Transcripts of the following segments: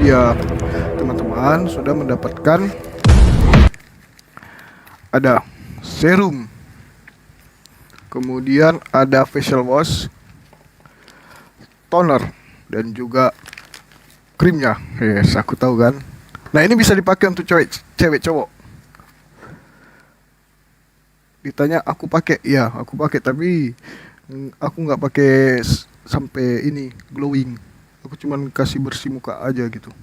Ya, teman-teman sudah mendapatkan ada serum, kemudian ada facial wash, toner, dan juga krimnya. Yes, aku tahu kan. Nah, ini bisa dipakai untuk cewek cowok. Ditanya aku pakai, ya aku pakai, tapi aku nggak pakai sampai ini glowing. Aku cuman kasih bersih muka aja gitu.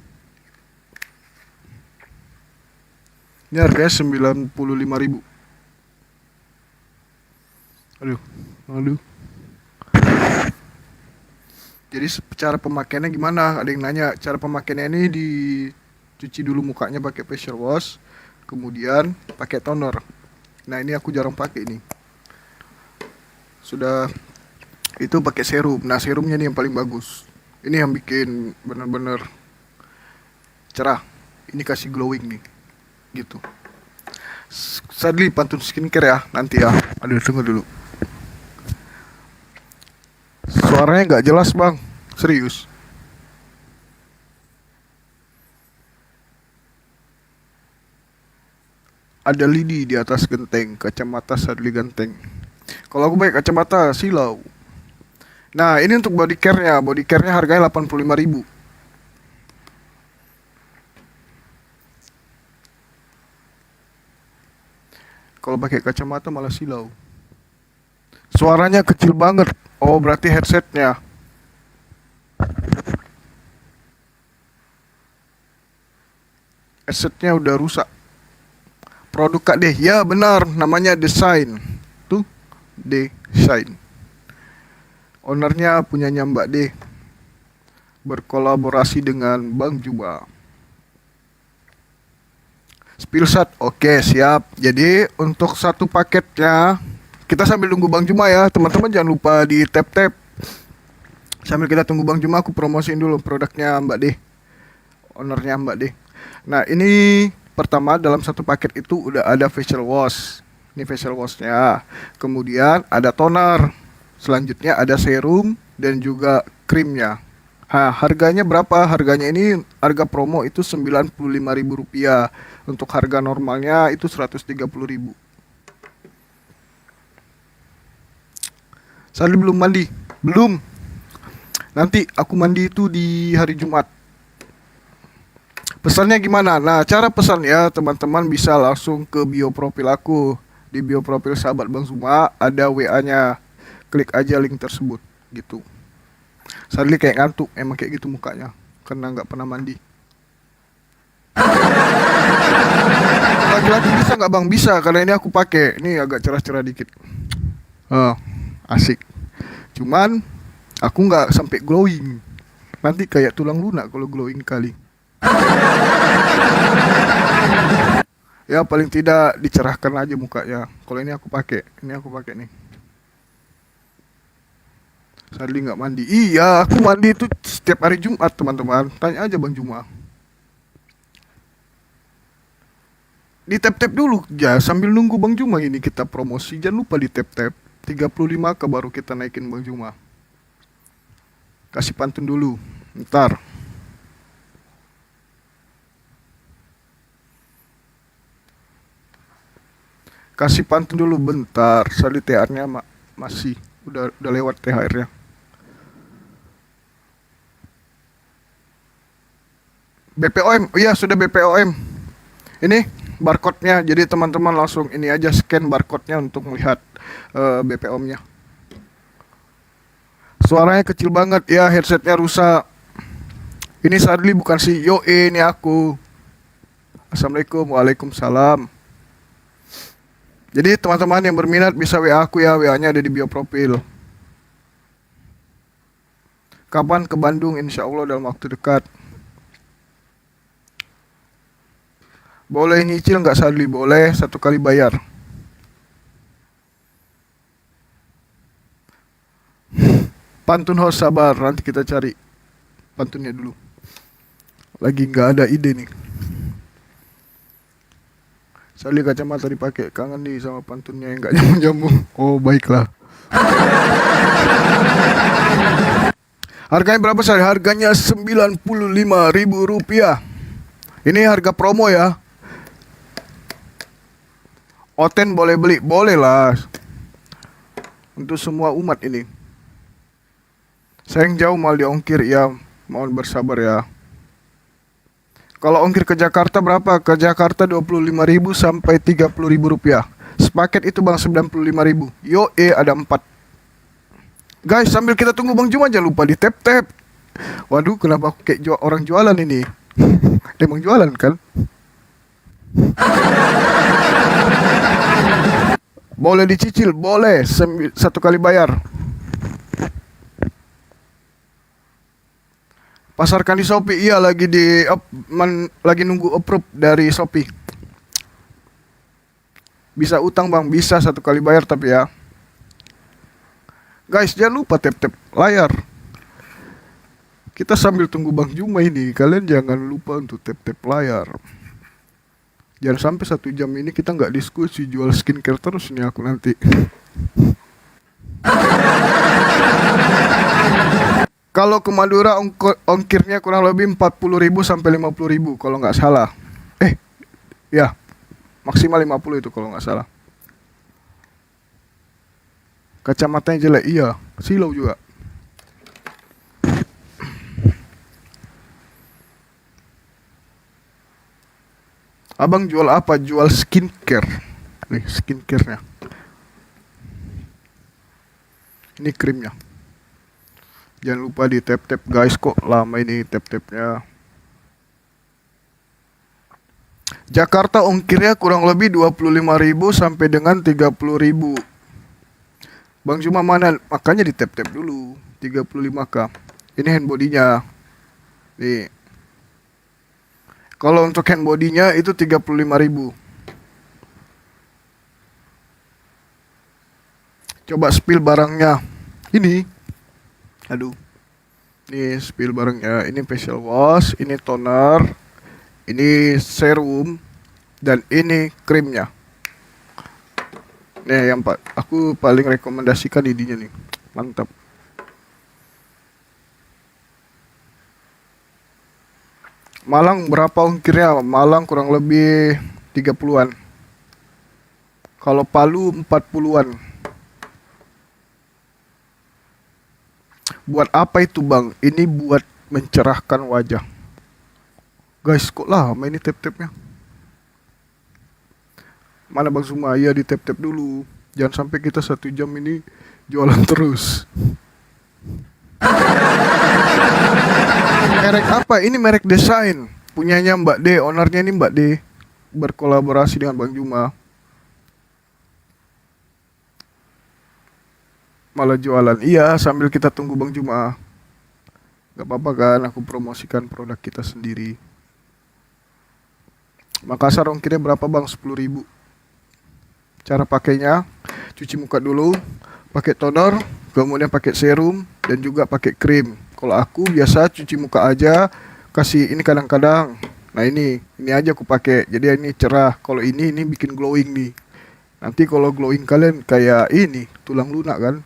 Ini harganya 95.000. Aduh, aduh. Jadi cara pemakaiannya gimana? Ada yang nanya. Cara pemakaiannya ini dicuci dulu mukanya pakai facial wash, kemudian pakai toner. Nah, ini aku jarang pakai ini. Sudah itu pakai serum. Nah, serumnya ini yang paling bagus. Ini yang bikin bener-bener cerah. Ini kasih glowing nih. Gitu. Sadly pantun skincare ya nanti ya. Aduh, tunggu dulu. Suaranya nggak jelas bang, serius. Ada lidi di atas genteng, kacamata Sadly ganteng. Kalau aku pakai kacamata silau. Nah, ini untuk body care-nya. Body care-nya harganya 85.000. Kalau pakai kacamata malah silau. Suaranya kecil banget. Oh, berarti headsetnya. Headsetnya udah rusak. Produk Kak D. Ya, benar. Namanya Design. Tuh, Design. Ownernya punyanya Mbak D. Berkolaborasi dengan Bang Juba. Spillsat, oke siap. Jadi untuk satu paketnya kita sambil nunggu Bang Juma ya, teman-teman jangan lupa di tap-tap. Sambil kita tunggu Bang Juma, aku promosiin dulu produknya Mbak D, ownernya Mbak D. Nah, ini pertama dalam satu paket itu udah ada facial wash. Ini facial washnya. Kemudian ada toner. Selanjutnya ada serum dan juga krimnya. Nah, harganya berapa? Harganya ini harga promo itu Rp95.000. Untuk harga normalnya itu Rp130.000. Saya belum mandi. Belum. Nanti aku mandi itu di hari Jumat. Pesannya gimana? Nah, cara pesan ya teman-teman bisa langsung ke bio profil aku. Di bio profil sahabat Bang Zuma ada WA-nya. Klik aja link tersebut gitu. Sadly kayak ngantuk, emang kayak gitu mukanya karena nggak pernah mandi. Laki-laki bisa nggak bang? Bisa, karena ini aku pakai. Ini agak cerah-cerah dikit. Oh, asik. Cuman aku nggak sampai glowing. Nanti kayak tulang lunak kalau glowing kali. Ya paling tidak dicerahkan aja mukanya. Kalau ini aku pakai, nih. Sadly nggak mandi. Iya, aku mandi itu setiap hari Jumat teman-teman. Tanya aja Bang Juma. Di tap-tap dulu ya sambil nunggu Bang Juma ini kita promosi. Jangan lupa di tap-tap. 35 ke baru kita naikin Bang Juma. Kasih pantun dulu. Ntar. Kasih pantun dulu bentar. Sadly THR-nya masih udah lewat THR-nya. BPOM, iya sudah BPOM. Ini barcode-nya, jadi teman-teman langsung ini aja scan barcode-nya untuk melihat BPOM-nya. Suaranya kecil banget ya, headsetnya rusak. Ini Sadly bukan si Yoe, ini aku. Assalamualaikum, waalaikumsalam. Jadi teman-teman yang berminat bisa WA aku ya, WA-nya ada di bio profil. Kapan ke Bandung? Insya Allah dalam waktu dekat. Boleh nyicil nggak Sadly? Boleh, 1 kali bayar. Pantun host sabar, nanti kita cari pantunnya dulu. Lagi nggak ada ide nih. Sadly kacamata dipakai, kangen nih sama pantunnya yang nggak nyambung-nyambung. Oh baiklah. Harganya berapa Shay? Harganya Rp95.000. Ini harga promo ya. Oten boleh beli? Boleh lah. Untuk semua umat ini. Sayang jauh mal diongkir ya. Mohon bersabar ya. Kalau ongkir ke Jakarta berapa? Ke Jakarta 25.000 sampai 30.000 rupiah. Sepaket itu bang 95.000. Yo ada 4. Guys, sambil kita tunggu Bang Juma jangan lupa di tap. Waduh, kenapa aku kayak orang jualan ini? Emang jualan kan? Boleh dicicil, boleh. Satu kali bayar. Pasarkan di Shopee. Iya, lagi nunggu approve dari Shopee. Bisa utang bang, bisa satu kali bayar tapi ya. Guys, jangan lupa tap layar. Kita sambil tunggu Bang Juma ini, kalian jangan lupa untuk tap layar. Jangan sampai 1 jam ini kita nggak diskusi jual skincare terus nih aku nanti. Kalau ke Madura ongkirnya kurang lebih 40.000 sampai 50.000 kalau nggak salah. Ya, maksimal 50 itu kalau nggak salah. Kacamatanya jelek, iya. Silau juga. Abang jual apa? Jual skincare. Nih, skincare-nya. Ini krimnya. Jangan lupa di tap guys, kok lama ini tap-tapnya. Jakarta ongkirnya kurang lebih 25.000 sampai dengan 30.000. Bang Juma mana? Makanya di tap dulu. 35k. Ini hand bodinya. Nih. Kalau untuk hand bodinya itu 35.000. Coba spill barangnya. Ini. Aduh. Ini spill barangnya. Ini facial wash, ini toner, ini serum, dan ini krimnya. Nih yang aku paling rekomendasikan ininya nih. Mantap. Malang berapa ongkirnya? Malang kurang lebih 30-an. Kalau Palu 40-an. Buat apa itu bang? Ini buat mencerahkan wajah. Guys, kok lama ini tap-tapnya? Mana Bang Suma? Ya di tap dulu. Jangan sampai kita 1 jam ini jualan terus. Merek apa? Ini merek desain. Punyanya Mbak D. Ownernya ini Mbak D. Berkolaborasi dengan Bang Juma. Malah jualan. Iya, sambil kita tunggu Bang Juma. Gak apa-apa kan, aku promosikan produk kita sendiri. Makassar ongkirnya berapa bang? 10.000. Cara pakainya, cuci muka dulu, pakai toner, kemudian pakai serum, dan juga pakai krim. Kalau aku biasa cuci muka aja, kasih ini kadang-kadang. Nah ini aja aku pakai. Jadi ini cerah. Kalau ini bikin glowing nih. Nanti kalau glowing kalian kayak ini, tulang lunak kan?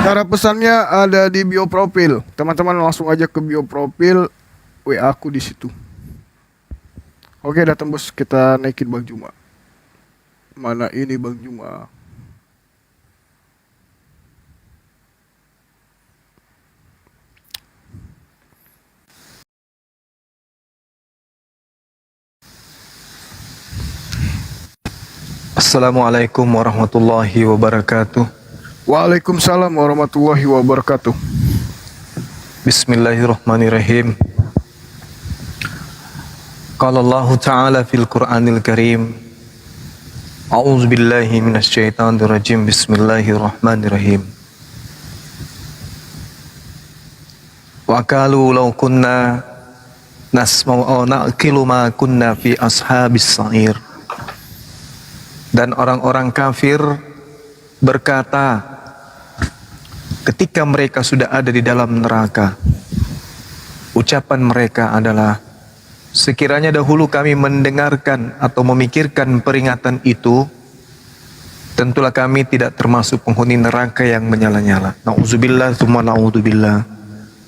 Cara pesannya ada di bio profil. Teman-teman langsung aja ke bio profil WA aku di situ. Oke, udah tembus, kita naikin Bang Juma. Mana ini Bang Juma? Assalamualaikum warahmatullahi wabarakatuh. Waalaikumsalam warahmatullahi wabarakatuh. Bismillahirrahmanirrahim. Qala Allah Ta'ala fil Qur'anil Karim. A'udzu billahi minasyaitonir rajim. Bismillahirrahmanirrahim. Wa qalu law kunna nasma'u aw na'qilu ma kunna fi ashabis sa'ir. Dan orang-orang kafir berkata ketika mereka sudah ada di dalam neraka, ucapan mereka adalah, sekiranya dahulu kami mendengarkan atau memikirkan peringatan itu, tentulah kami tidak termasuk penghuni neraka yang menyala-nyala. Nauzubillah tsumma naudzubillah.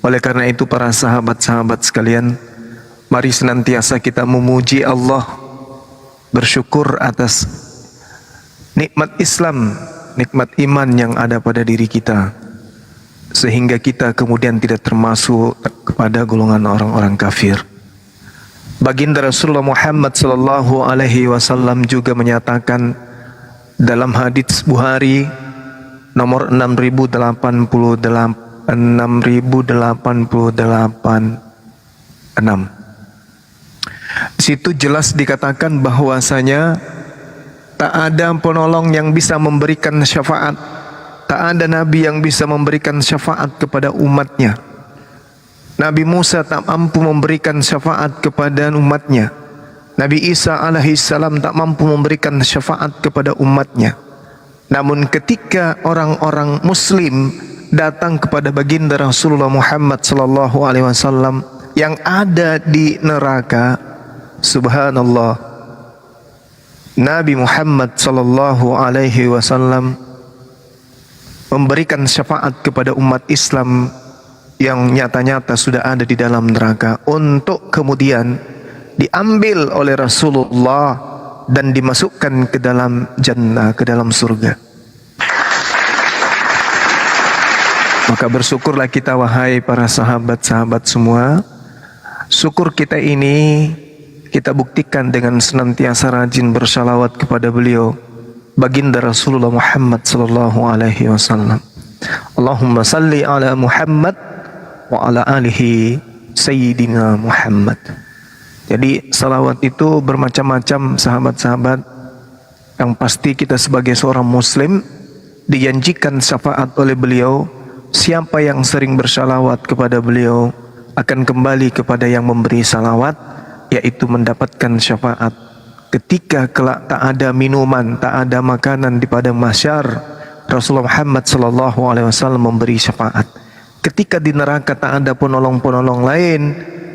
Oleh karena itu para sahabat-sahabat sekalian, mari senantiasa kita memuji Allah, bersyukur atas nikmat Islam, nikmat iman yang ada pada diri kita, sehingga kita kemudian tidak termasuk kepada golongan orang-orang kafir. Baginda Rasulullah Muhammad sallallahu alaihi wasallam juga menyatakan dalam hadits Bukhari nomor 6088 Di situ jelas dikatakan bahwasanya tak ada penolong yang bisa memberikan syafaat, tak ada nabi yang bisa memberikan syafaat kepada umatnya. Nabi Musa tak mampu memberikan syafaat kepada umatnya. Nabi Isa alaihissalam tak mampu memberikan syafaat kepada umatnya. Namun ketika orang-orang muslim datang kepada baginda Rasulullah Muhammad sallallahu alaihi wasallam yang ada di neraka, subhanallah, Nabi Muhammad sallallahu alaihi wasallam memberikan syafaat kepada umat Islam yang nyata-nyata sudah ada di dalam neraka, untuk kemudian diambil oleh Rasulullah dan dimasukkan ke dalam jannah, ke dalam surga. Maka bersyukurlah kita wahai para sahabat-sahabat semua. Syukur kita ini kita buktikan dengan senantiasa rajin bersalawat kepada beliau, baginda Rasulullah Muhammad sallallahu alaihi wasallam. Allahumma salli ala Muhammad wa ala alihi sayyidina Muhammad. Jadi salawat itu bermacam-macam sahabat-sahabat. Yang pasti kita sebagai seorang muslim dijanjikan syafaat oleh beliau. Siapa yang sering bersalawat kepada beliau akan kembali kepada yang memberi salawat, yaitu mendapatkan syafaat. Ketika kelak tak ada minuman, tak ada makanan di padang mahsyar, Rasulullah Muhammad sallallahu alaihi wasallam memberi syafaat. Ketika di neraka tak ada penolong-penolong lain,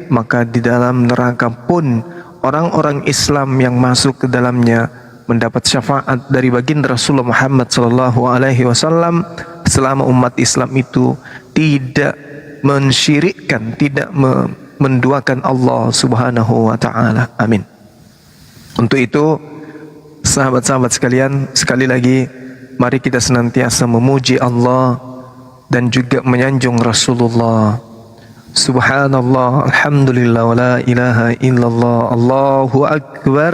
maka di dalam neraka pun orang-orang Islam yang masuk ke dalamnya mendapat syafaat dari baginda Rasulullah Muhammad sallallahu alaihi wasallam, selama umat Islam itu tidak mensyirikkan, tidak menduakan Allah Subhanahu wa taala. Amin. Untuk itu sahabat-sahabat sekalian, sekali lagi mari kita senantiasa memuji Allah dan juga menyanjung Rasulullah. Subhanallah, alhamdulillah, wa la ilaha illallah, Allahu akbar,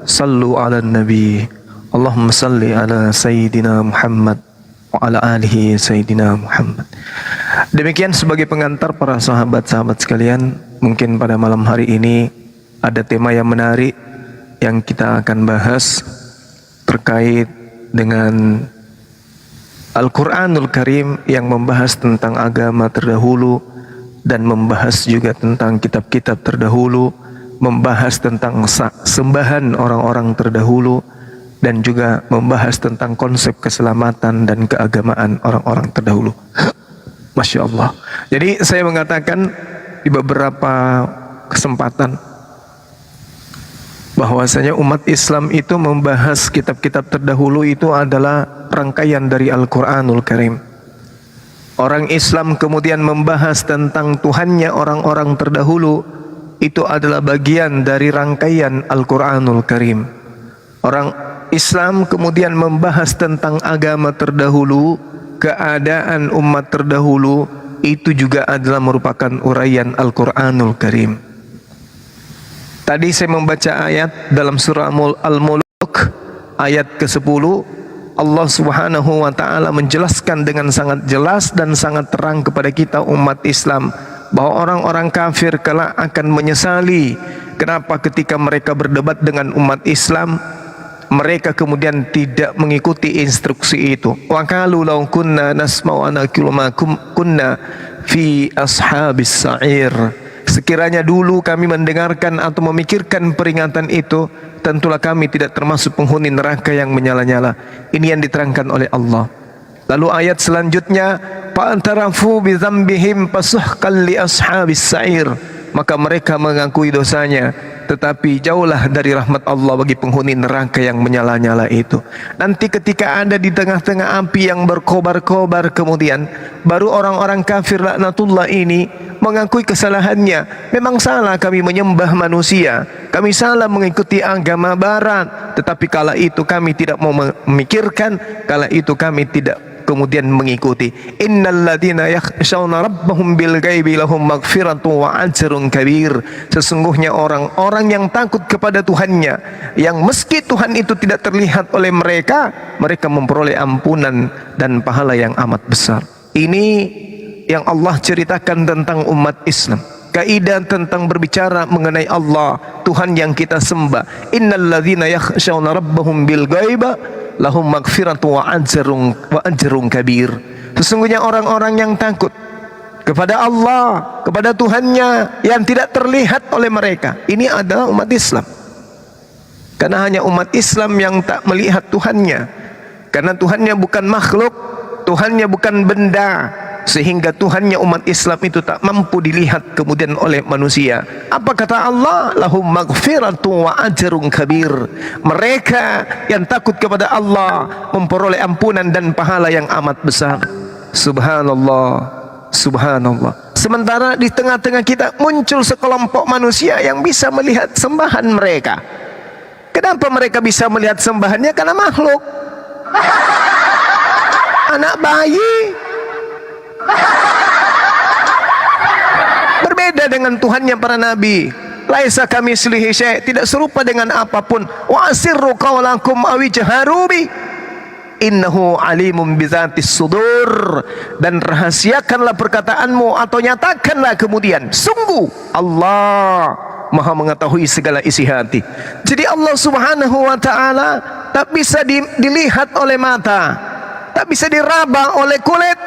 sallu ala nabi, Allahumma salli ala Sayyidina Muhammad wa ala alihi Sayyidina Muhammad. Demikian sebagai pengantar para sahabat-sahabat sekalian, mungkin pada malam hari ini ada tema yang menarik yang kita akan bahas terkait dengan Al-Quranul Karim yang membahas tentang agama terdahulu dan membahas juga tentang kitab-kitab terdahulu, membahas tentang sembahan orang-orang terdahulu, dan juga membahas tentang konsep keselamatan dan keagamaan orang-orang terdahulu. Masya Allah. Jadi saya mengatakan di beberapa kesempatan bahwasanya umat Islam itu membahas kitab-kitab terdahulu itu adalah rangkaian dari Al-Quranul Karim. Orang Islam kemudian membahas tentang Tuhannya orang-orang terdahulu, itu adalah bagian dari rangkaian Al-Quranul Karim. Orang Islam kemudian membahas tentang agama terdahulu, keadaan umat terdahulu, itu juga adalah merupakan uraian Al-Quranul Karim. Tadi saya membaca ayat dalam surah Al-Mulk ayat ke-10. Allah Subhanahu wa taala menjelaskan dengan sangat jelas dan sangat terang kepada kita umat Islam bahwa orang-orang kafir kelak akan menyesali kenapa ketika mereka berdebat dengan umat Islam mereka kemudian tidak mengikuti instruksi itu. Wa qalu law kunna nasma'u wa naqilu ma kunna fi ashabis sa'ir. Sekiranya dulu kami mendengarkan atau memikirkan peringatan itu, tentulah kami tidak termasuk penghuni neraka yang menyala-nyala. Ini yang diterangkan oleh Allah. Lalu ayat selanjutnya, fa'tarafu bi dzambihim fasuhqan li ashabis sa'ir. Maka mereka mengakui dosanya, tetapi jauhlah dari rahmat Allah bagi penghuni neraka yang menyala-nyala itu. Nanti ketika ada di tengah-tengah api yang berkobar-kobar, kemudian baru orang-orang kafir laknatullah ini mengakui kesalahannya. Memang salah kami menyembah manusia, kami salah mengikuti agama barat, tetapi kala itu kami tidak mau memikirkan, kala itu kami tidak kemudian mengikuti. Innal ladzina yakhshawna rabbahum bil ghaibi lahum maghfiratun wa ajrun kabir. Sesungguhnya orang-orang yang takut kepada Tuhannya, yang meski Tuhan itu tidak terlihat oleh mereka, mereka memperoleh ampunan dan pahala yang amat besar. Ini yang Allah ceritakan tentang umat Islam. Kaidah tentang berbicara mengenai Allah, Tuhan yang kita sembah. Innal ladzina yakhshawna rabbahum bil ghaibi lahum maghfiratu wa ajrun kabir. Sesungguhnya orang-orang yang takut kepada Allah, kepada Tuhannya yang tidak terlihat oleh mereka, ini adalah umat Islam. Karena hanya umat Islam yang tak melihat Tuhannya, karena Tuhannya bukan makhluk, Tuhannya bukan benda, sehingga Tuhannya umat Islam itu tak mampu dilihat kemudian oleh manusia. Apa kata Allah? Lahum maghfiratu wa ajrun kabir. Mereka yang takut kepada Allah memperoleh ampunan dan pahala yang amat besar. Subhanallah, subhanallah. Sementara di tengah-tengah kita muncul sekelompok manusia yang bisa melihat sembahan mereka. Kenapa mereka bisa melihat sembahannya? Karena makhluk, anak bayi. Berbeda dengan Tuhannya para nabi. Laisa kamitslihi syai', tidak serupa dengan apapun. Wa asirru qawlakum aw ijharu bi innahu alimun bizatis sudur. Dan rahasiakanlah perkataanmu atau nyatakanlah kemudian, sungguh Allah Maha mengetahui segala isi hati. Jadi Allah Subhanahu wa taala tak bisa dilihat oleh mata, tak bisa diraba oleh kulit.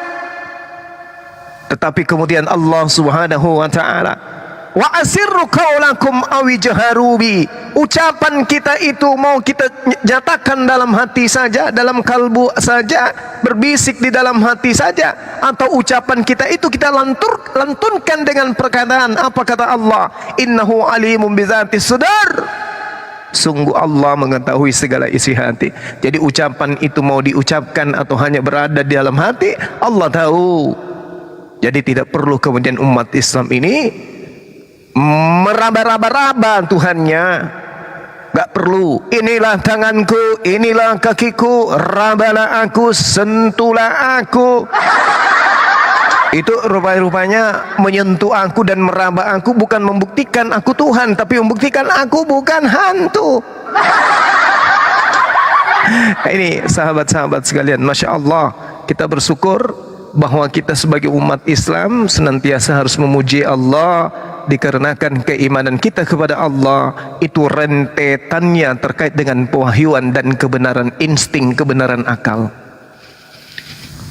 Tetapi kemudian Allah Subhanahu wa taala, wa asirru qaulakum aw ijharu bi, ucapan kita itu mau kita nyatakan dalam hati saja, dalam kalbu saja, berbisik di dalam hati saja, atau ucapan kita itu kita lantunkan dengan perkataan. Apa kata Allah? Innahu alimun bizatis sudur. Sungguh Allah mengetahui segala isi hati. Jadi ucapan itu mau diucapkan atau hanya berada di dalam hati, Allah tahu. Jadi tidak perlu kemudian umat Islam ini meraba-raba Tuhannya. Gak perlu. Inilah tanganku, inilah kakiku, rabalah aku, sentuhlah aku. Itu rupanya menyentuh aku dan meraba aku bukan membuktikan aku Tuhan, tapi membuktikan aku bukan hantu. Ini sahabat-sahabat sekalian, Masya Allah, kita bersyukur bahwa kita sebagai umat Islam senantiasa harus memuji Allah, dikarenakan keimanan kita kepada Allah itu rentetannya terkait dengan pewahyuan dan kebenaran insting, kebenaran akal.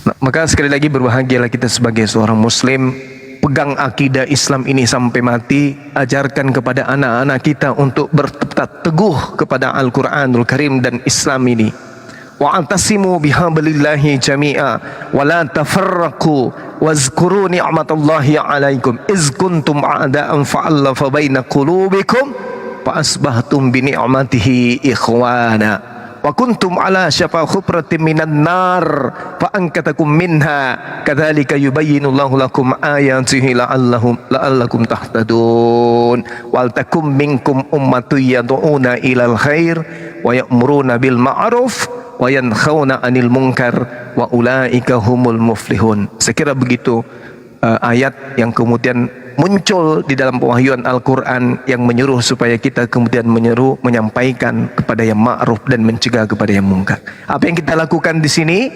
Nah, maka sekali lagi berbahagialah kita sebagai seorang muslim, pegang akidah Islam ini sampai mati, ajarkan kepada anak-anak kita untuk bertetap teguh kepada Al-Quranul Karim dan Islam ini. Wa'tasimu bihablillahi jami'a wa la tafarraqu wazkuru ni'matallahi 'alaikum iz kuntum a'da'an fa'alafa baina qulubikum fa asbahtum bi ni'matihi ikhwana wa kuntum ala syafa hupratin minan nar fa ankatakum minha kadzalika yubayyinullahu lakum ayatihi la'allakum tahtadun wal takum minkum ummatun yad'una ilal khair wa ya'muruna bil ma'ruf wa yanhauna 'anil munkar wa ulaika humul muflihun. Sekira begitu ayat yang kemudian muncul di dalam pewahyuan Al-Quran yang menyuruh supaya kita kemudian menyampaikan kepada yang ma'ruf dan mencegah kepada yang munkar. Apa yang kita lakukan di sini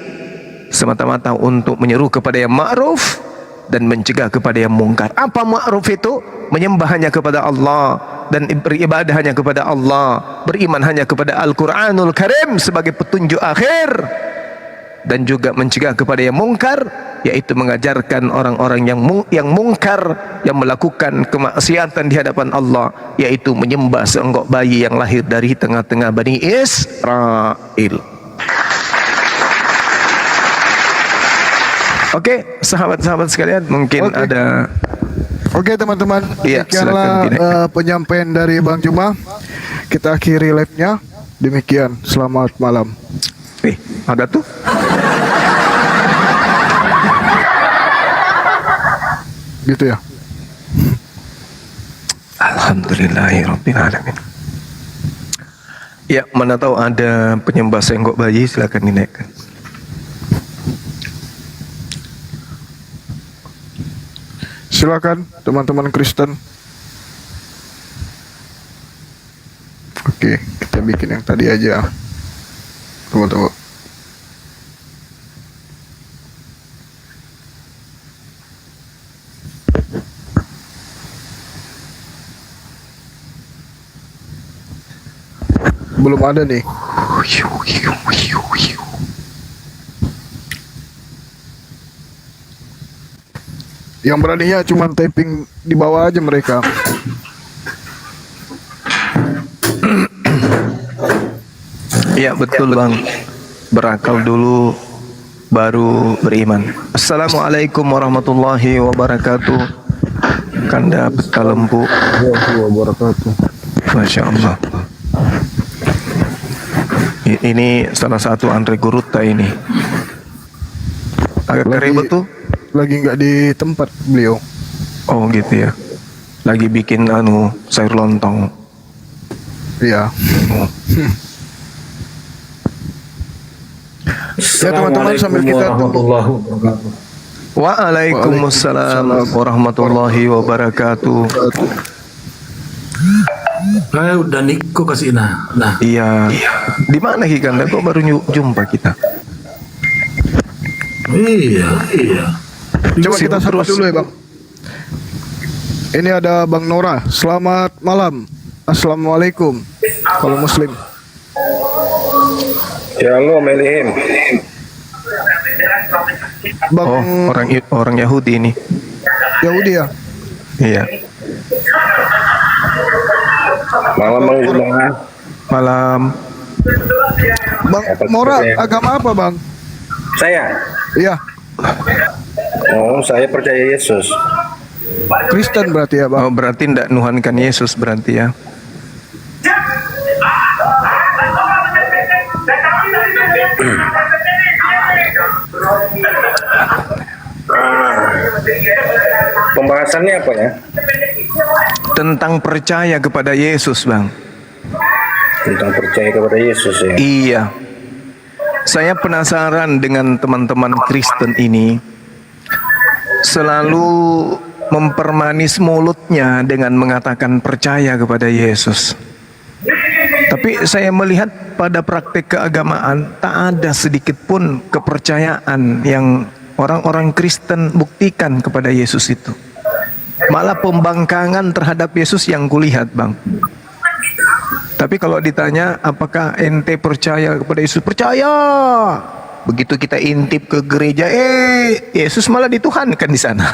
semata-mata untuk menyeru kepada yang ma'ruf dan mencegah kepada yang munkar. Apa ma'ruf itu? Menyembah hanya kepada Allah dan beribadah hanya kepada Allah, beriman hanya kepada Al-Quranul Karim sebagai petunjuk akhir, dan juga mencegah kepada yang mungkar, yaitu mengajarkan orang-orang yang mungkar, yang melakukan kemaksiatan di hadapan Allah, yaitu menyembah seonggok bayi yang lahir dari tengah-tengah Bani Israel. Oke, sahabat-sahabat sekalian, mungkin ada Oke teman-teman, Iya, demikianlah silakan, Bine. penyampaian dari Bang Juma. Kita akhiri live-nya. Demikian, selamat malam. Ada tuh. Gitu ya. Alhamdulillahirabbil alamin. Ya, mana tahu ada penyembah senggok bayi, silakan dinaikkan. Silakan teman-teman Kristen. Oke, kita bikin yang tadi aja. Tunggu. Belum ada nih. Yang beraninya cuma typing di bawah aja mereka. Iya betul bang. Berakal dulu baru beriman. Assalamualaikum warahmatullahi wabarakatuh. Kanda Petalempu. Wabarakatuh. Masya Allah. Ini salah satu Andre Guruta ini. Agak keribet tuh. Lagi nggak di tempat beliau. Oh gitu ya. Lagi bikin sayur lontong. Iya. Ya teman-teman sambil kita tunggu. Waalaikumsalam warahmatullahi wabarakatuh. Saya udah Niko kasih nah. Iya. Di mana Kikanda? Kok baru jumpa kita? Iya. Coba kita sapa dulu ya bang. Ini ada Bang Nora. Selamat malam. Assalamualaikum. Kalau Muslim. Shalom Elihim. Bang Oh, orang Yahudi ini. Yahudi ya. Iya. Malam Bang Juma. Malam. Bang Nora agama apa bang? Saya. Iya. Oh, saya percaya Yesus. Kristen berarti ya bang. Oh, berarti tidak nuhankan Yesus berarti ya. Pembahasannya apa ya? Tentang percaya kepada Yesus, Bang. Tentang percaya kepada Yesus ya. Iya. Saya penasaran dengan teman-teman Kristen ini selalu mempermanis mulutnya dengan mengatakan percaya kepada Yesus. Tapi saya melihat pada praktek keagamaan tak ada sedikit pun kepercayaan yang orang-orang Kristen buktikan kepada Yesus itu. Malah pembangkangan terhadap Yesus yang kulihat, Bang. Tapi kalau ditanya apakah ente percaya kepada Yesus? Percaya. Begitu kita intip ke gereja, Yesus malah dituhankan di sana.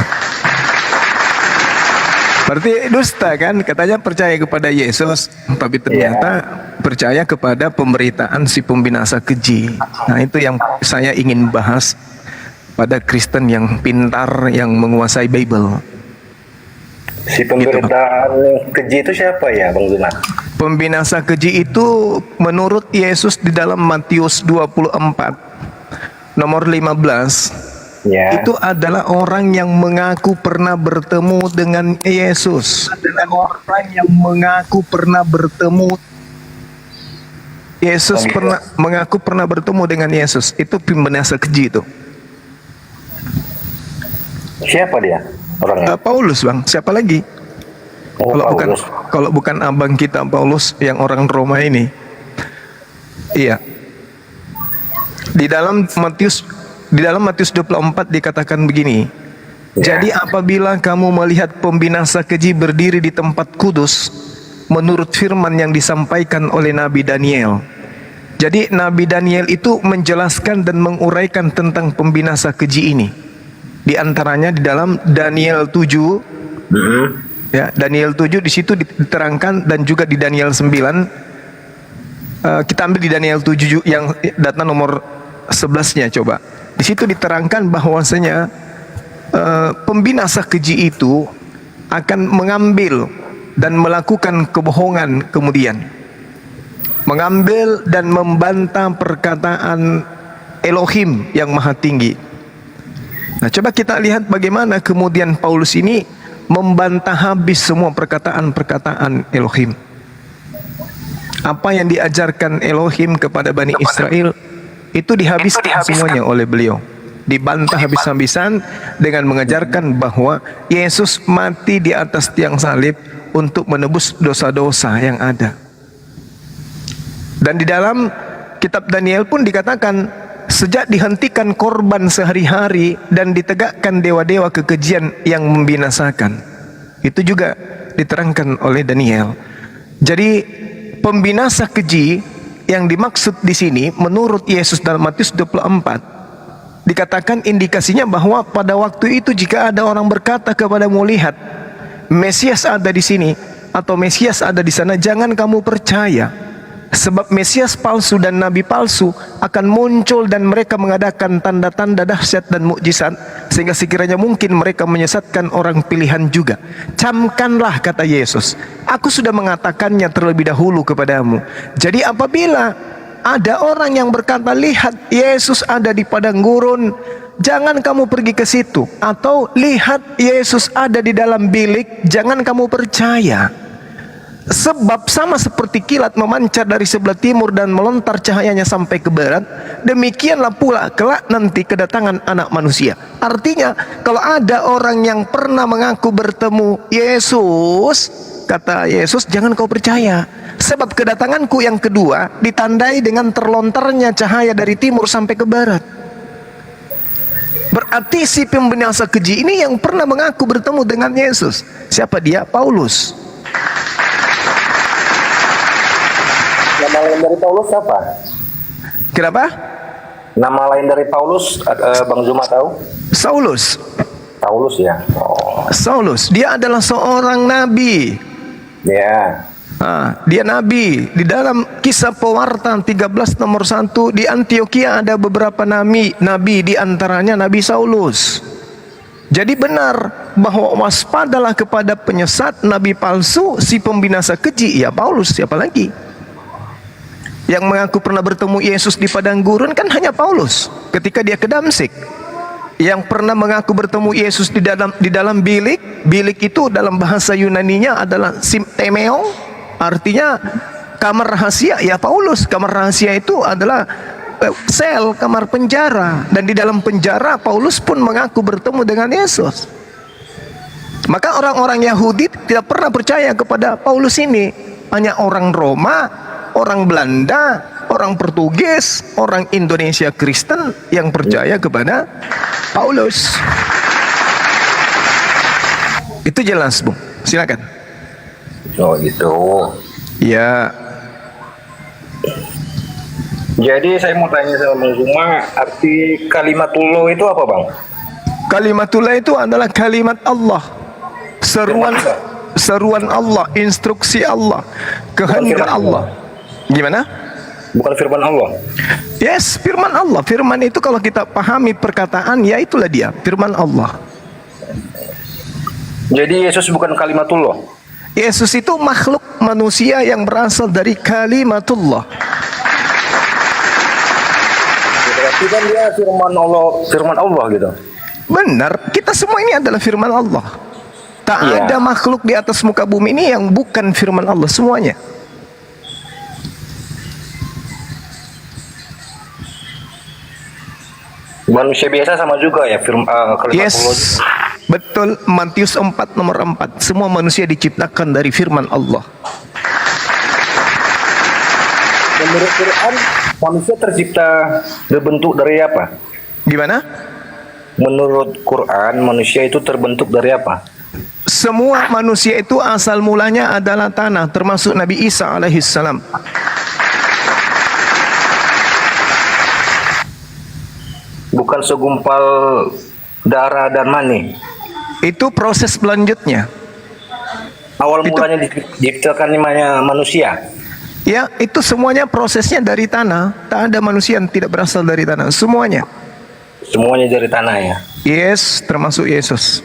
Berarti dusta kan? Katanya percaya kepada Yesus, tapi ternyata percaya kepada pemberitaan si pembinasa keji. Nah, itu yang saya ingin bahas pada Kristen yang pintar, yang menguasai Bible. Si pemberitaan keji itu siapa ya Bang Juma? Pembinasa keji itu menurut Yesus di dalam Matius 24 nomor 15 Ya. itu adalah orang yang mengaku pernah bertemu dengan Yesus. Adalah orang yang mengaku pernah bertemu Yesus mengaku pernah bertemu dengan Yesus. Itu pembinasa keji itu. Siapa dia orangnya? Paulus, Bang. Siapa lagi? Oh, Paulus. Kalau bukan abang kita Paulus yang orang Roma ini. Iya. Di dalam Matius 24 dikatakan begini. Ya. Jadi apabila kamu melihat pembinasa keji berdiri di tempat kudus menurut firman yang disampaikan oleh Nabi Daniel. Jadi Nabi Daniel itu menjelaskan dan menguraikan tentang pembinasa keji ini. Di antaranya di dalam Daniel 7. Ya, Daniel 7 di situ diterangkan, dan juga di Daniel 9. Kita ambil di Daniel 7 yang data nomor 11-nya coba. Di situ diterangkan bahwasanya pembinasa keji itu akan mengambil dan melakukan kebohongan kemudian. Mengambil dan membantah perkataan Elohim yang maha tinggi. Nah, coba kita lihat bagaimana kemudian Paulus ini membantah habis semua perkataan-perkataan Elohim. Apa yang diajarkan Elohim kepada Bani Israel itu dihabiskan semuanya oleh beliau. Dibantah habis-habisan dengan mengajarkan bahwa Yesus mati di atas tiang salib untuk menebus dosa-dosa yang ada. Dan di dalam kitab Daniel pun dikatakan, sejak dihentikan korban sehari-hari dan ditegakkan dewa-dewa kekejian yang membinasakan. Itu juga diterangkan oleh Daniel. Jadi pembinasa keji yang dimaksud di sini menurut Yesus dalam Matius 24 dikatakan indikasinya bahwa pada waktu itu jika ada orang berkata kepadamu, lihat Mesias ada di sini atau Mesias ada di sana, jangan kamu percaya. Sebab Mesias palsu dan nabi palsu akan muncul dan mereka mengadakan tanda-tanda dahsyat dan mukjizat sehingga sekiranya mungkin mereka menyesatkan orang pilihan juga. Camkanlah, kata Yesus, aku sudah mengatakannya terlebih dahulu kepadamu. Jadi apabila ada orang yang berkata, lihat Yesus ada di padang gurun, jangan kamu pergi ke situ. Atau lihat Yesus ada di dalam bilik, jangan kamu percaya. Sebab sama seperti kilat memancar dari sebelah timur dan melontar cahayanya sampai ke barat, demikianlah pula kelak nanti kedatangan Anak Manusia. Artinya kalau ada orang yang pernah mengaku bertemu Yesus, kata Yesus, jangan kau percaya. Sebab kedatanganku yang kedua ditandai dengan terlontarnya cahaya dari timur sampai ke barat. Berarti si pembinasa keji ini yang pernah mengaku bertemu dengan Yesus. Siapa dia? Paulus. Nama lain dari Paulus apa? Kenapa? Nama lain dari Paulus, Bang Zuma tahu? Saulus. Paulus ya. Oh. Saulus, dia adalah seorang nabi. Ya. Dia nabi. Di dalam Kisah Pewarta 13 nomor 1, di Antioquia ada beberapa nabi, di antaranya Nabi Saulus. Jadi benar bahwa waspadalah kepada penyesat, nabi palsu, si pembinasa keji. Ya Paulus, siapa lagi? Yang mengaku pernah bertemu Yesus di padang gurun kan hanya Paulus ketika dia ke Damsik. Yang pernah mengaku bertemu Yesus di dalam bilik. Bilik itu dalam bahasa Yunaninya adalah simtemeo, artinya kamar rahasia. Ya Paulus, kamar rahasia itu adalah sel, kamar penjara. Dan di dalam penjara Paulus pun mengaku bertemu dengan Yesus. Maka orang-orang Yahudi tidak pernah percaya kepada Paulus ini. Hanya orang Roma, orang Belanda, orang Portugis, orang Indonesia Kristen yang percaya kepada Paulus. Itu jelas, Bung. Silakan. Oh gitu. Ya. Jadi saya mau tanya sama Bang Zuma, arti kalimatullah itu apa, Bang? Kalimatullah itu adalah kalimat Allah. Seruan Allah, instruksi Allah, kehendak Allah. Gimana? Bukan firman Allah. Yes, firman Allah. Firman itu kalau kita pahami perkataan, ya itulah dia, firman Allah. Jadi Yesus bukan kalimatullah. Yesus itu makhluk manusia yang berasal dari kalimatullah. Berarti kan dia firman Allah gitu. Benar, kita semua ini adalah firman Allah. Tak ada makhluk di atas muka bumi ini yang bukan firman Allah semuanya. Manusia biasa sama juga ya kalimatullah. Yes, betul. Matius 4 nomor 4. Semua manusia diciptakan dari firman Allah. Menurut Quran, manusia tercipta berbentuk dari apa? Gimana? Menurut Quran, manusia itu terbentuk dari apa? Semua manusia itu asal mulanya adalah tanah, termasuk Nabi Isa alaihissalam. Bukan segumpal darah dan mani. Itu proses selanjutnya. Awal mulanya diciptakan manusia. Ya, itu semuanya prosesnya dari tanah. Tak ada manusia yang tidak berasal dari tanah. Semuanya. Semuanya dari tanah ya. Yes, termasuk Yesus.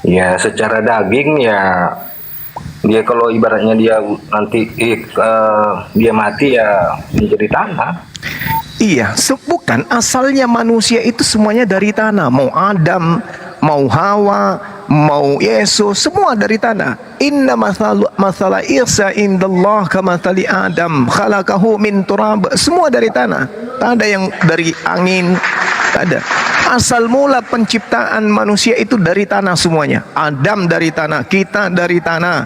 Ya secara daging ya dia kalau ibaratnya dia nanti dia mati ya menjadi tanah. Iya, bukan asalnya manusia itu semuanya dari tanah. Mau Adam, mau Hawa, mau Yesus, semua dari tanah. Inna masalah Isa indallah kamathali Adam, khalaqahu min turab. Semua dari tanah. Tak ada yang dari angin, tak ada. Asal mula penciptaan manusia itu dari tanah semuanya. Adam dari tanah, kita dari tanah,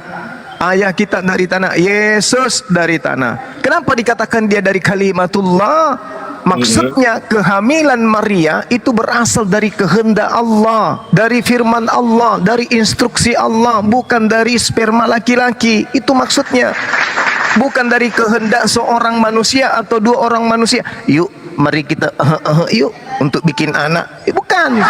ayah kita dari tanah, Yesus dari tanah. Kenapa dikatakan dia dari kalimatullah? Maksudnya kehamilan Maria itu berasal dari kehendak Allah, dari firman Allah, dari instruksi Allah, bukan dari sperma laki-laki. Itu maksudnya. Bukan dari kehendak seorang manusia atau dua orang manusia. Yuk, mari kita yuk untuk bikin anak. Bukan.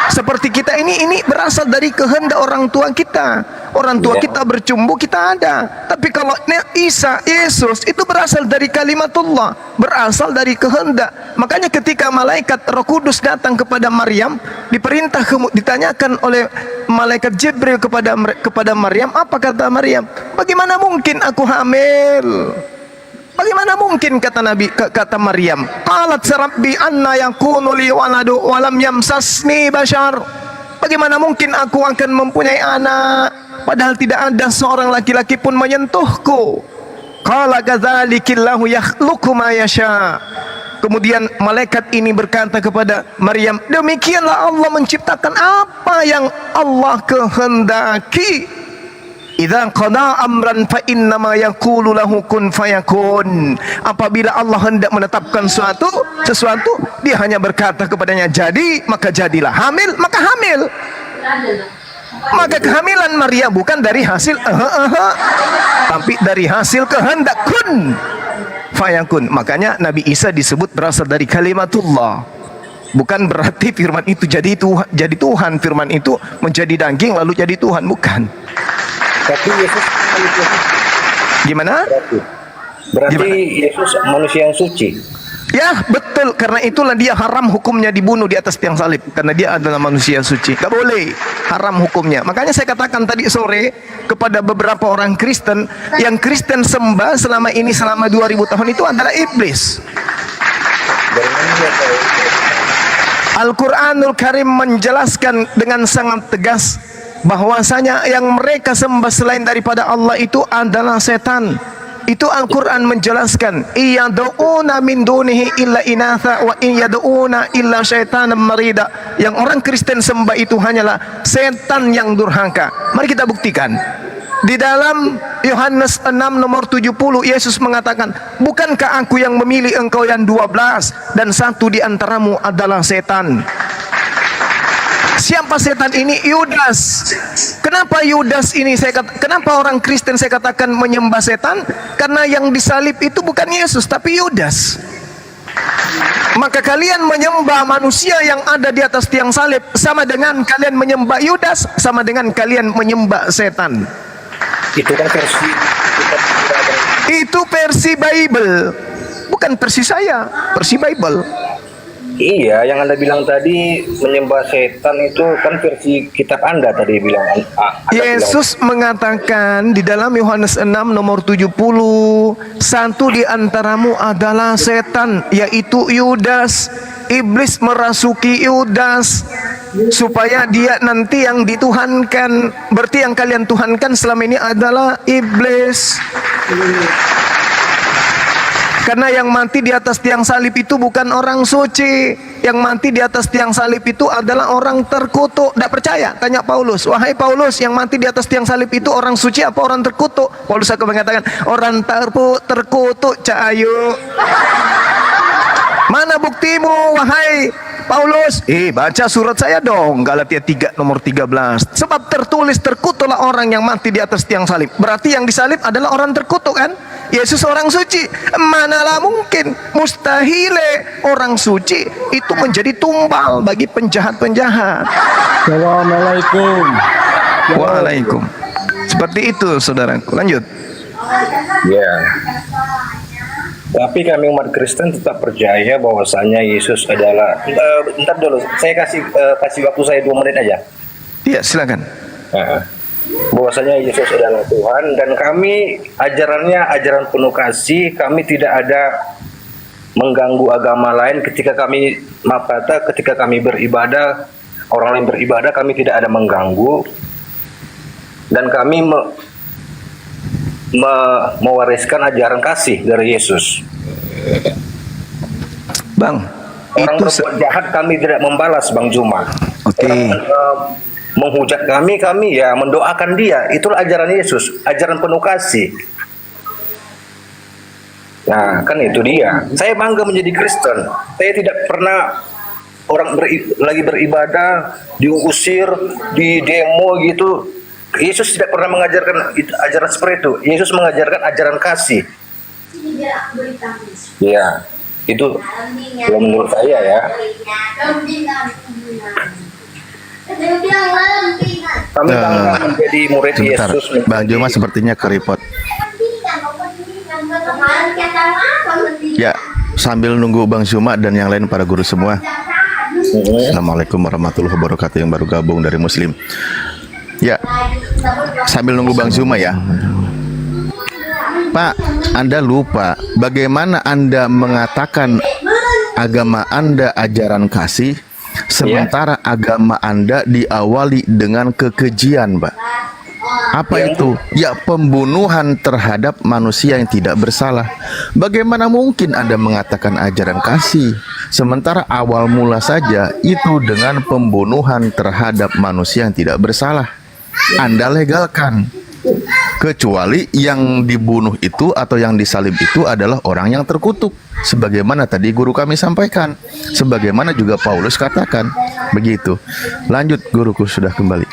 Seperti kita ini berasal dari kehendak orang tua kita. Orang tua kita bercumbu, kita ada. Tapi kalau Isa, Yesus itu berasal dari kalimatullah, berasal dari kehendak. Makanya ketika malaikat Roh Kudus datang kepada Maryam, ditanyakan oleh malaikat Jibril kepada Maryam, apa kata Maryam? Bagaimana mungkin aku hamil? Bagaimana mungkin kata Maryam? Qalat rabbi anna yakunu li waladu wa lam yamsasni bashar. Bagaimana mungkin aku akan mempunyai anak padahal tidak ada seorang laki-laki pun menyentuhku? Qala kadzalikillahu yakhluqu ma yasha. Kemudian malaikat ini berkata kepada Maryam, demikianlah Allah menciptakan apa yang Allah kehendaki. Idza qada amran fa innama yaqulu lahu kun fayakun. Apabila Allah hendak menetapkan sesuatu, dia hanya berkata kepadanya jadi, maka jadilah. Hamil, maka hamil. Maka kehamilan Maria bukan dari hasil tapi dari hasil kehendak kun fayakun. Makanya Nabi Isa disebut berasal dari kalimatullah. Bukan berarti firman itu jadi Tuhan, firman itu menjadi daging lalu jadi Tuhan, bukan. Tapi Yesus Gimana? berarti Yesus manusia yang suci. Ya betul, karena itulah dia haram hukumnya dibunuh di atas tiang salib, karena dia adalah manusia suci. Gak boleh, haram hukumnya. Makanya saya katakan tadi sore kepada beberapa orang Kristen, yang Kristen sembah selama 2000 tahun itu adalah iblis. Al-Quranul Karim menjelaskan dengan sangat tegas bahwasanya yang mereka sembah selain daripada Allah itu adalah setan. Itu Al-Quran menjelaskan, iyad'una min dunihi illa inatha wa in yad'una illa syaitanan marida. Yang orang Kristen sembah itu hanyalah setan yang durhaka. Mari kita buktikan. Di dalam Yohanes 6 nomor 70 Yesus mengatakan, bukankah aku yang memilih engkau yang 12 dan satu di antaramu adalah setan. Siapa setan ini? Yudas. Kenapa Yudas ini kenapa orang Kristen saya katakan menyembah setan? Karena yang disalib itu bukan Yesus tapi Yudas. Maka kalian menyembah manusia yang ada di atas tiang salib sama dengan kalian menyembah Yudas, sama dengan kalian menyembah setan. Itu kan versi Bible, bukan versi saya, versi Bible. Iya, yang Anda bilang tadi menyembah setan itu kan versi kitab Anda tadi bilang. Yesus mengatakan di dalam Yohanes 6 nomor 70, satu di antaramu adalah setan, yaitu Yudas. Iblis merasuki Yudas supaya dia nanti yang dituhankan. Berarti yang kalian tuhankan selama ini adalah iblis. Karena yang mati di atas tiang salib itu bukan orang suci. Yang mati di atas tiang salib itu adalah orang terkutuk. Tidak percaya? Tanya Paulus. Wahai Paulus, yang mati di atas tiang salib itu orang suci apa orang terkutuk? Paulus akan mengatakan, orang terkutuk, Cahayu. Mana buktimu, wahai Paulus? Baca surat saya dong, Galatia 3 nomor 13. Sebab tertulis, terkutuklah orang yang mati di atas tiang salib. Berarti yang disalib adalah orang terkutuk kan? Yesus orang suci. Manalah mungkin, mustahile orang suci itu menjadi tumbal bagi penjahat-penjahat. Assalamualaikum. Waalaikum. Seperti itu saudaraku. Lanjut. Ya. Tapi kami umat Kristen tetap percaya bahwasanya Yesus adalah. Bentar dulu, saya kasih waktu saya 2 menit aja. Iya, silakan. Bahwasanya Yesus adalah Tuhan dan kami ajarannya ajaran penuh kasih, kami tidak ada mengganggu agama lain ketika kami ketika kami beribadah, orang lain beribadah kami tidak ada mengganggu dan kami mewariskan ajaran kasih dari Yesus. Bang, Orang itu berbuat jahat kami tidak membalas, Bang Juma. Oke. Orang menghujat kami ya mendoakan dia. Itulah ajaran Yesus, ajaran penuh kasih. Nah, kan itu dia. Saya bangga menjadi Kristen. Saya tidak pernah orang lagi beribadah diusir, di demo gitu. Yesus tidak pernah mengajarkan ajaran seperti itu. Yesus mengajarkan ajaran kasih. Ya, itu kalau menurut saya ya. Kami bangga menjadi murid Sebentar, Yesus. Bang Juma sepertinya keriput. Ya, sambil nunggu Bang Juma dan yang lain para guru semua. Assalamualaikum warahmatullahi wabarakatuh yang baru gabung dari Muslim. Ya, sambil nunggu Bang Juma ya. Pak, Anda lupa bagaimana Anda mengatakan agama Anda ajaran kasih, sementara agama Anda diawali dengan kekejian, Pak. Apa itu? Ya, pembunuhan terhadap manusia yang tidak bersalah. Bagaimana mungkin Anda mengatakan ajaran kasih, sementara awal mula saja itu dengan pembunuhan terhadap manusia yang tidak bersalah? Anda legalkan. Kecuali yang dibunuh itu atau yang disalib itu adalah orang yang terkutuk, sebagaimana tadi guru kami sampaikan, sebagaimana juga Paulus katakan. Begitu. Lanjut, guruku sudah kembali.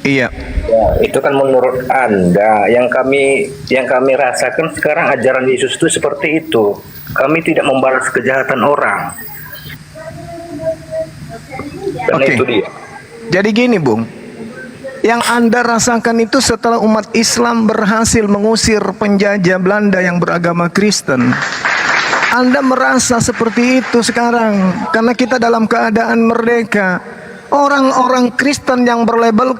iya. Ya, itu kan menurut Anda. Yang kami rasakan sekarang ajaran Yesus itu seperti itu. Kami tidak membalas kejahatan orang. Dan Oke. itu dia. Jadi gini, Bung. Yang Anda rasakan itu setelah umat Islam berhasil mengusir penjajah Belanda yang beragama Kristen. Anda merasa seperti itu sekarang karena kita dalam keadaan merdeka. Orang-orang Kristen yang berlabel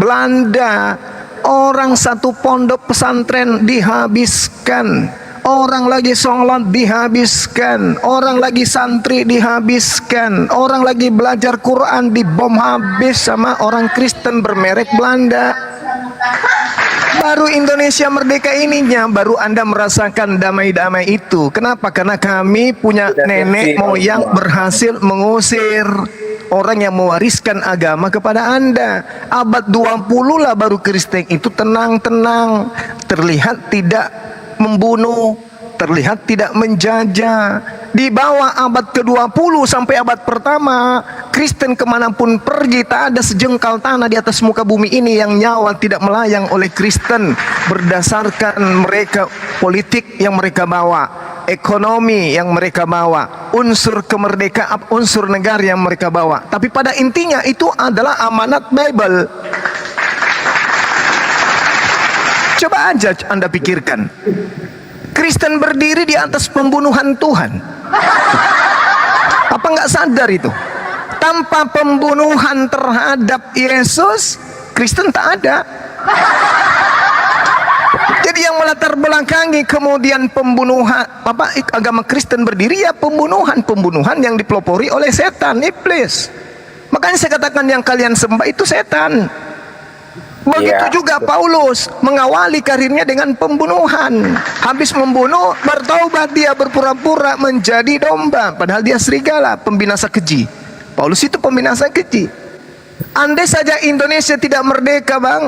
Belanda, orang satu pondok pesantren dihabiskan. Orang lagi sholat dihabiskan, orang lagi santri dihabiskan, orang lagi belajar Quran dibom habis sama orang Kristen bermerek Belanda. Baru Indonesia merdeka ininya, baru Anda merasakan damai-damai itu. Kenapa? Karena kami punya nenek moyang berhasil mengusir orang yang mewariskan agama kepada Anda. Abad 20 lah baru Kristen itu tenang-tenang, terlihat tidak membunuh, terlihat tidak menjajah. Di bawah abad ke-20 sampai abad pertama, Kristen kemanapun pergi tak ada sejengkal tanah di atas muka bumi ini yang nyawa tidak melayang oleh Kristen, berdasarkan mereka politik yang mereka bawa, ekonomi yang mereka bawa, unsur kemerdekaan, unsur negara yang mereka bawa. Tapi pada intinya itu adalah amanat Bible. Coba aja Anda pikirkan, Kristen berdiri di atas pembunuhan Tuhan. Apa nggak sadar itu? Tanpa pembunuhan terhadap Yesus, Kristen tak ada. Jadi yang melatar belakangi kemudian pembunuhan agama Kristen berdiri, ya pembunuhan yang dipelopori oleh setan, iblis. Makanya saya katakan yang kalian sembah itu setan. Begitu juga Paulus mengawali karirnya dengan pembunuhan. Habis membunuh, bertaubat dia, berpura-pura menjadi domba, padahal dia serigala, pembinasa keji. Paulus itu pembinasa keji. Andai saja Indonesia tidak merdeka, Bang,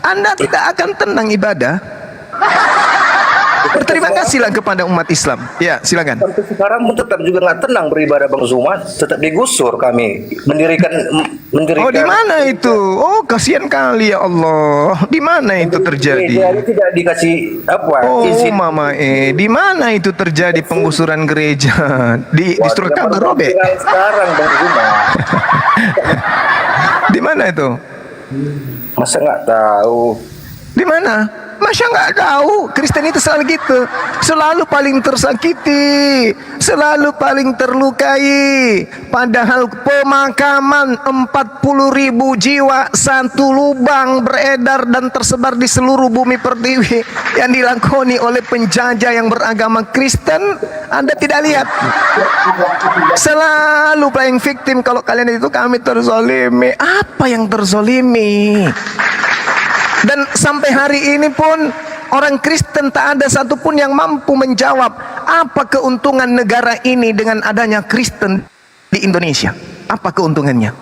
Anda tidak akan tenang ibadah. Berterima kasihlah kepada umat Islam. Ya, silakan. Sampai sekarang pun tetap juga nggak tenang beribadah, Bang Zuma. Tetap digusur kami mendirikan. Oh, di mana itu? Oh, kasihan kali ya Allah. Di mana itu terjadi? Gereja tidak dikasih apa? Oh, izin. Mama, di mana itu terjadi penggusuran gereja? Di surat kabar robek. Sekarang, Bang Zuma. Di mana itu? Masa nggak tahu? Di mana? Masya nggak tahu, Kristen itu selalu gitu, selalu paling tersakiti, selalu paling terlukai. Padahal pemakaman 40.000 jiwa satu lubang beredar dan tersebar di seluruh bumi pertiwi yang dilakoni oleh penjajah yang beragama Kristen. Anda tidak lihat, selalu playing victim. Kalau kalian itu kami terzolimi. Apa yang terzolimi? Dan sampai hari ini pun orang Kristen tak ada satupun yang mampu menjawab apa keuntungan negara ini dengan adanya Kristen di Indonesia. Apa keuntungannya?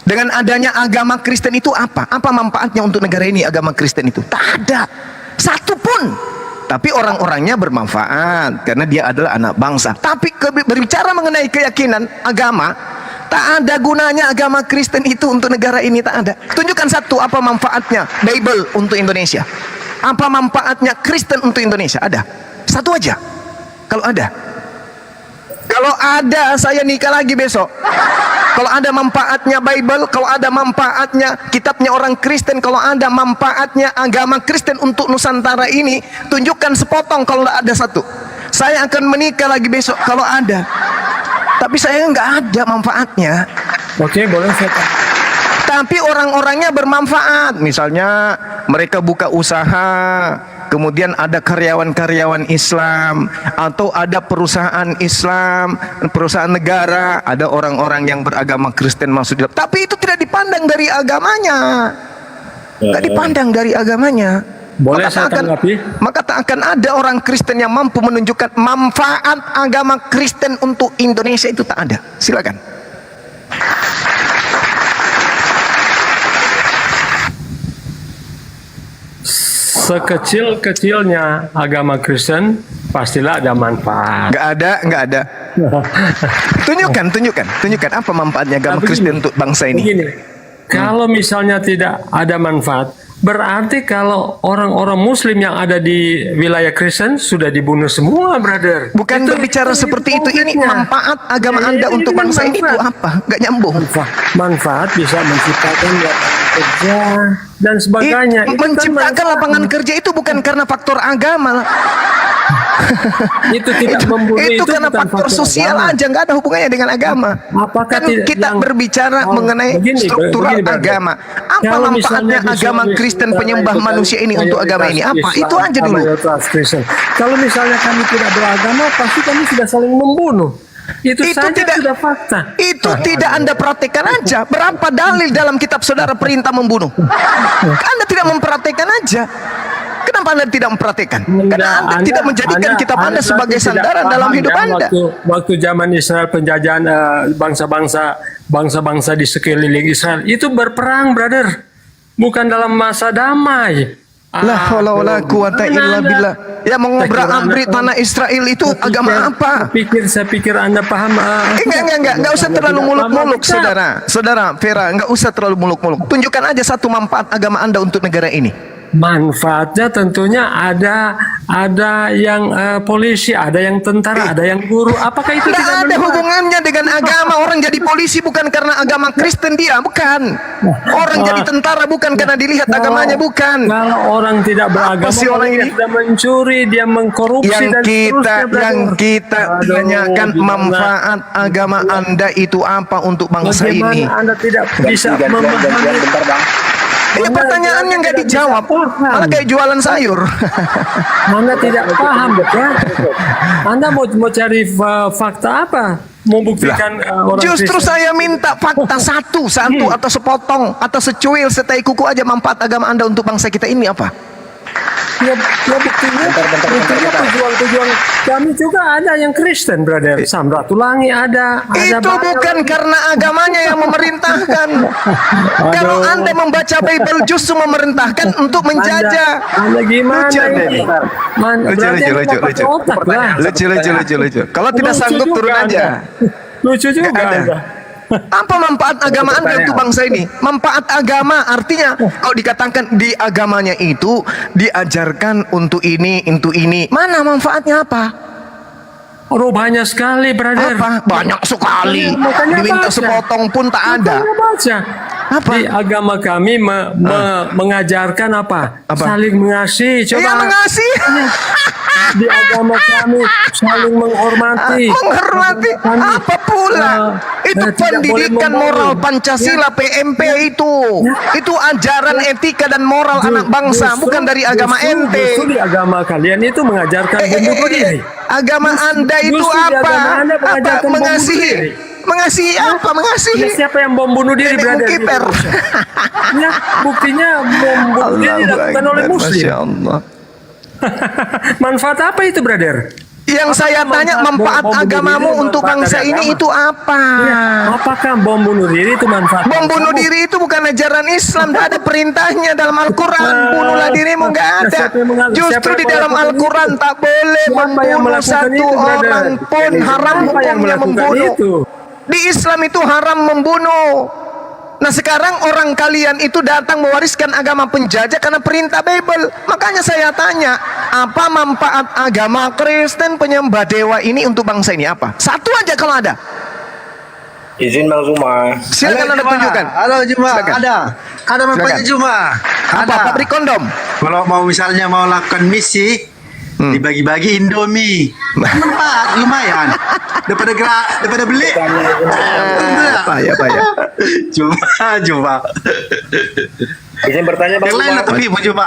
Dengan adanya agama Kristen itu apa? Apa manfaatnya untuk negara ini agama Kristen itu? Tak ada satupun. Tapi orang-orangnya bermanfaat karena dia adalah anak bangsa. Tapi berbicara mengenai keyakinan agama, tak ada gunanya agama Kristen itu untuk negara ini, tak ada. Tunjukkan satu, apa manfaatnya Bible untuk Indonesia? Apa manfaatnya Kristen untuk Indonesia? Ada. Satu aja. Kalau ada. Kalau ada, saya nikah lagi besok. Kalau ada manfaatnya Bible, kalau ada manfaatnya kitabnya orang Kristen, kalau ada manfaatnya agama Kristen untuk Nusantara ini, tunjukkan sepotong. Kalau tidak ada satu, saya akan menikah lagi besok kalau ada. Tapi saya nggak ada manfaatnya. Oke, boleh saya tanya. Tapi orang-orangnya bermanfaat. Misalnya mereka buka usaha, kemudian ada karyawan-karyawan Islam, atau ada perusahaan Islam, perusahaan negara, ada orang-orang yang beragama Kristen masuk. Tapi itu tidak dipandang dari agamanya. Tidak dipandang dari agamanya. Boleh saya tanggapi? Maka tak akan ada orang Kristen yang mampu menunjukkan manfaat agama Kristen untuk Indonesia, itu tak ada. Silakan. Sekecil-kecilnya agama Kristen pastilah ada manfaat. Nggak ada. Tunjukkan apa manfaatnya agama Tapi Kristen untuk bangsa ini. Begini, kalau misalnya tidak ada manfaat, berarti kalau orang-orang Muslim yang ada di wilayah Kristen sudah dibunuh semua, brother. Bukan berbicara seperti itu. Ini manfaat agama Anda untuk bangsa ini itu apa? Nggak nyambung. Manfaat bisa menciptakan lapangan kerja dan sebagainya. Itu kan Menciptakan manfaat. lapangan kerja itu bukan karena faktor agama. Itu tidak membunuh, itu karena bukan faktor sosial agama. aja, nggak ada hubungannya dengan agama. Apakah Kan tidak kita yang- berbicara mengenai struktural begini, brother. agama. Apa Kalau manfaatnya misalnya di agama Sulawesi Kristen Utara penyembah itu kan manusia ini untuk agama ini? mayoritas Apa? Islam, Itu aja dulu. mayoritas Kristen. Kalau misalnya kami tidak beragama, pasti kami sudah saling membunuh. Itu saja sudah fakta. Itu tidak Anda praktekkan aja. Berapa dalil dalam kitab saudara perintah membunuh? Anda tidak mempraktekkan aja. Kenapa Anda tidak mempraktekkan? Karena Anda tidak menjadikan kitab Anda sebagai tidak sandaran paham dalam hidup ya, Anda. Waktu zaman Israel penjajahan bangsa-bangsa di sekeliling Israel itu berperang, brother. Bukan dalam masa damai. La haula wala quwata illa billah. Ya mengobrak-abrik tanah Israel itu agama apa? Saya pikir Anda paham. Enggak usah terlalu muluk-muluk, saudara Vera, enggak usah terlalu muluk-muluk. Tunjukkan aja satu manfaat agama Anda untuk negara ini. Manfaatnya tentunya ada yang polisi, ada yang tentara, ada yang guru. Apakah itu Tidak tidak ada manfaat? hubungannya dengan agama. Orang jadi polisi bukan karena agama Kristen dia, bukan. Orang jadi tentara bukan karena dilihat agamanya, bukan. Kalau orang tidak beragama, sih orang dia ini? sudah mencuri, dia mengkorupsi Yang dan kita Aduh, tanyakan gimana? manfaat agama Anda itu apa untuk bangsa Bagaimana ini? Anda tidak bisa memahami? Ya pertanyaannya nggak dijawab, malah kayak jualan sayur. Anda tidak paham, ya? Anda mau cari fakta apa? Mau buktikan orang Justru Kristen? saya minta fakta satu atau sepotong atau secuil setai kuku aja manfaat agama Anda untuk bangsa kita ini apa? Ya buktinya pejuang-pejuang kami juga ada yang Kristen, brother. Samratulangi ada Itu banyak. bukan karena agamanya yang memerintahkan. Kalau Anda membaca Bible justru memerintahkan untuk menjajah. Anda gimana Lucu, ini? Lucu. Kalau tidak Lucu sanggup juga turun Anda. aja. Lucu juga Nggak ada. Anda. Apa manfaat agama Anda untuk bangsa ini? Manfaat agama artinya kalau dikatakan di agamanya itu diajarkan untuk ini, untuk ini. Mana manfaatnya apa? Oh, banyak sekali, brother. Apa? Banyak sekali. Makanya Diminta baca. sepotong pun tak ada. Makanya baca. Di agama kami mengajarkan apa? Apa? Saling mengasihi. Coba. Iya, mengasihi. Di agama kami saling menghormati. Menghormati apa pula? Itu tidak boleh pendidikan membunuh. moral Pancasila PMP itu. Itu ajaran etika dan moral anak bangsa, bukan dari agama ente. Justru di agama kalian itu mengajarkan bunuh diri. Agama Anda itu Justru di apa? agama Anda Apa mengajarkan bom bunuh mengasihi? diri. Mengasihi apa? Mengasihi. Ya, siapa yang bom bunuh diri Nenek berada di Mukiper. Indonesia? Ya, buktinya bom bunuh diri dilakukan oleh Muslim. Masya Allah. Manfaat apa itu, brother? Yang saya tanya, manfaat bom bunuh agamamu diri, untuk manfaat bangsa dari ini agama. itu apa? Ya, apakah bom bunuh diri itu manfaat? Bom bunuh diri itu bukan ajaran Islam, tidak ada perintahnya dalam Al-Quran. Bunuhlah dirimu, nggak ada. Justru di dalam Al-Quran tak boleh Siapa yang membunuh melakukan satu itu, brother? orang pun. Haram Siapa yang hukumnya melakukan membunuh. itu? Di Islam itu haram membunuh. Nah sekarang orang kalian itu datang mewariskan agama penjajah karena perintah Bible. Makanya saya tanya, apa manfaat agama Kristen penyembah dewa ini untuk bangsa ini apa? Satu aja kalau ada. Izin Bang Zuma. Silakan Anda tunjukkan. Halo Juma, Silakan. ada manfaatnya Juma. Apa? Pabrik kondom. Kalau mau misalnya mau lakukan misi, dibagi-bagi Indomie. Manfaat lumayan. Daripada beli. Payah. Juma. Izin bertanya Bang Yang lain Zuma. lah tapi Juma.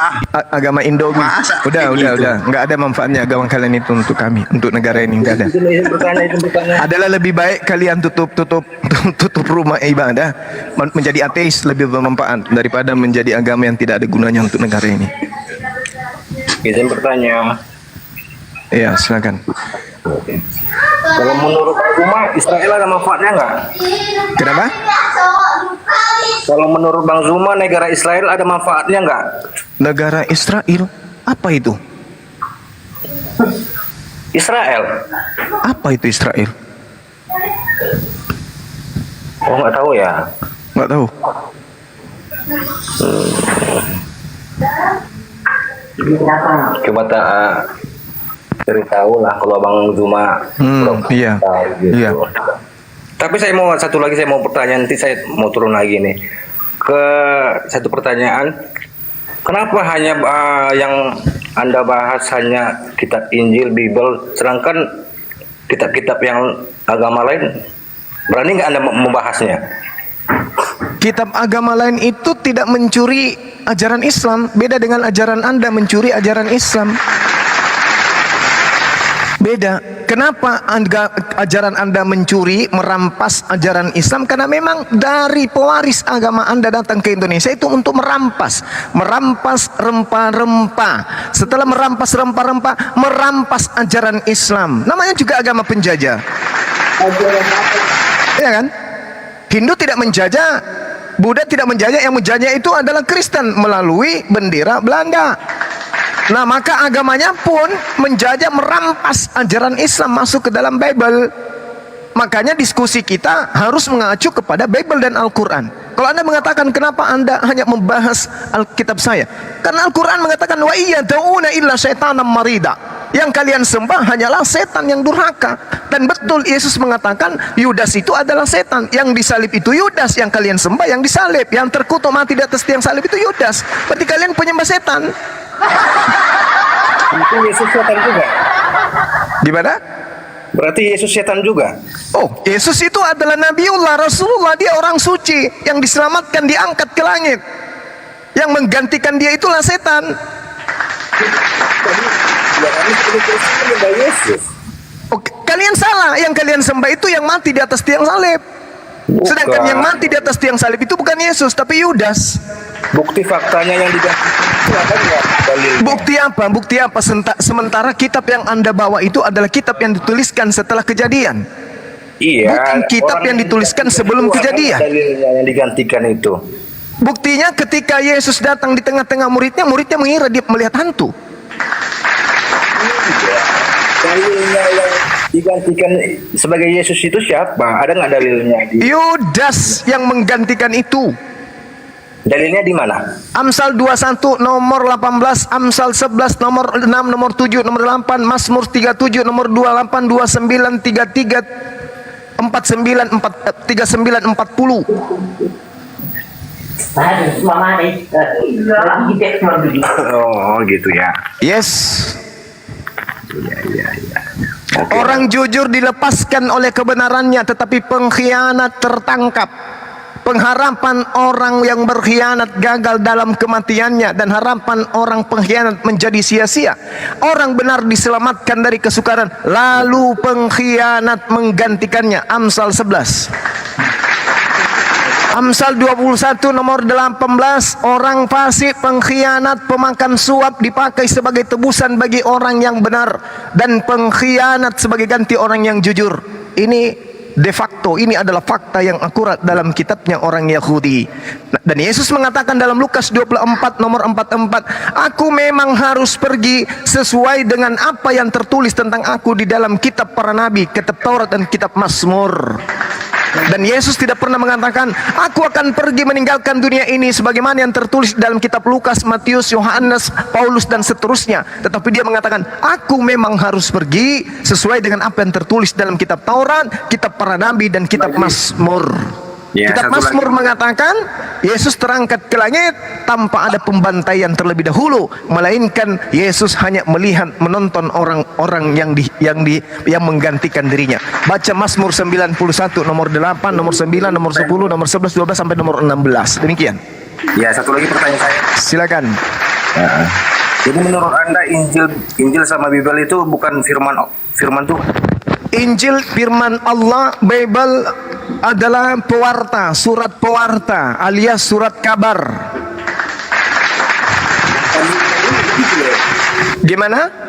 Agama Indo. Masa Udah. kayak gitu? Nggak ada manfaatnya agama kalian itu untuk kami, untuk negara ini nggak ada. Izin bertanya. Adalah lebih baik kalian tutup rumah ibadah menjadi ateis, lebih bermanfaat daripada menjadi agama yang tidak ada gunanya untuk negara ini. Izin bertanya. Iya, silakan. Kalau menurut Bang Zuma, Israel ada manfaatnya nggak? Kenapa? Kalau menurut Bang Zuma, negara Israel ada manfaatnya nggak? Negara Israel apa itu? Israel? Apa itu Israel? Oh nggak tahu ya. Nggak tahu. Coba tak ceritahu lah kalau Bang Zuma. Iya. tahu gitu. Iya. Tapi saya mau satu lagi, saya mau pertanyaan, nanti saya mau turun lagi nih ke satu pertanyaan. Kenapa hanya yang Anda bahas hanya kitab Injil, Bible, sedangkan kitab-kitab yang agama lain berani nggak Anda membahasnya? Kitab agama lain itu tidak mencuri ajaran Islam. Beda dengan ajaran Anda mencuri ajaran Islam. Beda. Kenapa ajaran Anda mencuri, merampas ajaran Islam? Karena memang dari pewaris agama Anda datang ke Indonesia itu untuk merampas rempah-rempah. Setelah merampas rempah-rempah, merampas ajaran Islam. Namanya juga agama penjajah. Iya kan? Hindu tidak menjajah, Buddha tidak menjajah, yang menjajah itu adalah Kristen melalui bendera Belanda. Nah, maka agamanya pun menjajah, merampas ajaran Islam masuk ke dalam Bible. Makanya diskusi kita harus mengacu kepada Bible dan Al-Quran. Kalau Anda mengatakan kenapa Anda hanya membahas Alkitab saya, karena Al-Quran mengatakan wa iyad'una illa syaitanam marida. Yang kalian sembah hanyalah setan yang durhaka. Dan betul Yesus mengatakan Yudas itu adalah setan. Yang disalib itu Yudas. Yang kalian sembah yang disalib. Yang terkutuk mati di atas tiang salib itu Yudas. Berarti kalian penyembah setan. Itu Yesus setan juga. Gimana? Berarti Yesus setan juga. Oh, Yesus itu adalah Nabiullah, Rasulullah. Dia orang suci yang diselamatkan, diangkat ke langit. Yang menggantikan dia itulah setan. Oh, kalian salah. Yang kalian sembah itu yang mati di atas tiang salib. Sedangkan yang mati di atas tiang salib itu bukan Yesus, tapi Yudas. Bukti faktanya yang digantikan itu ada nggak dalilnya? Bukti apa? Bukti apa? Sementara kitab yang Anda bawa itu adalah kitab yang dituliskan setelah kejadian. Iya. Bukan kitab orang yang dituliskan sebelum itu ada kejadian. Dalilnya yang digantikan itu. Buktinya ketika Yesus datang di tengah-tengah muridnya mengira dia melihat hantu. Dalilnya yang digantikan sebagai Yesus itu siapa? Ada nggak dalilnya? Yudas yang menggantikan itu. Dalilnya di mana? Amsal 21 nomor 18, Amsal 11 nomor 6, nomor 7, nomor 8, Mazmur 37 nomor 28, 29, 33, 49, 39, 40. Oh gitu ya. Yes. Iya. Oke. Orang jujur dilepaskan oleh kebenarannya, tetapi pengkhianat tertangkap. Pengharapan orang yang berkhianat gagal dalam kematiannya, dan harapan orang pengkhianat menjadi sia-sia. Orang benar diselamatkan dari kesukaran, lalu pengkhianat menggantikannya. Amsal 11. Amsal 21 nomor 18, orang fasik, pengkhianat, pemakan suap dipakai sebagai tebusan bagi orang yang benar, dan pengkhianat sebagai ganti orang yang jujur. Ini de facto, ini adalah fakta yang akurat dalam kitabnya orang Yahudi. Dan Yesus mengatakan dalam Lukas 24 nomor 44, aku memang harus pergi sesuai dengan apa yang tertulis tentang aku di dalam kitab para nabi, kitab Taurat dan kitab Mazmur. Dan Yesus tidak pernah mengatakan, aku akan pergi meninggalkan dunia ini sebagaimana yang tertulis dalam kitab Lukas, Matius, Yohanes, Paulus dan seterusnya. Tetapi dia mengatakan, aku memang harus pergi sesuai dengan apa yang tertulis dalam kitab Taurat, kitab para nabi dan kitab Mazmur. Ya, Kitab satu Mazmur lagi. mengatakan Yesus terangkat ke langit tanpa ada pembantaian terlebih dahulu, melainkan Yesus hanya melihat, menonton orang-orang yang menggantikan dirinya. Baca Mazmur 91 nomor 8, nomor 9, nomor 10, nomor 11, 12 sampai nomor 16. Demikian. Ya, satu lagi pertanyaan saya. Silakan. Jadi menurut Anda Injil sama Bible itu bukan firman Tuhan? Injil firman Allah, Bible adalah pewarta, surat pewarta alias surat kabar. Gimana?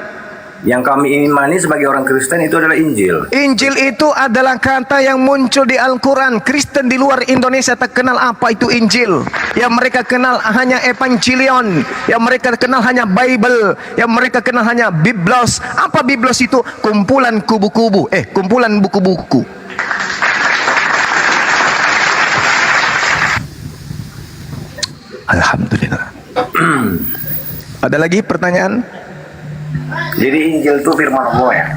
Yang kami imani sebagai orang Kristen itu adalah Injil. Injil itu adalah kata yang muncul di Al-Quran. Kristen di luar Indonesia tak kenal apa itu Injil. Yang mereka kenal hanya Evangelion. Yang mereka kenal hanya Bible. Yang mereka kenal hanya Biblos. Apa Biblos itu? Kumpulan kubu-kubu. Kumpulan buku-buku. Alhamdulillah. Ada lagi pertanyaan? Jadi Injil itu firman Allah ya?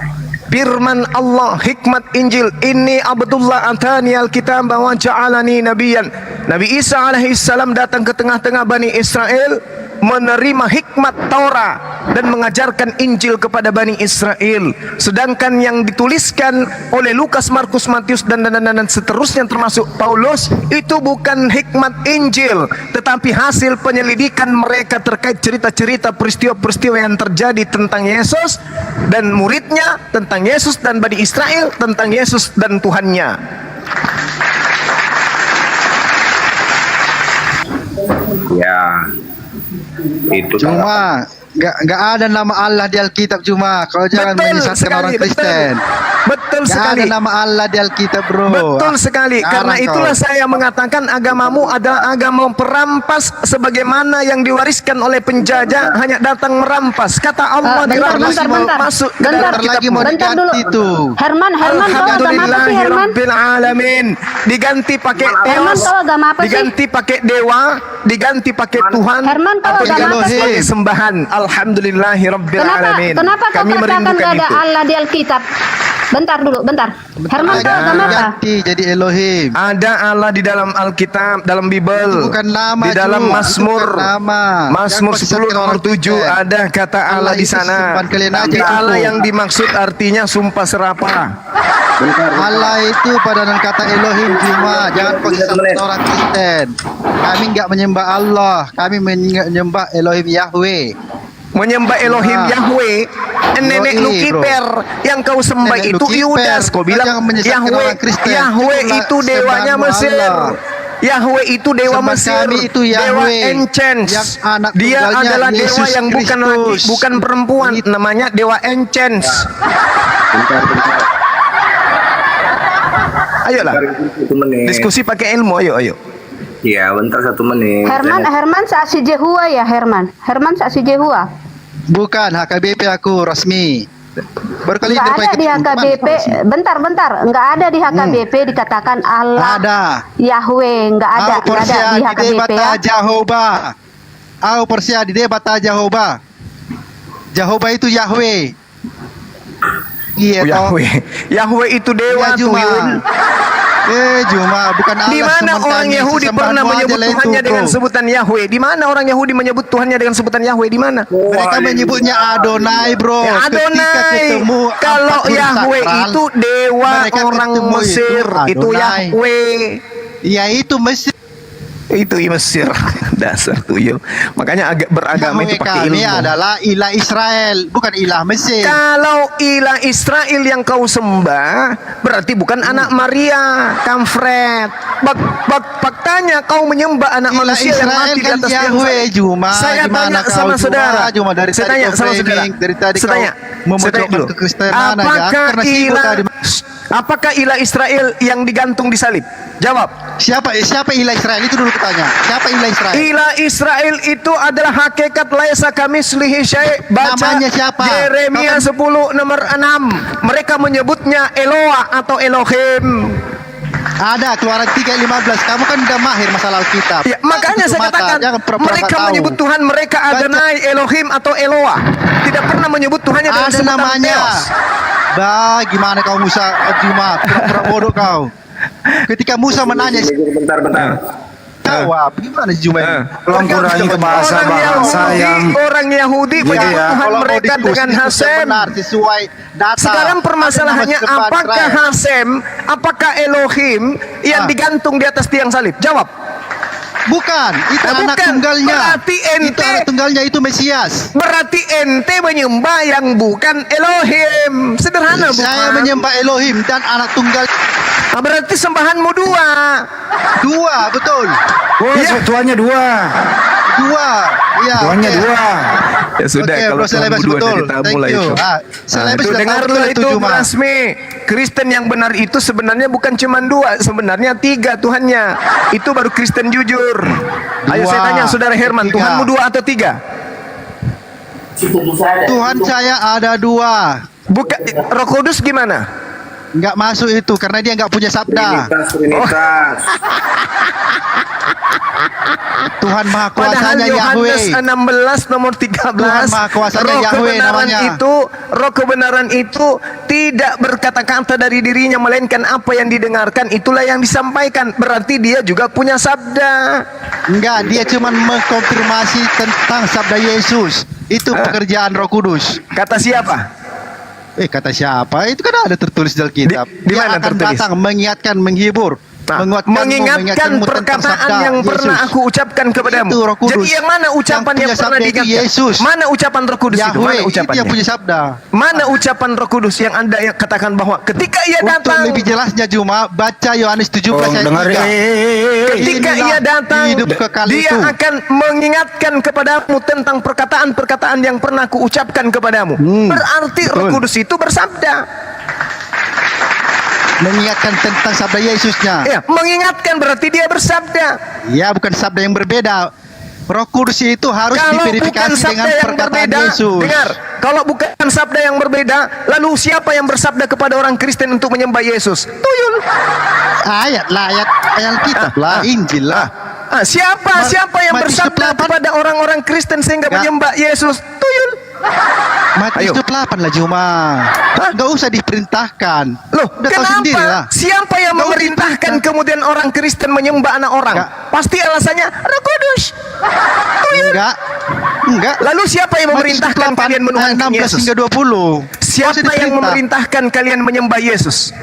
Firman Allah, hikmat Injil. Inni Abdullah atani al-kitab wa ja'alani nabiyan. Nabi Isa alaihissalam datang ke tengah-tengah Bani Israel, menerima hikmat Taurat dan mengajarkan Injil kepada Bani Israel. Sedangkan yang dituliskan oleh Lukas, Markus, Matius dan seterusnya termasuk Paulus, itu bukan hikmat Injil, tetapi hasil penyelidikan mereka terkait cerita-cerita peristiwa-peristiwa yang terjadi tentang Yesus dan muridnya, tentang Yesus dan Bani Israel, tentang Yesus dan Tuhannya. Ya. Itu Cuma nggak ada nama Allah di Alkitab, cuma kalau jangan menyesatkan orang Kristen. Betul Nggak sekali. ada nama Allah di Alkitab, bro. Betul sekali. Sekarang Karena itulah saya mengatakan agamamu adalah agama perampas, sebagaimana yang diwariskan oleh penjajah hanya datang merampas. Kata Allah bentar. masuk ke Bentar, dalam kitab mau bentar dulu. diganti itu. Herman, kau agama apa sih Herman? Rabbil alamin. Diganti pakai Herman, teos, kau agama apa sih? diganti pakai dewa, diganti pakai Tuhan, Herman, kau atau agama apa diganti sih? sebagai sembahan. Alhamdulillahi rabbil alamin. Kenapa kau Kami katakan merindukan gak ada itu. Allah di Alkitab? Bentar dulu, bentar. Herman, kau agama apa? Ganti jadi Elohim. Ada Allah di dalam Alkitab, dalam Bible. Itu bukan nama, Di dalam Ju. Mazmur. Itu bukan nama. Mazmur Jangan 10 nomor orang 7 Kristen. ada kata Allah Allah di itu sana. simpan kalian aja, Tapi Allah cukup. yang dimaksud artinya sumpah serapah. Allah itu padanan kata Elohim, cuma jangan kau sesatkan orang Kristen. Kami nggak menyembah Allah, kami menyembah Elohim Yahweh. Menyembah Elohim Nah. Yahweh, nenek Yoi, lu kiper yang kau sembah Nenek lu itu kiper. Yudas. Kau bilang Jangan menyesatkan Yahweh, orang Kristen. Yahweh Itulah itu dewanya sembahan Mesir. Allah. Yahweh itu dewa Sembah Mesir, kami itu dewa Yahweh, Enchants. yang anak Dia tunggalnya adalah dewa Yesus yang bukan laki, Kristus. bukan perempuan, namanya dewa Enchants. Ayolah, Satu menit. diskusi pakai ilmu, ayo. Ya, bentar 1 menit. Herman saksi Jehua ya Herman. Herman saksi Jehua. Bukan HKBP aku resmi. Berkali Enggak ada di HKBP. Bentar. Enggak ada di HKBP dikatakan Allah. Ada. Yahweh, enggak ada di HKBP ya. Jehovah. Au persia di debat Jehovah. Jehovah itu Yahweh. Iya toh. Yahweh. Yahweh itu dewa Ya, Juma. tuyul. Juma bukan Allah. Di mana sementara orang ini Yahudi sesembahan pernah mu aja menyebut lah itu, Tuhannya dengan bro. sebutan Yahweh? Di mana orang Yahudi menyebut Tuhannya dengan sebutan Yahweh? Di mana? Mereka menyebutnya Adonai, bro. Ya, Ketika Adonai. ketemu Kalau apapun Yahweh sakral, itu dewa mereka orang ketemu Mesir, itu Adonai. Yahweh. Ya itu Mesir. Itu Mesir. Dasar tuyul. Makanya beragama Yahweh itu pakai kami ilmu. adalah ilah Israel, bukan ilah Mesir. Kalau ilah Israel yang kau sembah, berarti bukan anak Maria, kampret. Faktanya kau menyembah anak Ilah manusia yang Israel mati di kan atas tiang Yahweh, salib. Juma. Saya Gimana tanya kau, sama Juma? saudara. Juma, dari Saya tadi tanya kau sama saudara. framing, dari tadi Saya kau tanya. memojokkan Saya tanya kekristenan aja. Apakah Karena sibuk ilah, tadi. apakah ilah Israel yang digantung di salib? Jawab. Siapa ilah Israel itu dulu kutanya. Siapa ilah Israel? Ilah Israel itu adalah hakikat laisa kamislihi syai'. Baca Namanya siapa? Yeremia Kau 10 nomor 6. Mereka menyebutnya Eloah atau Elohim. Ada Keluaran 3:15. Kamu kan udah mahir masalah Alkitab. Ya, makanya Tutup saya mata, katakan jangan pura-pura mereka tahu. menyebut Tuhan mereka Adonai, Elohim atau Eloah. Tidak pernah menyebut Tuhannya dengan Ada sebutan namanya. Theos. Gimana kau Musa Juma? Pura-pura bodoh kau. Ketika Musa menanya, Bentar. jawab. Gimana sih Juma? Tolong kurangi bahasa-bahasa yang Orang Yahudi menyebut ya. Tuhan Kalau mau mereka diskusi dengan itu Hasem. benar sesuai data. Sekarang permasalahannya Ada nama sembahan apakah Israel. Hasem, apakah Elohim yang digantung di atas tiang salib? Jawab. Bukan, itu Nah, anak bukan. tunggalnya. Berarti Itu ente- anak tunggalnya itu Mesias. Berarti ente menyembah yang bukan Elohim. Sederhana bukan? Saya menyembah Elohim dan anak tunggal Nah, berarti sembahanmu dua. betul. Oh, Ya. tuannya dua. Iya. Tuannya oke. dua. Ya sudah, Oke, kalau Bro Selebes kamu dua betul. dari tamu Thank lah you. itu. Selebes Itu sudah tahu dengarlah betul itu, Juma. Rasmi. Kristen yang benar itu sebenarnya bukan cuma dua, sebenarnya tiga Tuhannya. Itu baru Kristen jujur. Ayo Dua. saya tanya saudara Herman, Tiga. Tuhanmu dua atau tiga? Tuhan saya ada dua. Bukan Roh Kudus gimana? Nggak masuk itu karena dia nggak punya sabda. Trinitas. Tuhan Maha Padahal Kuasanya Yohanes Yahweh. 16 nomor 13 Tuhan Maha Kuasanya Yahweh namanya. Roh kebenaran itu tidak berkata-kata dari dirinya melainkan apa yang didengarkan itulah yang disampaikan. Berarti dia juga punya sabda. Enggak, dia cuma mengkonfirmasi tentang sabda Yesus. Itu pekerjaan Roh Kudus. Kata siapa? Kata siapa? Itu kan ada tertulis dalam kitab. Di Dia mana akan tertulis? datang mengingatkan, menghibur, Nah, menguatkanmu, mengingatkan mengingatkanmu tentang perkataan sabda yang pernah Yesus. aku ucapkan kepadamu. Itu Roh Kudus. Jadi yang mana ucapan Yang yang, punya pernah sabda itu diingatkan? Yesus. Mana ucapan Roh Kudus itu? Mana Yahweh, itu ucapannya? yang punya sabda. Mana ucapan Roh Kudus yang Anda yang katakan bahwa ketika ia Untuk datang, lebih jelasnya Juma, baca Yohanes 17 Tolong ayat dengar. 3. ketika Inilah ia datang, hidup kekal dia itu. akan mengingatkan kepadamu tentang perkataan-perkataan yang pernah kuucapkan kepadamu. Berarti Roh betul. Kudus itu bersabda. Mengingatkan tentang sabda Yesusnya. Ya, mengingatkan berarti dia bersabda. Ya, bukan sabda yang berbeda. Roh Kudus itu harus Kalau bukan diverifikasi dengan sabda yang perkataan berbeda, Yesus. dengar. Kalau bukan sabda yang berbeda, lalu siapa yang bersabda kepada orang Kristen untuk menyembah Yesus? Tuyul. Ayat kitab lah, Injil lah. Siapa yang Matius bersabda 8. kepada orang-orang Kristen sehingga Nggak. menyembah Yesus? Tuyul. Matius Ayo. 28 lah Juma. Nggak usah diperintahkan. Loh, Udah tahu sendiri lah. kenapa? Siapa yang Nggak usah memerintahkan diperintahkan. kemudian orang Kristen menyembah anak orang? Nggak. Pasti alasannya Roh Kudus. Tuyul. Enggak. Lalu siapa yang memerintahkan kalian menuhankan 16 Yesus? hingga 20. Siapa yang memerintahkan kalian menyembah Yesus?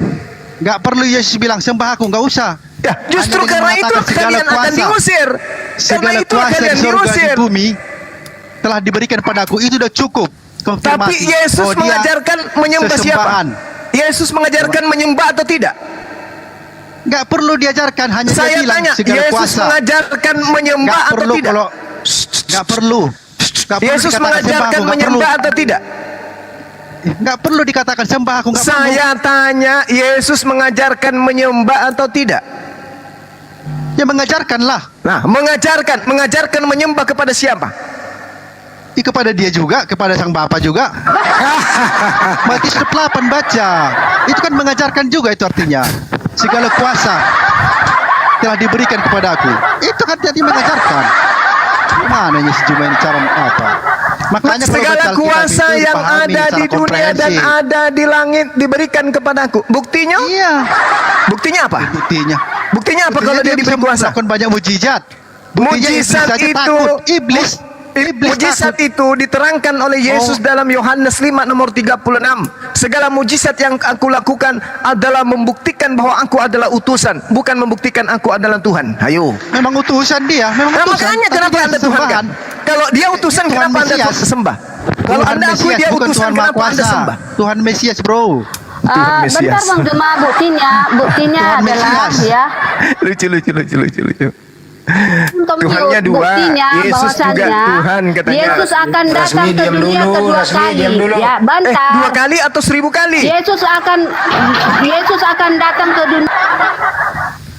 Enggak perlu Yesus bilang sembah aku, enggak usah. Ya, justru Hanya karena dengan itu mengatakan segala kalian akan kuasa. diusir. Karena Segala itu kuasa kalian di surga di diusir. bumi telah diberikan padaku. Itu udah cukup. Konfirmasi Tapi Yesus bahwa dia mengajarkan menyembah siapa? sesembahan. Yesus mengajarkan menyembah atau tidak? Enggak perlu diajarkan, hanya dia Saya bilang tanya, segala Yesus kuasa. mengajarkan menyembah Enggak atau perlu tidak? kalau enggak perlu. Enggak perlu Yesus dikatakan sembah mengajarkan aku, enggak perlu. menyembah atau tidak? Enggak perlu dikatakan sembah aku, enggak perlu. Saya tanya, Yesus mengajarkan menyembah atau tidak? Ya mengajarkanlah. Nah, mengajarkan menyembah kepada siapa? Kepada dia juga, kepada sang Bapa juga. Matius 8 baca. Itu kan mengajarkan juga itu artinya. Segala kuasa telah diberikan kepada aku. Itu kan tadi mengajarkan. Mana Yesus Juma ini cara apa? Makanya kalau Segala baca Alkitab kuasa itu yang dipahami ada secara di dunia dan komprehensif. ada di langit diberikan kepadaku. Buktinya? Iya. Buktinya apa? Buktinya. Buktinya apa kalau dia diberi kuasa? Melakukan banyak mujizat. Buktinya iblis Mujizat saja itu takut. Iblis mujizat takut. itu diterangkan oleh Yesus dalam Yohanes 5 nomor 36. Segala mujizat yang aku lakukan adalah membuktikan bahwa aku adalah utusan, bukan membuktikan aku adalah Tuhan. Ayo. Memang utusan dia, memang Nah, utusan. makanya tapi kenapa dia Anda Tuhan kan? sesembahan. Kalau dia utusan Tuhan kenapa Anda Mesias. sembah? Kalau Tuhan Anda akui Mesias, dia bukan utusan Tuhan Maha kenapa Anda Kuasa. sembah? Tuhan Mesias, bro. Tuhan Bentar Mesias. Bang Juma, buktinya Tuhan adalah Mesias. ya. Lucu. Komplit. Tuhannya dua, Buktinya Yesus juga bahwasannya Tuhan katanya. Yesus akan datang Rasmi, ke diam dunia dulu, kedua Rasmi, kali. diam dulu. Ya, bentar. 2 kali atau 1000 kali? Yesus akan datang ke dunia.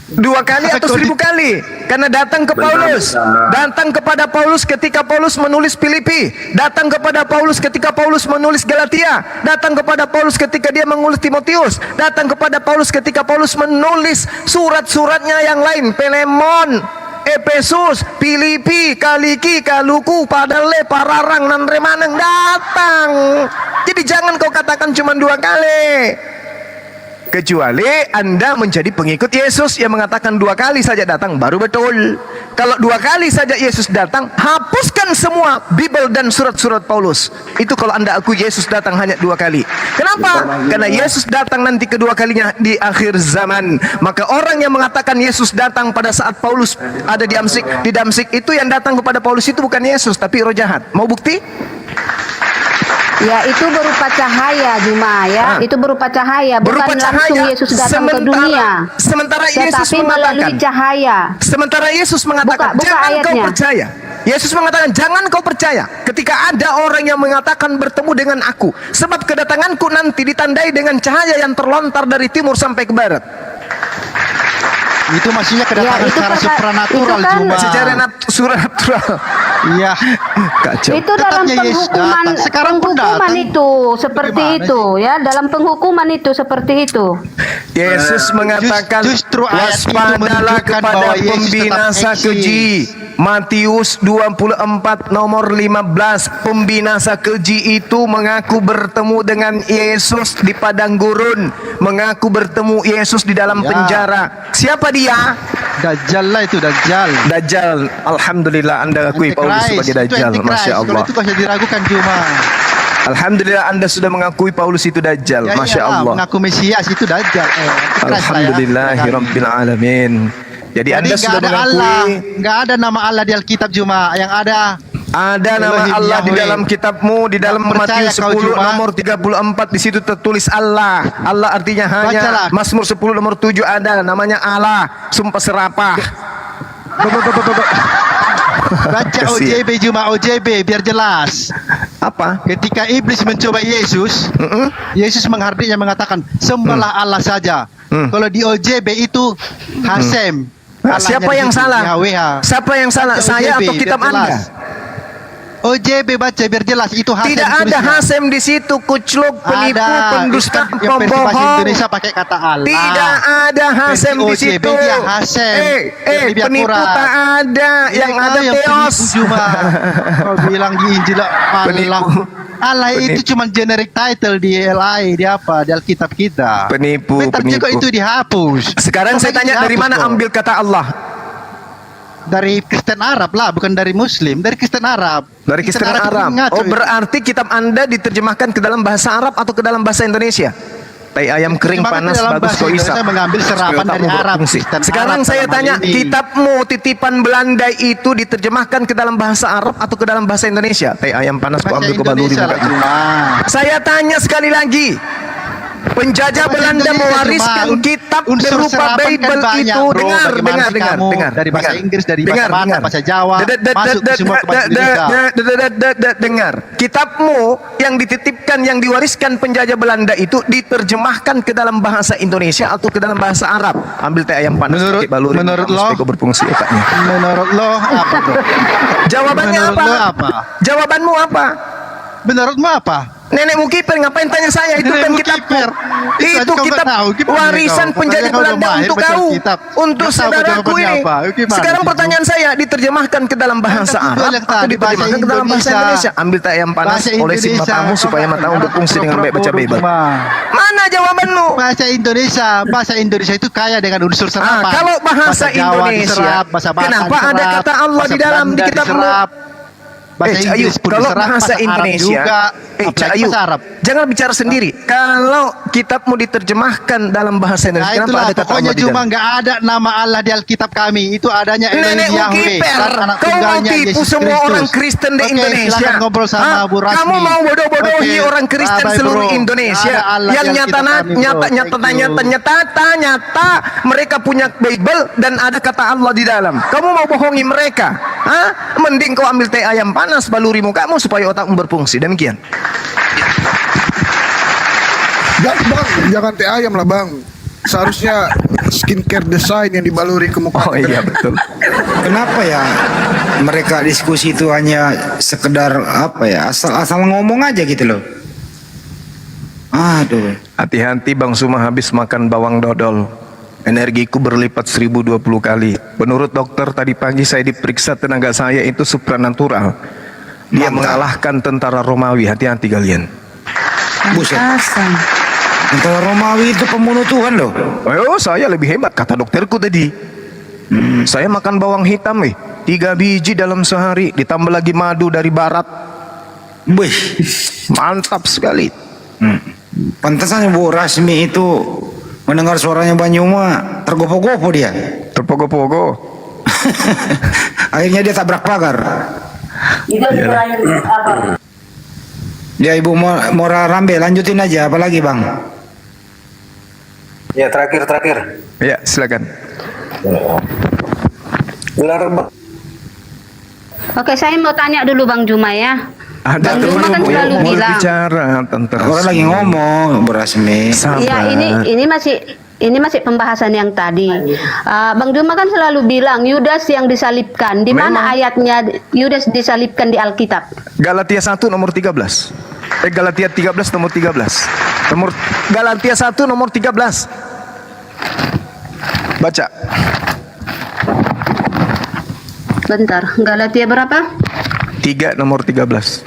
2 kali atau 1000 kali? Karena datang ke Paulus, datang kepada Paulus ketika Paulus menulis Filipi, datang kepada Paulus ketika Paulus menulis Galatia, datang kepada Paulus ketika dia menulis Timotius, datang kepada Paulus ketika Paulus menulis surat-suratnya yang lain, Filemon, Efesus, Filipi, Kaliki, Kaluku, Padale, Pararang, dan Remaneng, datang. Jadi jangan kau katakan cuma 2 kali. Kecuali Anda menjadi pengikut Yesus yang mengatakan 2 kali saja datang baru betul. Kalau 2 kali saja Yesus datang, hapuskan semua Bible dan surat-surat Paulus. Itu kalau Anda akui Yesus datang hanya 2 kali. Kenapa? Karena Yesus datang nanti kedua kalinya di akhir zaman. Maka orang yang mengatakan Yesus datang pada saat Paulus ada di Damsik itu yang datang kepada Paulus itu bukan Yesus tapi roh jahat. Mau bukti? Ya, itu berupa cahaya Juma ya. Itu berupa cahaya, bukan Berupa langsung cahaya. Yesus datang ke dunia. Sementara Yesus Tetapi melalui mengatakan, cahaya. sementara Yesus mengatakan, Buka jangan kau ayatnya. percaya. Yesus mengatakan, jangan kau percaya ketika ada orang yang mengatakan bertemu dengan aku. Sebab kedatanganku nanti ditandai dengan cahaya yang terlontar dari timur sampai ke barat. Itu maksudnya kedatangan Ya, itu secara perka- supranatural itu kan- Juma. Secara natural. Iya. Kacau. Itu dalam Tetapnya Yesus penghukuman, datang. Sekarang pun penghukuman datang. itu seperti Bagaimana itu ya, dalam penghukuman itu seperti itu. Yesus mengatakan, justru ayat itu waspadalah menunjukkan kepada bahwa Yesus pembinasa tetap keji. Matius 24 nomor 15. Pembinasa keji itu mengaku bertemu dengan Yesus di padang gurun, mengaku bertemu Yesus di dalam Ya. penjara. Siapa dia? Dajjal lah itu, Dajjal. Dajjal. Alhamdulillah Anda akui Paulus Antichrist, sebagai itu Dajjal. Antichrist. Masya Kalau Allah. itu kau bisa diragukan Juma. Alhamdulillah Anda sudah mengakui Paulus itu Dajjal. Ya, Masya iyalah, Allah. mengaku Mesias itu Dajjal. Antichrist lah ya. Alhamdulillahirabbil alamin. Jadi Anda Jadi sudah nggak ada Allah, mengakui nggak ada nama Allah di Alkitab Juma. Yang ada ada nama Elohim Allah di Yahweh. dalam kitabmu, di dalam Tak percaya Matius kau 10 Juma? nomor 34 di situ tertulis Allah. Allah artinya hanya. Bacalah. Mazmur 10 nomor 7 ada namanya Allah, sumpah serapah. baca Kasihan. OJB Juma, OJB biar jelas. Apa? Ketika iblis mencoba Yesus, Yesus menghardiknya mengatakan sembahlah Allah saja. Kalau di OJB itu Hasem. Nah, siapa yang salah? Yahweh. Siapa yang salah? Baca Saya OJB, atau kitab biar jelas. Anda? OJB baca biar jelas itu Hasem. Tidak ada tulisnya. Hasem di situ, kucluk, penipu, Ada pendusta, Ustaz yang versi bahasa pembohong. Indonesia pakai kata Allah. Tidak ada Hasem di Versi situ. OJB dia Hasem. Biar lebih Penipu akurat. tak ada, yang Kau ada yang Theos. penipu Juma. Kau bilang di Injil Allah. Penipu. Allah itu cuma generic title di LI, di apa, di Alkitab kita. Penipu, Bentar juga penipu. itu dihapus. Sekarang saya tanya dari mana ambil kata Allah? Dari Kristen Arab lah, bukan dari Muslim, dari Kristen Arab. Dari Kristen Arab. ngaco Oh, itu. berarti kitab Anda diterjemahkan ke dalam bahasa Arab atau ke dalam bahasa Indonesia? Tai ayam kering Diterjemahkan panas ke dalam bagus bahasa kau isap. Indonesia, mengambil serapan Supaya dari otakmu Arab, berfungsi. Kristen Sekarang Arab saya dalam hal tanya, ini. kitabmu titipan Belanda itu diterjemahkan ke dalam bahasa Arab atau ke dalam bahasa Indonesia? Tai ayam panas kau Bahasa ambil kau baluri Indonesia lah mukanya. cuma. Saya tanya sekali lagi. Penjajah Bahasa Belanda Indonesia mewariskan cuma kitab unsur berupa serapan kan Bible banyak, itu. bro. Dengar, Bagaimana dengar, sih dengar, kamu? dengar. Dari bahasa dengar. Inggris, dari bahasa Dengar, Batak, dengar. bahasa Jawa, masuk ke semua ke bahasa Indonesia. Dengar. Kitabmu yang dititipkan, yang diwariskan penjajah Belanda itu diterjemahkan ke dalam bahasa Indonesia atau ke dalam bahasa Arab. Ambil teh ayam panas Menurut- pakai baluri menurut supaya lo? kau berfungsi otaknya. Menurut lo apa tuh? Jawabannya Menurut apa? lo apa? Jawabanmu apa? Menurutmu apa? Nenekmu kiper, ngapain tanya saya? Itu kan Nenekmu kitab. kiper. Itu Kau kitab tahu, gimana warisan kau? penjajah Katanya kau udah Belanda mahir untuk baca kau, kitab. untuk Kau tahu saudaraku jawabannya ini. apa? Gimana Sekarang itu? pertanyaan saya diterjemahkan ke dalam bahasa Kan aku Arab bilang atau tadi, diterjemahkan ke dalam bahasa bahasa Indonesia? Ambil tak ayam panas, Bahasa olesin Indonesia. matamu supaya matamu berfungsi dengan baik baca bebas. Mana jawabanmu? Bahasa Indonesia itu kaya dengan unsur serapan. Kalau bahasa Jawa Indonesia, diserap, bahasa Batak kenapa ada diserap, kata Allah bahasa di dalam di Belanda kitabmu? diserap, bahasa Cak Ayu, Inggris pun kalau diserap, bahasa Arab Indonesia, juga, Cak apalagi Ayu, bahasa Arab. jangan bicara sendiri. Kalau kitabmu diterjemahkan dalam bahasa Nah Indonesia, kenapa itulah ada kata pokoknya Allah di cuma dalam? nggak ada nama Allah di Alkitab kami. Itu adanya Elohim Nenekmu Yahweh kiper, dan anak kau mau tunggalnya tipu Yesus semua Kristus. orang Kristen di Oke, Indonesia. silakan ngobrol sama Hah? Bu Rasmi. Kamu mau bodoh-bodohi Oke, orang Kristen bye-bye, seluruh bro. Indonesia Ada Allah yang di nyata Alkitab kami, bro. nyata mereka punya Bible dan ada kata Allah di dalam. Kamu mau bohongi mereka? Hah? Mending kau ambil teh ayam panas baluri mukamu supaya otakmu berfungsi. Demikian. Jangan teh ayam lah bang. Seharusnya skincare design yang dibaluri ke muka. Oh iya betul. Kenapa ya mereka diskusi itu hanya sekedar apa ya, asal ngomong aja gitu loh. Aduh. Hati-hati Bang Suma habis makan bawang dodol. Energiku berlipat 1020 kali. Menurut dokter tadi pagi saya diperiksa, tenaga saya itu supranatural. Dia mengalahkan tentara Romawi. Hati-hati kalian. Buset. Tentara Romawi itu pembunuh Tuhan loh. Oh, saya lebih hebat kata dokterku tadi. Saya makan bawang hitam 3 biji dalam sehari, ditambah lagi madu dari barat. Wih. Mantap sekali. Pantasannya Bu Rasmi itu mendengar suaranya Banyuma tergopoh-gopoh dia. Terpogo-pogo. Akhirnya dia tabrak pagar. Ya Ibu Mora Rambe, lanjutin aja, apalagi Bang? Ya terakhir. Ya, silakan. Gelar Oke, saya mau tanya dulu Bang Juma ya. Ada Bang Juma kan temanmu selalu yang mau bilang. bicara tentang Orang lagi ngomong Bu Rasmi. Iya, ini masih pembahasan yang tadi. Bang Juma kan selalu bilang Yudas yang disalibkan. Di mana Memang. ayatnya Yudas disalibkan di Alkitab? Galatia 1 nomor 13. Galatia 13 nomor 13. Galatia 1 nomor 13. Baca. Bentar, Galatia berapa? 3 nomor 13.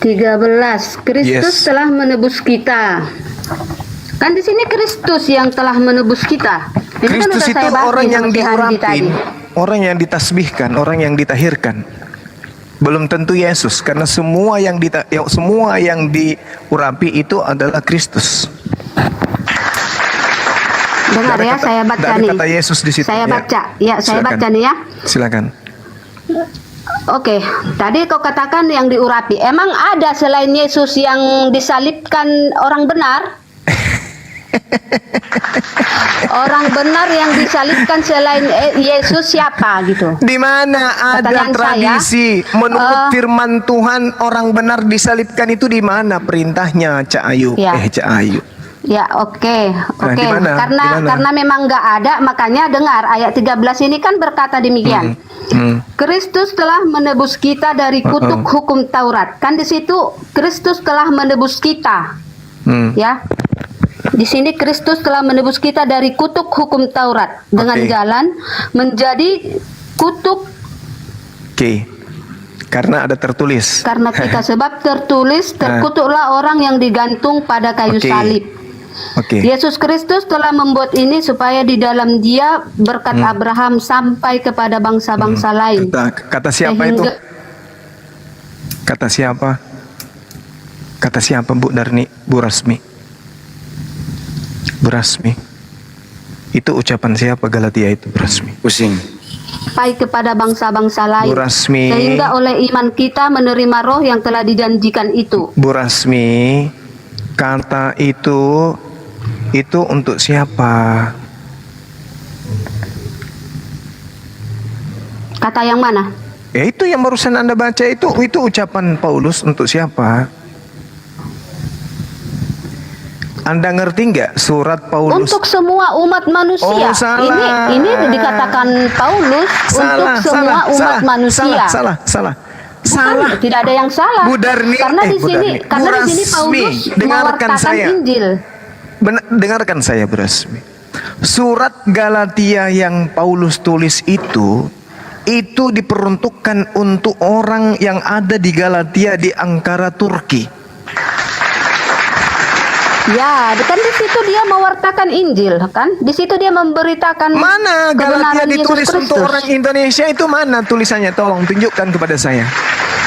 Yes. Kristus telah menebus kita. Kan di sini Kristus yang telah menebus kita. Ini kan Kristus udah itu saya bahas orang nih yang sama si Handi diurapin, orang yang ditasbihkan, orang yang ditahirkan. Belum tentu Yesus, karena semua yang diurapi itu adalah Kristus. Dengar ya, saya baca Tidak ada nih. kata Yesus di situ. Saya Ya. baca, ya saya Silakan. baca nih ya. Silakan. Oke, tadi kau katakan yang diurapi. Emang ada selain Yesus yang disalibkan orang benar? Orang benar yang disalibkan selain Yesus siapa gitu? Di mana ada Pertanyaan tradisi menurut saya, firman Tuhan orang benar disalibkan itu di mana perintahnya, Cak Ayu? Ya. Cak Ayu. Ya oke. di mana? Karena Di mana? karena memang nggak ada, makanya dengar ayat 13 ini kan berkata demikian. Kristus telah menebus kita dari kutuk hukum Taurat. Kan di situ Kristus telah menebus kita. Ya. Di sini Kristus telah menebus kita dari kutuk hukum Taurat dengan Oke. jalan menjadi kutuk Oke. Karena ada tertulis. karena kita, sebab tertulis terkutuklah orang yang digantung pada kayu Oke. salib. Oke. Yesus Kristus telah membuat ini supaya di dalam Dia berkat Abraham sampai kepada bangsa-bangsa lain. Kata siapa itu? Kata siapa? Kata siapa Bu Darni? Bu Rasmi? Bu Rasmi? Itu ucapan siapa Galatia itu Bu Rasmi? Pusing. Sampai kepada bangsa-bangsa lain. Bu Rasmi. Sehingga oleh iman kita menerima roh yang telah dijanjikan itu. Bu Rasmi, kata itu untuk siapa? Kata yang mana? Ya itu yang barusan Anda baca itu ucapan Paulus untuk siapa? Anda ngerti nggak surat Paulus? Untuk semua umat manusia. Oh, salah. Ini dikatakan Paulus untuk semua umat manusia. Salah. Tidak ada yang salah. Bu Darni, karena di Bu sini, Darni. karena Bu di sini Rasmi, Paulus dengarkan mewartakan saya. Injil. Dengarkan saya, Bu Rasmi. Surat Galatia yang Paulus tulis itu diperuntukkan untuk orang yang ada di Galatia di Ankara, Turki. Ya, kan di situ dia mewartakan Injil, kan? Di situ dia memberitakan Mana Galatia kebenaran Yesus ditulis Kristus. untuk orang Indonesia itu mana tulisannya? Tolong tunjukkan kepada saya.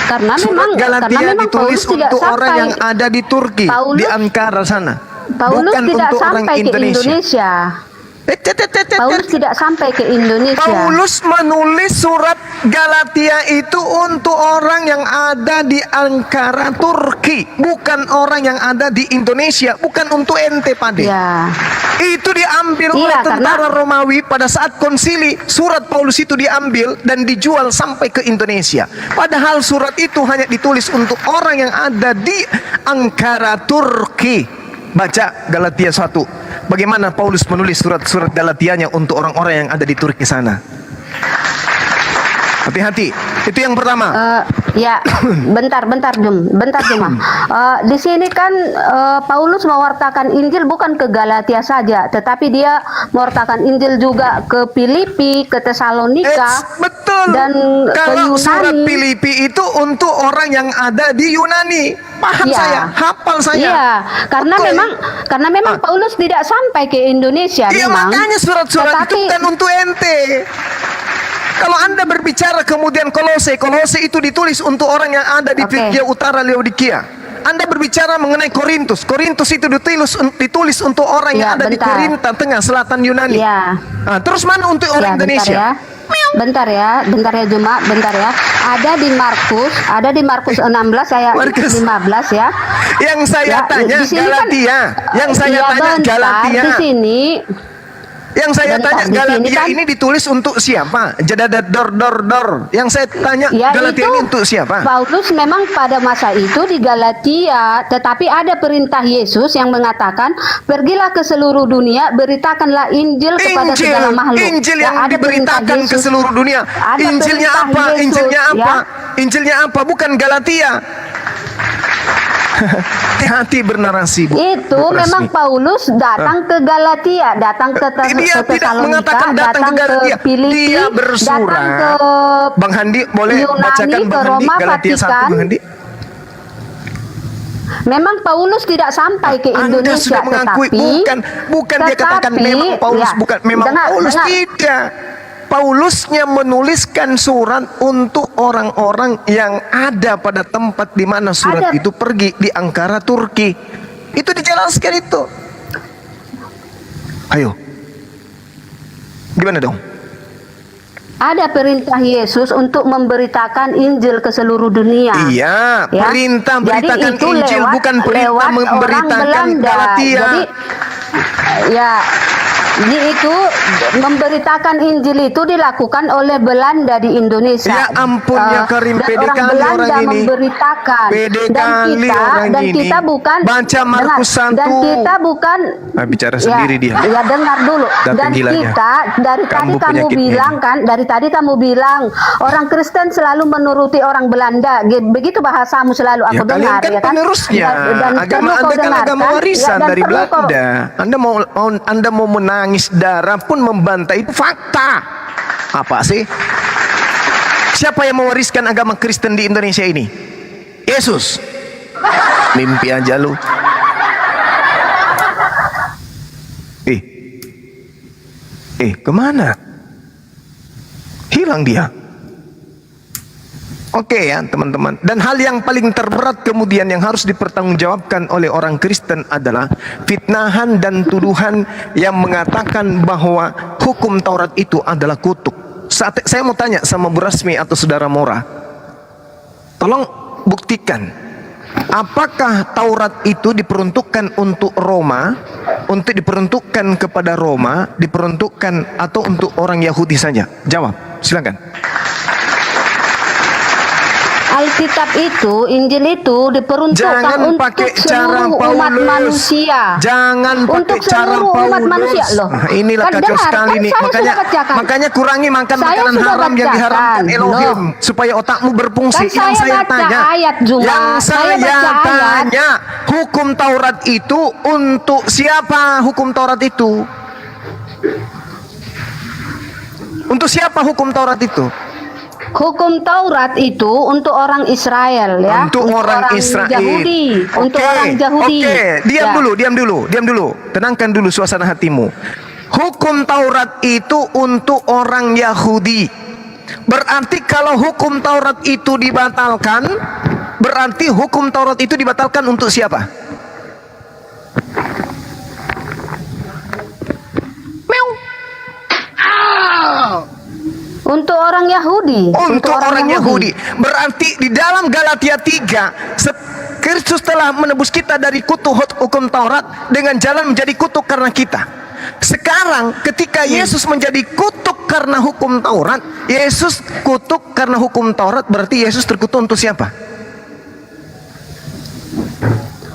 Karena Surat memang Galatia ditulis Paulus tidak untuk orang sampai- yang ada di Turki, di Ankara sana. Paulus Bukan tidak untuk orang sampai ke Indonesia. Indonesia. Paulus tidak sampai ke Indonesia. Paulus menulis surat Galatia itu untuk orang yang ada di Ankara, Turki, bukan orang yang ada di Indonesia, bukan untuk ente, Pade. Ya. Itu diambil Iya, oleh tentara karena- Romawi pada saat konsili. Surat Paulus itu diambil dan dijual sampai ke Indonesia. Padahal surat itu hanya ditulis untuk orang yang ada di Ankara, Turki. Baca Galatia 1. Bagaimana Paulus menulis surat-surat Galatianya untuk orang-orang yang ada di Turki sana. Hati-hati. Itu yang pertama. Ya, bentar Juma. Di sini kan Paulus mewartakan Injil bukan ke Galatia saja, tetapi dia mewartakan Injil juga ke Filipi, ke Tesalonika, Betul. dan ke Kalau Yunani. surat Filipi itu untuk orang yang ada di Yunani. Paham Iya. saya, hafal saya. Iya, karena Betul. memang Paulus tidak sampai ke Indonesia Iya, memang. makanya surat-surat itu bukan untuk ente. Kalau Anda berbicara kemudian Kolose itu ditulis untuk orang yang ada di Oke. Turki Utara, Laodikia. Anda berbicara mengenai Korintus itu ditulis untuk orang yang Ya, ada di bentar. Korinta, tengah selatan Yunani. Ya. Nah, terus mana untuk orang Indonesia? Bentar ya Juma, bentar ya. Ada di Markus 16 saya Markus. 15 ya. Yang saya Ya, tanya di sini kan- Galatia. Yang saya Iya, tanya bentar, Galatia. Di sini Yang saya Bentar, tanya di sini Galatia kan- ini ditulis untuk siapa? Jadadat dor. Yang saya tanya ya Galatia itu ini untuk siapa? Paulus memang pada masa itu di Galatia, tetapi ada perintah Yesus yang mengatakan, pergilah ke seluruh dunia, beritakanlah Injil kepada segala makhluk. Injil Ya, yang ada perintah diberitakan ke Yesus. seluruh dunia. Ada Injilnya perintah apa? Yesus, Injilnya apa? ya. Injilnya apa? Bukan Galatia. Hati-hati bernarasi, Bu. Itu Bu memang Rasmi. Paulus datang ke Galatia, datang ke Dia tidak Tesalonika, mengatakan datang ke Galatia. Filipi, Dia datang bersurat. ke Bang Handi boleh Yunani, bacakan ke Bang Handi Roma, Galatia 1, Vatikan. Bang Handi? Memang Paulus tidak sampai ke Anda Indonesia, sudah mengakui bukan dia katakan memang Paulus ya, bukan memang Paulus dengar. tidak. Paulusnya menuliskan surat untuk orang-orang yang ada pada tempat di mana surat Ada. itu pergi di Ankara, Turki. Itu dijelaskan itu. Ayo. Gimana dong? Ada perintah Yesus untuk memberitakan Injil ke seluruh dunia. Iya, Ya. perintah Jadi beritakan itu Injil bukan perintah lewat orang memberitakan Belanda. Galatia. Jadi ya, itu memberitakan Injil itu dilakukan oleh Belanda di Indonesia. Ya ampun, ya Karim, dan pede orang kali Belanda orang ini. memberitakan. Pede dan kali kita orang dan ini. kita bukan Baca Markus dengar, 1. Dan kita bukan Bicara sendiri dia. Ya dengar dulu. Datang Dan gilanya. kita dari tadi Kambuh kamu penyakitnya bilang ini. kan, dari tadi kamu bilang orang Kristen selalu menuruti orang Belanda. Begitu bahasamu selalu aku Ya, kalian dengar kan ya kan. penerusnya. Dan Agama perlu kau Anda kan dengarkan. agama warisan dan dari perlu kau- Belanda. Anda mau menangis darah pun membantah, itu fakta. Apa sih? Siapa yang mewariskan agama Kristen di Indonesia ini? Yesus. Mimpi aja lu. Kemana? Hilang dia. Oke ya teman-teman. Dan hal yang paling terberat kemudian yang harus dipertanggungjawabkan oleh orang Kristen adalah fitnahan dan tuduhan yang mengatakan bahwa hukum Taurat itu adalah kutuk. Saya mau tanya sama Bu Rasmi atau Saudara Mora, tolong buktikan, apakah Taurat itu diperuntukkan untuk Roma, untuk diperuntukkan kepada Roma, diperuntukkan atau untuk orang Yahudi saja? Jawab, silakan. Alkitab itu, Injil itu diperuntukkan Jangan untuk pakai cara seluruh umat Paulus. manusia. Jangan Untuk pakai cara seluruh Paulus. umat manusia loh. Nah, inilah Kan kacau dengar, sekali kan nih. saya Makanya sudah bacakan. makanya kurangi makan Saya makanan sudah haram yang bacakan. diharamkan Elohim Loh. supaya otakmu berfungsi. Kan Yang saya saya baca tanya, ayat, Juma. yang Saya saya baca ayat. tanya, hukum Taurat itu untuk siapa? Hukum Taurat itu untuk siapa? Hukum Taurat itu Hukum Taurat itu untuk orang Israel ya. untuk orang Israel. Yahudi. Untuk Oke, orang Yahudi. Oke, Ya. diam dulu. Tenangkan dulu suasana hatimu. Hukum Taurat itu untuk orang Yahudi. Berarti kalau hukum Taurat itu dibatalkan, berarti hukum Taurat itu dibatalkan untuk siapa? Untuk orang Yahudi. Untuk orang Yahudi. Berarti di dalam Galatia 3, Kristus telah menebus kita dari kutuk hukum Taurat dengan jalan menjadi kutuk karena kita. Sekarang ketika Yesus menjadi kutuk karena hukum Taurat, Yesus kutuk karena hukum Taurat, berarti Yesus terkutuk untuk siapa?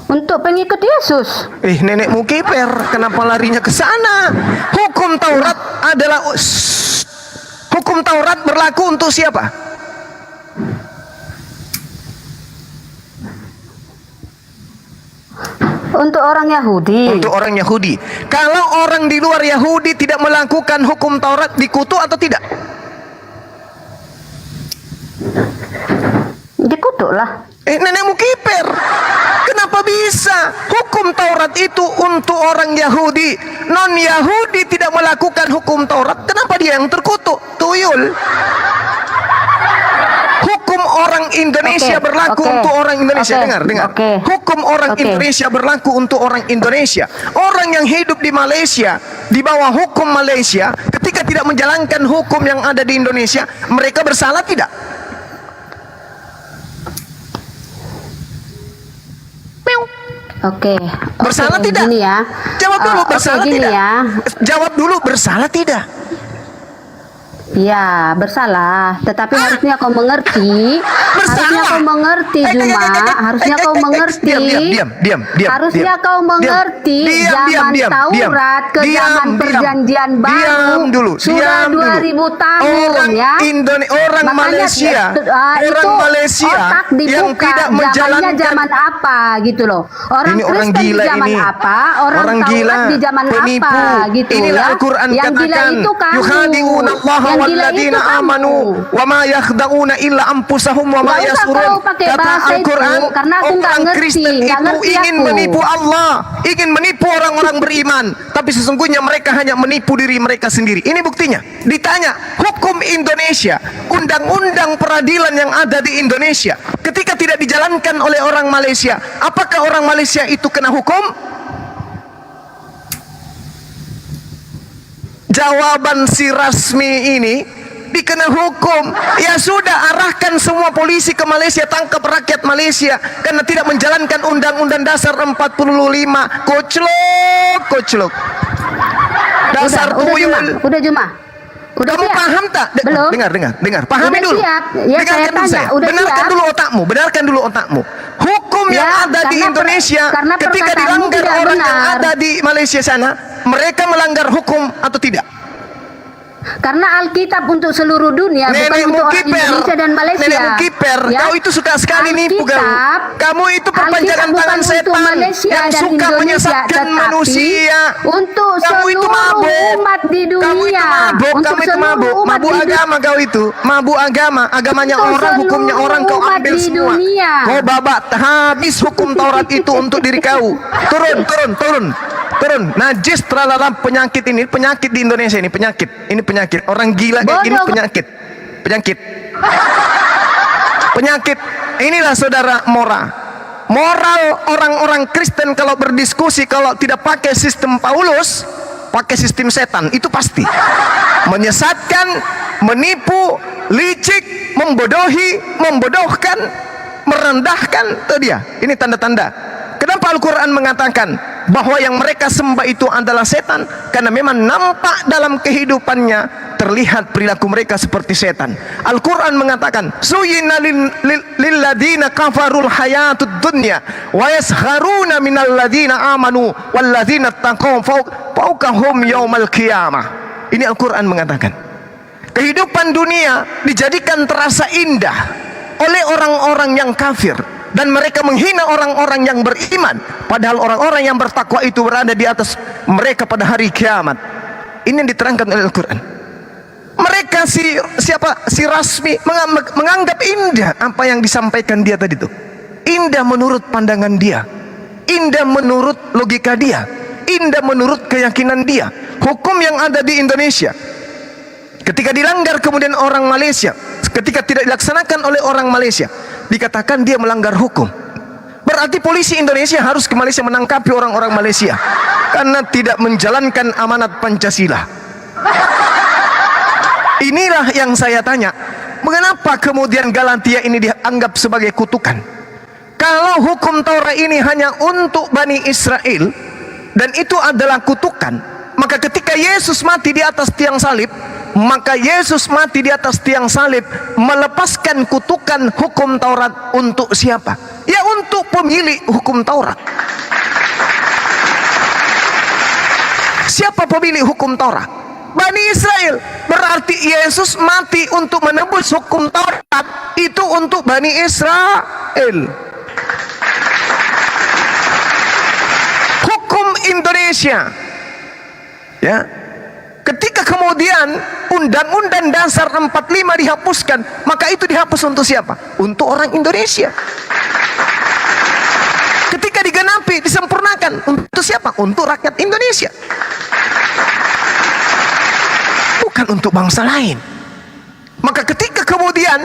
Untuk pengikut Yesus. Nenekmu kiper, kenapa larinya ke sana? Hukum Taurat adalah hukum Taurat berlaku untuk siapa? Untuk orang Yahudi. Untuk orang Yahudi. Kalau orang di luar Yahudi tidak melakukan hukum Taurat, dikutuk atau tidak? Dikutuklah. Nenekmu kiper. Kenapa bisa? Hukum Taurat itu untuk orang Yahudi. Non Yahudi tidak melakukan hukum Taurat. Kenapa dia yang terkutuk? Tuyul. Hukum orang Indonesia Oke, berlaku oke, untuk orang Indonesia. oke, Dengar. oke. Hukum orang Oke. Indonesia berlaku untuk orang Indonesia. Orang yang hidup di Malaysia, di bawah hukum Malaysia, ketika tidak menjalankan hukum yang ada di Indonesia, mereka bersalah tidak? Oke. Bersalah Oke, tidak? Gini ya. Jawab dulu, Oke, bersalah gini tidak? ya. Jawab dulu, bersalah tidak? Ya, bersalah. Tetapi harusnya kau mengerti. Harusnya kau mengerti, Juma. Harusnya kau mengerti. Diam. Harusnya kau mengerti zaman Taurat ke zaman Perjanjian Baru. Diam dulu. Sudah 2000 tahun Orang ya. orang Makanya, Malaysia, itu orang Malaysia otak dibuka, yang tidak zamannya menjalankan. zaman apa gitu loh. Orang Ini orang Kristen gila di zaman ini. apa? Orang Taurat gila, di zaman penipu. apa gitu Inilah ya. Al-Quran Yang gila katakan, itu kamu. yukhadi'una Allah Yang gila itu walladzina kamu. amanu wa ma yakhda'una illa anfusahum wa ma Nggak usah yashurun. kau pakai Kata bahasa itu, Al-Quran, karena aku nggak orang ngerti, Kristen nggak itu ngerti ingin aku. menipu Allah, ingin menipu orang-orang beriman, tapi sesungguhnya mereka hanya menipu diri mereka sendiri. Ini buktinya. Ditanya, hukum Indonesia, undang-undang peradilan yang ada di Indonesia, ketika tidak dijalankan oleh orang Malaysia, apakah orang Malaysia itu kena hukum? Jawaban si rasmi ini dikena hukum. Ya sudah, arahkan semua polisi ke Malaysia, tangkap rakyat Malaysia karena tidak menjalankan Undang-Undang Dasar 45. Koclok. Dasar tuyul. Udah Juma. Udah Kamu siap? paham tak? Belum. Dengar. Pahami Udah dulu. siap. Ya, Dengarkan saya dulu tanya, saya. udah Benarkan siap? dulu otakmu. Hukum yang Ya, ada di karena Indonesia karena ketika perkataanmu dilanggar tidak orang yang benar. ada di Malaysia sana, mereka melanggar hukum atau tidak? Karena Alkitab untuk seluruh dunia, bukan Nenekmu untuk orang kiper, Indonesia dan Malaysia. nenekmu kiper, Ya. kau itu suka sekali nipu kau. Alkitab, Kamu itu perpanjangan Alkitab tangan bukan setan untuk Malaysia yang dan suka Indonesia, menyesatkan tetapi manusia. untuk Kamu itu seluruh mabuk. umat di dunia. Kamu itu mabuk, Untuk kamu itu seluruh mabuk. umat Mabuk di dunia. agama kau itu. Mabuk agama. Agamanya Untuk orang, hukumnya orang, kau seluruh umat ambil di semua. dunia. Kau babat habis hukum Taurat itu untuk diri kau. Turun. Najis terhadap penyakit ini, penyakit di Indonesia ini, penyakit. Ini penyakit. Orang gila kayak gini Bodoh. Penyakit. Inilah saudara moral orang-orang Kristen kalau berdiskusi, kalau tidak pakai sistem Paulus, pakai sistem setan, itu pasti menyesatkan, menipu, licik, membodohkan, merendahkan. Itu dia. Ini tanda-tanda. Kenapa Al-Quran mengatakan bahwa yang mereka sembah itu adalah setan? Karena memang nampak dalam kehidupannya terlihat perilaku mereka seperti setan. Al-Quran mengatakan, Zuyina lilladina kafarul hayatud dunya wa yaskharuna minal ladina amanu wal ladina taqaw fawqahum yaumal qiyamah. Ini Al-Quran mengatakan, kehidupan dunia dijadikan terasa indah oleh orang-orang yang kafir, dan mereka menghina orang-orang yang beriman, padahal orang-orang yang bertakwa itu berada di atas mereka pada hari kiamat. Ini yang diterangkan oleh Al-Quran. Mereka si Rasmi menganggap indah apa yang disampaikan dia tadi itu. Indah menurut pandangan dia, indah menurut logika dia, indah menurut keyakinan dia. Hukum yang ada di Indonesia, ketika dilanggar kemudian orang Malaysia, ketika tidak dilaksanakan oleh orang Malaysia, dikatakan dia melanggar hukum. Berarti polisi Indonesia harus ke Malaysia menangkapi orang-orang Malaysia karena tidak menjalankan amanat Pancasila. Inilah yang saya tanya, mengapa kemudian Galatia ini dianggap sebagai kutukan? Kalau hukum Taurat ini hanya untuk Bani Israel dan itu adalah kutukan, maka ketika Yesus mati di atas tiang salib, maka Yesus mati di atas tiang salib melepaskan kutukan hukum Taurat untuk siapa? Ya untuk pemilik hukum Taurat. Siapa pemilik hukum Taurat? Bani Israel. Berarti Yesus mati untuk menebus hukum Taurat itu untuk Bani Israel. Hukum Indonesia, ya, ketika kemudian Undang-Undang Dasar 45 dihapuskan, maka itu dihapus untuk siapa? Untuk orang Indonesia. Ketika digenapi, disempurnakan, untuk siapa? Untuk rakyat Indonesia, bukan untuk bangsa lain. Maka ketika kemudian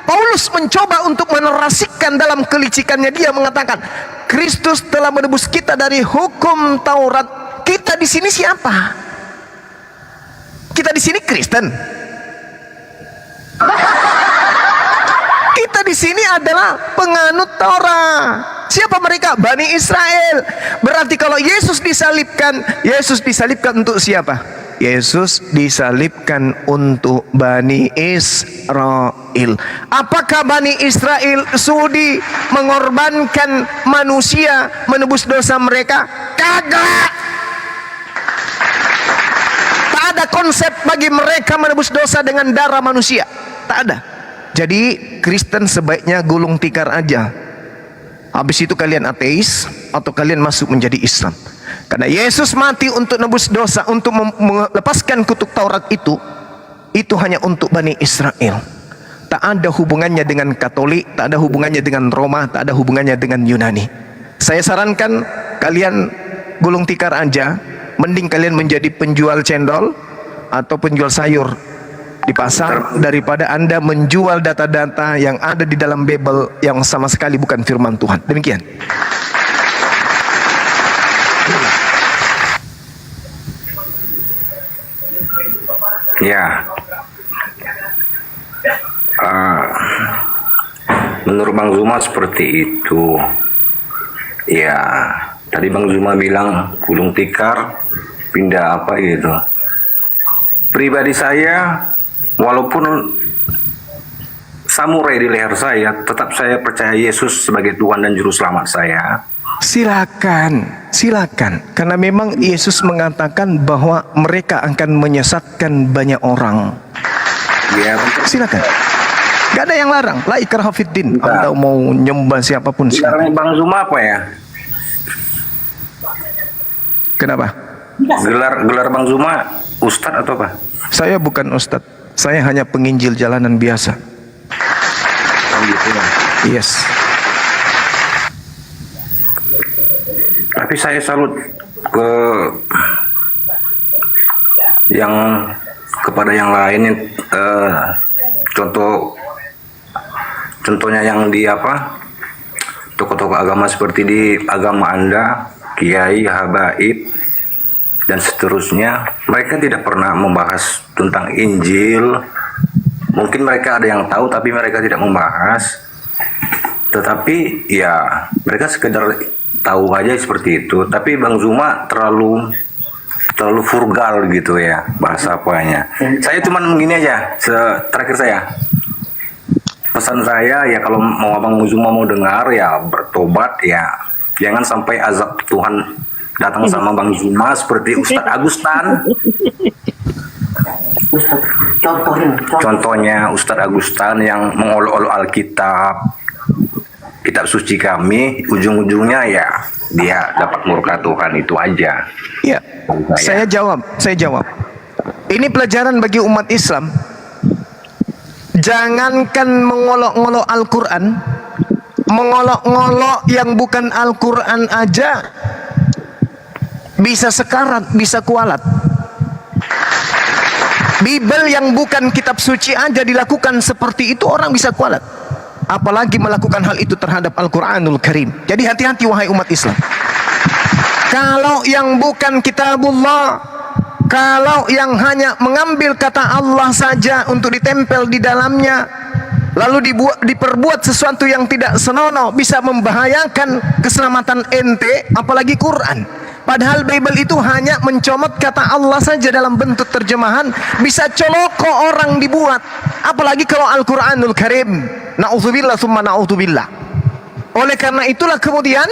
Paulus mencoba untuk menarasikan dalam kelicikannya, dia mengatakan Kristus telah menebus kita dari hukum Taurat. Kita di sini siapa? Kita di sini Kristen. Kita di sini adalah penganut Taurat. Siapa mereka? Bani Israel. Berarti kalau Yesus disalibkan, Yesus disalibkan untuk siapa? Yesus disalibkan untuk Bani Israel. Apakah Bani Israel sudi mengorbankan manusia menebus dosa mereka? Kagak. Tak ada konsep bagi mereka menebus dosa dengan darah manusia. Tak ada. Jadi Kristen sebaiknya gulung tikar aja. Habis itu kalian ateis atau kalian masuk menjadi Islam. Karena Yesus mati untuk nebus dosa, untuk melepaskan kutuk Taurat itu hanya untuk Bani Israel. Tak ada hubungannya dengan Katolik, tak ada hubungannya dengan Roma, tak ada hubungannya dengan Yunani. Saya sarankan kalian gulung tikar aja. Mending kalian menjadi penjual cendol atau penjual sayur di pasar daripada Anda menjual data-data yang ada di dalam Bible yang sama sekali bukan firman Tuhan. Demikian. Ya, menurut Bang Zuma seperti itu. Ya, tadi Bang Zuma bilang gulung tikar, pindah apa gitu. Pribadi saya, walaupun samurai di leher saya, tetap saya percaya Yesus sebagai Tuhan dan Juru Selamat saya. Silakan, silakan. Karena memang Yesus mengatakan bahwa mereka akan menyesatkan banyak orang. Ya, Silakan. Gak ada yang larang. La ikraha fiddin. Anda mau nyembah siapapun. Gelarnya Bang Zuma apa ya? Kenapa? Gelar Bang Zuma Ustadz atau apa? Saya bukan ustadz. Saya hanya penginjil jalanan biasa. Oh, gitu ya. Yes. Tapi saya salut ke kepada yang lain, contohnya yang di tokoh-tokoh agama seperti di agama Anda, kiai, habaib dan seterusnya. Mereka tidak pernah membahas tentang Injil. Mungkin mereka ada yang tahu tapi mereka tidak membahas. Tetapi ya mereka sekedar tahu aja seperti itu. Tapi Bang Zuma terlalu terlalu frugal gitu ya bahasa apanya. Saya cuman gini aja, terakhir saya pesan saya ya, kalau mau Abang Zuma mau dengar ya bertobat ya, jangan sampai azab Tuhan datang sama Bang Zuma seperti Ustadz Agustan. Contohnya Ustadz Agustan yang mengolok-olok Alkitab, kitab suci kami, ujung-ujungnya ya dia dapat murka Tuhan, itu aja. Ya, saya jawab. Ini pelajaran bagi umat Islam. Jangankan mengolok-olok Al-Quran, mengolok-olok yang bukan Al-Quran aja bisa sekarat, bisa kualat. Bible yang bukan kitab suci aja dilakukan seperti itu, orang bisa kualat, apalagi melakukan hal itu terhadap Al-Quranul Karim. Jadi hati-hati wahai umat Islam. Kalau yang bukan kitabullah, kalau yang hanya mengambil kata Allah saja untuk ditempel di dalamnya, lalu diperbuat sesuatu yang tidak senonoh, bisa membahayakan keselamatan ente, apalagi Quran. Padahal Bible itu hanya mencomot kata Allah saja dalam bentuk terjemahan, bisa coloko orang dibuat, apalagi kalau Al-Quranul Karim. Na'udzubillah summa na'udzubillah. Oleh karena itulah kemudian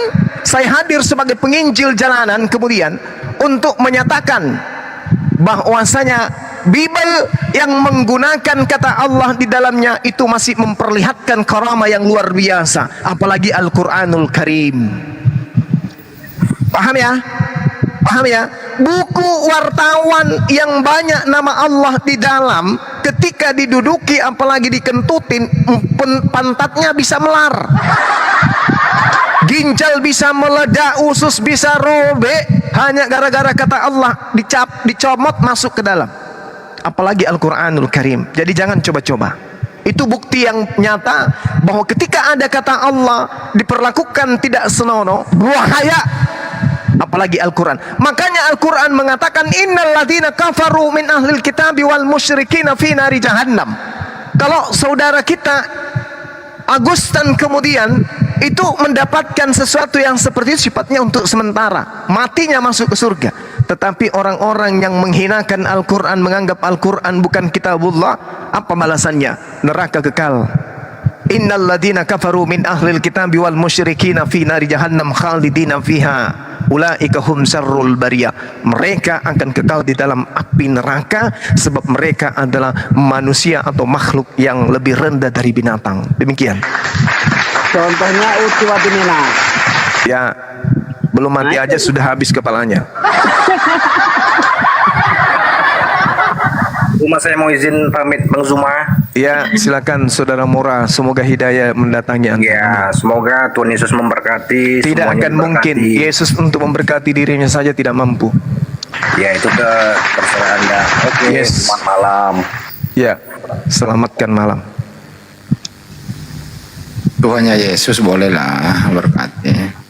saya hadir sebagai penginjil jalanan kemudian untuk menyatakan bahwasanya Bible yang menggunakan kata Allah di dalamnya itu masih memperlihatkan karamah yang luar biasa, apalagi Al-Quranul Karim. Paham ya? Paham ya? Buku wartawan yang banyak nama Allah di dalam, ketika diduduki apalagi dikentutin, pantatnya bisa melar, ginjal bisa meledak, usus bisa robek, hanya gara-gara kata Allah dicomot masuk ke dalam. Apalagi Al-Quranul Karim. Jadi jangan coba-coba. Itu bukti yang nyata bahwa ketika ada kata Allah diperlakukan tidak senonoh, bahaya. Apalagi Al-Quran. Makanya Al-Quran mengatakan innal ladzina kafaru min ahlil kitabi wal musyrikina fi nari jahannam. Kalau saudara kita Agustan kemudian itu mendapatkan sesuatu yang seperti itu, sifatnya untuk sementara, matinya masuk ke surga. Tetapi orang-orang yang menghinakan Al-Quran, menganggap Al-Quran bukan kitabullah, apa balasannya? Neraka kekal. Innal ladzina kafaru min ahlil kitabi wal musyrikina fi nari jahannam khalidina fiha ulaika hum syarrul bariyah. Mereka akan kekal di dalam api neraka sebab mereka adalah manusia atau makhluk yang lebih rendah dari binatang. Demikian. Contohnya Uti Wadimina. Ya, belum mati aja sudah habis kepalanya. Saya mau izin pamit Bang Zuma. Ya, silakan Saudara Mura. Semoga hidayah mendatangi Anda. Ya, semoga Tuhan Yesus memberkati. Tidak akan mungkin Yesus untuk memberkati dirinya saja tidak mampu. Ya, itu terserah Anda. Oke, selamat malam. Ya, selamatkan malam. Tuhannya Yesus bolehlah berkati.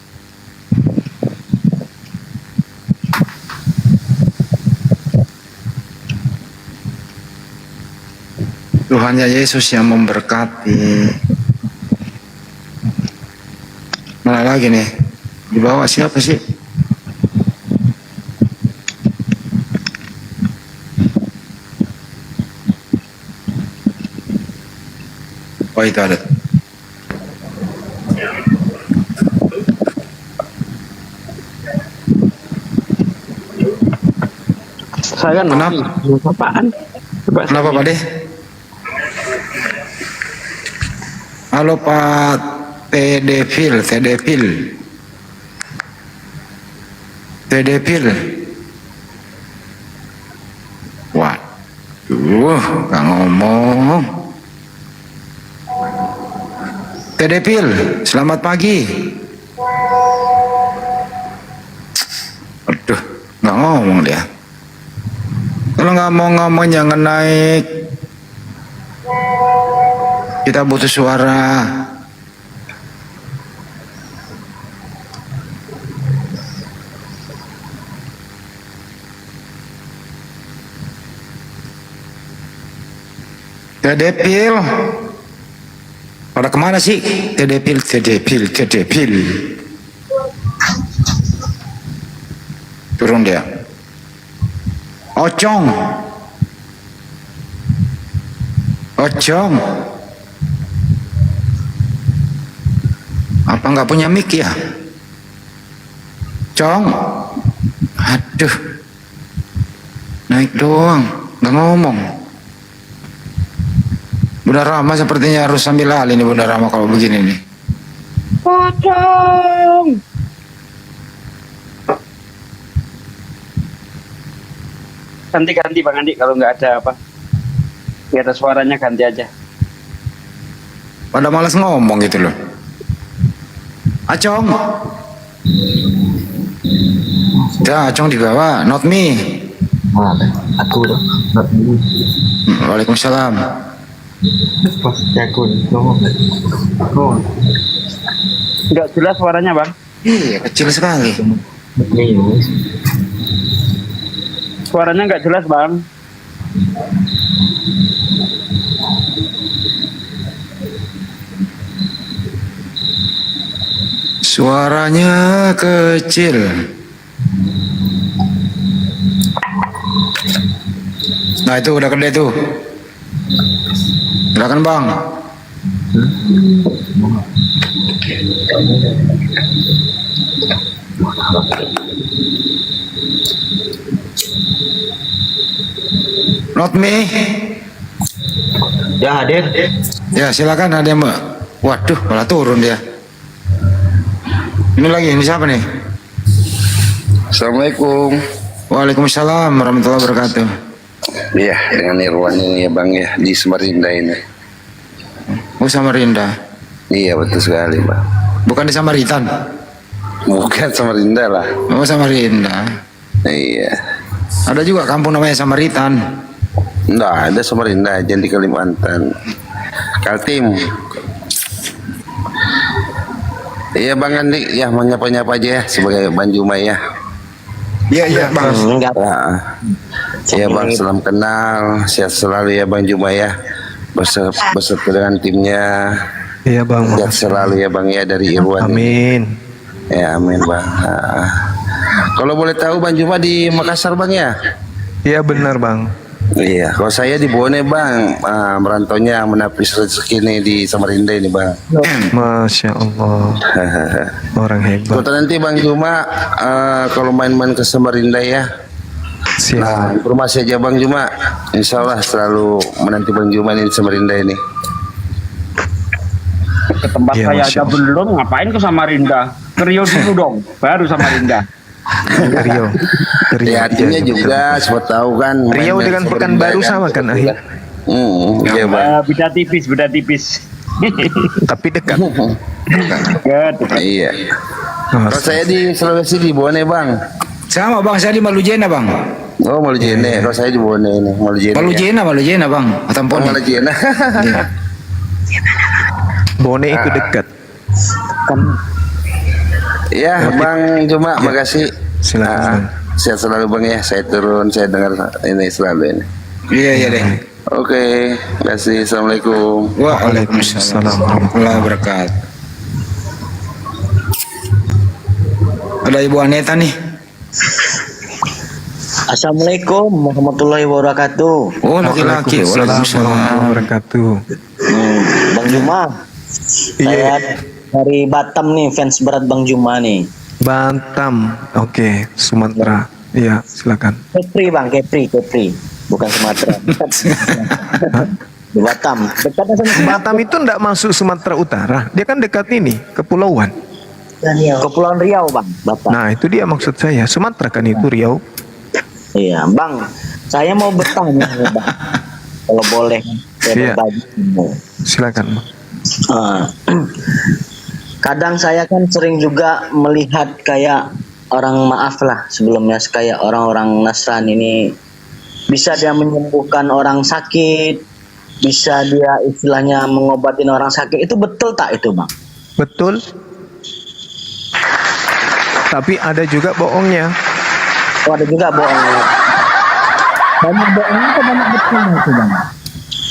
Tuhannya Yesus yang memberkati. Mana lagi nih? Di bawah siapa sih? Oh, itu ada. Saya Kenapa? Apaan? Kenapa Pak De? Halo Pak Tedepil. Waduh, gak ngomong. Tedepil, selamat pagi. Aduh, gak ngomong dia. Kalau nggak mau ngomong jangan naik. Kita butuh suara. Tedepil. Pada kemana sih? Tedepil. Turun dia. Ocong. Ocong. Apa nggak punya mic ya? Cong. Aduh. Naik doang, nggak ngomong. Bunda Rama sepertinya harus sambil alih nih Bunda Rama kalau begini nih. Pocong. Ganti-ganti Bang Andi kalau nggak ada apa. Biar ada suaranya ganti aja. Pada malas ngomong gitu loh. Acong. Ya, Acong dibawa, not me. Aku Waalaikumsalam. Nggak jelas suaranya Bang. Iya, kecil sekali. Suaranya nggak jelas Bang. Suaranya kecil. Nah itu udah gede tuh. Silakan Bang. Not me. ya hadir. Ya silakan ada Mbak. Waduh malah turun dia. Ini lagi, ini siapa nih? Assalamualaikum. Waalaikumsalam warahmatullahi wabarakatuh. Iya, dengan Irwan ini ya Bang ya, di Samarinda ini. Oh Samarinda. Iya, betul sekali Bang. Bukan di Samaritan. Bukan Samarinda lah. Oh Samarinda. Iya. Ada juga kampung namanya Samaritan. Nggak ada Samarinda aja di Kalimantan. Kaltim. Iya Bang Andi, ya mau nyapa-nyapa aja ya sebagai Bang Juma ya. Iya Bang. Enggak. Iya Bang, salam kenal, sehat selalu ya Bang Juma ya. Beserta dengan timnya. Iya Bang. Sehat selalu ya Bang ya dari Irwan. Amin. Ya amin Bang. Kalau boleh tahu Bang Juma di Makassar Bang ya? Iya benar Bang. Iya, kalau saya di Bone Bang, merantaunya menapis rezeki nih di Samarinda ini Bang. Masya Allah. Orang hebat. Kota nanti Bang Juma kalau main-main ke Samarinda ya. Siap. Nah, informasi aja Bang Juma. Insya Allah selalu menanti Bang Juma ini di Samarinda ini. Ke tempat Iya, saya Masya aja Allah. belum, ngapain ke Samarinda? Ke Riau dulu dong, baru Samarinda. Riau. Ya artinya juga siapa tahu kan. Riau main-main dengan ke Pekanbaru Samarinda sama kan akhir. Iya Bang. Beda tipis, beda tipis. Tapi dekat. Dekat. Iya. Kalau saya di Sulawesi di Bone Bang. Sama Bang, saya di Malujena Bang. Oh Malujene, kalau saya di Bone ini Malujene. Malujena Bang. Oh, Atamponi. Malujene. Bone itu dekat. Ya Bang Juma, makasih. Silakan. Sehat selalu Bang ya. Saya turun, saya dengar ini selalu ini. Iya deh. Oke, makasih. Assalamualaikum. Waalaikumsalam warahmatullahi wabarakatuh. Ada Ibu Aneta nih. Assalamualaikum warahmatullahi wabarakatuh. Oh laki-laki. Waalaikumsalam warahmatullahi wabarakatuh. Bang Juma, saya dari Batam nih, fans berat Bang Juma nih. Batam. Oke, Sumatera. Iya, silakan. Kepri Bang, Kepri, bukan Sumatera. Di Batam. Dekatnya sama Sumatera. Batam itu enggak masuk Sumatera Utara. Dia kan dekat ini, kepulauan. Kepulauan Riau Bang, Bapak. Nah, itu dia maksud saya. Sumatera kan itu Riau. Iya Bang, saya mau bertanya nih, Bang. Kalau boleh, saya Iya. berbagi ilmu. Silakan. Kadang saya kan sering juga melihat kayak orang, maaf lah sebelumnya, kayak orang-orang Nasrani ini bisa dia menyembuhkan orang sakit, bisa dia istilahnya mengobatin orang sakit. Itu betul tak itu Bang? Betul. Tapi ada juga bohongnya. Oh, ada juga bohong. Banyak bohongnya atau banyak betulnya itu Bang?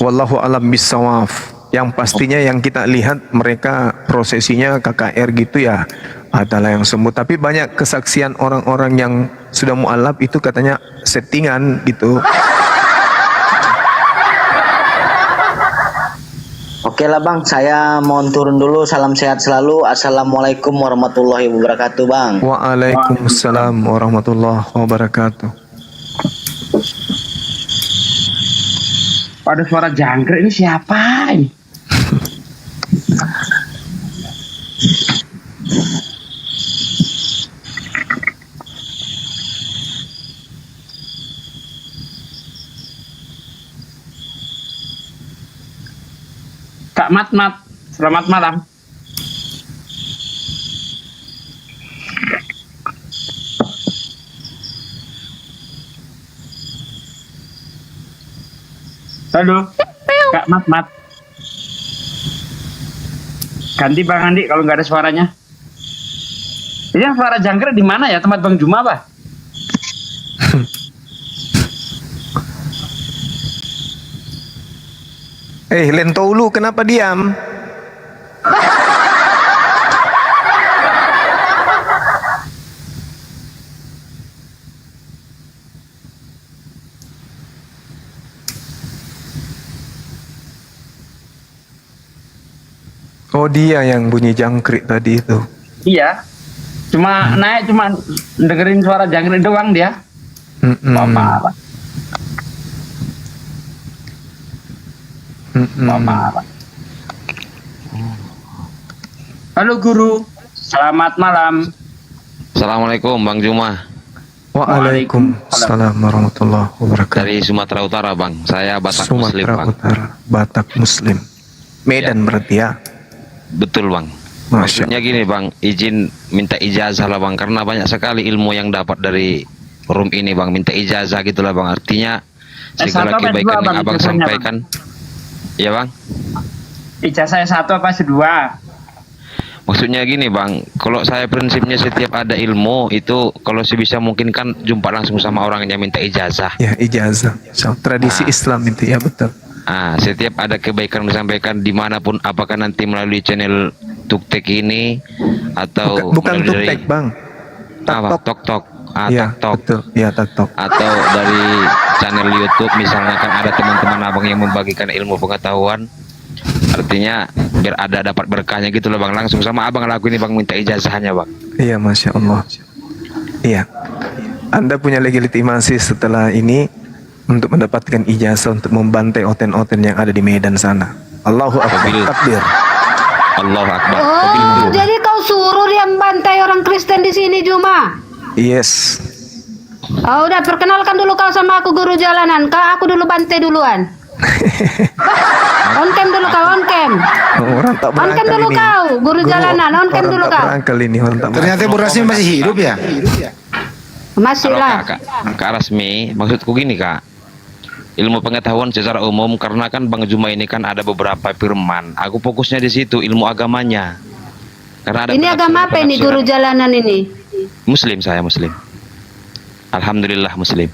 Wallahu alam bisawaf. Yang pastinya yang kita lihat mereka prosesinya KKR gitu ya. adalah yang sembuh. Tapi banyak kesaksian orang-orang yang sudah mualaf itu katanya settingan gitu. Oke lah Bang, saya mohon turun dulu. Salam sehat selalu. Assalamualaikum warahmatullahi wabarakatuh Bang. Waalaikumsalam warahmatullahi wabarakatuh. Ada suara jangkrik, ini siapa ini? Kak Matmat, selamat malam. Halo, Kak Matmat. Ganti Bang Andi kalau nggak ada suaranya. Ini yang suara jangkrik di mana ya, tempat Bang Juma apa? Lentoulu kenapa diam? Oh, dia yang bunyi jangkrik tadi itu. Iya, cuma naik, cuma dengerin suara jangkrik doang dia. Marah. Marah. Halo Guru, selamat malam. Assalamualaikum Bang Juma. Waalaikumsalam warahmatullahi wabarakatuh. Dari Sumatera Utara Bang, saya Batak Muslim Sumatera Bang. Utara, Batak Muslim. Medan berarti ya? Betul Bang. Masya Maksudnya gini Bang, izin minta ijazah lah Bang, karena banyak sekali ilmu yang dapat dari room ini Bang, minta ijazah gitulah Bang. Artinya segala S1 apa kebaikan S2 yang Bang, Abang ijazahnya, sampaikan. Ya Bang. Ijazah S1 apa S2? Maksudnya gini Bang, kalau saya prinsipnya setiap ada ilmu itu kalau sebisa mungkin kan jumpa langsung sama orang yang minta ijazah. Ya, ijazah. So, tradisi Islam itu ya, betul. Setiap ada kebaikan disampaikan dimanapun, apakah nanti melalui channel Tuktek ini atau Bukan melalui Tuktek Bang, Tok-Tok. Ya, Tok-Tok. betul. Ya, Tok-Tok. Atau dari channel YouTube misalnya kan ada teman-teman abang yang membagikan ilmu pengetahuan, artinya biar ada dapat berkahnya gitu loh Bang, langsung sama abang lakuin ini Bang, minta ijazahnya Bang. Iya, Masya Allah. Iya, Anda punya legitimasi setelah ini untuk mendapatkan ijazah untuk membantai oten-oten yang ada di Medan sana. Allahu Akbar, takbir. Allahu Akbar. Oh, jadi kau suruh dia membantai orang Kristen di sini Juma? Yes. Oh, udah perkenalkan dulu kau sama aku guru jalanan. Aku dulu bantai duluan. On cam dulu kau, on cam. Orang tak On cam berangkat dulu ini. kau, guru jalanan, on cam dulu kau. Berangkal ini orang tak Ternyata Bu Rasmi masih hidup ya? Masih Kalau lah. Kak Rasmi, maksudku gini Kak, ilmu pengetahuan secara umum, karena kan Bang Juma ini kan ada beberapa firman. Aku fokusnya di situ, ilmu agamanya. Karena ada Ini agama apa ini guru jalanan ini? Muslim, saya Muslim. Alhamdulillah Muslim.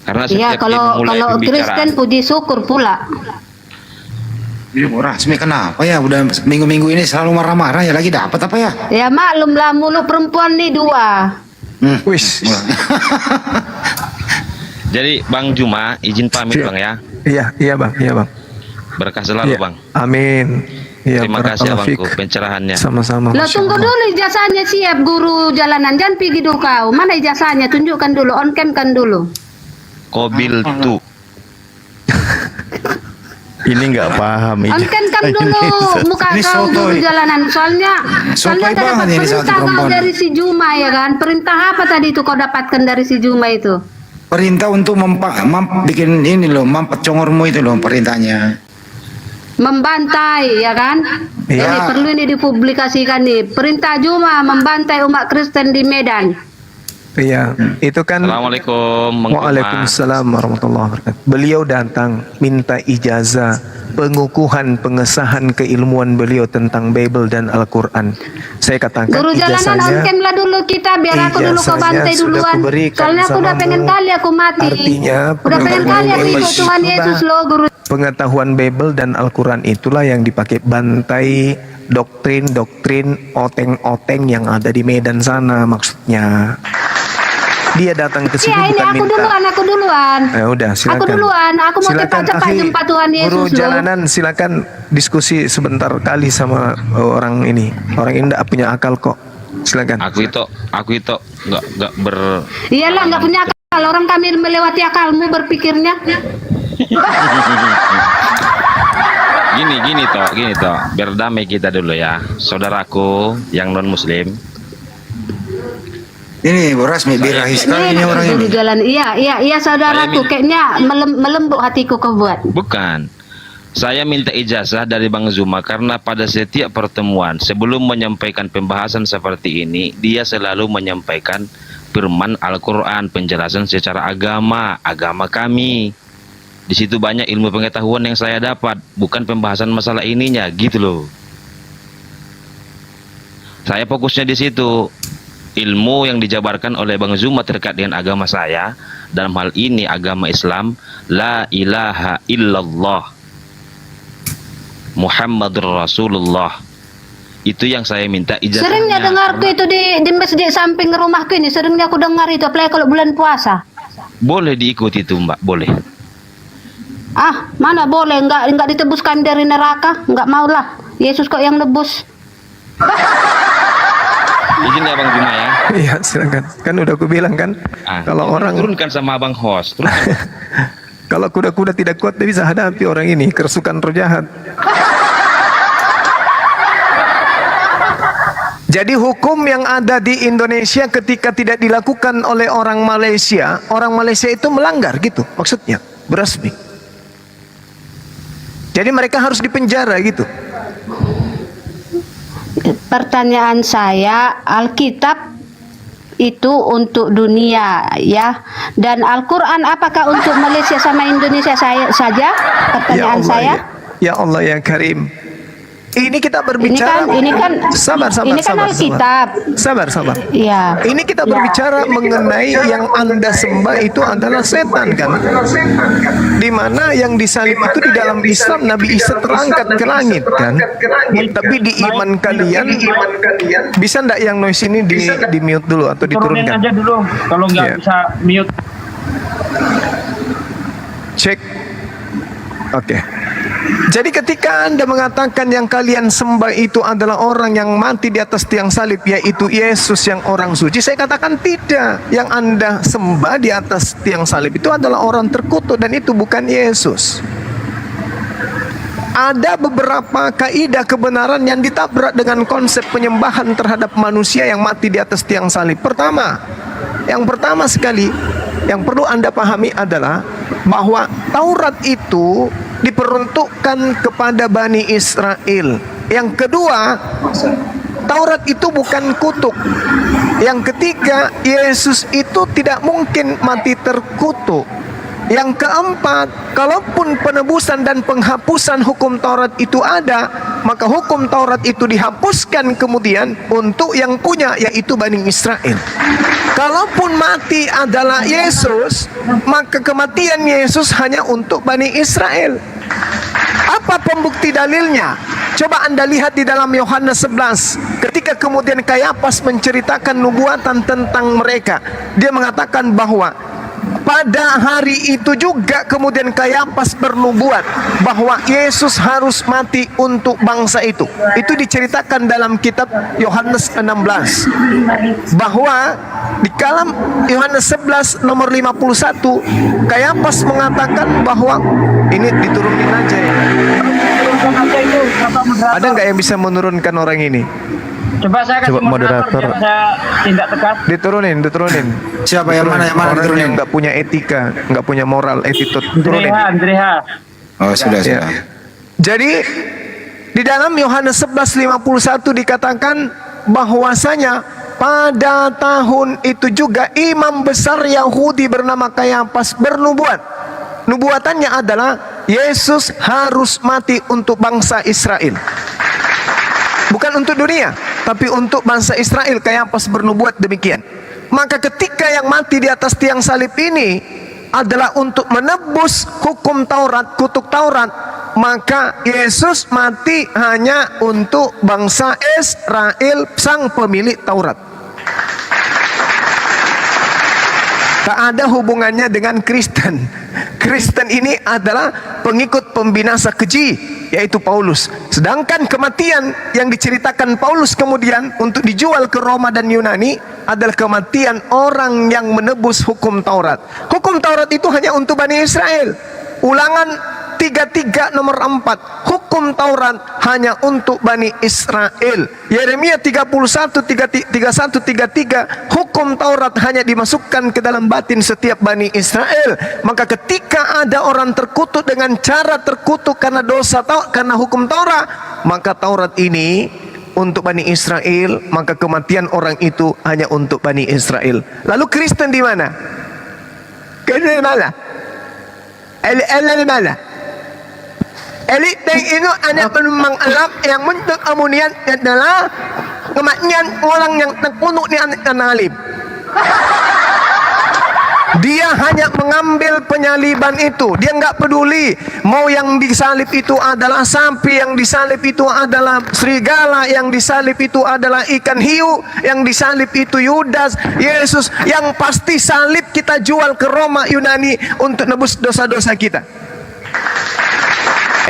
Karena Iya, setiap dia memulai kalau pembicaraan, Kristen puji syukur pula. Ini Bu Rasmi kenapa ya? Udah minggu-minggu ini selalu marah-marah ya, lagi dapat apa ya? Ya maklum lah, mulu perempuan nih dua. Wis. Jadi Bang Juma izin pamit Bang ya. Iya Bang, iya Bang. Berkah selalu Iya. Bang. Amin. Ya, Terima kasih barakallahu Abangku fik. pencerahannya. Sama-sama. Lah Masya tunggu Allah. dulu ijazahnya siap guru jalanan. Jangan pergi dulu kau. Mana ijazahnya? Tunjukkan dulu, on cam kan dulu. Kobil tu. Ini nggak paham On cam kan dulu muka Ini kau sotoy. guru jalanan. Soalnya Sotoy terdapat banget ini satu perintah kau perempuan. dari si Juma ya kan. Perintah apa tadi itu kau dapatkan dari si Juma itu? Perintah untuk bikin ini loh, mampet congormu itu loh perintahnya. Membantai ya kan? Iya. Ini perlu ini dipublikasikan nih. Perintah Juma membantai umat Kristen di Medan. Iya, itu kan. Assalamualaikum. Bang Juma. Waalaikumsalam warahmatullahi wabarakatuh. Beliau datang minta ijazah pengukuhan pengesahan keilmuan beliau tentang Bible dan Al-Quran. Saya katakan Guru jalanan on ijazahnya cam lah dulu kita biar aku dulu kau ijazahnya bantai sudah duluan. kuberikan Soalnya aku udah samamu. pengen kali aku mati. Artinya udah pengen kali aku ikut pengetahuan Tuhan Yesus loh guru. pengetahuan Bible dan Al-Quran itulah yang dipakai bantai doktrin oteng-oteng yang ada di Medan sana maksudnya. Dia datang ke sini Iya, ini bukan aku minta. duluan. Ya udah, silakan. Aku duluan, aku mau cepat-cepat akhi, jumpa Tuhan Yesus guru loh. jalanan, silakan diskusi sebentar kali sama orang ini. Orang ini tidak punya akal kok. Silakan. Aku itu nggak ber. Iyalah, nggak punya akal. Orang kami melewati akalmu berpikirnya. Gini toh, berdamai kita dulu ya, saudaraku yang non muslim. Ini Bu Rasmi birahi sekali ini orang Guru ini. jalan. Iya, saudaraku. Kayaknya melembut hatiku kau buat. Bukan. Saya minta ijazah dari Bang Zuma karena pada setiap pertemuan sebelum menyampaikan pembahasan seperti ini, dia selalu menyampaikan firman Al-Quran, penjelasan secara agama kami. Di situ banyak ilmu pengetahuan yang saya dapat, bukan pembahasan masalah ininya, gitu loh. Saya fokusnya di situ. Ilmu yang dijabarkan oleh Bang Zuma terkait dengan agama saya, dalam hal ini agama Islam, la ilaha illallah Muhammadur Rasulullah. Itu yang saya minta ijazahnya. Seringnya dengarku itu di masjid samping rumahku ini. Seringnya aku dengar itu, apalagi kalau bulan puasa. Boleh diikuti itu Mbak, boleh. Ah, mana boleh, enggak ditebuskan dari neraka, enggak maulah. Yesus kok yang nebus. Izin ya Bang Zuma ya. Iya, silakan. Kan udah aku bilang kan, kalau orang turunkan sama Abang host, turunkan. kalau kuda-kuda tidak kuat dia bisa hadapi orang ini kerasukan roh jahat. Jadi hukum yang ada di Indonesia ketika tidak dilakukan oleh orang Malaysia itu melanggar gitu maksudnya, berasmi. Jadi mereka harus dipenjara gitu. Pertanyaan saya, Alkitab itu untuk dunia ya, dan Al-Quran apakah untuk Malaysia sama Indonesia saja? Pertanyaan saya. Ya Allah ya Karim. Ini kita berbicara. Ini kan sabar. Ini kan Alkitab. Sabar. Iya. Ini kita berbicara mengenai yang Anda sembah itu adalah setan kan? Dimana yang disalib itu di dalam Islam Nabi Isa terangkat ke langit kan? Tapi di iman kalian bisa ndak yang noise ini di mute dulu atau Turunin diturunkan? aja dulu, kalau nggak Iya. bisa mute. Cek. Oke. Jadi ketika Anda mengatakan yang kalian sembah itu adalah orang yang mati di atas tiang salib, yaitu Yesus yang orang suci, saya katakan tidak. Yang Anda sembah di atas tiang salib itu adalah orang terkutuk dan itu bukan Yesus. Ada beberapa kaidah kebenaran yang ditabrak dengan konsep penyembahan terhadap manusia yang mati di atas tiang salib. Yang pertama sekali yang perlu Anda pahami adalah bahwa Taurat itu diperuntukkan kepada Bani Israel. Yang kedua, Taurat itu bukan kutuk. Yang ketiga, Yesus itu tidak mungkin mati terkutuk. Yang keempat, kalaupun penebusan dan penghapusan hukum Taurat itu ada, maka hukum Taurat itu dihapuskan kemudian untuk yang punya, yaitu Bani Israel. Kalaupun mati adalah Yesus, maka kematian Yesus hanya untuk Bani Israel. Apa pembukti dalilnya? Coba Anda lihat di dalam Yohanes 11. Ketika kemudian Kayafas menceritakan nubuatan tentang mereka, dia mengatakan bahwa pada hari itu juga kemudian Kayafas bernubuat bahwa Yesus harus mati untuk bangsa itu. Itu diceritakan dalam kitab Yohanes 16. Bahwa di dalam Yohanes 11 nomor 51, Kayafas mengatakan bahwa ini diturunin aja ya. Ada nggak yang bisa menurunkan orang ini? Coba saya kasih moderator, biar saya tindak tegas. Diturunin. Siapa yang mana Orang diturunin? yang nggak punya etika, nggak punya moral, attitude. Turunin. Andreha. Oh, sudah. Ya. Jadi di dalam Yohanes 11:51 dikatakan bahwasanya pada tahun itu juga imam besar Yahudi bernama Kayafas bernubuat. Nubuatannya adalah Yesus harus mati untuk bangsa Israel. Bukan untuk dunia, tapi untuk bangsa Israel. Kayafas bernubuat demikian. Maka ketika yang mati di atas tiang salib ini adalah untuk menebus hukum Taurat, kutuk Taurat, maka Yesus mati hanya untuk bangsa Israel, sang pemilik Taurat. Tak ada hubungannya dengan Kristen. Kristen ini adalah pengikut pembinasa keji, yaitu Paulus. Sedangkan kematian yang diceritakan Paulus kemudian untuk dijual ke Roma dan Yunani adalah kematian orang yang menebus hukum Taurat. Hukum Taurat itu hanya untuk Bani Israel. Ulangan 33 nomor 4, hukum Taurat hanya untuk Bani Israel. Yeremia 31, 33, hukum Taurat hanya dimasukkan ke dalam batin setiap Bani Israel. Maka ketika ada orang terkutuk dengan cara terkutuk karena dosa, karena hukum Taurat, maka Taurat ini untuk Bani Israel, maka kematian orang itu hanya untuk Bani Israel. Lalu Kristen di mana? Kristen di mana? Di mana? Elit tank itu ada penumpang alam yang untuk kemudian adalah kematian orang yang terkutuk di antara alim. Dia hanya mengambil penyaliban itu. Dia nggak peduli mau yang disalib itu adalah sapi, yang disalib itu adalah serigala, yang disalib itu adalah ikan hiu, yang disalib itu Yudas, Yesus. Yang pasti salib kita jual ke Roma, Yunani untuk nebus dosa-dosa kita.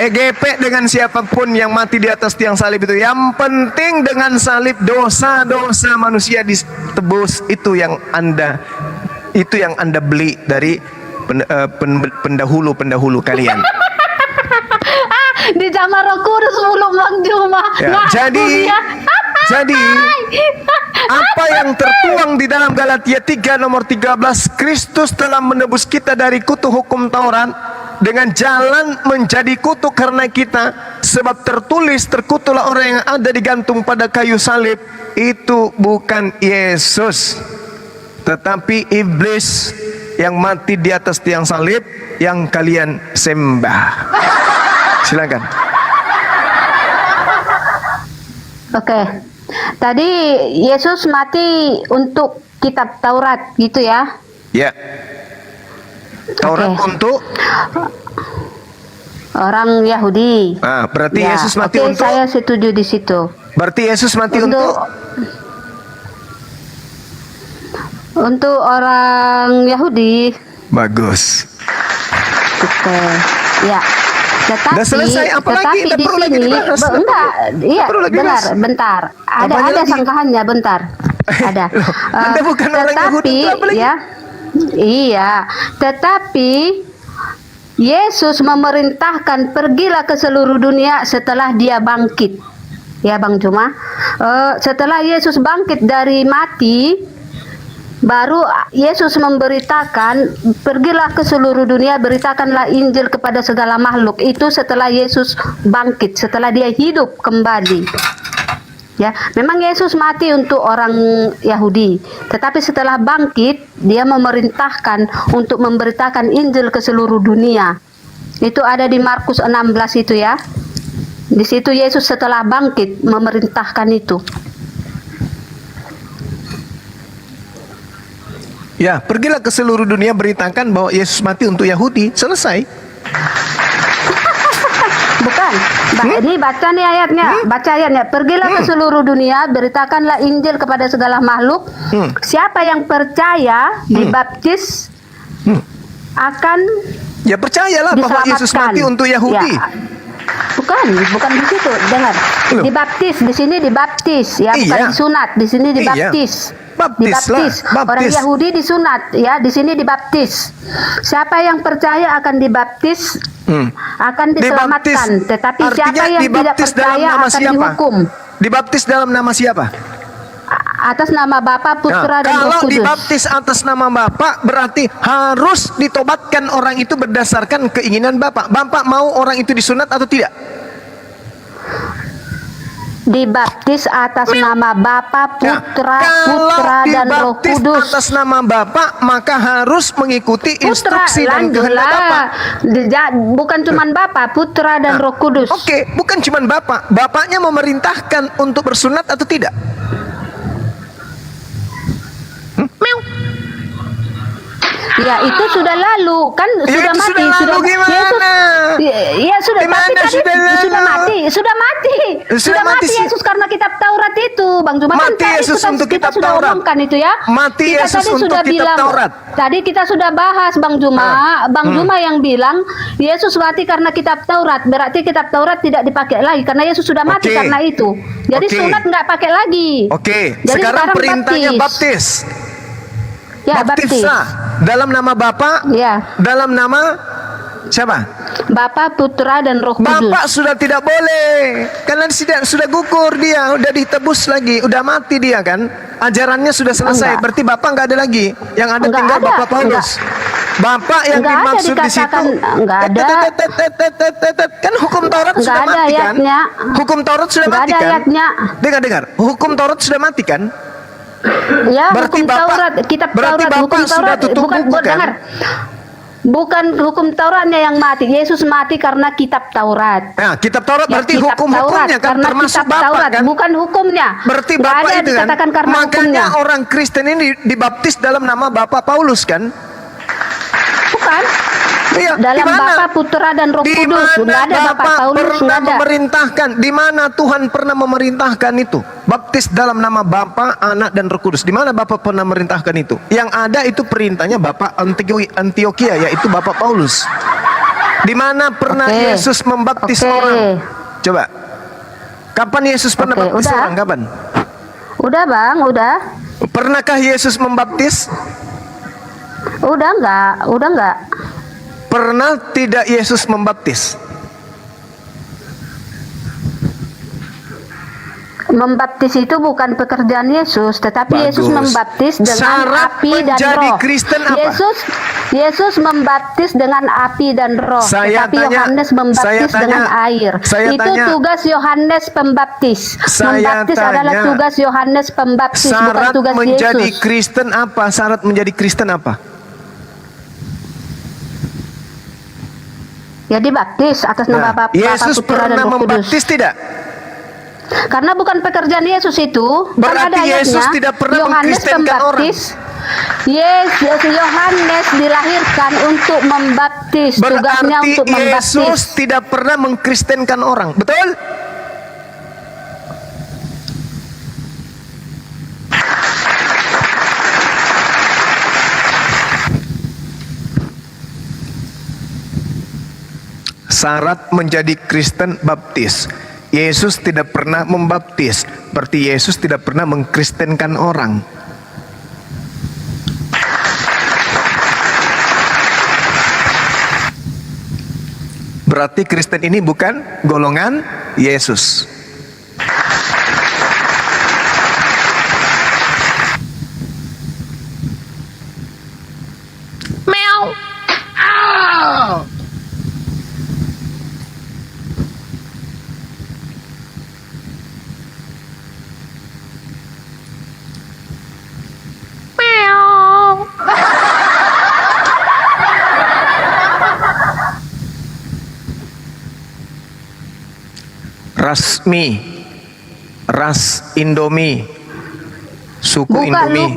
EGP dengan siapapun yang mati di atas tiang salib itu. Yang penting dengan salib dosa-dosa manusia ditebus. Itu yang Anda beli dari pendahulu-pendahulu kalian. Di zaman Roh Kudus mulu Bang Juma. Ya, jadi apa yang tertuang di dalam Galatia 3 nomor 13, Kristus telah menebus kita dari kutuk hukum Taurat dengan jalan menjadi kutuk karena kita, sebab tertulis, terkutuklah orang yang ada digantung pada kayu salib. Itu bukan Yesus, tetapi iblis yang mati di atas tiang salib yang kalian sembah. Silakan. Oke. Tadi Yesus mati untuk kitab Taurat gitu ya? Ya. Taurat untuk orang Yahudi. Berarti ya, Yesus mati untuk. Saya setuju di situ. Berarti Yesus mati untuk orang Yahudi. Bagus. Oke. Ya. Tetapi, udah selesai, apalagi di sini, enggak, iya, benar, bentar. Ada sangkahannya, bentar. Ada. Anda bukan orang Yahudi, ya, iya. Tetapi Yesus memerintahkan pergilah ke seluruh dunia setelah dia bangkit. Ya, Bang Juma. Setelah Yesus bangkit dari mati, baru Yesus memberitakan, pergilah ke seluruh dunia, beritakanlah Injil kepada segala makhluk. Itu setelah Yesus bangkit, setelah dia hidup kembali. Ya, memang Yesus mati untuk orang Yahudi, tetapi setelah bangkit, dia memerintahkan untuk memberitakan Injil ke seluruh dunia. Itu ada di Markus 16 itu ya. Di situ Yesus setelah bangkit memerintahkan itu. Ya, pergilah ke seluruh dunia, beritakan bahwa Yesus mati untuk Yahudi. Selesai. Bukan. Ini baca nih ayatnya. Baca ayatnya. Pergilah ke seluruh dunia, beritakanlah Injil kepada segala makhluk. Siapa yang percaya dibaptis akan ya percayalah bahwa Yesus mati untuk Yahudi. Ya. Bukan di situ. Dengar. Dibaptis, di sini dibaptis ya, bukan disunat. Di sini dibaptis. Dibaptis. Orang Yahudi disunat ya, di sini dibaptis. Siapa yang percaya akan dibaptis akan diselamatkan, tetapi siapa yang tidak percaya akan dihukum. Dibaptis dalam nama siapa? Atas nama Bapa, Putra, dan Roh Kalau Kudus. dibaptis atas nama Bapa, berarti harus ditobatkan orang itu berdasarkan keinginan Bapa. Bapak mau orang itu disunat atau tidak? Dibaptis atas nama Bapa, Putra, dan Roh Kudus. Kalau dibaptis atas nama Bapa, maka harus mengikuti instruksi dan kehendak Bapa. Bukan cuman Bapa, Putra, dan Roh Kudus. Oke, bukan cuman Bapa. Bapaknya memerintahkan untuk bersunat atau tidak? Ya itu sudah lalu kan Ya, sudah itu mati sudah lalu gimana? Ya sudah Gimana tapi tadi sudah lalu? sudah mati Sudah mati sih. Yesus karena kitab Taurat itu Bang Juma kan Mati tadi Yesus kita, untuk kita kitab sudah Taurat. omongkan itu ya. Mati Kita Yesus tadi untuk sudah kitab bilang Taurat. tadi kita sudah bahas Bang Juma Juma yang bilang Yesus mati karena kitab Taurat berarti kitab Taurat tidak dipakai lagi karena Yesus sudah mati Oke. karena itu. Jadi Oke. sunat nggak pakai lagi. Oke, Jadi sekarang perintahnya baptis. Ya, Baptislah dalam nama Bapa, Ya. dalam nama siapa? Bapa, Putra dan Roh Kudus. Bapak sudah tidak boleh karena sudah gugur dia, udah ditebus lagi, udah mati dia kan. Ajarannya sudah selesai. Enggak. Berarti Bapak nggak ada lagi. Yang ada Enggak tinggal ada, Bapak Paulus. Bapak yang Enggak ada dimaksud di situ dikatakan, enggak ada. Kan hukum Taurat Enggak sudah ada mati kan? ayatnya. Hukum Taurat sudah Enggak mati ada kan? ayatnya. Dengar. Hukum Taurat sudah mati kan? Ya, Berarti hukum Bapak- Taurat, kitab berarti Taurat, Bapak hukum sudah Taurat tutup bukan buku, kan? dengar. Bukan hukum Tauratnya yang mati. Yesus mati karena kitab Taurat. Nah, kitab Taurat Ya, berarti kitab hukum-hukumnya kan karena termasuk kitab Bapak Taurat, kan? bukan hukumnya. Berarti Nggak Bapak ada itu kan? dikatakan karena Makanya hukumnya. orang Kristen ini dibaptis dalam nama Bapak Paulus kan? Bukan. Iya, Dalam di mana? Bapa, Putra dan Roh Di Kudus. mana Nggak ada Bapak Bapak Paulus, pernah nggak ada. memerintahkan? Di mana Tuhan pernah memerintahkan itu? Baptis dalam nama Bapa, Anak dan Roh Kudus. Di mana Bapak pernah memerintahkan itu? Yang ada itu perintahnya Bapak Antioquia, yaitu Bapak Paulus. Di mana pernah Oke. Yesus membaptis Oke. orang? Coba. Kapan Yesus pernah Oke, baptis udah. orang? Kapan? Udah Bang, udah. Pernahkah Yesus membaptis? Udah enggak. Pernah tidak Yesus membaptis? Membaptis itu bukan pekerjaan Yesus, tetapi Bagus. Yesus membaptis dengan Syarat api dan menjadi roh. Kristen apa? Yesus membaptis dengan api dan roh, Saya tetapi tanya- Yohanes saya membaptis tanya- dengan air. saya Itu tanya- tugas Yohanes Pembaptis. Saya Membaptis adalah tanya, tugas Yohanes Pembaptis, bukan Syarat tugas menjadi Yesus. Kristen apa? Syarat menjadi Kristen apa? Ya dibaptis atas nama Bapa, Yesus Putra dan pernah Roh Kudus. membaptis tidak? Karena bukan pekerjaan Yesus itu. Berarti Kan ada Yesus ayatnya, tidak pernah Yohanes mengkristenkan Pembaptis. Yohanes dilahirkan untuk membaptis. Tugasnya Berarti untuk membaptis. Yesus tidak pernah mengkristenkan orang. Betul? Syarat menjadi Kristen baptis. Yesus tidak pernah membaptis. Berarti Yesus tidak pernah mengkristenkan orang. Berarti Kristen ini bukan golongan Yesus. Rasmi, ras Indomie, suku Buka Indomie.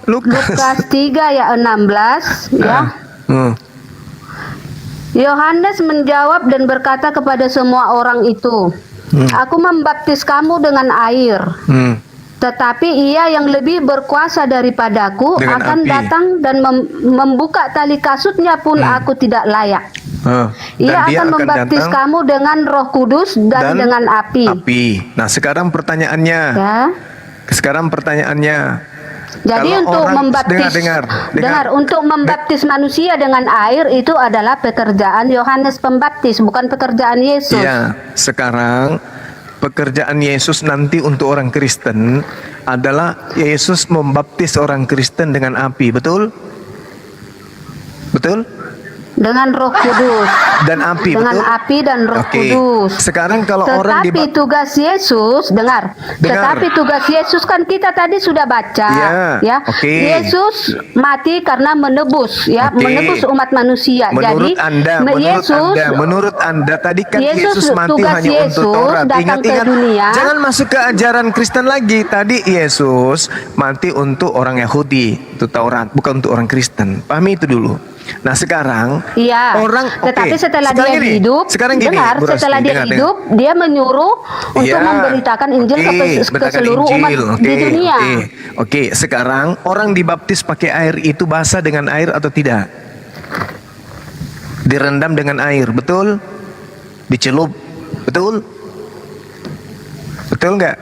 Lukas 3 ya 16 ya. Yohanes menjawab dan berkata kepada semua orang itu, Aku membaptis kamu dengan air, tetapi ia yang lebih berkuasa daripadaku Dengan akan api. datang dan membuka tali kasutnya pun aku tidak layak. Dan Ia dia akan membaptis datang kamu dengan Roh Kudus dan dengan api. Nah, sekarang pertanyaannya. Ya. Sekarang pertanyaannya. Jadi Kalau untuk orang- membaptis, dengar. untuk membaptis manusia dengan air itu adalah pekerjaan Yohanes Pembaptis, bukan pekerjaan Yesus. Iya, sekarang pekerjaan Yesus nanti untuk orang Kristen adalah Yesus membaptis orang Kristen dengan api, betul? Betul? Dengan Roh Kudus. Dan api, Dengan betul? api dan Roh Oke. Kudus. Sekarang kalau orang Tetapi tugas Yesus, dengar. Tetapi tugas Yesus kan kita tadi sudah baca, Ya, ya. oke. Yesus mati karena menebus, ya, Oke. menebus umat manusia. Menurut Jadi menurut anda tadi kan Yesus, Yesus mati tugas hanya Yesus untuk Taurat. datang ke Ingat-ingat, dunia. jangan masuk ke ajaran Kristen lagi. Tadi Yesus mati untuk orang Yahudi, itu Taurat, bukan untuk orang Kristen. Pahami itu dulu. Nah sekarang Iya. orang, Tetapi oke. setelah Sekarang dia gini, hidup, sekarang gini, dengar, Bu Rasti, setelah dia dengar. hidup, dia menyuruh untuk Iya. memberitakan Injil ke Beritakan seluruh umat Injil. di dunia. Oke. Sekarang orang dibaptis pakai air itu basah dengan air atau tidak? Direndam dengan air, betul? Dicelup, betul? Betul nggak?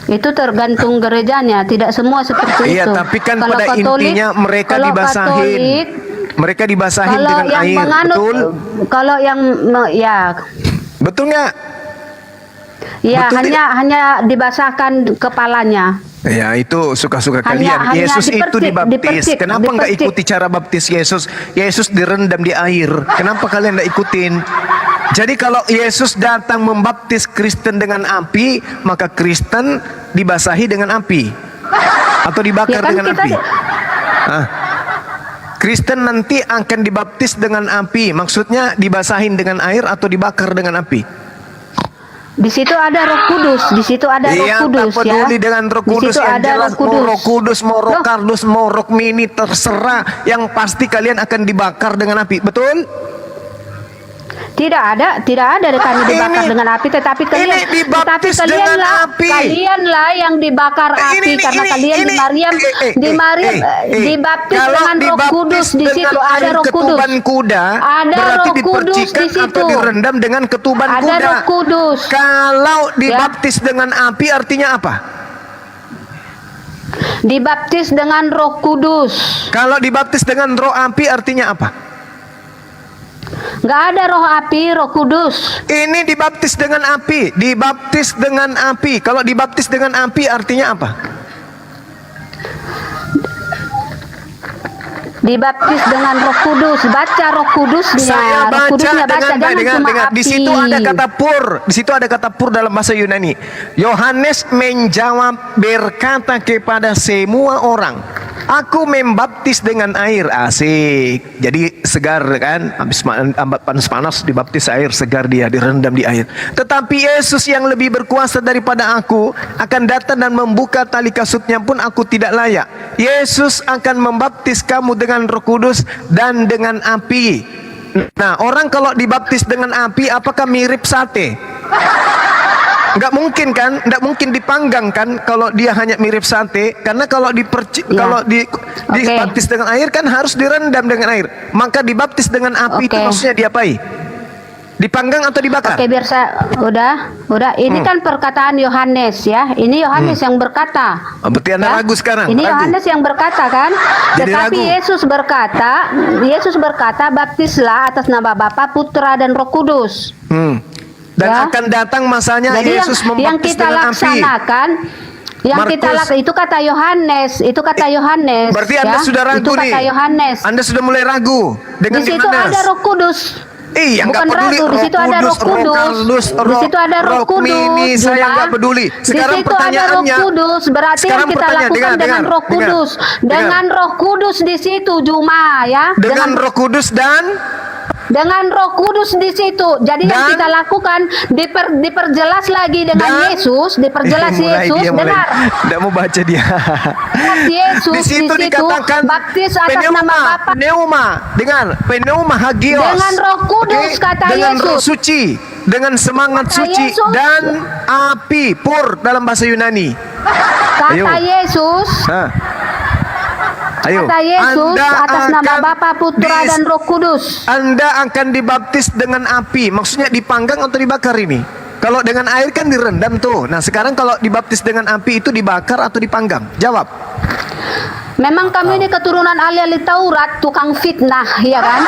Itu tergantung gerejanya, tidak semua seperti Iya, itu. tapi kan Kalau pada Katolik- intinya mereka kalau dibasahin. Katolik, Mereka dibasahin kalau dengan yang air, menganut, betul? kalau yang ya, Betul nggak? ya Betul hanya dibasahkan kepalanya. Ya itu suka-suka kalian. Hanya Yesus itu dipercik, dibaptis. dipercik, Kenapa nggak dipercik. ikuti cara baptis Yesus? Yesus direndam di air. Kenapa kalian nggak ikutin? Jadi kalau Yesus datang membaptis Kristen dengan api, maka Kristen dibasahi dengan api atau dibakar Ya kan dengan kita api. Kristen nanti akan dibaptis dengan api. Maksudnya dibasahin dengan air atau dibakar dengan api. Di situ ada Roh Kudus, di situ ada Roh Iya, Kudus, tak peduli ya. dengan Roh Di Kudus situ yang ada jelas, Roh Kudus. mau Roh Kudus, mau Roh Loh, Kardus, mau Roh Mini, terserah. Yang pasti kalian akan dibakar dengan api, betul? Tidak ada kami dibakar Ini- dengan api, tetapi kalian, dibaptis dengan api. kalianlah yang dibakar api karena kalian di Maryam, dibaptis Kalau dengan Roh Kudus. Di dibaptis situ dengan ada air Roh Kudus. ketuban kuda, Ada berarti Roh Kudus di dipercikan situ. atau direndam dengan ketuban Ada kuda. Roh Kudus. Kalau dibaptis dengan api artinya apa? Dibaptis dengan Roh Kudus. Kalau dibaptis dengan roh api artinya apa? Nggak ada roh api, Roh Kudus. Ini dibaptis dengan api, dibaptis dengan api. Kalau dibaptis dengan api artinya apa? Dibaptis dengan Roh Kudus. Baca Roh Kudusnya. Saya Roh baca Kudusnya baca, dengan jangan cuma dengar. api. Di situ ada kata pur. Di situ ada kata pur dalam bahasa Yunani. Yohanes menjawab berkata kepada semua orang, aku membaptis dengan air. Asik. Jadi segar kan? Habis panas-panas dibaptis air, segar dia, direndam di air. Tetapi Yesus yang lebih berkuasa daripada aku akan datang dan membuka tali kasutnya pun aku tidak layak. Yesus akan membaptis kamu dengan Roh Kudus dan dengan api. Nah, orang kalau dibaptis dengan api, apakah mirip sate? Nggak mungkin kan? Nggak mungkin dipanggang kan? Kalau dia hanya mirip sate, karena kalau kalau dibaptis dengan air kan harus direndam dengan air. Maka dibaptis dengan api itu maksudnya diapai? Dipanggang atau dibakar? Oke, biar saya udah. Ini kan perkataan Yohanes ya. Ini Yohanes yang berkata. Oh, berarti Anda ragu sekarang? Ini Ragu? Yohanes yang berkata kan. Jadi Tetapi ragu. Yesus berkata, baptislah atas nama Bapa, Putra dan Roh Kudus. Dan Ya. akan datang masanya Jadi Yesus yang membaptis kita dengan api. laksanakan, yang kita Markus. lakukan itu kata Yohanes, Berarti Anda ya. sudah ragu Itu nih. kata Yohanes. Anda sudah mulai ragu dengan Di situ Yohanes. ada Roh Kudus. Iya, Bukan nggak peduli. ragu, di situ ada Roh Kudus. Di situ ada Roh Kudus. Mini, saya Juma. nggak peduli. Sekarang di situ ada Roh pertanyaannya, Kudus, berarti yang sekarang kita pertanyaan, lakukan dengar, dengan dengar, Roh Kudus. dengar. Dengan Roh Kudus di situ, Juma ya. dengan Roh Kudus dan Dengan Roh Kudus di situ. Jadi yang kita lakukan diperjelas lagi dengan Yesus, diperjelas Yesus. Dengar. Tidak mau baca dia. Yesus Di situ dikatakan baptis atas nama Bapa. pneuma, dengar, pneuma hagios. Dengan Roh Kudus, kata dengan Roh Yesus. suci, dengan semangat Kata suci Yesus. dan api, pur dalam bahasa Yunani. Ayo. Kata Yesus. Ayo. Kata Yesus Anda atas nama akan Bapa, Putra dan Roh Kudus. Anda akan dibaptis dengan api. Maksudnya dipanggang atau dibakar ini? Kalau dengan air kan direndam tuh. Nah sekarang kalau dibaptis dengan api itu dibakar atau dipanggang? Jawab. Memang kami ini keturunan ahli Taurat, tukang fitnah, ya kan?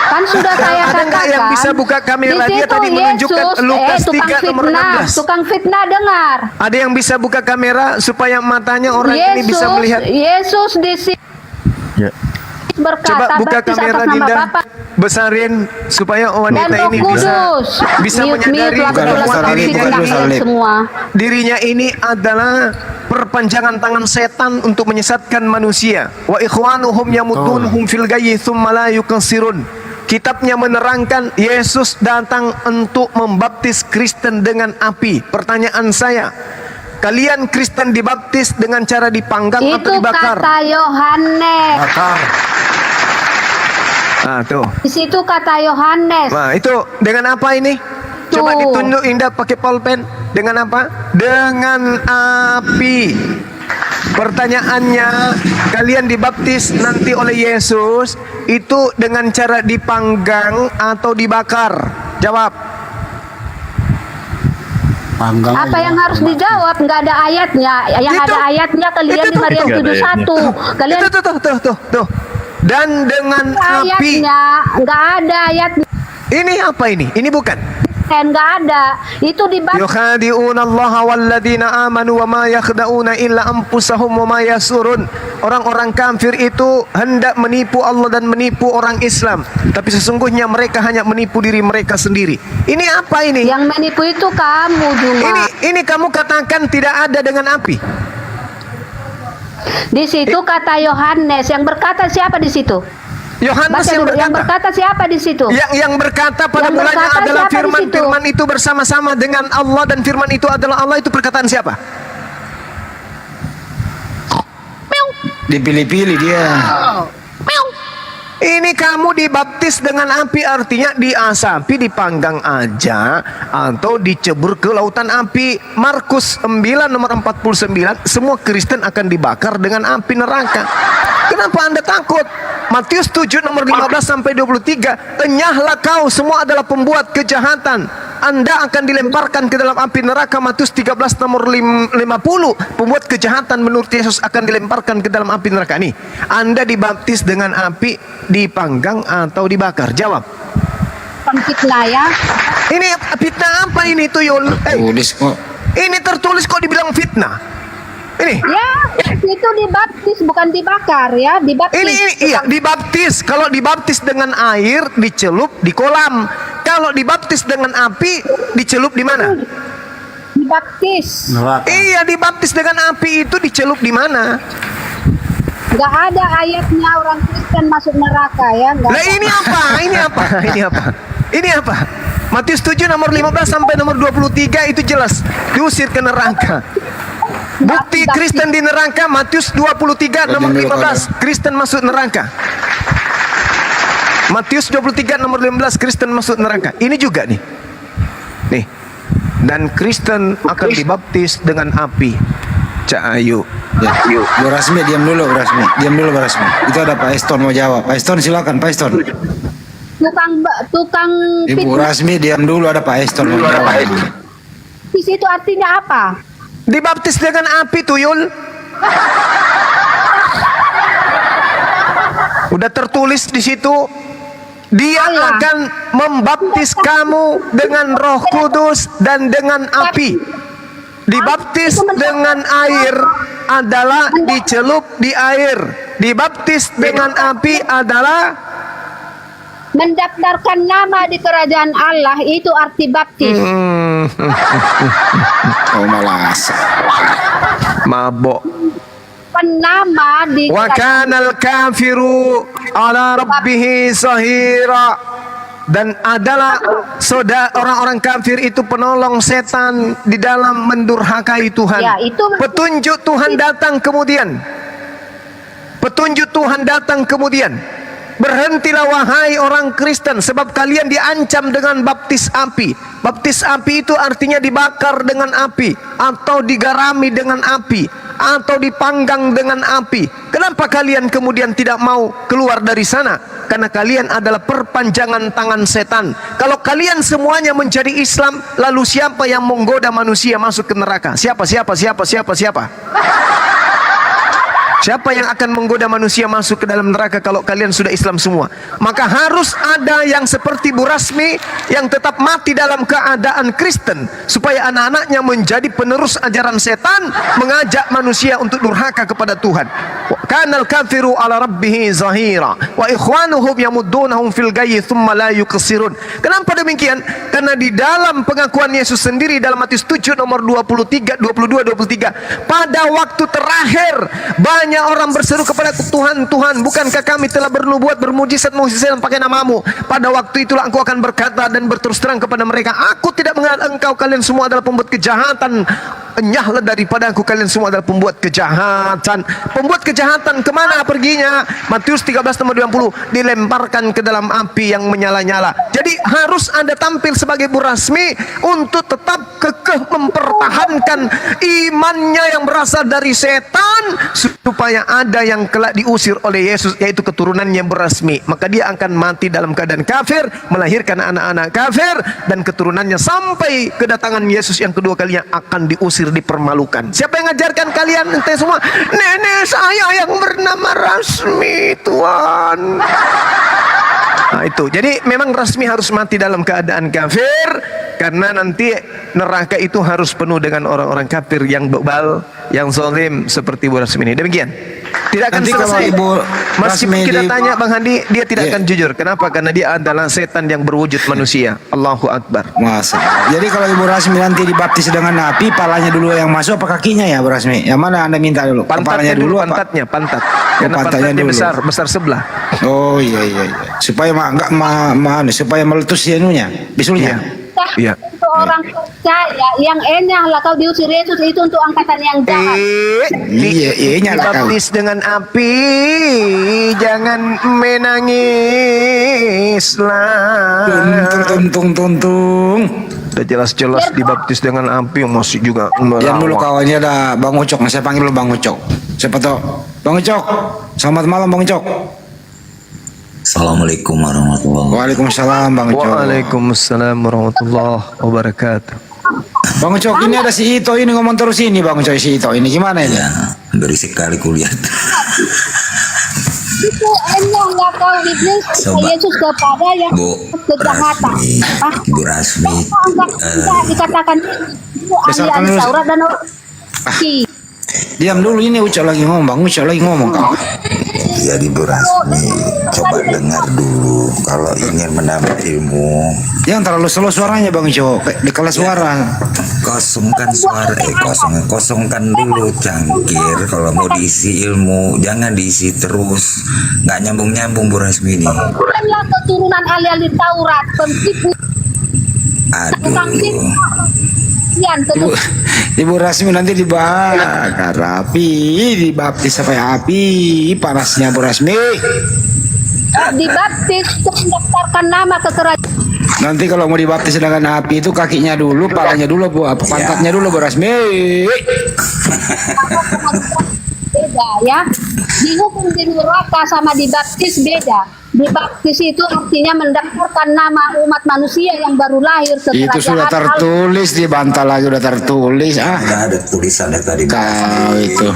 Kan sudah saya Ada katakan. nggak yang bisa buka kamera? Di Dia situ tadi menunjukkan Yesus, Lukas tukang 3 nomor fitnah, 16. tukang fitnah, dengar. Ada yang bisa buka kamera supaya matanya orang ini bisa melihat? Yesus di sini. Ya. berkata buka baptis kamera atas nama Dinda, Bapa besarin supaya dan wanita Roh ini Kudus. bisa Mute menyadari semua. dirinya ini adalah perpanjangan tangan setan untuk menyesatkan manusia. Wa ikhwanuhum yamudunhum fil gayyi tsumma la yukassirun. Kitabnya menerangkan Yesus datang untuk membaptis Kristen dengan api. Pertanyaan saya, kalian Kristen dibaptis dengan cara dipanggang atau Itu dibakar? kata Yohanes. Bakar. Nah, tuh. Di situ kata Yohanes. Nah, itu dengan apa ini? Coba Tuh. ditunjuk Indah pakai pulpen. Dengan apa? Dengan api. Pertanyaannya, kalian dibaptis nanti oleh Yesus itu dengan cara dipanggang atau dibakar? Jawab. Panggang Apa aja. yang harus dijawab? Nggak ada ayatnya. Yang Itu. ada ayatnya kalian Itu di tuh. Maryam 71. Kalian Itu tuh. Dan dengan api. ayatnya nggak ada ayatnya. Ini apa ini? Ini bukan. Nggak ada. Itu dibaptis. Yukhadi'una Allah walladzina amanu wa ma yakhda'una illa anfusahum wa ma yasurun. Orang-orang kafir itu hendak menipu Allah dan menipu orang Islam, tapi sesungguhnya mereka hanya menipu diri mereka sendiri. Ini apa ini? Yang menipu itu kamu, Juma. Ini kamu katakan tidak ada dengan api. Di situ kata Yohanes. Yang berkata siapa di situ? Yohanes Baca dulu. Yang berkata siapa di situ? Yang berkata pada Yang mulanya berkata adalah siapa di firman. situ? Firman itu bersama-sama dengan Allah dan firman itu adalah Allah. Itu perkataan siapa? Dipilih-pilih dia. Ini kamu dibaptis dengan api, artinya diasapi, dipanggang aja atau dicebur ke lautan api. Markus 9 nomor 49, semua Kristen akan dibakar dengan api neraka. Kenapa Anda takut? Matius 7 nomor 15 sampai 23, enyahlah kau, semua adalah pembuat kejahatan. Anda akan dilemparkan ke dalam api neraka. Matius 13 nomor 50, pembuat kejahatan menurut Yesus akan dilemparkan ke dalam api neraka. Nih, Anda dibaptis dengan api, dipanggang atau dibakar? Jawab. Fitnah ya. Ini fitnah apa ini Tuyul? Tulis kok. Ini tertulis kok dibilang fitnah. Ini. Ya, itu dibaptis bukan dibakar ya, dibaptis. Ini iya, dibaptis. Kalau dibaptis dengan air, dicelup di kolam. Kalau dibaptis dengan api, dicelup di mana? Dibaptis. Neraka. Iya, dibaptis dengan api itu dicelup di mana? Nggak ada ayatnya orang Kristen masuk neraka ya. Nggak Lah ada. ini apa? Ini apa? Ini apa? Ini apa? Matius 7 nomor 15 sampai nomor 23 itu jelas diusir ke neraka. Bukti Kristen di neraka Matius 23 nomor 15, Kristen masuk neraka. Matius 23 nomor 15, Kristen masuk neraka. Ini juga nih. Nih. Dan Kristen akan dibaptis dengan api. Cak Ayu. Ya. Bu Rasmi diam dulu, Bu Rasmi. Diam dulu, Bu Rasmi. Itu ada Pak Eston mau jawab. Pak Eston silakan, Pak Eston. Tukang Ibu Rasmi diam dulu, ada Pak Eston mau jawab. Fitnah itu artinya apa? Dibaptis dengan api, Tuyul. Udah tertulis di situ. Dia akan membaptis kamu dengan Roh Kudus dan dengan api. Dibaptis dengan air adalah dicelup di air. Dibaptis dengan api adalah Mendaftarkan nama di kerajaan Allah itu arti baptis. Oh malas. mabok. Penama di Wa kanal kafiru ala rabbihi zahira. Dan adalah orang-orang kafir itu penolong setan di dalam mendurhakai Tuhan. Ya, itu petunjuk Tuhan datang kemudian. Petunjuk Tuhan datang kemudian. Berhentilah wahai orang Kristen, sebab kalian diancam dengan baptis api. Baptis api itu artinya dibakar dengan api, atau digarami dengan api, atau dipanggang dengan api. Kenapa kalian kemudian tidak mau keluar dari sana? Karena kalian adalah perpanjangan tangan setan. Kalau kalian semuanya menjadi Islam, lalu siapa yang menggoda manusia masuk ke neraka? Siapa? Siapa yang akan menggoda manusia masuk ke dalam neraka kalau kalian sudah Islam semua? Maka harus ada yang seperti Bu Rasmi yang tetap mati dalam keadaan Kristen, supaya anak-anaknya menjadi penerus ajaran setan, mengajak manusia untuk durhaka kepada Tuhan. Kanal kafiru ala rabbihi zahira wa ikhwanuhum yamuddunahum fil gayyi thumma la yuqsirun. Kenapa demikian? Karena di dalam pengakuan Yesus sendiri dalam Matius 7 nomor 23, 22, 23, pada waktu terakhir banyak orang berseru kepada Tuhan, Tuhan, bukankah kami telah bernubuat, bermujizat-mujizat pakai namamu? Pada waktu itulah Engkau akan berkata dan berterus terang kepada mereka, aku tidak mengenal engkau, kalian semua adalah pembuat kejahatan. Enyahlah daripada aku, kalian semua adalah pembuat kejahatan. Pembuat kejahatan kemana perginya? Matius 13 nomor 20, dilemparkan ke dalam api yang menyala-nyala. Jadi harus Anda tampil sebagai ibu rasmi untuk tetap kekeh mempertahankan imannya yang berasal dari setan, supaya ada yang kelak diusir oleh Yesus, yaitu keturunannya berasmi. Maka dia akan mati dalam keadaan kafir, melahirkan anak-anak kafir, dan keturunannya sampai kedatangan Yesus yang kedua kalinya akan diusir, dipermalukan. Siapa yang ngajarkan kalian ente semua? Nenek saya yang bernama Rasmi, Tuhan. Nah itu, jadi memang Rasmi harus mati dalam keadaan kafir, karena nanti neraka itu harus penuh dengan orang-orang kafir yang bebal, yang zalim seperti Bu Rasmi ini. Demikian. Tidak akan Nanti kalau selesai. Ibu Meskipun Rasmi kita di- tanya Bang Handi, dia tidak akan jujur. Kenapa? Karena dia adalah setan yang berwujud manusia. Allahu Akbar. Masa. Jadi kalau Ibu Rasmi nanti dibaptis dengan api, palanya dulu yang masuk apa kakinya ya Bu Rasmi? Yang mana Anda minta dulu? Pantatnya Kepalanya dulu, apa? pantatnya, pantat. Karena pantatnya pantatnya dulu. besar sebelah. Oh iya. Supaya enggak supaya meletus anunya, bisulnya. Iya. Untuk orang percaya yang enyah lah kau diusir Yesus itu untuk angkatan yang jahat. Iya, nyala kau. Baptis dengan api, jangan menangislah. Tuntung. Udah jelas-jelas dibaptis dengan api, masih juga Yang dulu kawannya ada Bang Ucok, saya panggil dulu Bang Ucok. Siapa tau? Bang Ucok. Selamat malam Bang Ucok. Assalamualaikum warahmatullahi wabarakatuh. Waalaikumsalam Bang Ucok. Waalaikumsalam warahmatullahi wabarakatuh. Bang Ucok, ini ada si Ito ini ngomong terus ini Bang Ucok, si Ito ini gimana ini? Ya, berisik kali kuliah. Itu enyah lah kau iblis Coba. Yesus kepada yang kejahatan. Ibu Rasmi, Dikatakan itu Besarkan ahli dulu. Taurat dan orang Diam dulu, ini Ucok lagi ngomong, Bang Ucok lagi ngomong kau. jadi Bu Rasmi, coba dengar dulu kalau ingin menambah ilmu. Yang terlalu slow suaranya Bang Ucok, di kelas suara. Kosongkan suara, kosongkan dulu cangkir. Kalau mau diisi ilmu, jangan diisi terus. Nggak nyambung Bu Rasmi ini. bukanlah keturunan ahli Taurat, penipu. Aduh. Ibu Rasmi nanti dibakar api, dibaptis sampai api, panasnya Bu Rasmi. Dibaptis mendaftarkan nama ke kerajaan. Nanti kalau mau dibaptis dengan api itu kakinya dulu, palanya dulu, Bu, pantatnya dulu Bu Rasmi. Beda ya. Dihukum di neraka sama dibaptis beda. Dibaptis itu artinya mendaftarkan nama umat manusia yang baru lahir Itu sudah setelah tertulis, dibantah lagi udah tertulis. Nggak ada tulisannya tadi. Kau itu.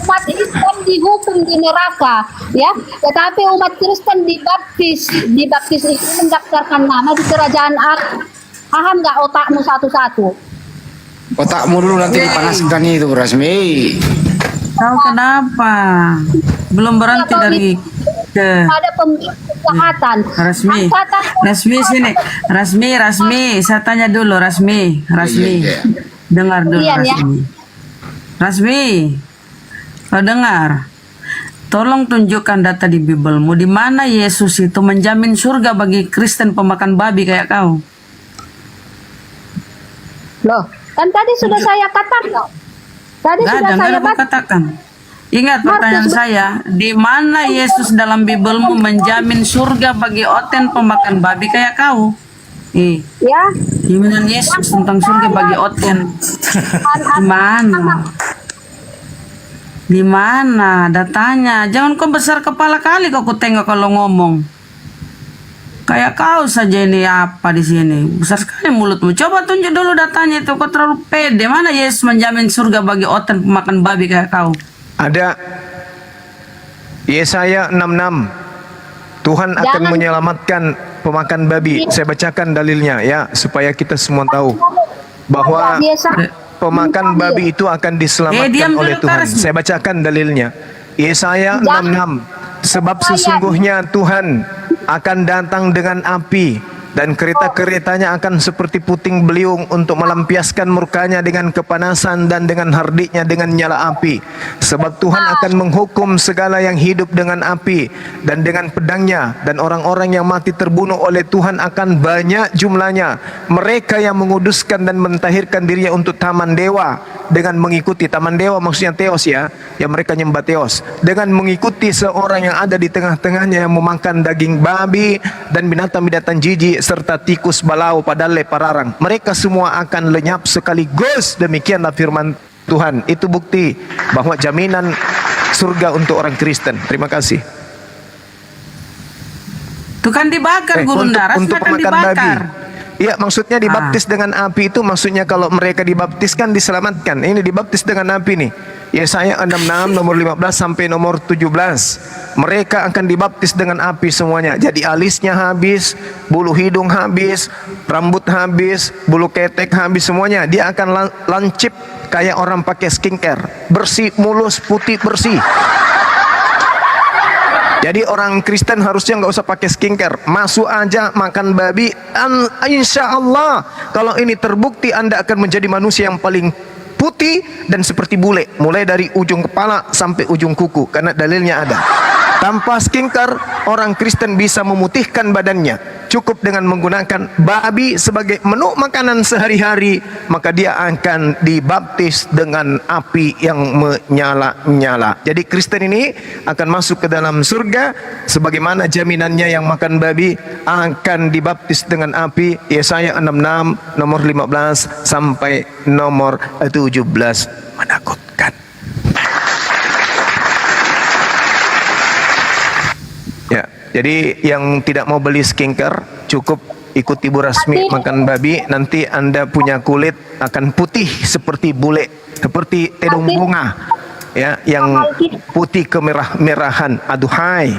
umat Islam dihukum di neraka ya, tetapi umat Kristen dibaptis itu mendaftarkan nama di kerajaan Allah. Paham nggak otakmu satu-satu? Otakmu dulu nanti dipanaskan itu Bu Rasmi. Tahu kenapa? Belum berhenti dari ke Ada kejahatan. Rasmi. Angkatan Rasmi sini. Rasmi. Saya tanya dulu Rasmi. Iya. Dengar dulu Iya, ya. Rasmi. Rasmi. Kau dengar? Tolong tunjukkan data di Bibelmu di mana Yesus itu menjamin surga bagi Kristen pemakan babi kayak kau. Loh, kan tadi sudah saya katakan. Tadi Nggak sudah ada, saya aku katakan. Ingat pertanyaan saya, di mana Yesus dalam Bibelmu menjamin surga bagi oten pemakan babi kayak kau? Ya. Jaminan Yesus tentang surga bagi oten. Di mana? Di mana datanya? Jangan kau besar kepala kali kau tengok kalau ngomong. Kayak kau saja ini apa di sini? Besar sekali mulutmu. Coba tunjuk dulu datanya itu. Kau terlalu pede. Mana Yesus menjamin surga bagi oten pemakan babi kayak kau? Ada Yesaya 66. Tuhan akan menyelamatkan pemakan babi. Saya bacakan dalilnya ya supaya kita semua tahu bahwa pemakan babi itu akan diselamatkan diam oleh dulu, Tuhan. Karis. Saya bacakan dalilnya. Yesaya 66. Sebab sesungguhnya Tuhan akan datang dengan api, dan kereta-keretanya akan seperti puting beliung untuk melampiaskan murkanya dengan kepanasan dan dengan hardiknya dengan nyala api. Sebab Tuhan akan menghukum segala yang hidup dengan api dan dengan pedangnya, dan orang-orang yang mati terbunuh oleh Tuhan akan banyak jumlahnya. Mereka yang menguduskan dan mentahirkan dirinya untuk taman dewa dengan mengikuti taman dewa, maksudnya Theos ya, yang mereka nyembah Theos, dengan mengikuti seorang yang ada di tengah-tengahnya yang memakan daging babi dan binatang-binatang jijik serta tikus balau pada pararang. Mereka semua akan lenyap sekaligus. Demikianlah firman Tuhan. Itu bukti bahwa jaminan surga untuk orang Kristen. Terima kasih. Itu kan dibakar gurun darah, untuk kan pemakan babi. dibakar. Iya, maksudnya dibaptis dengan api itu maksudnya kalau mereka dibaptiskan diselamatkan. Ini dibaptis dengan api nih. Yesaya 66 nomor 15 sampai nomor 17. Mereka akan dibaptis dengan api semuanya. Jadi alisnya habis, bulu hidung habis, rambut habis, bulu ketek habis semuanya. Dia akan lancip kayak orang pakai skincare. Bersih, mulus, putih, bersih. Jadi orang Kristen harusnya nggak usah pakai skincare, masuk aja makan babi. Insya Allah kalau ini terbukti Anda akan menjadi manusia yang paling putih dan seperti bule, mulai dari ujung kepala sampai ujung kuku, karena dalilnya ada. Tanpa skincare orang Kristen bisa memutihkan badannya. Cukup dengan menggunakan babi sebagai menu makanan sehari-hari, maka dia akan dibaptis dengan api yang menyala-nyala. Jadi Kristen ini akan masuk ke dalam surga sebagaimana jaminannya yang makan babi akan dibaptis dengan api. Yesaya 66 nomor 15 sampai nomor 17. Menakutkan. Ya, jadi yang tidak mau beli skincare cukup ikut Ibu Rasmi makan babi, nanti Anda punya kulit akan putih seperti bule, seperti tedung bunga. Ya, yang putih kemerah-merahan. Aduhai.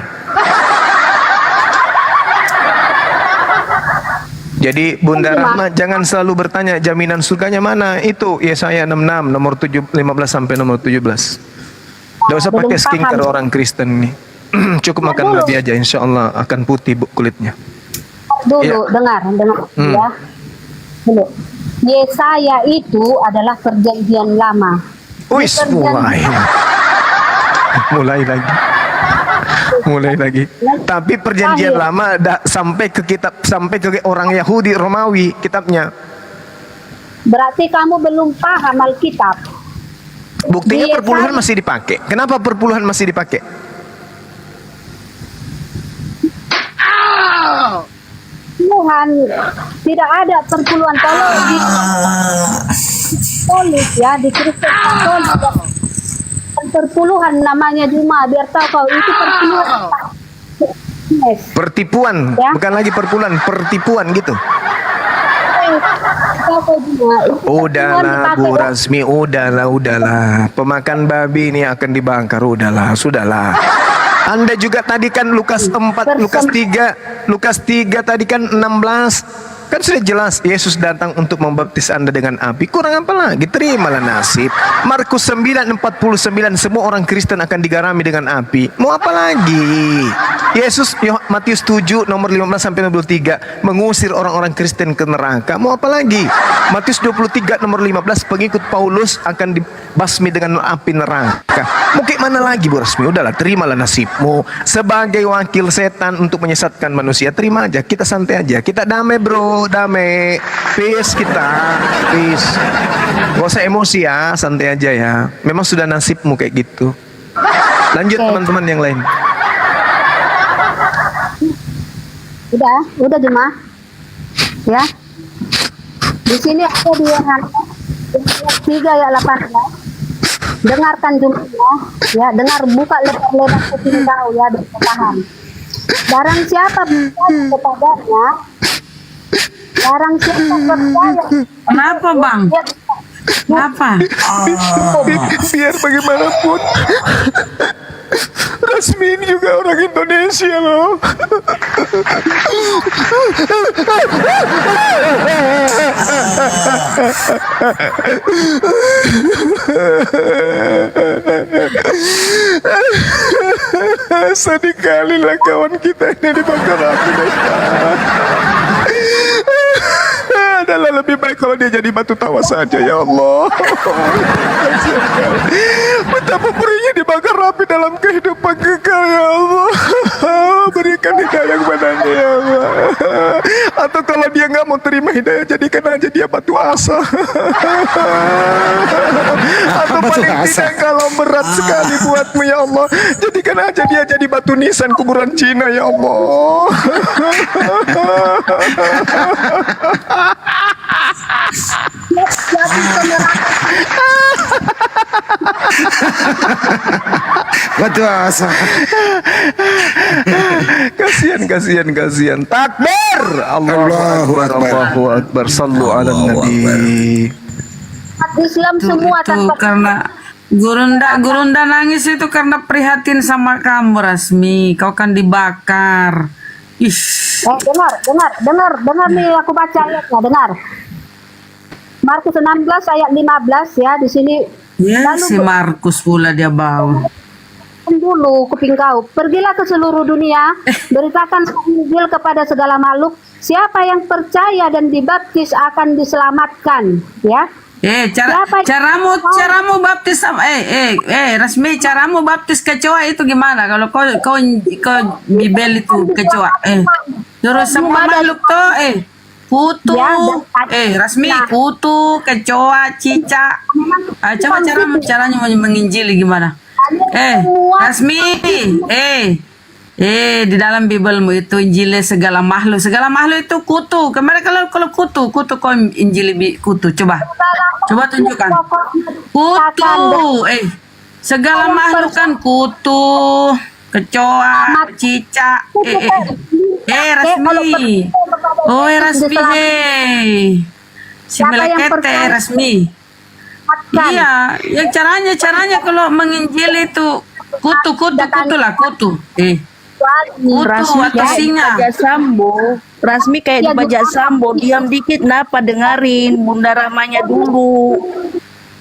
Jadi Bunda Rahma jangan selalu bertanya jaminan surganya mana. Itu Yesaya 66 nomor 15 sampai nomor 17. Tidak usah pakai skincare orang Kristen nih. Cukup makan babi aja, insya Allah akan putih kulitnya. Dulu dengar ya. Dulu. Yesaya itu adalah perjanjian lama. Wis, mulai lagi. Tapi perjanjian lama sampai ke kitab, sampai ke orang Yahudi Romawi kitabnya. Berarti kamu belum paham Alkitab. Buktinya perpuluhan masih dipakai. Kenapa perpuluhan masih dipakai? Tuhan tidak ada perpuluhan. Kalau di Katolik ya, di Kristen Katolik perpuluhan namanya cuma biar tahu kau itu perpuluhan. Pertipuan, ya? Bukan lagi perpuluhan, pertipuan gitu. Udahlah Bu Rasmi, udahlah. Pemakan babi ini akan dibakar, sudahlah. Anda juga tadi kan Lukas 4, Lukas 3 tadi kan 16. Kan sudah jelas Yesus datang untuk membaptis Anda dengan api. Kurang apa lagi? Terimalah nasib. Markus 9:49 semua orang Kristen akan digarami dengan api. Mau apa lagi? Yesus Matius 7 nomor 15 sampai 23 mengusir orang-orang Kristen ke neraka. Mau apa lagi? Matius 23 nomor 15 pengikut Paulus akan dibasmi dengan api neraka. Mau kayak mana lagi Bu Rasmi? Udahlah, terimalah nasibmu sebagai wakil setan untuk menyesatkan manusia. Terima aja, kita santai aja, kita damai bro, damai, peace kita, peace. Gak usah emosi ya, santai aja ya. Memang sudah nasibmu kayak gitu. Lanjut teman-teman yang lain. Udah Jemaah. Ya. Di sini ada di Yohanes 3 ayat 18. Dengarkan jumlahnya, ya, dengar, buka lebar-lebar kuping kau ya, dan paham. Barang siapa percaya kepadanya, barang siapa percaya. Kenapa Bang? Kenapa? Biar bagaimanapun Rasmi ini juga orang Indonesia loh. Sedih kali lah kawan kita ini dibakar api. Adalah lebih baik kalau dia jadi batu tawa saja, ya Allah. Betapa perihnya dibakar api dalam kehidupan kekal, ya Allah. Berikan hidayah kepadanya, ya Allah. Atau kalau dia nggak mau terima hidayah, jadikan aja dia batu asa. Atau paling tidak kalau berat sekali buatmu, ya Allah, jadikan aja dia jadi batu nisan kuburan Cina, ya Allah. Batu asa. Kasihan. Takbir. Allahu Akbar. Sallu ala Nabi. Islam semua Itu karena Gurunda nangis itu karena prihatin sama kamu, Rasmi. Kau kan dibakar. Ish. Dengar nih, aku baca ayatnya, dengar. Markus 16 ayat 15 ya, di sini. Ya, si Markus pula dia bawa. Dulu kuping kau, pergilah ke seluruh dunia, beritakan Injil kepada segala makhluk. Siapa yang percaya dan dibaptis akan diselamatkan, ya. Caramu baptis sama Rasmi, caramu baptis kecoa itu gimana? Kalau kau bibel itu kecoa, terus semua makhluk tuh, kutu, Rasmi, kutu, kecoa, cicak. Coba caranya menginjili gimana? Rasmi, di dalam Bibelmu itu Injil segala makhluk itu kutu. Kemarin kalau kutu kau Injil kutu, coba tunjukkan. Kutu, segala makhluk kan kutu, kecoa, cicak, Rasmi, Rasmi, si melekete Rasmi. Iya, yang caranya kalau menginjil itu kutu lah kutu. Rasmi kayak dibajak Sambo, Rasmi kayak dibajak Sambo, diam dikit napa dengarin Bunda Rahmanya dulu.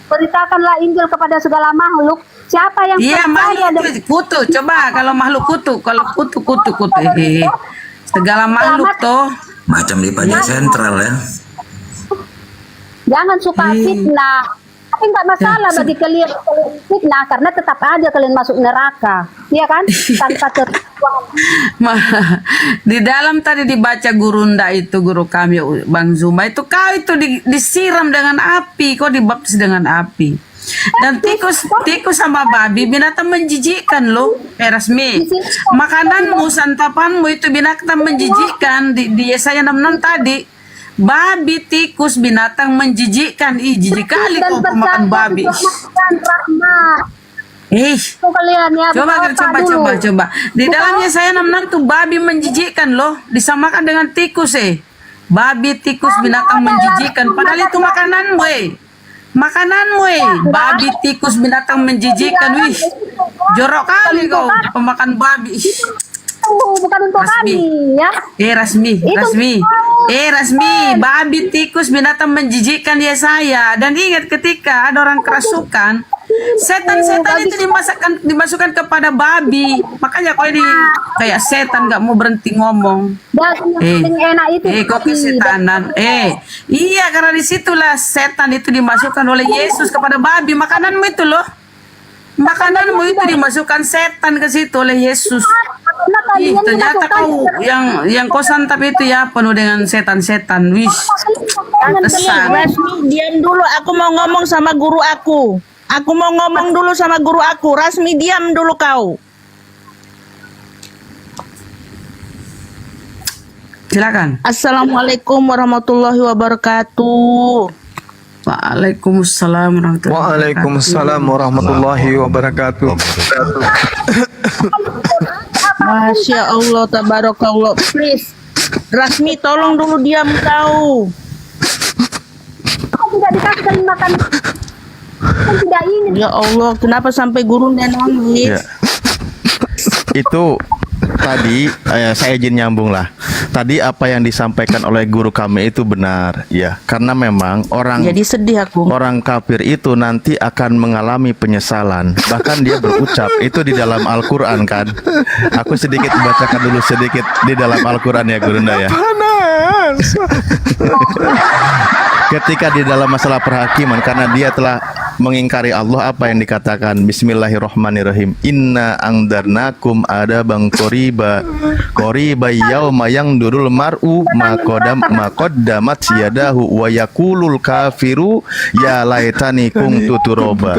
Beritakanlah Injil kepada segala makhluk. Siapa yang percaya dan kutu, coba kalau makhluk kutu, segala makhluk tuh Macam di pajak sentral ya. Jangan suka fitnah. Tapi nggak masalah bagi kalian fitnah, karena tetap aja kalian masuk neraka, iya kan? Tanpa di dalam tadi dibaca Gurunda itu, guru kami Bang Zuma itu, kau itu disiram dengan api, kau dibaptis dengan api. Dan tikus sama babi binatang menjijikkan loh, Rasmi. Makananmu, santapanmu itu binatang menjijikkan. Di Yesaya 66 tadi, babi, tikus, binatang menjijikkan. Jijik kali kau makan babi. Coba. Di dalamnya saya 66 tuh babi menjijikkan loh, disamakan dengan tikus Babi, tikus, binatang menjijikkan. Padahal itu makananmu babi, tikus, binatang menjijikkan. Wih, jorok kali kau pemakan babi. Bukan untuk kami ya. Rasmi, babi, tikus, binatang menjijikkan Yesaya. Dan ingat ketika ada orang kerasukan, setan itu dimasukkan kepada babi. Makanya kau ini kayak setan, nggak mau berhenti ngomong. Enak itu. Kau kesetanan. Iya, karena disitulah setan itu dimasukkan oleh Yesus kepada babi. Makananmu itu loh. Makananmu itu dimasukkan setan ke situ oleh Yesus. Ternyata kau yang kau santap itu ya penuh dengan setan-setan. Wish. Rasmi, diam dulu. Aku mau ngomong sama guru aku. Rasmi, diam dulu kau. Silakan. Assalamualaikum warahmatullahi wabarakatuh. Waalaikumsalam warahmatullahi wabarakatuh. Masya Allah, tabarakallah. Please, Rasmi, tolong dulu diam kau. Tidak dikasih makan. Tidak ingin. Ya Allah, kenapa sampai guru nangis? itu tadi saya izin nyambung lah. Tadi apa yang disampaikan oleh guru kami itu benar, ya. Karena memang Jadi sedih aku. orang kafir itu nanti akan mengalami penyesalan. Bahkan dia berucap itu di dalam Al-Qur'an kan. Aku sedikit bacakan dulu sedikit di dalam Al-Qur'an ya Gurunda ya. Ketika di dalam masalah perhakiman, karena dia telah mengingkari Allah, apa yang dikatakan? Bismillahirrahmanirrahim. Inna angdarnakum adabang qoriba yauma yang durul mar'u maqaddamat yadahu wa yaqulul kafiru ya laitani kuntu turaba.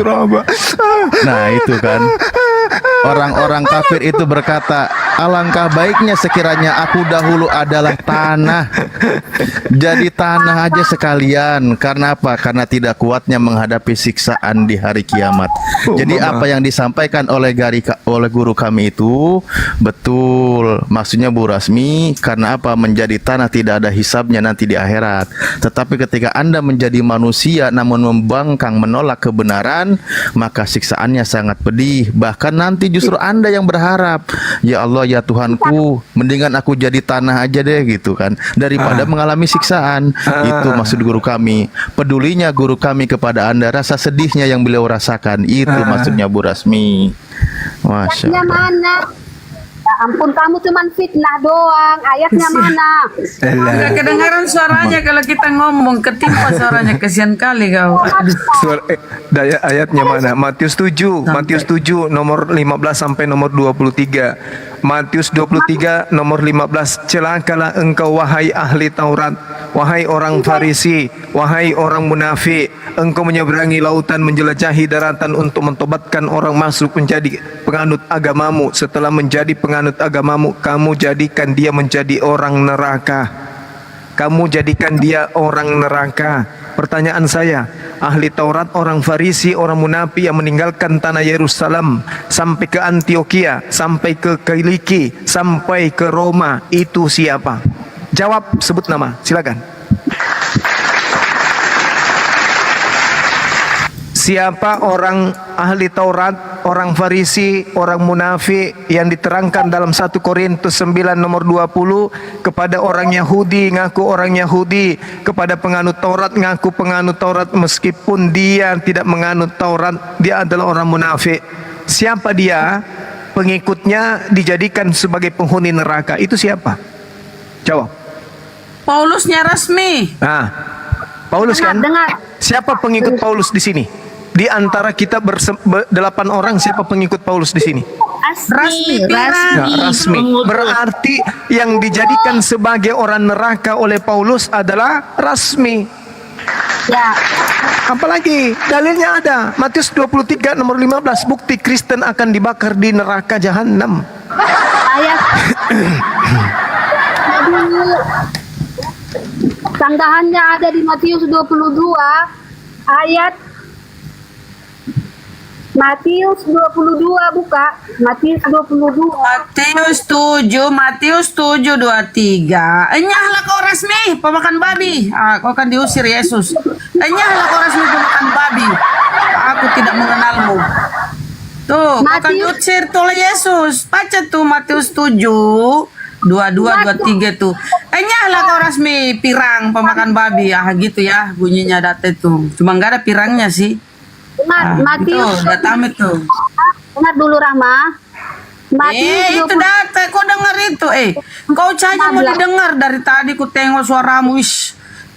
Nah itu kan, orang-orang kafir itu berkata, alangkah baiknya sekiranya aku dahulu adalah tanah. Jadi tanah aja sekalian. Karena apa? Karena tidak kuatnya menghadapi siksaan di hari kiamat. Jadi apa yang disampaikan oleh guru kami itu betul. Maksudnya Bu Rasmi, karena apa? Menjadi tanah tidak ada hisabnya nanti di akhirat. Tetapi ketika Anda menjadi manusia namun membangkang menolak kebenaran, maka siksaannya sangat pedih. Bahkan nanti justru Anda yang berharap, ya Allah ya Tuhanku, mendingan aku jadi tanah aja deh gitu kan, daripada mengalami siksaan. Itu maksud guru kami. Pedulinya guru kami kepada Anda, rasa sedihnya yang beliau rasakan, itu maksudnya Bu Rasmi. Masya Ayatnya Allah. mana? Ya ampun, kamu cuman fitnah doang. Ayatnya mana? Nggak kedengaran suaranya kalau kita ngomong, ketimpa suaranya, kesian kali kau. Ayatnya mana? Matius 7 nomor 15 sampai nomor 23. Matius 23 nomor 15. Celakalah engkau wahai ahli Taurat, wahai orang Farisi, wahai orang munafik, engkau menyeberangi lautan, menjelajahi daratan untuk mentobatkan orang masuk menjadi penganut agamamu. Setelah menjadi penganut agamamu, kamu jadikan dia menjadi orang neraka. Kamu jadikan dia orang neraka. Pertanyaan saya, ahli Taurat, orang Farisi, orang munafik yang meninggalkan tanah Yerusalem sampai ke Antioquia, sampai ke Kiliki, sampai ke Roma, itu siapa? Jawab, sebut nama, silakan. Siapa orang ahli Taurat, orang Farisi, orang munafik yang diterangkan dalam 1 Korintus 9 nomor 20 kepada orang Yahudi ngaku orang Yahudi, kepada penganut Taurat ngaku penganut Taurat, meskipun dia tidak menganut Taurat, dia adalah orang munafik. Siapa dia? Pengikutnya dijadikan sebagai penghuni neraka. Itu siapa? Jawab. Paulusnya Rasmi. Nah, Paulus kan? Dengar. Siapa pengikut Paulus di sini? Di antara kita 8 orang, siapa pengikut Paulus di sini? Rasmi. Nah, Rasmi. Berarti yang dijadikan sebagai orang neraka oleh Paulus adalah Rasmi. Ya. Apalagi dalilnya ada. Matius 23 nomor 15, bukti Kristen akan dibakar di neraka jahanam. Ayat. Sanggahannya ada di Matius 22 ayat Matius 22, buka Matius 22. Matius 7:23. Enyahlah kau Rasmi, pemakan babi. Kau akan diusir Yesus. Enyahlah kau Rasmi, pemakan babi. Aku tidak mengenalmu. Tuh, kau akan diusir oleh Yesus. Baca tuh Matius 7:22-23 tuh. Enyahlah kau Rasmi, pirang pemakan babi. Gitu ya bunyinya data itu. Cuma nggak ada pirangnya sih. Dengar, Matius. Itu data itu. Dengar dulu Rahma. Matius itu data, kau dengar itu. Kau saja mau didengar dari tadi ku tengok suaramu.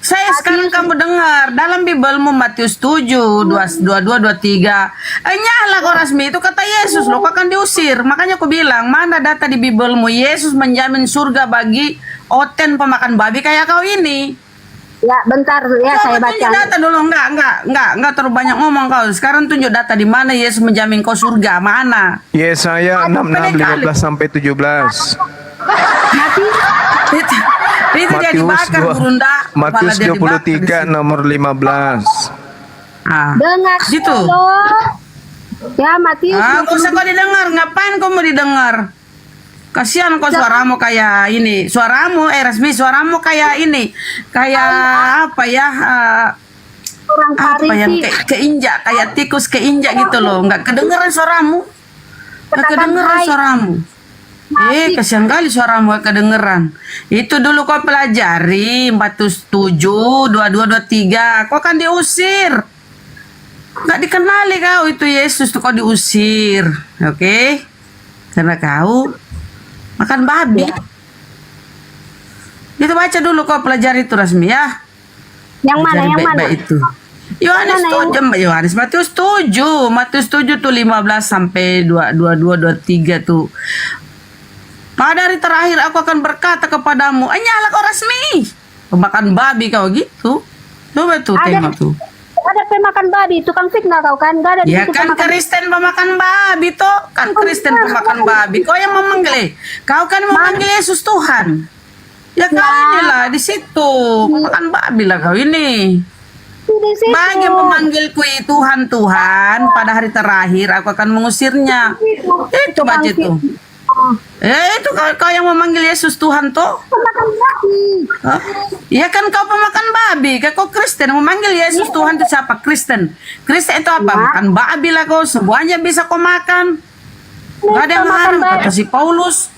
Saya sekarang kamu dengar dalam Bibelmu Matius 7:22-23. Enyahlah kau Rasmi, itu kata Yesus loh, kau akan diusir. Makanya aku bilang, mana data di Bibelmu Yesus menjamin surga bagi oten pemakan babi kayak kau ini? Ya, bentar ya, saya baca. Tunjuk data dulu, enggak terlalu banyak ngomong kau. Sekarang tunjuk data di mana Yesus menjamin kau surga, mana? Yesaya 66:15 sampai 17. Itu dia dibakar Burunda. Matius 23 nomor 15. Dengar gitu. Ya, Matius. Kau usah kau didengar, ngapain kau mau didengar? Kasihan kau suaramu kayak ini. Suaramu Rasmi, suaramu kayak ini. Kayak apa ya? Orang apa yang keinjak, kayak tikus keinjak gitu loh. Enggak kedengeran suaramu. Enggak kedengeran suaramu. Kasihan kali suaramu gak kedengeran. Itu dulu kau pelajari 47, 22, 23. Kau kan diusir. Gak dikenali kau itu Yesus tuh kau diusir. Oke? Karena kau makan babi. Itu baca dulu kau pelajari itu Rasmi ya. Yang mana? Pelajari Yang mana? baik-baik itu. Yohanes Matius 7 tuh 15 sampai 22 23 tuh. Pada hari terakhir aku akan berkata kepadamu, nyala kau Rasmi. Pemakan babi kau gitu. Coba tuh tengok tuh. Ada pemakan babi, tukang fitnah kau kan? Gak ada di Ya situ kan pemakan- Kristen pemakan babi toh. Kan Kristen pemakan babi. Kau yang memanggil. Kau kan memanggil Yesus Tuhan. Ya kau inilah di situ. Pemakan babi lah kau ini. Bagi yang memanggilku Tuhan Tuhan pada hari terakhir aku akan mengusirnya. Itu baca itu. Itu kau yang memanggil Yesus Tuhan toh? Pemakan babi. Hah? Ya kan kau pemakan babi. Kau Kristen memanggil Yesus Tuhan itu siapa? Kristen. Kristen itu apa? Makan babi lah kau. Semuanya bisa kau makan. Gak ada yang haram kata si Paulus.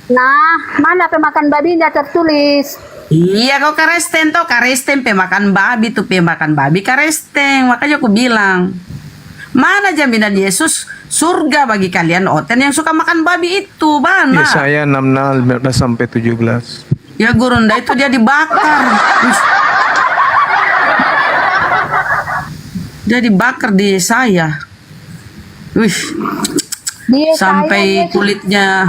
Nah, mana pemakan babinya tertulis? Iya kau Kristen toh. Kristen pemakan babi tuh pemakan babi Kristen. Makanya aku bilang. Mana jaminan Yesus surga bagi kalian Oten yang suka makan babi itu? Mana? Yesaya 6 15 sampai 17. Ya Gurunda itu dia dibakar. Dia dibakar di Yesaya. Wih. Sampai kulitnya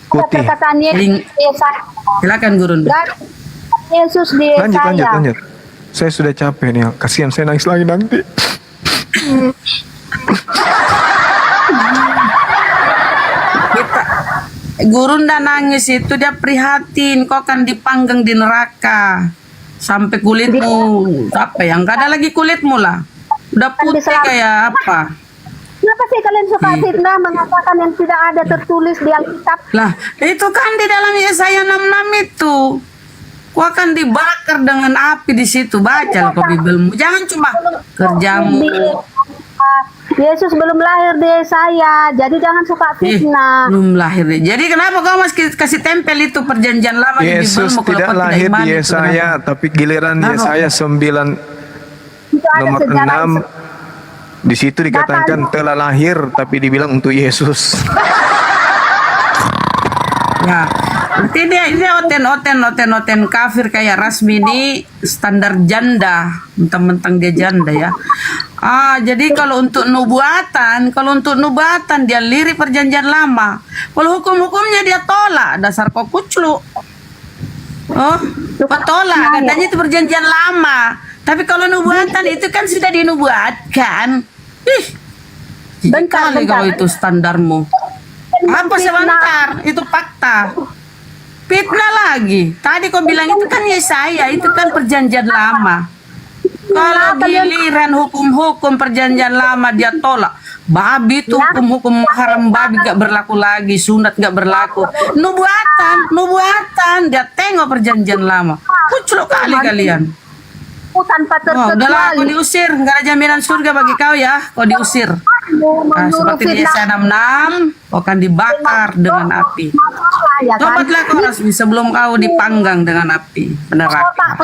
putih. Perkataan Yesaya. Silakan Gurunda. Yesus di Yesaya. Lanjut. Saya sudah capek nih. Kasihan saya nangis lagi nanti. Gurunda nangis itu dia prihatin. Kau akan dipanggang di neraka sampai kulitmu apa yang gak ada lagi kulitmu lah. Udah putih kayak apa? Kenapa sih kalian suka fitnah mengatakan yang tidak ada tertulis di Alkitab? Lah, itu kan di dalam Yesaya 66 itu. Kau akan dibakar dengan api di situ. Baca kau Bibelmu. Jangan cuma kerjamu. Yesus belum lahir di Yesaya, jadi jangan suka fitnah. Belum lahir. Jadi kenapa kau masih kasih tempel itu perjanjian lama di Yesus Bibelmu? tidak lahir di Yesaya, tapi giliran Yesaya 9 nomor 6 di situ dikatakan telah lahir, tapi dibilang untuk Yesus. Ya, berarti dia oten kafir kayak Rasmi ini standar janda, mentang-mentang dia janda ya. Jadi kalau untuk nubuatan dia lirik perjanjian lama. Kalau hukum-hukumnya dia tolak, dasar kau kuclu. Tolak, katanya itu perjanjian lama. Tapi kalau nubuatan itu kan sudah dinubuatkan. Bentar. Kau itu standarmu. Apa sebentar? Itu fakta. Fitnah lagi. Tadi kau bilang itu kan Yesaya, itu kan perjanjian lama. Kalau giliran hukum-hukum perjanjian lama dia tolak. Babi itu hukum-hukum haram babi gak berlaku lagi, sunat gak berlaku. Nubuatan dia tengok perjanjian lama. Kuculuk kali kalian. Tanpa terkecuali. Udahlah, kau diusir. Gak ada jaminan surga bagi kau ya. Kau diusir. Seperti di Yesaya 66, kau akan dibakar dengan api. Tobatlah kau Rasmi sebelum kau dipanggang dengan api neraka. Otak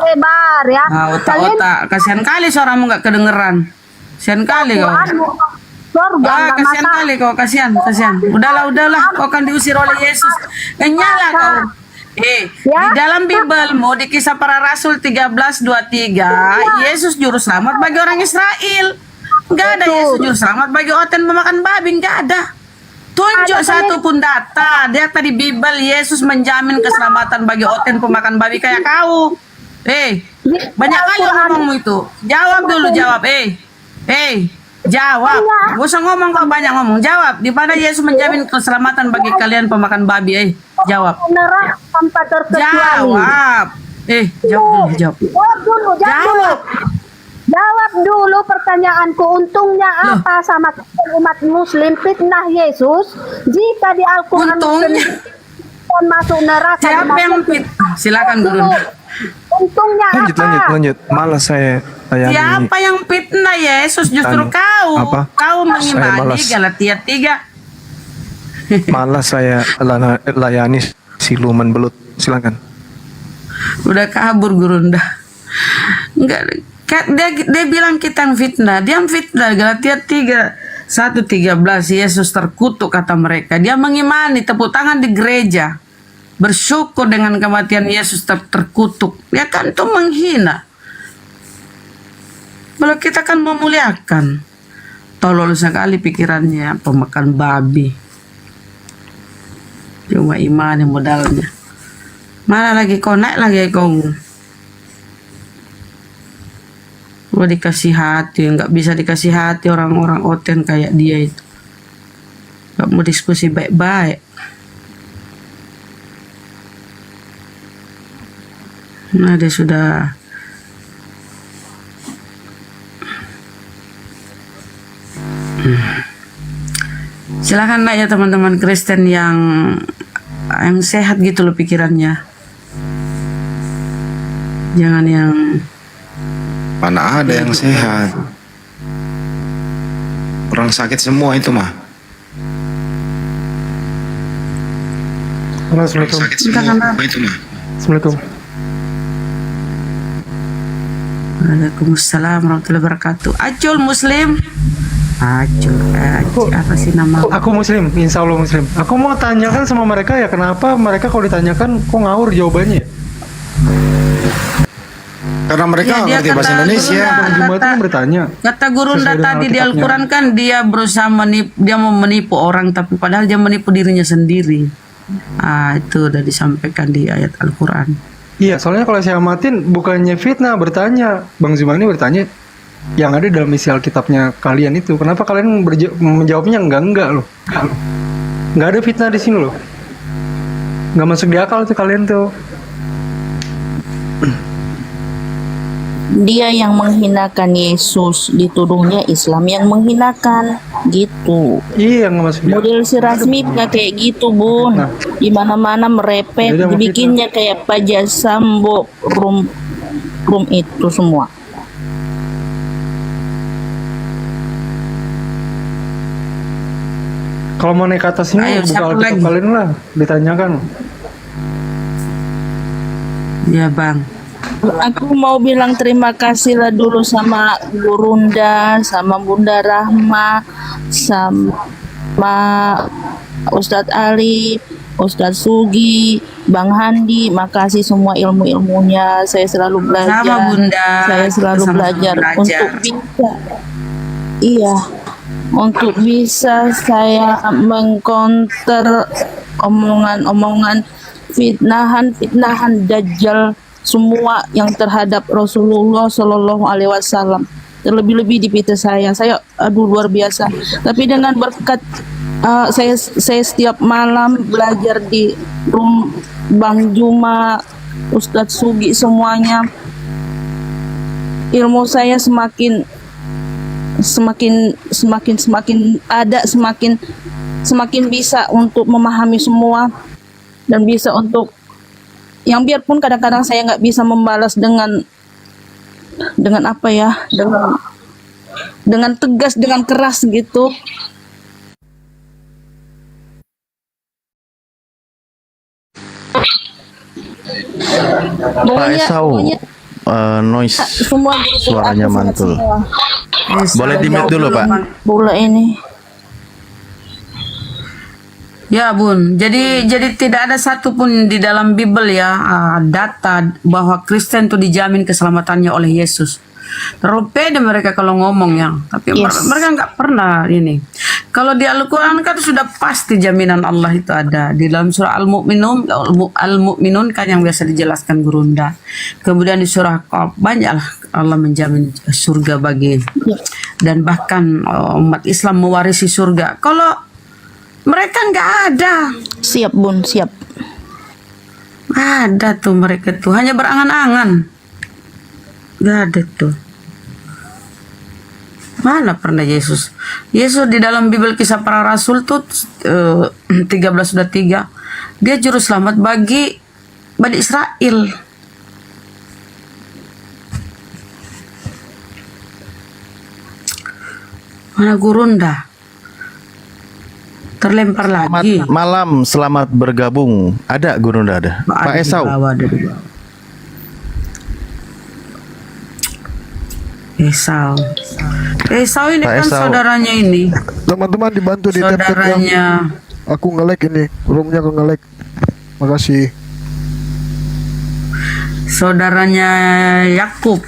lebar ya. Otak. Kasihan kali suaramu gak kedengeran. Kasihan kali kau. Kasihan kali kau. Kasihan. Udahlah. Kau akan diusir oleh Yesus. Nyala kau. Di dalam Bibelmu di Kisah Para Rasul 13:23, Yesus juru selamat bagi orang Israel. Gak ada Yesus juru selamat bagi oten pemakan babi, gak ada. Tunjuk satu pun data. Dia tadi Bibel Yesus menjamin keselamatan bagi oten pemakan babi kayak kau. Banyak kali ngomongmu itu. Jawab dulu, jawab. Jawab. Gak usah ngomong kau banyak ngomong. Jawab. Di mana Yesus menjamin keselamatan bagi kalian pemakan babi? Jawab. Tanpa terkecuali. Jawab. Jawab dulu pertanyaanku. Untungnya apa sama umat Muslim fitnah Yesus jika di Al-Quran masuk neraka? Siapa yang fitnah? Silakan Guru. Untungnya Lanjut. Malas saya. Siapa yang fitnah Yesus? Justru kau. Apa? Kau mengimani Galatia 3. Malas saya layani siluman belut. Silakan. Udah kabur Gurunda. Enggak, dia bilang kita yang fitnah. Dia yang fitnah. Galatia 1:13, Yesus terkutuk kata mereka. Dia mengimani, tepuk tangan di gereja, bersyukur dengan kematian Yesus terkutuk. Ya kan itu menghina. Kalau kita kan memuliakan. Tolol sekali pikirannya, pemakan babi. Cuma iman yang modalnya. Mana lagi kau naik lagi kau. Gua dikasih hati, nggak bisa dikasih hati orang-orang oten kayak dia itu. Nggak mau diskusi baik-baik. Nah dia sudah. Silakan lah ya teman-teman Kristen yang sehat gitu loh pikirannya. Jangan yang Mana ada yang sehat? Orang sakit semua itu mah. Assalamualaikum. Sakit semua itu mah. Assalamualaikum. Waalaikumsalam warahmatullahi wabarakatuh. Acul Muslim. Acul, apa sih nama? Aku Muslim, insya Allah Muslim. Aku mau tanyakan sama mereka ya, kenapa mereka kalau ditanyakan kok ngawur jawabannya? Karena mereka nggak ngerti bahasa Indonesia. Bang Juma itu kan bertanya. Kata Gurunda sesuai dengan tadi di Alkitabnya. Al-Quran kan dia berusaha dia mau menipu orang, tapi padahal dia menipu dirinya sendiri. Itu udah disampaikan di ayat Al-Quran. Iya, soalnya kalau saya amatin bukannya fitnah, bertanya. Bang Zuma ini bertanya yang ada dalam isi Alkitabnya kalian itu. Kenapa kalian menjawabnya enggak loh? Nggak ada fitnah di sini loh. Nggak masuk di akal tuh kalian tuh. Dia yang menghinakan Yesus, dituduhnya Islam yang menghinakan gitu. Iya, nggak masuk. Model si Rasmi nggak kayak gitu Bun. Di mana-mana merepet, Beda sama dibikinnya kayak Pajak Sambo, room itu semua. Kalau mau naik ke atas ini, Ayo, buka siapa Alkitab lagi? kalian lah, ditanyakan. Ya Bang. Aku mau bilang terima kasih lah dulu sama Gurunda, sama Bunda Rahma, sama Ustadz Ali, Ustadz Sugi, Bang Handi. Makasih semua ilmu-ilmunya. Saya selalu belajar. Sama Bunda. Saya selalu Sama-sama belajar belajar. untuk bisa. Iya. Untuk bisa saya mengcounter omongan-omongan fitnahan dajjal semua yang terhadap Rasulullah Shallallahu Alaihi Wasallam, terlebih-lebih di pita saya aduh luar biasa. Tapi dengan berkat saya setiap malam belajar di room Bang Juma, Ustadz Sugi, semuanya ilmu saya semakin ada, semakin bisa untuk memahami semua, dan bisa untuk yang biarpun kadang-kadang saya nggak bisa membalas dengan apa ya, dengan tegas, dengan keras gitu. Pak Esau, noise Semua suaranya mantul. Boleh di-mute dulu, Pak. Bola ini. Ya Bun, jadi tidak ada satupun di dalam Bible ya data bahwa Kristen itu dijamin keselamatannya oleh Yesus. Terlalu pede mereka kalau ngomong ya, tapi mereka nggak pernah ini. Kalau di Al-Quran kan sudah pasti jaminan Allah itu ada di dalam surah Al-Mu'minun kan yang biasa dijelaskan Gurunda. Kemudian di surah Qaf banyaklah Allah menjamin surga bagi, dan bahkan umat Islam mewarisi surga. Kalau mereka nggak ada. Siap Bun, siap. Ada tuh mereka tuh hanya berangan-angan. Nggak ada tuh. Mana pernah Yesus? Yesus di dalam Bible Kisah Para Rasul tuh 13:3 dia juru selamat bagi Bani Israel. Mana Gurunda? Terlempar lagi. Malam, selamat bergabung. Ada Gurunda ada. Pak Esau. Ada di bawah. Esau ini Pak kan Esau. saudaranya ini. Teman-teman dibantu di tap-tap ya. Saudaranya. Aku nge-lag ini, roomnya aku nge-lag. Makasih. Saudaranya Yakub.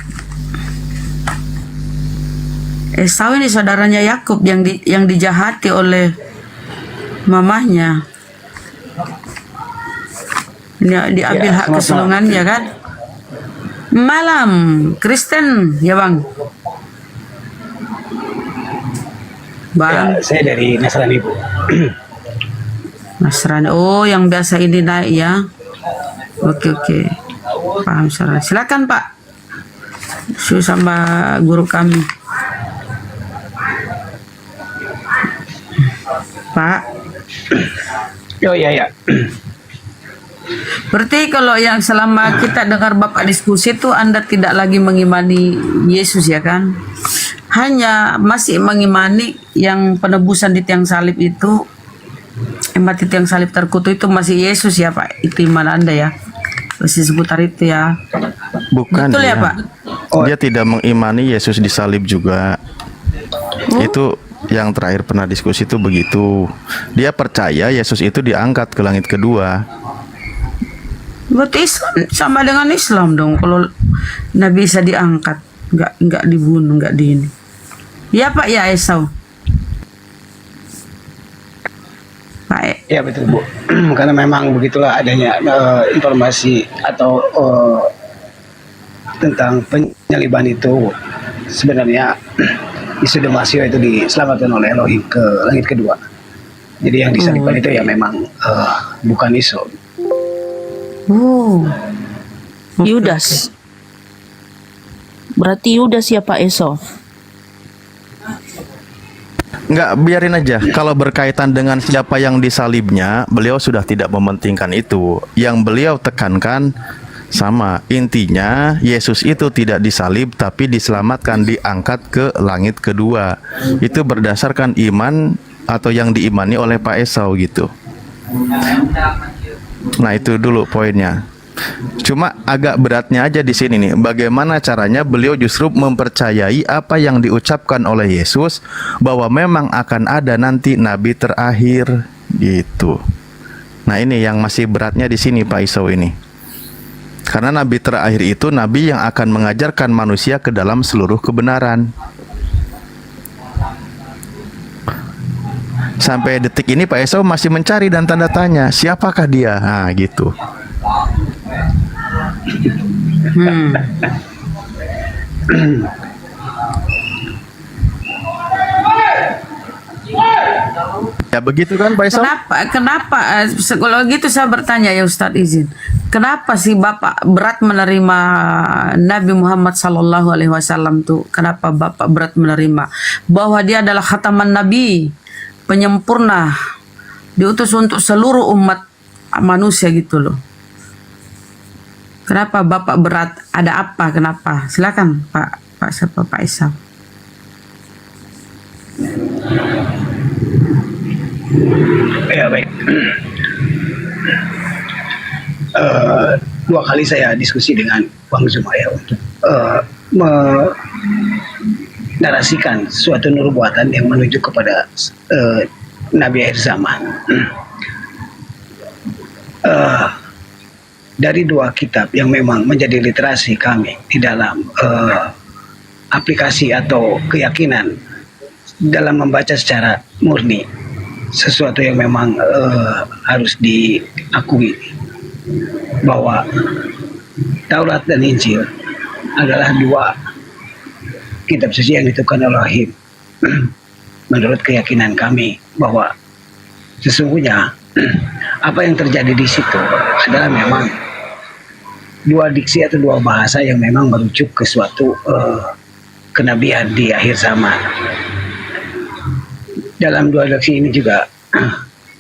Esau ini saudaranya Yakub yang dijahati oleh mamahnya. Ini diambil hak kesulungannya kan. Malam Kristen ya bang. Bang. Ya, saya dari Nasrani Bu. Nasrani. Oh yang biasa ini naik ya. Oke. Paham saudara. Silakan Pak. Su sama guru kami. Pak. Oh iya. Berarti kalau yang selama kita dengar Bapak diskusi itu Anda tidak lagi mengimani Yesus ya kan? Hanya masih mengimani yang penebusan di tiang salib itu, mati tiang salib terkutuk itu masih Yesus ya Pak? Itu iman Anda ya? Masih seputar itu ya? Bukan. Betul ya Pak? Dia tidak mengimani Yesus disalib juga. Itu yang terakhir pernah diskusi itu begitu. Dia percaya Yesus itu diangkat ke langit kedua. Berarti Islam sama dengan Islam dong. Kalau Nabi bisa diangkat, nggak dibunuh, nggak di ini. Ya Pak ya Esau. Pak. Ya betul Bu. Karena memang begitulah adanya informasi atau tentang penyaliban itu sebenarnya Yesus Masih itu diselamatkan oleh Elohim ke langit kedua. Jadi yang disalibkan itu ya memang bukan Yesus. Yudas. Berarti Yudas ya Pak Esau. Enggak, biarin aja. Kalau berkaitan dengan siapa yang disalibnya, beliau sudah tidak mementingkan itu. Yang beliau tekankan sama, intinya Yesus itu tidak disalib tapi diselamatkan, diangkat ke langit kedua. Itu berdasarkan iman atau yang diimani oleh Pak Esau gitu. Nah itu dulu poinnya. Cuma agak beratnya aja di sini nih, bagaimana caranya beliau justru mempercayai apa yang diucapkan oleh Yesus bahwa memang akan ada nanti nabi terakhir gitu. Nah ini yang masih beratnya di sini Pak Esau ini. Karena nabi terakhir itu nabi yang akan mengajarkan manusia ke dalam seluruh kebenaran. Sampai detik ini Pak Esau masih mencari dan tanda tanya, siapakah dia? Nah, gitu. Ya begitu kan Pak Esau? Kenapa kalau gitu saya bertanya ya Ustadz izin. Kenapa sih Bapak berat menerima Nabi Muhammad SAW tuh? Kenapa Bapak berat menerima bahwa dia adalah khataman Nabi, penyempurna, diutus untuk seluruh umat manusia gitu loh. Kenapa Bapak berat? Ada apa? Kenapa? Silakan Pak Esau. Ya baik. Dua kali saya diskusi dengan Bang Zumaya untuk menarasikan suatu nubuatan yang menuju kepada Nabi akhir zaman. Dari dua kitab yang memang menjadi literasi kami di dalam aplikasi atau keyakinan dalam membaca secara murni, sesuatu yang memang harus diakui bahwa Taurat dan Injil adalah dua kitab suci yang diturunkan oleh Elohim. Menurut keyakinan kami bahwa sesungguhnya apa yang terjadi di situ adalah memang dua diksi atau dua bahasa yang memang merujuk ke suatu kenabian di akhir zaman. Dalam dua diksi ini juga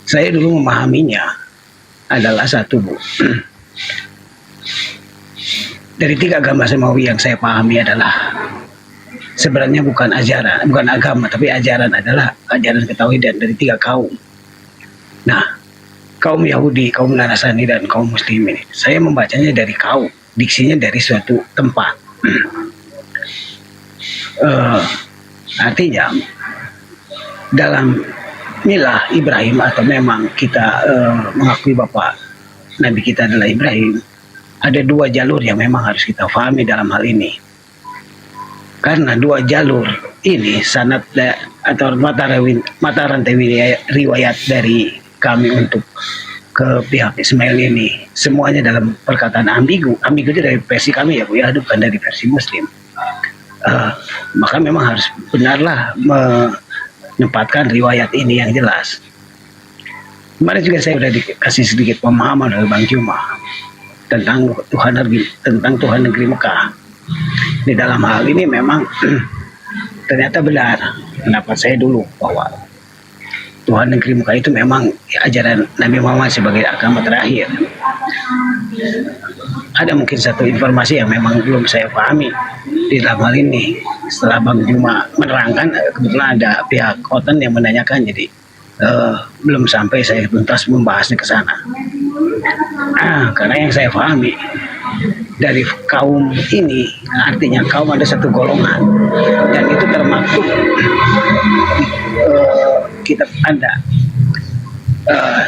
saya dulu memahaminya adalah satu Bu. Dari tiga agama semawi yang saya pahami adalah sebenarnya bukan ajaran, bukan agama, tapi ajaran adalah ajaran ketauhidan dari tiga kaum. Nah, kaum Yahudi, kaum Nasrani dan kaum Muslim ini, saya membacanya dari kaum, diksinya dari suatu tempat. Artinya dalam milah Ibrahim, atau memang kita mengakui Bapak Nabi kita adalah Ibrahim, ada dua jalur yang memang harus kita pahami dalam hal ini. Karena dua jalur ini sanad atau mata rantai riwayat dari kami untuk ke pihak Ismail ini semuanya dalam perkataan ambigu itu dari versi kami ya Bu ya, bukan dari versi Muslim. Maka memang harus benarlah menempatkan riwayat ini yang jelas. Kemarin juga saya sudah dikasih sedikit pemahaman oleh Bang Juma tentang Tuhan negeri Mekah. Di dalam hal ini memang ternyata benar pendapat saya dulu bahwa Tuhan negeri Mekah itu memang ajaran Nabi Muhammad sebagai agama terakhir. Ada mungkin satu informasi yang memang belum saya pahami di dalam hal ini. Setelah Bang Juma menerangkan, kebetulan ada pihak Oten yang menanyakan, jadi belum sampai saya tuntas membahasnya ke sana. Karena yang saya pahami dari kaum ini, artinya kaum ada satu golongan, dan itu termaktub kitab Anda.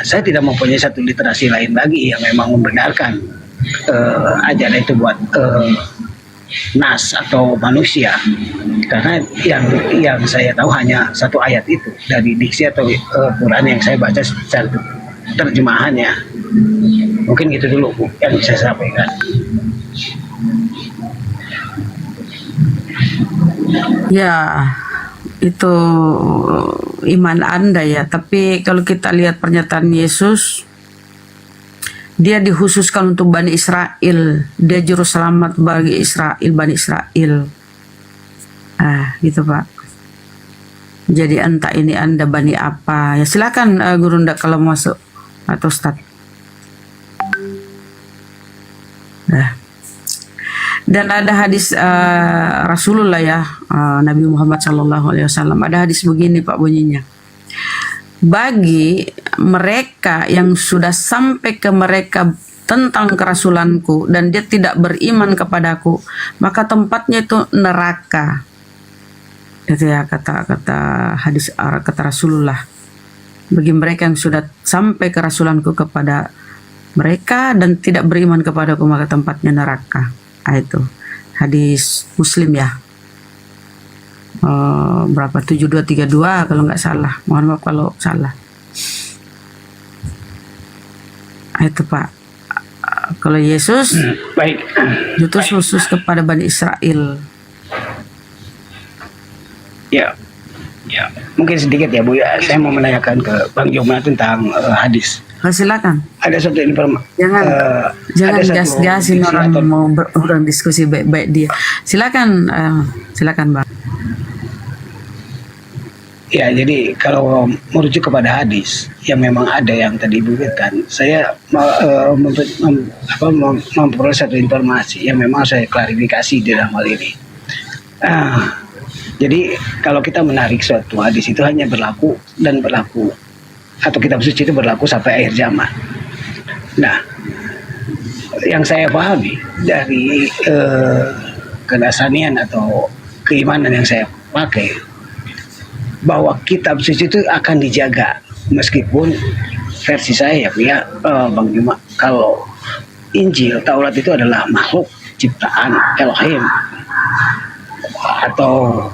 Saya tidak mempunyai satu literasi lain lagi yang memang membenarkan ajaran itu buat nas atau manusia, karena yang saya tahu hanya satu ayat itu dari diksi atau Quran yang saya baca secara terjemahannya. Mungkin gitu dulu Bu yang bisa saya sampaikan. Ya, itu iman Anda ya. Tapi kalau kita lihat pernyataan Yesus, dia dikhususkan untuk Bani Israel. Dia juru selamat bagi Israel, Bani Israel. Gitu Pak. Jadi entah ini Anda Bani apa. Ya silakan Guru Nda kalau masuk atau Ustaz. Dan ada hadis Rasulullah ya, Nabi Muhammad SAW. Ada hadis begini Pak bunyinya. Bagi mereka yang sudah sampai ke mereka tentang kerasulanku dan dia tidak beriman kepadaku, maka tempatnya itu neraka. Itu ya kata hadis, kata Rasulullah. Bagi mereka yang sudah sampai kerasulanku kepada mereka dan tidak beriman kepadaku, maka tempatnya neraka. Itu hadis Muslim ya. Berapa 7232 kalau nggak salah. Mohon maaf kalau salah. Itu Pak. Kalau Yesus baik itu khusus kepada Bani Israel. Ya. Mungkin sedikit ya Bu ya. Saya mau menanyakan ke Bang Joma tentang hadis. Silakan. Ada satu informasi. Jangan gas-gasin orang mau orang diskusi baik-baik dia. Silakan Bang. Ya, jadi kalau merujuk kepada hadis yang memang ada yang tadi diberikan, saya memperoleh satu informasi yang memang saya klarifikasi di dalam hal ini. Jadi kalau kita menarik suatu hadis itu hanya berlaku atau kitab suci itu berlaku sampai akhir zaman. Nah, yang saya pahami dari kedasanian atau keimanan yang saya pakai, bahwa kitab suci itu akan dijaga, meskipun versi saya ya Bang Juma, kalau Injil, Taurat itu adalah makhluk ciptaan Elohim atau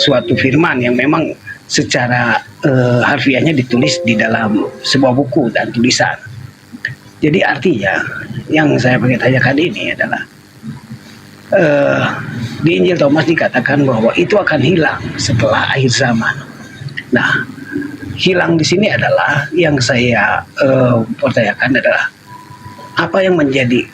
suatu firman yang memang secara harfiahnya ditulis di dalam sebuah buku dan tulisan. Jadi artinya yang saya ingin tanyakan ini adalah di Injil Thomas dikatakan bahwa itu akan hilang setelah akhir zaman. Nah, hilang di sini adalah yang saya pertanyakan adalah apa yang menjadi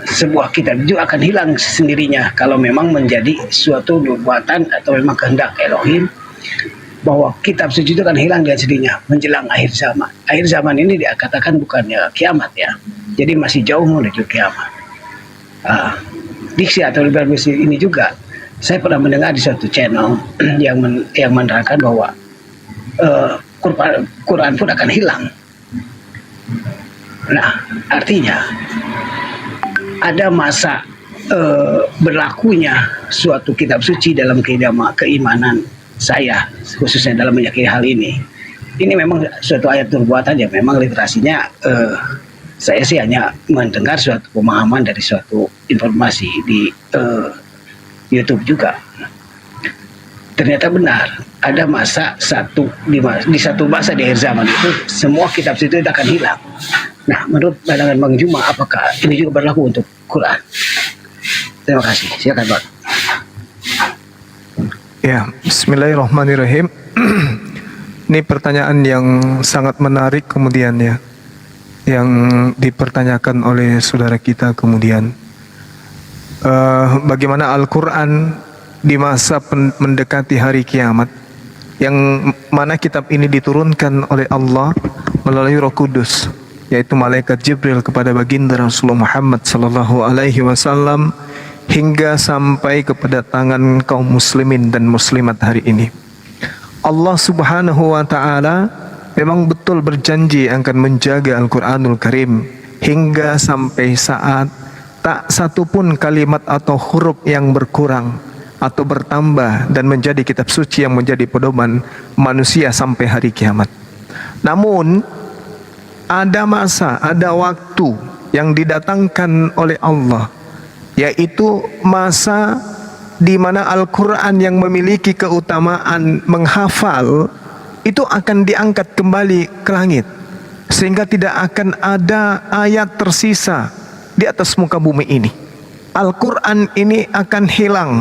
sebuah kitab itu akan hilang sendirinya kalau memang menjadi suatu nubuatan atau memang kehendak Elohim bahwa kitab suci itu akan hilang dengan sendirinya menjelang akhir zaman. Akhir zaman ini dikatakan bukannya kiamat ya, jadi masih jauh menuju kiamat. Diksi atau liberasi ini juga saya pernah mendengar di suatu channel yang menerangkan bahwa Quran pun akan hilang. Nah, artinya ada masa berlakunya suatu kitab suci dalam keimanan saya, khususnya dalam meyakini hal ini. Ini memang suatu ayat nubuat aja. Memang literasinya saya sih hanya mendengar suatu pemahaman dari suatu informasi di YouTube juga. Ternyata benar, ada masa di satu masa di akhir zaman itu semua kitab suci itu akan hilang. Nah, menurut pandangan Bang Juma, apakah ini juga berlaku untuk Quran? Terima kasih. Silakan, Bang. Ya, bismillahirrahmanirrahim. Ini pertanyaan yang sangat menarik kemudian ya, yang dipertanyakan oleh saudara kita kemudian. Bagaimana Al-Quran di masa mendekati hari kiamat, yang mana kitab ini diturunkan oleh Allah melalui Roh Kudus, yaitu malaikat Jibril kepada baginda Rasulullah Muhammad sallallahu alaihi wasallam hingga sampai kepada tangan kaum muslimin dan muslimat hari ini. Allah Subhanahu wa taala memang betul berjanji akan menjaga Al-Qur'anul Karim hingga sampai saat tak satu pun kalimat atau huruf yang berkurang atau bertambah dan menjadi kitab suci yang menjadi pedoman manusia sampai hari kiamat. Namun ada masa, ada waktu yang didatangkan oleh Allah, yaitu masa di mana Al-Quran yang memiliki keutamaan menghafal itu akan diangkat kembali ke langit, sehingga tidak akan ada ayat tersisa di atas muka bumi ini. Al-Quran ini akan hilang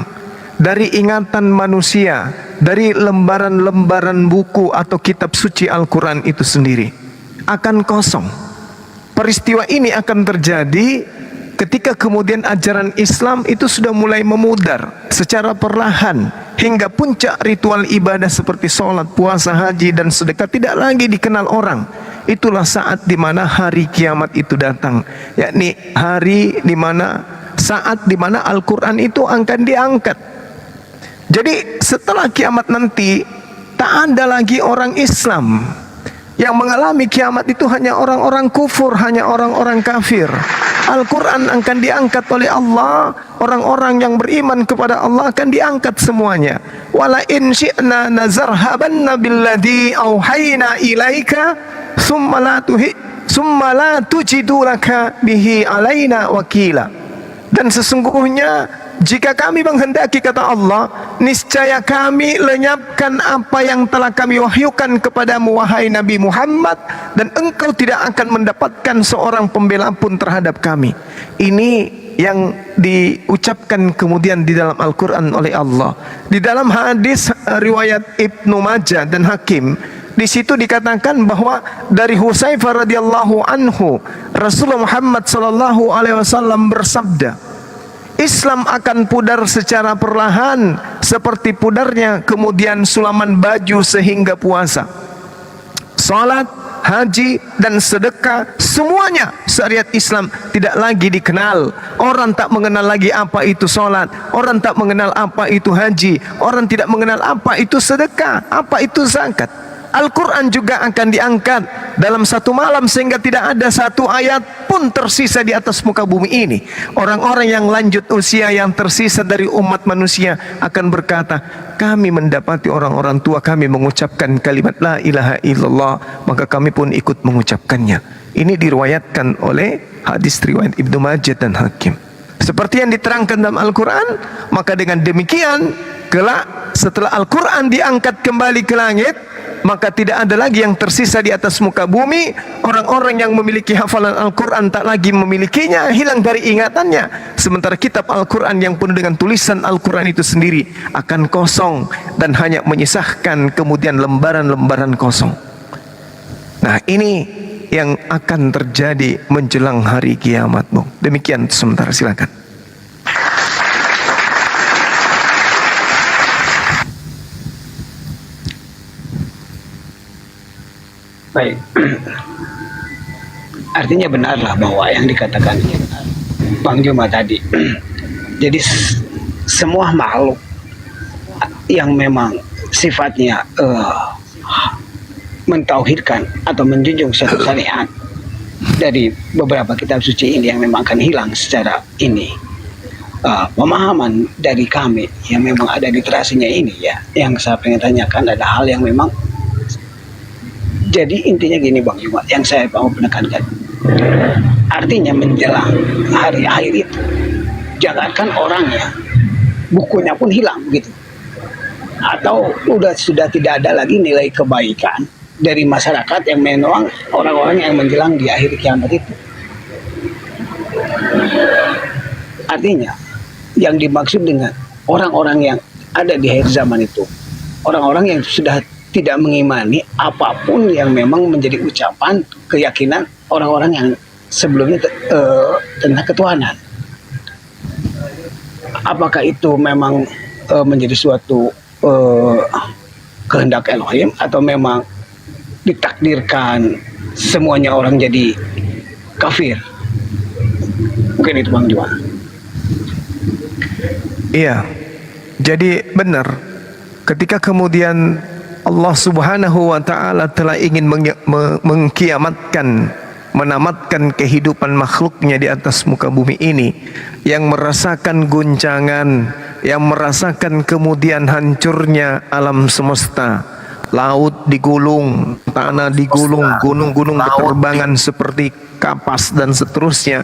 dari ingatan manusia, dari lembaran-lembaran buku atau kitab suci Al-Quran itu sendiri akan kosong. Peristiwa ini akan terjadi ketika kemudian ajaran Islam itu sudah mulai memudar secara perlahan hingga puncak ritual ibadah seperti sholat, puasa, haji dan sedekah tidak lagi dikenal orang. Itulah saat di mana hari kiamat itu datang, yakni hari di mana saat di mana Al-Quran itu akan diangkat. Jadi setelah kiamat nanti tak ada lagi orang Islam. Yang mengalami kiamat itu hanya orang-orang kufur, hanya orang-orang kafir. Al-Quran akan diangkat oleh Allah. Orang-orang yang beriman kepada Allah akan diangkat semuanya. Wala in syi'na nazarhabanna billadhi auhayna ilaika summa la tujidu laka bihi alaina wakila. Dan sesungguhnya jika kami menghendaki, kata Allah, niscaya kami lenyapkan apa yang telah kami wahyukan kepadamu wahai Nabi Muhammad, dan engkau tidak akan mendapatkan seorang pembela pun terhadap kami. Ini yang diucapkan kemudian di dalam Al-Quran oleh Allah. Di dalam hadis riwayat Ibnu Majah dan Hakim, di situ dikatakan bahwa dari Hudzaifah radhiyallahu anhu, Rasulullah Muhammad sallallahu alaihi wasallam bersabda, Islam akan pudar secara perlahan seperti pudarnya kemudian sulaman baju sehingga puasa. Salat, haji dan sedekah, semuanya syariat Islam tidak lagi dikenal. Orang tak mengenal lagi apa itu salat, orang tak mengenal apa itu haji, orang tidak mengenal apa itu sedekah, apa itu zakat. Al-Quran juga akan diangkat dalam satu malam sehingga tidak ada satu ayat pun tersisa di atas muka bumi ini. Orang-orang yang lanjut usia yang tersisa dari umat manusia akan berkata, kami mendapati orang-orang tua kami mengucapkan kalimat la ilaha illallah, maka kami pun ikut mengucapkannya. Ini diriwayatkan oleh hadis riwayat Ibnu Majah dan Hakim. Seperti yang diterangkan dalam Al-Quran, maka dengan demikian kelak setelah Al-Quran diangkat kembali ke langit, maka tidak ada lagi yang tersisa di atas muka bumi. Orang-orang yang memiliki hafalan Al-Quran tak lagi memilikinya, hilang dari ingatannya. Sementara kitab Al-Quran yang penuh dengan tulisan Al-Quran itu sendiri akan kosong dan hanya menyisahkan kemudian lembaran-lembaran kosong. Nah, ini yang akan terjadi menjelang hari kiamat, Bung. Demikian sementara, silakan. Baik, artinya benarlah bahwa yang dikatakan Bang Juma tadi. Jadi semua makhluk yang memang sifatnya mentauhidkan atau menjunjung satu syariat dari beberapa kitab suci ini yang memang akan hilang secara ini. Pemahaman dari kami yang memang ada literasinya ini ya, yang saya pengen tanyakan ada hal yang memang jadi intinya gini Bang Juma, yang saya mau menekankan, artinya menjelang hari akhir itu jangankan orangnya, bukunya pun hilang begitu, atau sudah tidak ada lagi nilai kebaikan dari masyarakat yang memang orang-orang yang menjelang di akhir kiamat itu. Artinya yang dimaksud dengan orang-orang yang ada di akhir zaman itu, orang-orang yang sudah tidak mengimani apapun yang memang menjadi ucapan keyakinan orang-orang yang sebelumnya tentang ketuhanan. Apakah itu memang menjadi suatu kehendak Elohim atau memang ditakdirkan semuanya orang jadi kafir? Mungkin itu Bang Juma. Iya, jadi benar ketika kemudian Allah Subhanahu wa Ta'ala telah ingin mengkiamatkan, menamatkan kehidupan makhluknya di atas muka bumi ini, yang merasakan guncangan, yang merasakan kemudian hancurnya alam semesta, laut digulung, tanah digulung, gunung-gunung berterbangan seperti kapas dan seterusnya.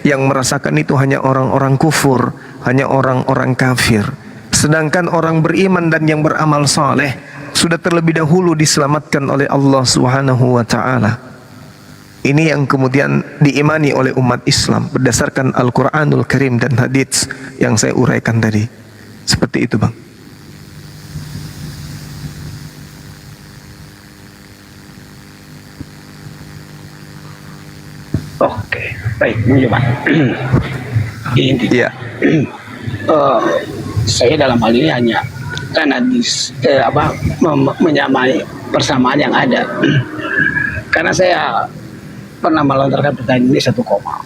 Yang merasakan itu hanya orang-orang kufur, hanya orang-orang kafir. Sedangkan orang beriman dan yang beramal saleh sudah terlebih dahulu diselamatkan oleh Allah Subhanahu wa Ta'ala. Ini yang kemudian diimani oleh umat Islam berdasarkan Al-Quranul Karim dan hadits yang saya uraikan tadi. Seperti itu Bang. Oke, baik, Bang. Intinya, saya dalam hal ini hanya karena menyamai persamaan yang ada. Karena saya pernah melontarkan pertanyaan ini satu koma.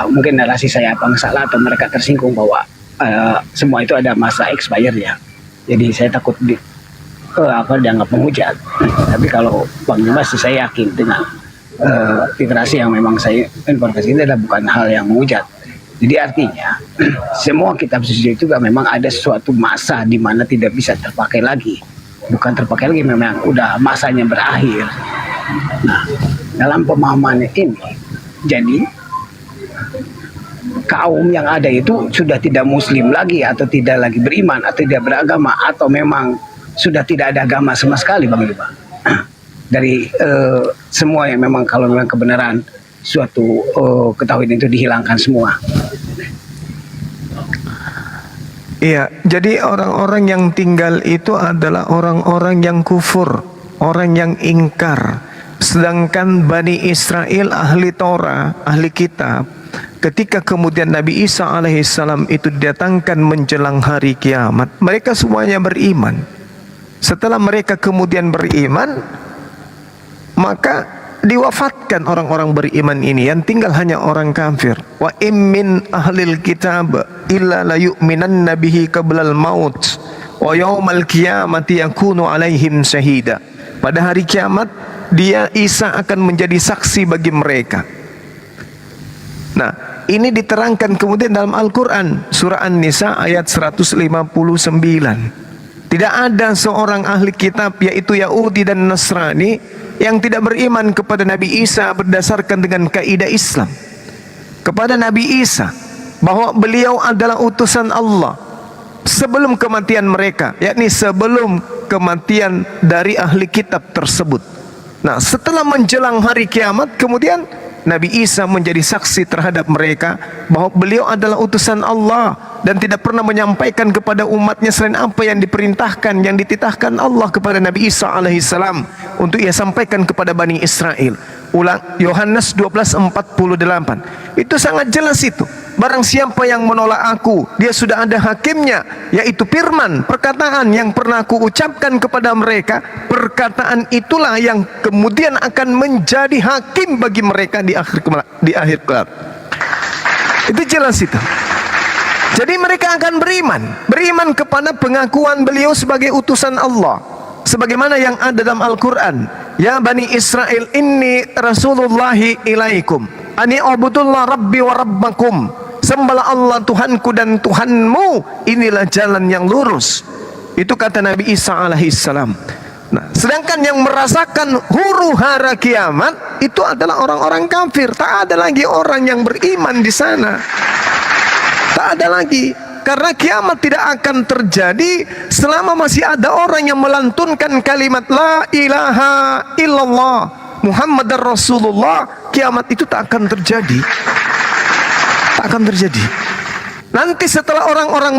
Mungkin narasi saya apa salah atau mereka tersinggung bahwa semua itu ada masa expired ya. Jadi saya takut dianggap menghujat. Tapi kalau Bang Dimas, saya yakin dengan literasi yang memang saya informasi ini adalah bukan hal yang menghujat. Jadi artinya semua kitab suci itu juga memang ada suatu masa di mana tidak bisa terpakai lagi. Bukan terpakai lagi, memang udah masanya berakhir. Nah, dalam pemahamannya ini, jadi kaum yang ada itu sudah tidak muslim lagi, atau tidak lagi beriman, atau tidak beragama, atau memang sudah tidak ada agama sama sekali Bang Iba. Dari semua yang memang kalau memang kebenaran suatu ketahuan itu dihilangkan semua. Iya, jadi orang-orang yang tinggal itu adalah orang-orang yang kufur, orang yang ingkar. Sedangkan Bani Israel ahli Torah, ahli kitab, ketika kemudian Nabi Isa alaihissalam itu didatangkan menjelang hari kiamat, mereka semuanya beriman. Setelah mereka kemudian beriman, maka diwafatkan orang-orang beriman ini, yang tinggal hanya orang kafir. Wa min ahlil kitab illa la yu'minanna bihi qablal maut wa yaumal qiyamati yakunu alaihim syahida. Pada hari kiamat dia Isa akan menjadi saksi bagi mereka. Nah, ini diterangkan kemudian dalam Al-Quran surah An-Nisa ayat 159. Tidak ada seorang ahli kitab yaitu Yahudi dan Nasrani yang tidak beriman kepada Nabi Isa berdasarkan dengan kaidah Islam, kepada Nabi Isa bahwa beliau adalah utusan Allah sebelum kematian mereka, yakni sebelum kematian dari ahli kitab tersebut. Nah, setelah menjelang hari kiamat kemudian Nabi Isa menjadi saksi terhadap mereka bahwa beliau adalah utusan Allah dan tidak pernah menyampaikan kepada umatnya selain apa yang diperintahkan, yang dititahkan Allah kepada Nabi Isa alaihissalam untuk ia sampaikan kepada Bani Israel. Ulang Yohanes 12:48. Itu sangat jelas itu. Barang siapa yang menolak aku, dia sudah ada hakimnya, yaitu firman, perkataan yang pernah aku ucapkan kepada mereka. Perkataan itulah yang kemudian akan menjadi hakim bagi mereka di akhir kelak. Itu jelas itu. Jadi mereka akan beriman kepada pengakuan beliau sebagai utusan Allah. sebagaimana yang ada dalam Al-Quran, ya Bani Israel inni Rasulullahi ilaikum ani ubudullah rabbi wa rabbakum, sembahlah Allah Tuhanku dan Tuhanmu, inilah jalan yang lurus. Itu kata Nabi Isa alaihissalam. Nah, sedangkan yang merasakan huru hara kiamat itu adalah orang-orang kafir. Tak ada lagi orang yang beriman di sana. Tak ada lagi. Karena kiamat tidak akan terjadi selama masih ada orang yang melantunkan kalimat la ilaha illallah Muhammadar Rasulullah. Kiamat itu tak akan terjadi. Tak akan terjadi. Nanti setelah orang-orang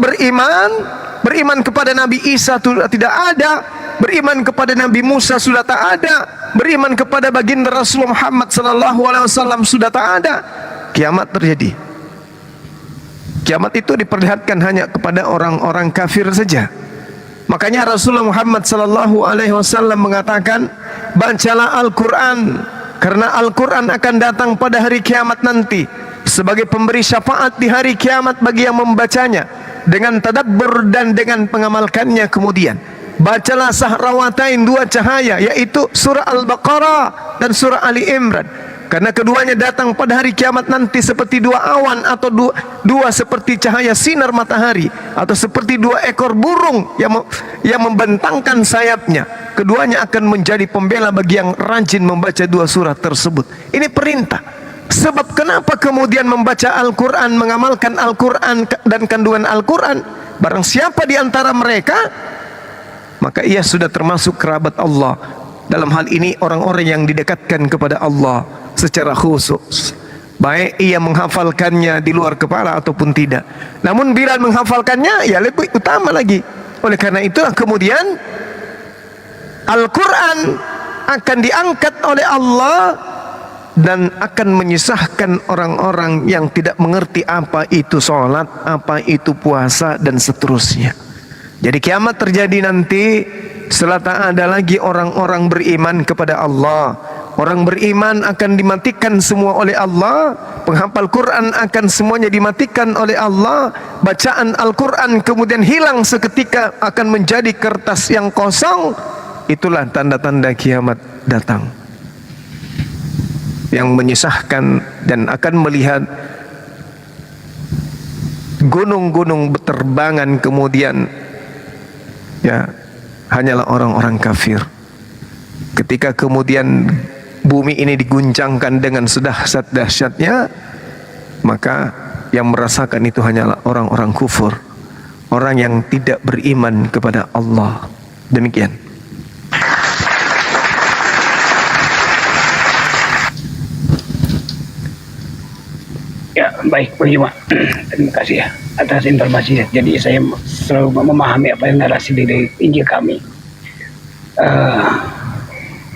beriman kepada Nabi Isa tidak ada, beriman kepada Nabi Musa sudah tak ada, beriman kepada baginda Rasulullah Muhammad SAW sudah tak ada, kiamat terjadi. Kiamat itu diperlihatkan hanya kepada orang-orang kafir saja. Makanya Rasulullah Muhammad SAW mengatakan, bacalah Al-Quran, karena Al-Quran akan datang pada hari kiamat nanti sebagai pemberi syafaat di hari kiamat bagi yang membacanya dengan tadabbur dan dengan mengamalkannya. Kemudian bacalah Sahrawatain, dua cahaya, yaitu surah Al-Baqarah dan surah Ali Imran, karena keduanya datang pada hari kiamat nanti seperti dua awan, atau dua seperti cahaya sinar matahari, atau seperti dua ekor burung yang membentangkan sayapnya. Keduanya akan menjadi pembela bagi yang rajin membaca dua surah tersebut. Ini perintah. Sebab kenapa kemudian membaca Al-Quran, mengamalkan Al-Quran dan kandungan Al-Quran, barang siapa di antara mereka, maka ia sudah termasuk kerabat Allah. Dalam hal ini orang-orang yang didekatkan kepada Allah secara khusus, baik ia menghafalkannya di luar kepala ataupun tidak. Namun bila menghafalkannya, ya lebih utama lagi. Oleh karena itulah kemudian Al-Quran akan diangkat oleh Allah dan akan menyisahkan orang-orang yang tidak mengerti apa itu sholat, apa itu puasa, dan seterusnya. Jadi kiamat terjadi nanti setelah tak ada lagi orang-orang beriman kepada Allah. Orang beriman akan dimatikan semua oleh Allah. Penghafal Quran akan semuanya dimatikan oleh Allah. Bacaan Al-Quran kemudian hilang seketika, akan menjadi kertas yang kosong. Itulah tanda-tanda kiamat datang, yang menyisahkan dan akan melihat gunung-gunung berterbangan kemudian, ya, hanyalah orang-orang kafir. Ketika kemudian bumi ini diguncangkan dengan sedahsyat-dahsyatnya, maka yang merasakan itu hanyalah orang-orang kufur, orang yang tidak beriman kepada Allah. Demikian. Ya, baik, Bang Juma. Terima kasih ya atas informasinya. Jadi saya selalu memahami apa yang narasi dari Injil kami.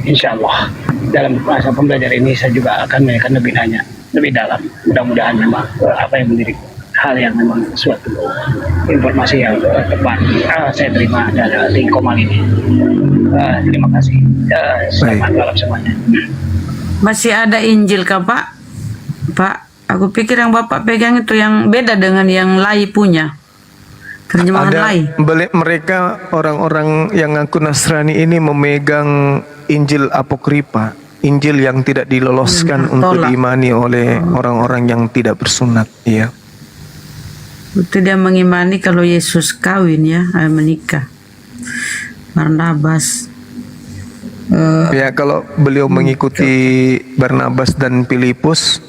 Insya Allah dalam masa pembelajaran ini saya juga akan menanyakan lebih dalam. Mudah-mudahan memang apa yang menjadi hal yang memang suatu informasi yang tepat saya terima dari Komal ini. Terima kasih. Selamat malam semuanya. Masih ada Injil kah Pak? Pak, aku pikir yang Bapak pegang itu yang beda dengan yang Lai punya. Terjemahan Lai. Mereka orang-orang yang ngaku Nasrani ini memegang Injil Apokripa, Injil yang tidak diloloskan untuk diimani oleh orang-orang yang tidak bersunat. Iya. Itu dia mengimani kalau Yesus kawin ya, menikah. Barnabas. Ya, kalau beliau mengikuti Barnabas dan Filipus,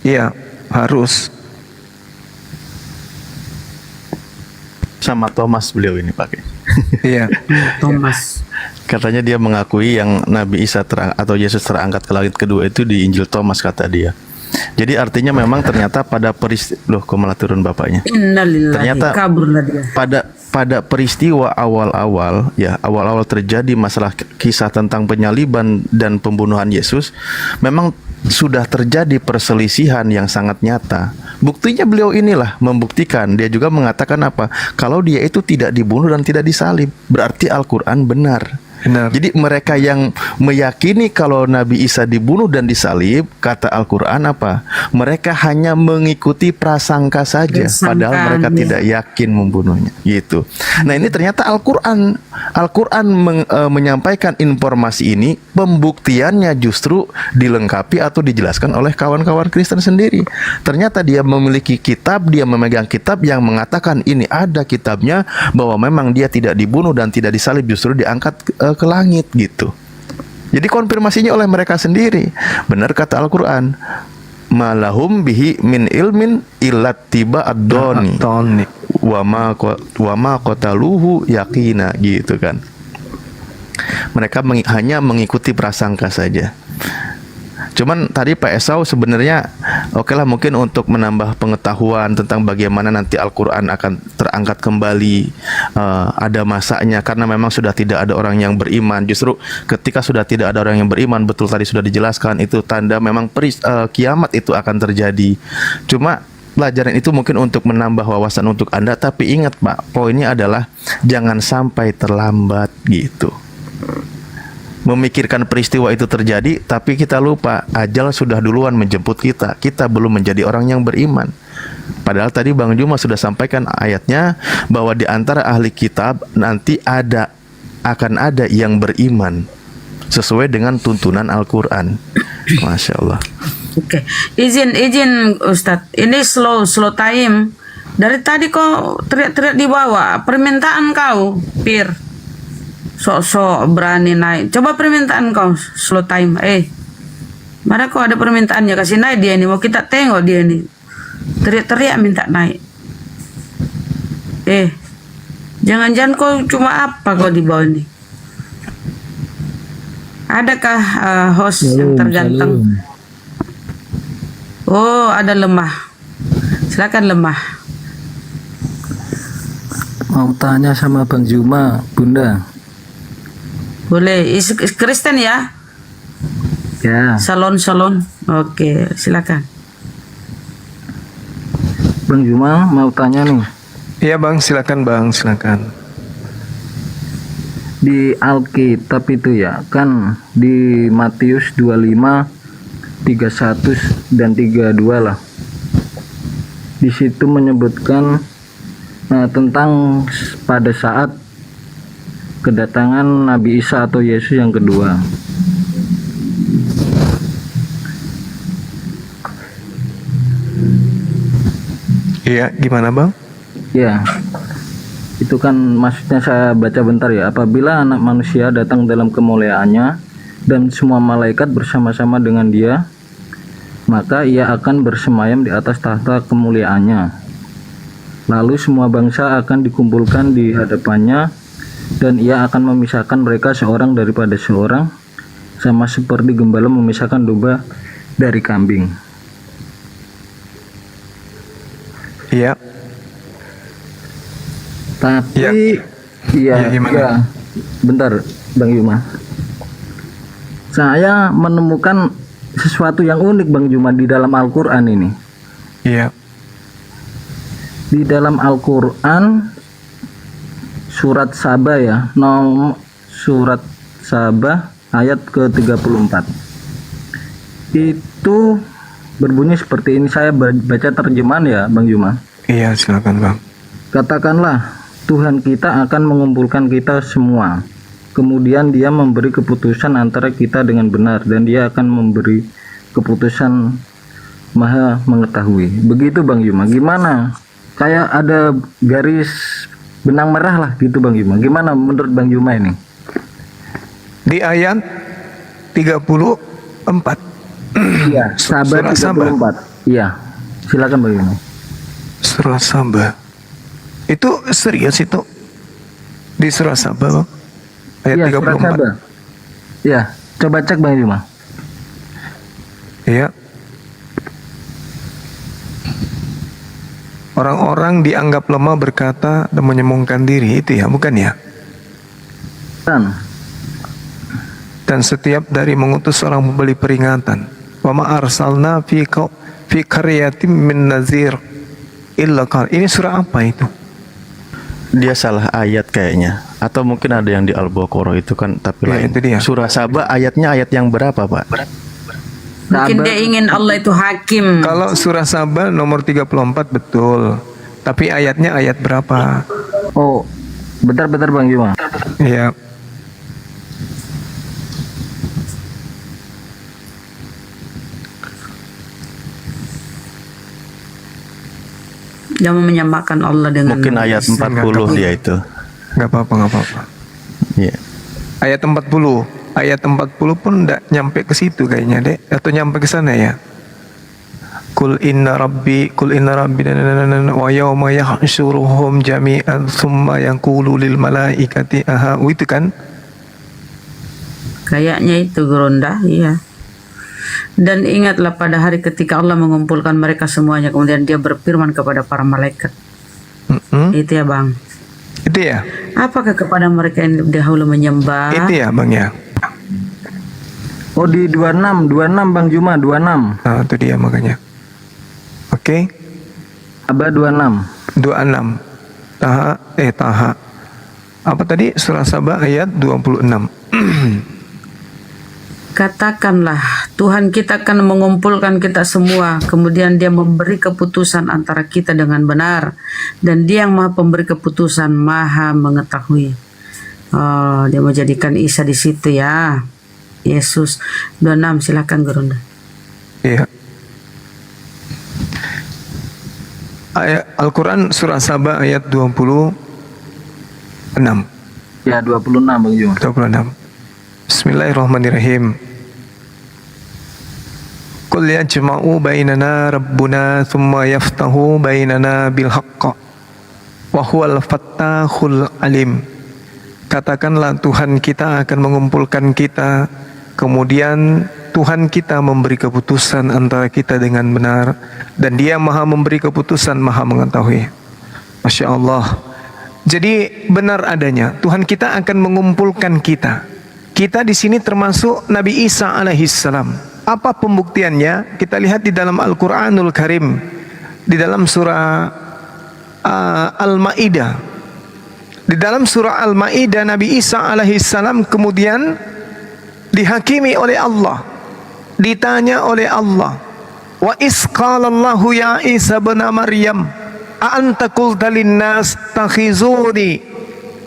ya harus. Sama Thomas beliau ini pakai. Iya. Thomas. Katanya dia mengakui yang Nabi Isa atau Yesus terangkat ke langit kedua itu di Injil Thomas, kata dia. Jadi artinya memang ternyata pada peristiwa, kok malah turun bapaknya. Ternyata pada peristiwa awal-awal, ya awal-awal terjadi masalah kisah tentang penyaliban dan pembunuhan Yesus, memang sudah terjadi perselisihan yang sangat nyata. Buktinya beliau inilah membuktikan. Dia juga mengatakan apa? Kalau dia itu tidak dibunuh dan tidak disalib, berarti Al-Quran benar. Jadi mereka yang meyakini kalau Nabi Isa dibunuh dan disalib, kata Al-Quran apa? Mereka hanya mengikuti prasangka saja, padahal mereka tidak yakin membunuhnya. Gitu. Nah ini ternyata Al-Quran menyampaikan informasi ini, pembuktiannya justru dilengkapi atau dijelaskan oleh kawan-kawan Kristen sendiri. Ternyata dia memiliki kitab, dia memegang kitab yang mengatakan ini ada kitabnya bahwa memang dia tidak dibunuh dan tidak disalib, justru diangkat ke langit gitu. Jadi konfirmasinya oleh mereka sendiri. Benar kata Al-Quran, malahum bihi min ilmin illat tiba ad-doni wa ma qataluhu yaqina, gitu kan. Mereka hanya mengikuti prasangka saja. Cuman tadi Pak Esau sebenarnya oke lah, mungkin untuk menambah pengetahuan tentang bagaimana nanti Al-Quran akan terangkat kembali, ada masanya, karena memang sudah tidak ada orang yang beriman. Justru ketika sudah tidak ada orang yang beriman, betul tadi sudah dijelaskan, itu tanda memang kiamat itu akan terjadi. Cuma pelajaran itu mungkin untuk menambah wawasan untuk Anda, tapi ingat Pak, poinnya adalah jangan sampai terlambat gitu. Memikirkan peristiwa itu terjadi, tapi kita lupa ajal sudah duluan menjemput kita. Kita belum menjadi orang yang beriman. Padahal tadi Bang Juma sudah sampaikan ayatnya bahwa di antara ahli kitab nanti akan ada yang beriman sesuai dengan tuntunan Al-Quran. Masya Allah. Oke, izin Ustadz. Ini slow time. Dari tadi kok teriak-teriak di bawah. Permintaan kau, Pir. Sok-sok berani naik. Coba permintaan kau, slow time. Mana kau ada permintaannya, kasih naik dia nih. Mau kita tengok dia nih. Teriak-teriak minta naik. Jangan-jangan kau cuma apa kau di bawah nih? Adakah host yang terganteng? Oh, ada lemah. Silakan lemah. Mau tanya sama Bang Juma, Bunda. Boleh, Kristen ya? Ya. Salon. Oke, silakan. Bang Juma mau tanya nih. Iya Bang, silakan Bang, silakan. Di Alkitab itu ya, kan di Matius 25, 31 dan 32 lah. Di situ menyebutkan tentang pada saat kedatangan Nabi Isa atau Yesus yang kedua. Iya, gimana Bang? Ya, itu kan maksudnya saya baca bentar ya. Apabila anak manusia datang dalam kemuliaannya dan semua malaikat bersama-sama dengan dia, maka ia akan bersemayam di atas tahta kemuliaannya. Lalu semua bangsa akan dikumpulkan di hadapannya, dan ia akan memisahkan mereka seorang daripada seorang, sama seperti gembala memisahkan domba dari kambing. Iya. Tapi iya, bentar Bang Juma. Saya menemukan sesuatu yang unik Bang Juma di dalam Al-Quran ini. Iya. Di dalam Al-Quran surat Saba ya, surat Saba ayat ke-34 itu berbunyi seperti ini. Saya baca terjemahan ya Bang Juma. Iya, silakan Bang. Katakanlah, Tuhan kita akan mengumpulkan kita semua, kemudian dia memberi keputusan antara kita dengan benar, dan dia akan memberi keputusan maha mengetahui. Begitu Bang Juma. Gimana? Kayak ada garis benang merah lah gitu Bang Juma. Gimana menurut Bang Juma ini? Di ayat 34. Iya, Saba 34. Iya. Silakan Bang Juma. Surah Saba. Itu serius itu? Di surah Saba, Bang? Ayat 34. Surah Saba. Iya, coba cek Bang Juma. Iya. Orang-orang dianggap lemah berkata dan menyombongkan diri, itu ya, bukan ya? Dan setiap dari mengutus seorang memberi peringatan. Wa ma arsalna fi fi qaryatin min nazir illa qal. Ini surah apa itu? Dia salah ayat kayaknya, atau mungkin ada yang di Al-Baqarah itu kan, tapi lain. itu dia. Surah Saba ayatnya ayat yang berapa, Pak? Mungkin dia ingin Allah itu hakim. Kalau surah Saba nomor 34 betul. Tapi ayatnya ayat berapa? Oh, bentar Bang Juma. Iya. Jangan menyamakan Allah dengan Mungkin ayat 40 dia itu. Nggak apa-apa. Iya. Ayat 40. Ayat 40 pun enggak nyampe ke situ kayaknya, Dek. Atau nyampe ke sana ya? Kul inna rabbi wa yawma yahsyuruhum jami'an thumma yaqulu lil malaikati aha. Itu kan? Kayaknya itu Geronda, iya. Dan ingatlah pada hari ketika Allah mengumpulkan mereka semuanya, kemudian dia berfirman kepada para malaikat. Itu ya Bang. Itu ya. Apakah kepada mereka yang dahulu menyembah? Itu ya Bang ya. Oh di 26 Bang Juma 26. Nah itu dia makanya. Oke. Abah 26. 26. Taha. Apa tadi? Surah Saba ayat 26. Katakanlah, Tuhan kita akan mengumpulkan kita semua, kemudian dia memberi keputusan antara kita dengan benar, dan dia yang maha pemberi keputusan, maha mengetahui. Oh, dia mau jadikan Isa di situ ya. Yesus 26, silakan Gerunda. Iya. Ayat Al-Quran surah Saba ayat 26. Ya 26 Bang Juma. 26. Bismillahirrahmanirrahim. Qul yajma'u bainana rabbuna thumma yaftahu bainana bil haqq wa huwal fattahul alim. Katakanlah Tuhan kita akan mengumpulkan kita, kemudian Tuhan kita memberi keputusan antara kita dengan benar, dan Dia maha memberi keputusan, maha mengetahui. Masya Allah. Jadi benar adanya Tuhan kita akan mengumpulkan kita. Kita di sini termasuk Nabi Isa alaihissalam. Apa pembuktiannya? Kita lihat di dalam Al-Quranul Karim, di dalam surah Al-Ma'idah. Di dalam surah Al-Ma'idah, Nabi Isa alaihissalam kemudian dihakimi oleh Allah, ditanya oleh Allah, wa isqalallahu ya Isa bin Maryam a anta qulta linnas takhizuni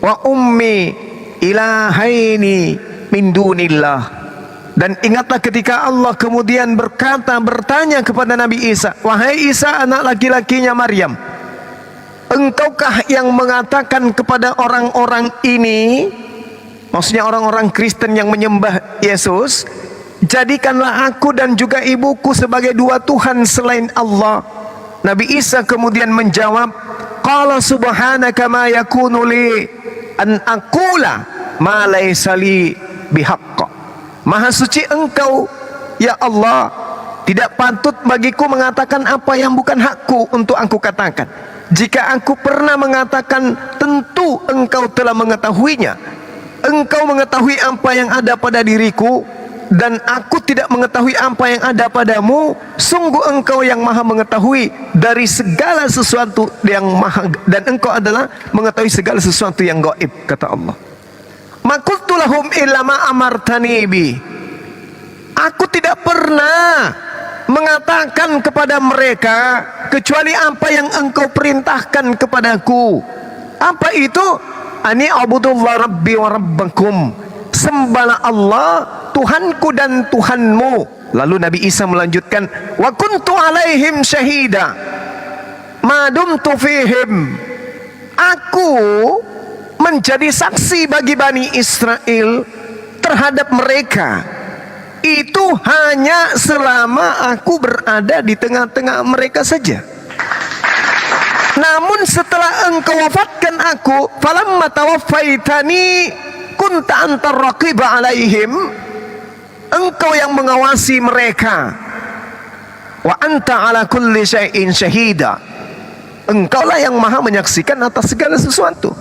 wa ummi ilahaini min dunillah. Dan ingatlah ketika Allah kemudian bertanya kepada Nabi Isa, wahai Isa anak laki-lakinya Maryam, engkaukah yang mengatakan kepada orang-orang ini, maksudnya orang-orang Kristen yang menyembah Yesus, jadikanlah aku dan juga ibuku sebagai dua Tuhan selain Allah. Nabi Isa kemudian menjawab, qala subhanaka ma yakunu li an aqula ma laysa li bihaqq. Maha suci engkau ya Allah, tidak patut bagiku mengatakan apa yang bukan hakku untuk aku katakan. Jika aku pernah mengatakan, tentu engkau telah mengetahuinya. Engkau mengetahui apa yang ada pada diriku, dan aku tidak mengetahui apa yang ada padamu. Sungguh engkau yang maha mengetahui dari segala sesuatu yang maha, dan engkau adalah mengetahui segala sesuatu yang gaib, kata Allah. Makultu lahum illa ma amartani bi. Aku tidak pernah mengatakan kepada mereka kecuali apa yang engkau perintahkan kepadaku. Apa itu? Ani abudullah rabbi wa rabbakum. Sembahlah Allah, Tuhanku dan Tuhanmu. Lalu Nabi Isa melanjutkan, wa kuntu alaihim syahida ma dumtu fihim. Aku menjadi saksi bagi Bani Israel terhadap mereka itu hanya selama aku berada di tengah-tengah mereka saja. Namun setelah engkau wafatkan aku, falamma tawaffaitani kunta antar raqiba alaihim, engkau yang mengawasi mereka, wa anta ala kulli syai'in syahida, engkaulah yang maha menyaksikan atas segala sesuatu.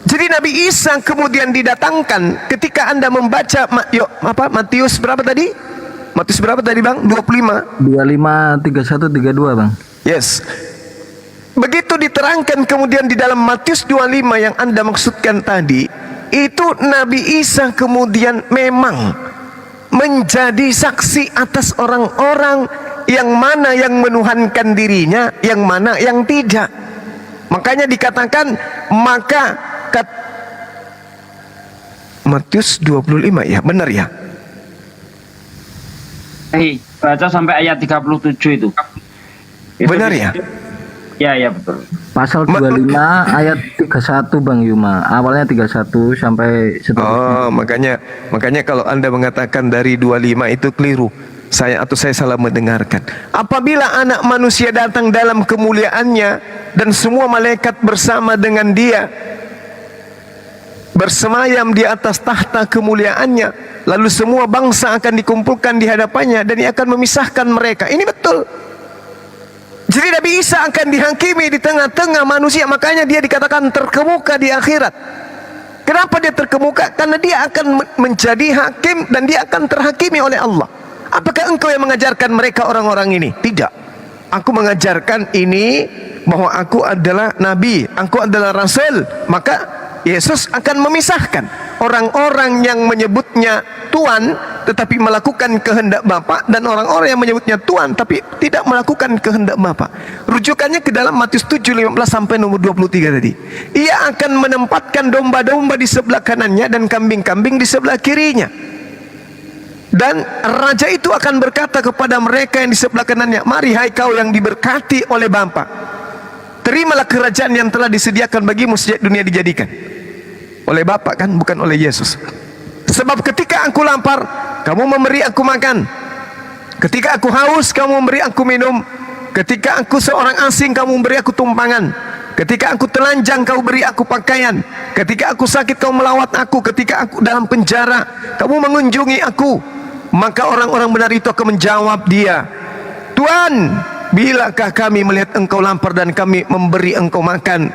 Jadi Nabi Isa kemudian didatangkan ketika Anda membaca Matius berapa tadi? Matius berapa tadi Bang? 25. 25, 31, 32 Bang. Yes. Begitu diterangkan kemudian di dalam Matius 25 yang Anda maksudkan tadi, itu Nabi Isa kemudian memang menjadi saksi atas orang-orang yang mana yang menuhankan dirinya, yang mana yang tidak. Makanya dikatakan, maka Matius 25 ya, benar ya? Baca sampai ayat 37 itu. Benar ya? Ya betul. Pasal 25 ayat 31 Bang Yuma. Awalnya 31 sampai seterusnya. Oh, makanya kalau Anda mengatakan dari 25 itu keliru. Saya salah mendengarkan. Apabila anak manusia datang dalam kemuliaannya dan semua malaikat bersama dengan dia, bersemayam di atas tahta kemuliaannya, lalu semua bangsa akan dikumpulkan di hadapannya dan ia akan memisahkan mereka. Ini betul. Jadi Nabi Isa akan dihakimi di tengah-tengah manusia, makanya dia dikatakan terkemuka di akhirat. Kenapa dia terkemuka? Karena dia akan menjadi hakim dan dia akan terhakimi oleh Allah. Apakah engkau yang mengajarkan mereka orang-orang ini? Tidak. Aku mengajarkan ini bahwa aku adalah nabi, aku adalah rasul. Maka Yesus akan memisahkan orang-orang yang menyebutnya Tuhan tetapi melakukan kehendak Bapa, dan orang-orang yang menyebutnya Tuhan tapi tidak melakukan kehendak Bapa. Rujukannya ke dalam Matius 7:15 sampai nomor 23 tadi. Ia akan menempatkan domba-domba di sebelah kanannya dan kambing-kambing di sebelah kirinya. Dan raja itu akan berkata kepada mereka yang di sebelah kanannya, mari hai kau yang diberkati oleh Bapa, terimalah kerajaan yang telah disediakan bagimu sejak dunia dijadikan. Oleh Bapa kan, bukan oleh Yesus. Sebab ketika aku lapar, kamu memberi aku makan. Ketika aku haus, kamu memberi aku minum. Ketika aku seorang asing, kamu memberi aku tumpangan. Ketika aku telanjang, kau beri aku pakaian. Ketika aku sakit, kau melawat aku. Ketika aku dalam penjara, kamu mengunjungi aku. Maka orang-orang benar itu akan menjawab dia, Tuhan, bilakah kami melihat engkau lapar dan kami memberi engkau makan,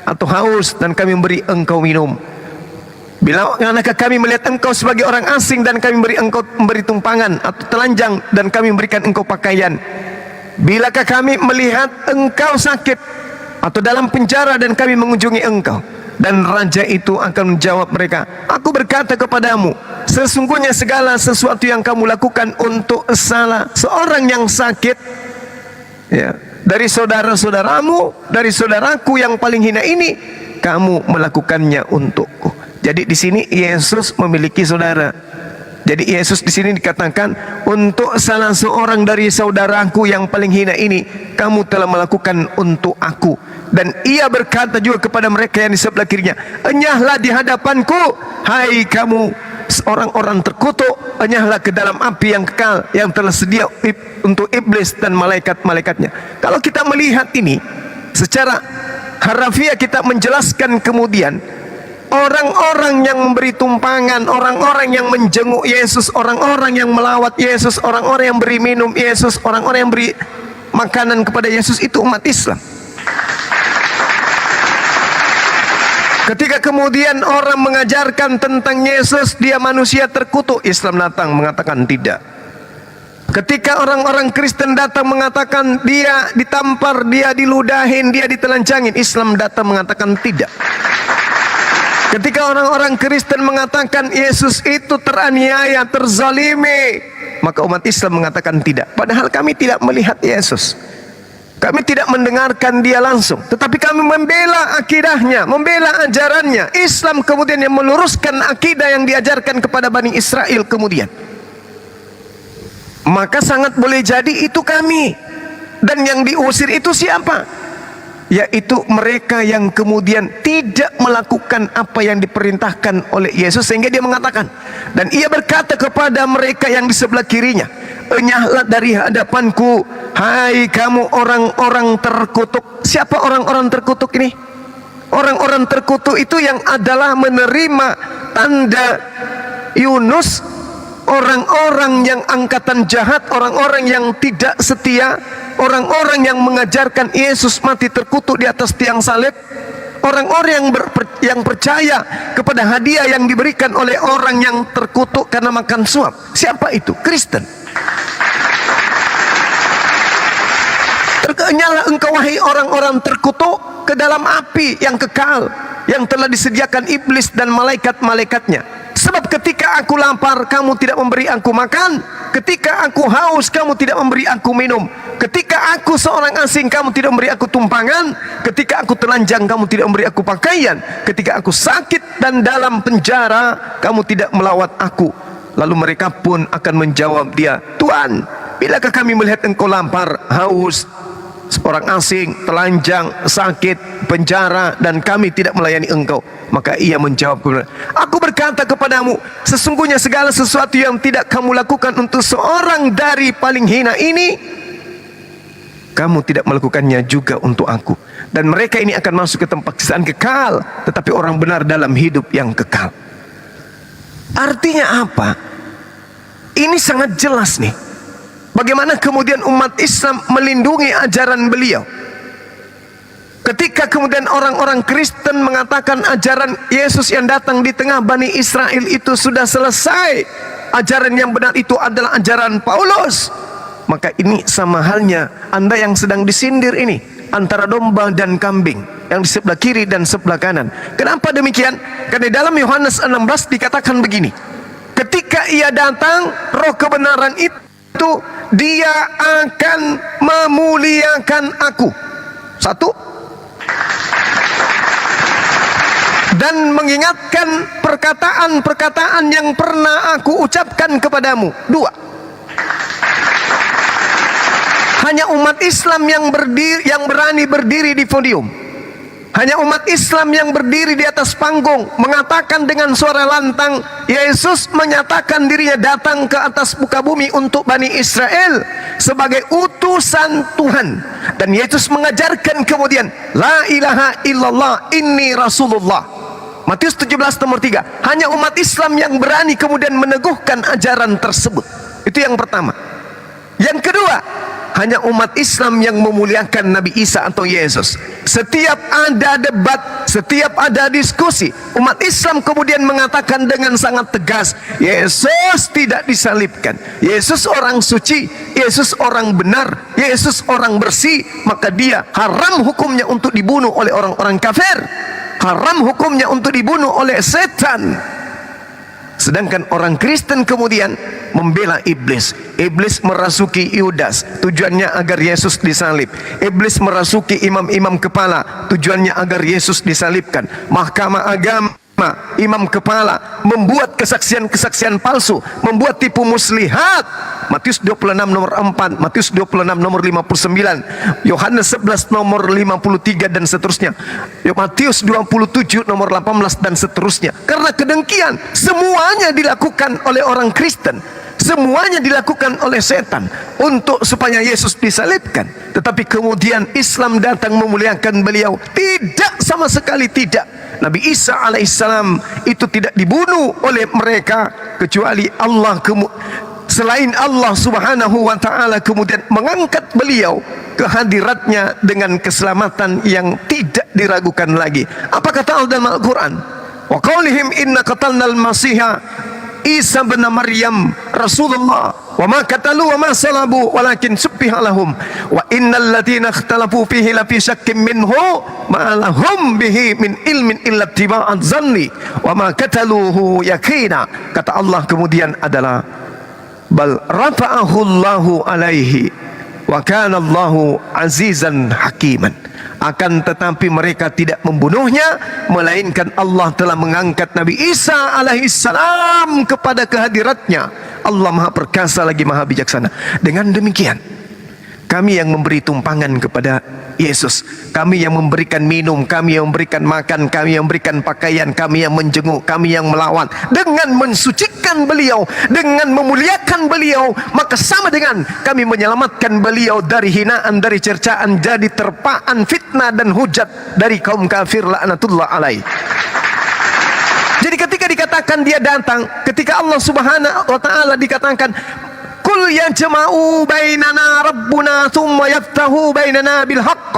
atau haus dan kami memberi engkau minum? Bilakah kami melihat engkau sebagai orang asing dan kami memberi tumpangan, atau telanjang dan kami memberikan engkau pakaian? Bilakah kami melihat engkau sakit atau dalam penjara dan kami mengunjungi engkau? Dan raja itu akan menjawab mereka, aku berkata kepadamu, sesungguhnya segala sesuatu yang kamu lakukan untuk salah seorang yang sakit, ya, dari saudara-saudaramu, dari saudaraku yang paling hina ini, kamu melakukannya untukku. Jadi di sini Yesus memiliki saudara. Jadi Yesus di sini dikatakan, untuk salah seorang dari saudaraku yang paling hina ini, kamu telah melakukan untuk aku. Dan ia berkata juga kepada mereka yang di sebelah kirinya, enyahlah di hadapanku, hai kamu orang-orang terkutuk, enyahlah ke dalam api yang kekal yang telah sedia untuk iblis dan malaikat-malaikatnya. Kalau kita melihat ini secara harafiah, kita menjelaskan kemudian orang-orang yang memberi tumpangan, orang-orang yang menjenguk Yesus, orang-orang yang melawat Yesus, orang-orang yang beri minum Yesus, orang-orang yang beri makanan kepada Yesus, itu umat Islam. Ketika kemudian orang mengajarkan tentang Yesus, dia manusia terkutuk, Islam datang mengatakan tidak. Ketika orang-orang Kristen datang mengatakan dia ditampar, dia diludahin, dia ditelanjangin, Islam datang mengatakan tidak. Ketika orang-orang Kristen mengatakan Yesus itu teraniaya, terzalimi, maka umat Islam mengatakan tidak. Padahal kami tidak melihat Yesus, kami tidak mendengarkan dia langsung, tetapi kami membela akidahnya, membela ajarannya. Islam kemudian yang meluruskan akidah yang diajarkan kepada Bani Israel kemudian. Maka sangat boleh jadi itu kami. Dan yang diusir itu siapa? Yaitu mereka yang kemudian tidak melakukan apa yang diperintahkan oleh Yesus, sehingga dia mengatakan, dan ia berkata kepada mereka yang di sebelah kirinya, enyahlah dari hadapanku, hai kamu orang-orang terkutuk. Siapa orang-orang terkutuk ini? Orang-orang terkutuk itu yang adalah menerima tanda Yunus, orang-orang yang angkatan jahat, orang-orang yang tidak setia, orang-orang yang mengajarkan Yesus mati terkutuk di atas tiang salib, orang-orang yang percaya kepada hadiah yang diberikan oleh orang yang terkutuk karena makan suap. Siapa itu? Kristen. Terkenyalah engkau wahai orang-orang terkutuk ke dalam api yang kekal yang telah disediakan iblis dan malaikat-malaikatnya. Sebab ketika aku lapar, kamu tidak memberi aku makan. Ketika aku haus, kamu tidak memberi aku minum. Ketika aku seorang asing, kamu tidak memberi aku tumpangan. Ketika aku telanjang, kamu tidak memberi aku pakaian. Ketika aku sakit dan dalam penjara, kamu tidak melawat aku. Lalu mereka pun akan menjawab dia, Tuhan, bilakah kami melihat engkau lapar, haus, seorang asing, telanjang, sakit, penjara, dan kami tidak melayani engkau? Maka ia menjawab, aku berkata kepadamu, sesungguhnya segala sesuatu yang tidak kamu lakukan untuk seorang dari paling hina ini, kamu tidak melakukannya juga untuk aku. Dan mereka ini akan masuk ke tempat siksaan kekal, tetapi orang benar dalam hidup yang kekal. Artinya apa? Ini sangat jelas nih. Bagaimana kemudian umat Islam melindungi ajaran beliau? Ketika kemudian orang-orang Kristen mengatakan ajaran Yesus yang datang di tengah Bani Israel itu sudah selesai, ajaran yang benar itu adalah ajaran Paulus, maka ini sama halnya Anda yang sedang disindir ini, antara domba dan kambing, yang di sebelah kiri dan sebelah kanan. Kenapa demikian? Karena dalam Yohanes 16 dikatakan begini, ketika ia datang, roh kebenaran itu, dia akan memuliakan aku. Satu, dan mengingatkan perkataan-perkataan yang pernah aku ucapkan kepadamu. Dua, hanya umat Islam yang berani berdiri di podium, hanya umat Islam yang berdiri di atas panggung mengatakan dengan suara lantang, Yesus menyatakan dirinya datang ke atas muka bumi untuk Bani Israel sebagai utusan Tuhan. Dan Yesus mengajarkan kemudian, la ilaha illallah inni rasulullah. Matius 17 nomor 3. Hanya umat Islam yang berani kemudian meneguhkan ajaran tersebut. Itu yang pertama. Yang kedua, hanya umat Islam yang memuliakan Nabi Isa atau Yesus. Setiap ada debat, setiap ada diskusi, umat Islam kemudian mengatakan dengan sangat tegas, Yesus tidak disalibkan, Yesus orang suci, Yesus orang benar, Yesus orang bersih, maka dia haram hukumnya untuk dibunuh oleh orang-orang kafir, haram hukumnya untuk dibunuh oleh setan. Sedangkan orang Kristen kemudian membela iblis. Iblis merasuki Yudas, tujuannya agar Yesus disalib. Iblis merasuki imam-imam kepala, tujuannya agar Yesus disalibkan. Mahkamah agama, imam kepala membuat kesaksian-kesaksian palsu, membuat tipu muslihat. Matius 26 nomor 4, Matius 26 nomor 59, Yohanes 11 nomor 53 dan seterusnya, Matius 27 nomor 18 dan seterusnya. Karena kedengkian semuanya dilakukan oleh orang Kristen, semuanya dilakukan oleh setan untuk supaya Yesus disalibkan. Tetapi kemudian Islam datang memuliakan beliau. Tidak, sama sekali tidak. Nabi Isa alaihissalam itu tidak dibunuh oleh mereka, kecuali selain Allah subhanahu wa ta'ala kemudian mengangkat beliau ke hadiratnya dengan keselamatan yang tidak diragukan lagi. Apa kata Allah dalam Al-Quran? Wa qaulihim inna qatalnal masiha Isa bin Maryam Rasulullah wa ma qatalu wa ma salabu walakin subbiha lahum wa innal ladina ikhtalafu fihi la fi syakkin minhu ma lahum bihi min ilmin illa ittiba'adz zanni wa ma qataluhu yakina. Kata Allah kemudian adalah bal rafa'ahu Allahu alaihi wa kana Allahu azizan hakiman. Akan tetapi mereka tidak membunuhnya, melainkan Allah telah mengangkat Nabi Isa alaihissalam kepada kehadiratnya. Allah maha perkasa lagi maha bijaksana. Dengan demikian, kami yang memberi tumpangan kepada Yesus, kami yang memberikan minum, kami yang memberikan makan, kami yang memberikan pakaian, kami yang menjenguk, kami yang melawan, dengan mensucikan beliau, dengan memuliakan beliau, maka sama dengan kami menyelamatkan beliau dari hinaan, dari cercaan, dari terpaan, fitnah dan hujat dari kaum kafir laknatullah alaih. Jadi ketika dikatakan dia datang, ketika Allah subhanahu wa ta'ala dikatakan Kul yajma'u bainana rabbuna thumma yaftahu bainana bil haqq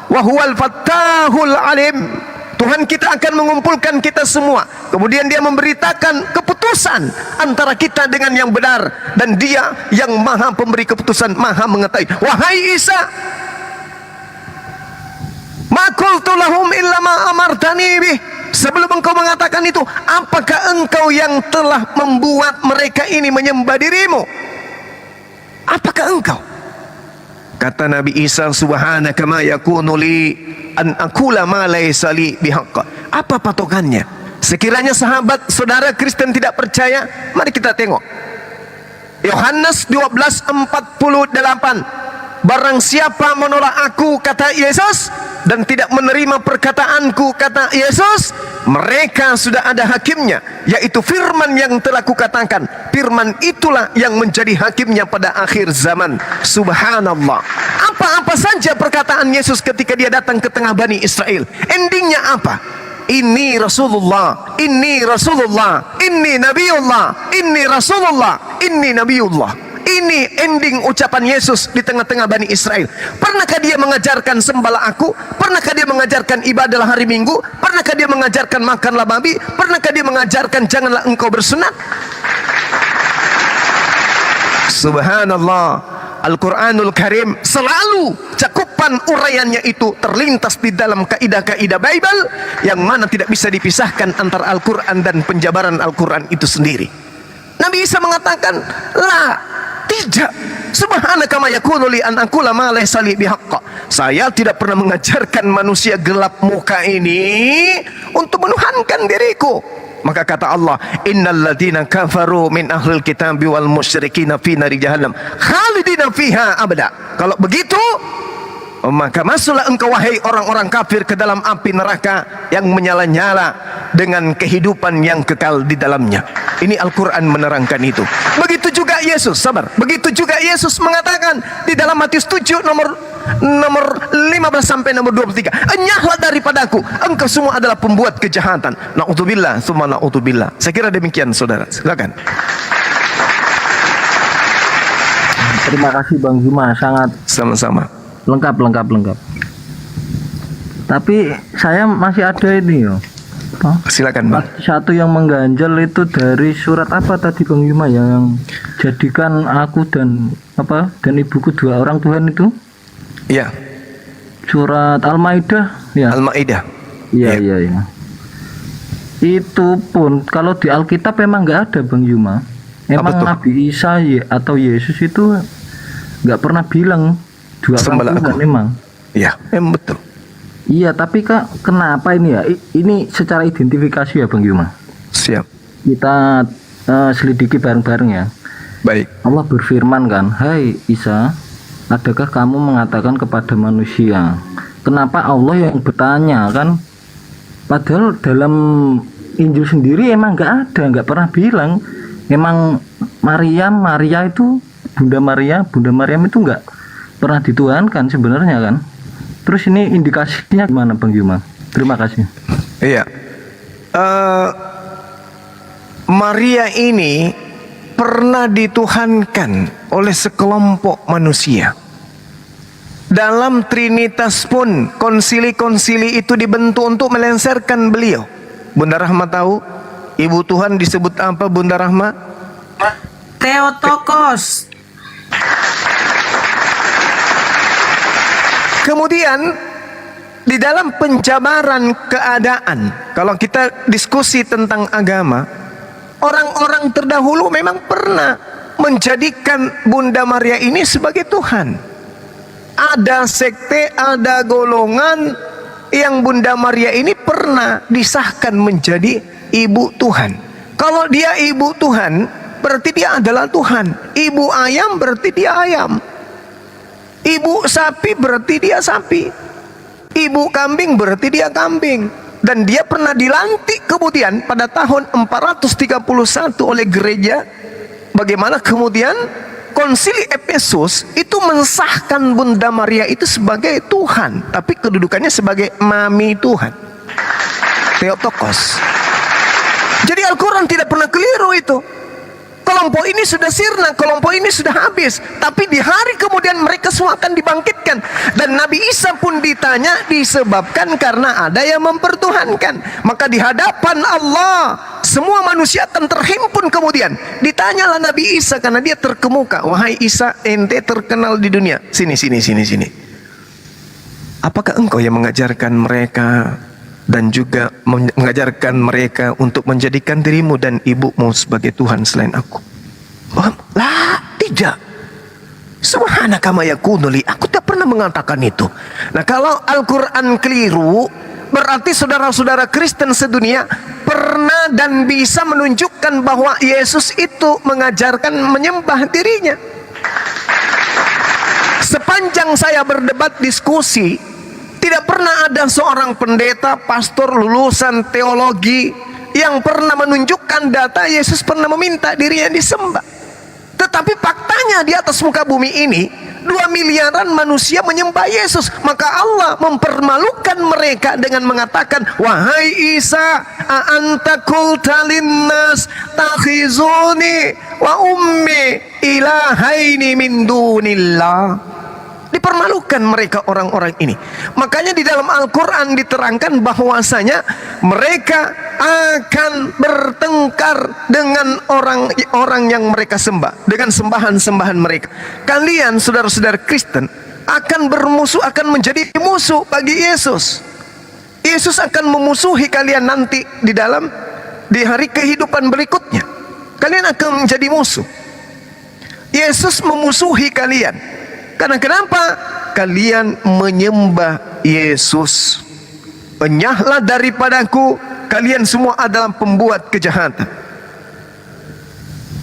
wa huwal fattahul alim. Tuhan kita akan mengumpulkan kita semua. Kemudian dia memberitakan keputusan antara kita dengan yang benar. Dan dia yang maha pemberi keputusan, maha mengetahui. Wahai Isa, ma qultu lahum illa ma amartani bih. Sebelum engkau mengatakan itu, apakah engkau yang telah membuat mereka ini menyembah dirimu? Apakah engkau? Kata Nabi Isa, subhanaka ma yakunu li an aqula ma laysa li bihaqq. Apa patokannya? Sekiranya sahabat saudara Kristen tidak percaya, mari kita tengok Yohanes 12:48. Barang siapa menolak aku, kata Yesus, dan tidak menerima perkataanku, kata Yesus, mereka sudah ada hakimnya, yaitu firman yang telah kukatakan. Firman itulah yang menjadi hakimnya pada akhir zaman. Subhanallah. Apa-apa saja perkataan Yesus ketika dia datang ke tengah Bani Israel, endingnya apa? Ini Rasulullah, ini Rasulullah, ini Nabiullah, ini Rasulullah, ini Nabiullah. Ini ending ucapan Yesus di tengah-tengah Bani Israel. Pernahkah dia mengajarkan sembahlah aku? Pernahkah dia mengajarkan ibadahlah hari Minggu? Pernahkah dia mengajarkan makanlah babi? Pernahkah dia mengajarkan janganlah engkau bersunat? Subhanallah. Al-Quranul Karim selalu cakupan uraiannya itu terlintas di dalam kaidah-kaidah Bible yang mana tidak bisa dipisahkan antara Al-Quran dan penjabaran Al-Quran itu sendiri. Nabi Isa mengatakan, tidak. Subhanaka ma yakunu li an aqula ma laysa li bihaqq. Saya tidak pernah mengajarkan manusia gelap muka ini untuk menuhankan diriku. Maka kata Allah, innal ladzina kafaru min ahlil kitabi wal musyrikina fi nari jahannam khalidina fiha abada. Kalau begitu, maka masuklah engkau wahai orang-orang kafir ke dalam api neraka yang menyala-nyala dengan kehidupan yang kekal di dalamnya. Ini Al-Quran menerangkan itu. Begitu juga Yesus, sabar. Begitu juga Yesus mengatakan di dalam Matius 7 nomor 15 sampai nomor 23. Enyahlah daripadaku, engkau semua adalah pembuat kejahatan. Na'udzubillah, summa na'udzubillah. Saya kira demikian saudara. Silakan. Terima kasih Bang Juma, sangat sama-sama. Lengkap. Tapi saya masih ada ini yo. Silakan Bang. Satu yang mengganjal itu dari surat apa tadi Bang Juma yang jadikan aku dan ibuku dua orang Tuhan itu? Iya. Surat Al-Maidah ya. Al-Maidah. Iya. Itu pun kalau di Alkitab memang nggak ada Bang Juma. Emang Nabi Isa atau Yesus itu nggak pernah bilang dua orang Tuhan memang. Iya, memang betul. Iya, tapi Kak, kenapa ini ya? Ini secara identifikasi ya Bang Yuma. Siap. Kita selidiki bareng-bareng ya. Baik. Allah berfirman kan, hai Isa, adakah kamu mengatakan kepada manusia? Kenapa Allah yang bertanya kan? Padahal dalam Injil sendiri emang nggak pernah bilang. Emang Maria itu Bunda Maryam itu nggak pernah dituhankan sebenarnya kan? Terus ini indikasinya gimana Bang Yuma? Terima kasih. Iya. Maria ini pernah dituhankan oleh sekelompok manusia. Dalam Trinitas pun konsili-konsili itu dibentuk untuk melengsarkan beliau. Bunda Rahma tahu Ibu Tuhan disebut apa Bunda Rahma? Theotokos. Kemudian di dalam penjabaran keadaan, kalau kita diskusi tentang agama, orang-orang terdahulu memang pernah menjadikan Bunda Maria ini sebagai Tuhan. Ada sekte, ada golongan yang Bunda Maria ini pernah disahkan menjadi ibu Tuhan. Kalau dia ibu Tuhan, berarti dia adalah Tuhan. Ibu ayam berarti dia ayam. Ibu sapi berarti dia sapi. Ibu kambing berarti dia kambing. Dan dia pernah dilantik kemudian pada tahun 431 oleh gereja. Bagaimana kemudian Konsili Efesus itu mensahkan Bunda Maria itu sebagai Tuhan, tapi kedudukannya sebagai mami Tuhan, Theotokos. Jadi Al-Quran tidak pernah keliru itu. Kalau kelompok ini sudah sirna, kelompok ini sudah habis. Tapi di hari kemudian mereka semua akan dibangkitkan. Dan Nabi Isa pun ditanya disebabkan karena ada yang mempertuhankan. Maka di hadapan Allah semua manusia akan terhimpun kemudian. Ditanyalah Nabi Isa karena dia terkemuka. Wahai Isa, ente terkenal di dunia. Sini. Apakah engkau yang mengajarkan mereka dan juga mengajarkan mereka untuk menjadikan dirimu dan ibumu sebagai Tuhan selain aku? Lah, tidak. Subhanaka ma yakunu li, aku tak pernah mengatakan itu. Nah, kalau Al-Quran keliru, berarti saudara-saudara Kristen sedunia pernah dan bisa menunjukkan bahwa Yesus itu mengajarkan menyembah dirinya. Sepanjang saya berdebat diskusi, tidak pernah ada seorang pendeta, pastor, lulusan teologi yang pernah menunjukkan data Yesus pernah meminta dirinya disembah. Tetapi faktanya di atas muka bumi ini 2 miliaran manusia menyembah Yesus. Maka Allah mempermalukan mereka dengan mengatakan, wahai Isa, a'anta qulta linnas takhizuni wa ummi ilahaini min dunillah. Dipermalukan mereka orang-orang ini. Makanya di dalam Al-Quran diterangkan bahwasanya mereka akan bertengkar dengan orang-orang yang mereka sembah, dengan sembahan-sembahan mereka. Kalian saudara-saudara Kristen akan bermusuh, akan menjadi musuh bagi Yesus. Yesus akan memusuhi kalian nanti di hari kehidupan berikutnya. Kalian akan menjadi musuh. Yesus memusuhi kalian. Karena kenapa? Kalian menyembah Yesus. Enyahlah daripadaku, kalian semua adalah pembuat kejahatan.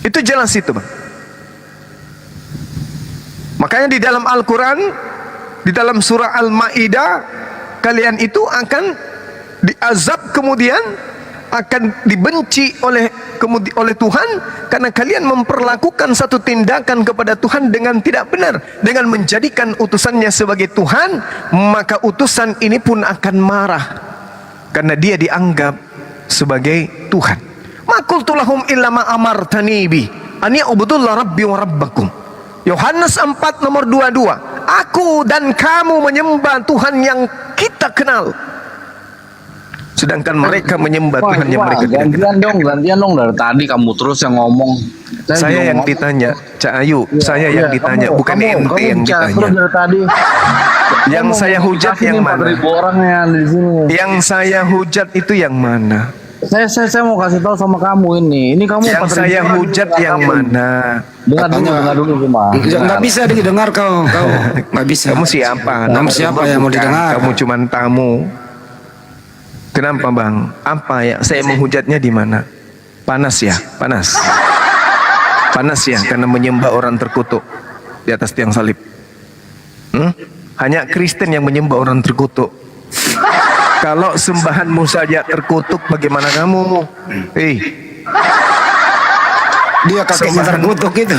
Itu jelas itu, Bang. Makanya di dalam Al-Quran, di dalam surah Al-Ma'idah, kalian itu akan diazab kemudian, akan dibenci oleh Tuhan karena kalian memperlakukan satu tindakan kepada Tuhan dengan tidak benar, dengan menjadikan utusannya sebagai Tuhan. Maka utusan ini pun akan marah karena dia dianggap sebagai Tuhan. Ma qultu lahum illa ma amartani bi an ya'budullah rabbi wa rabbakum. Yohanes 4 nomor 22. Aku dan kamu menyembah Tuhan yang kita kenal, sedangkan mereka menyembah Tuhan yang mereka tidak kenal. Gantian dong dari tadi kamu terus yang ngomong. Saya yang ditanya, Cak Ayu, saya yang ditanya, bukan ente yang ditanya. Terus dari tadi. Yang saya hujat yang mana? Orang yang di sini. Yang saya hujat itu yang mana? Saya mau kasih tahu sama kamu ini. Ini kamu yang saya hujat yang mana? Dengar dulu cuma. Nggak bisa didengar kau nggak bisa. Kamu siapa? Kamu siapa yang mau didengar? Kamu cuma tamu. Kenapa, Bang? Apa ya? Saya menghujatnya di mana? Panas ya? Panas ya karena menyembah orang terkutuk di atas tiang salib. Hanya Kristen yang menyembah orang terkutuk. Kalau sembahanmu saja terkutuk, bagaimana kamu? Dia kakeknya terkutuk itu.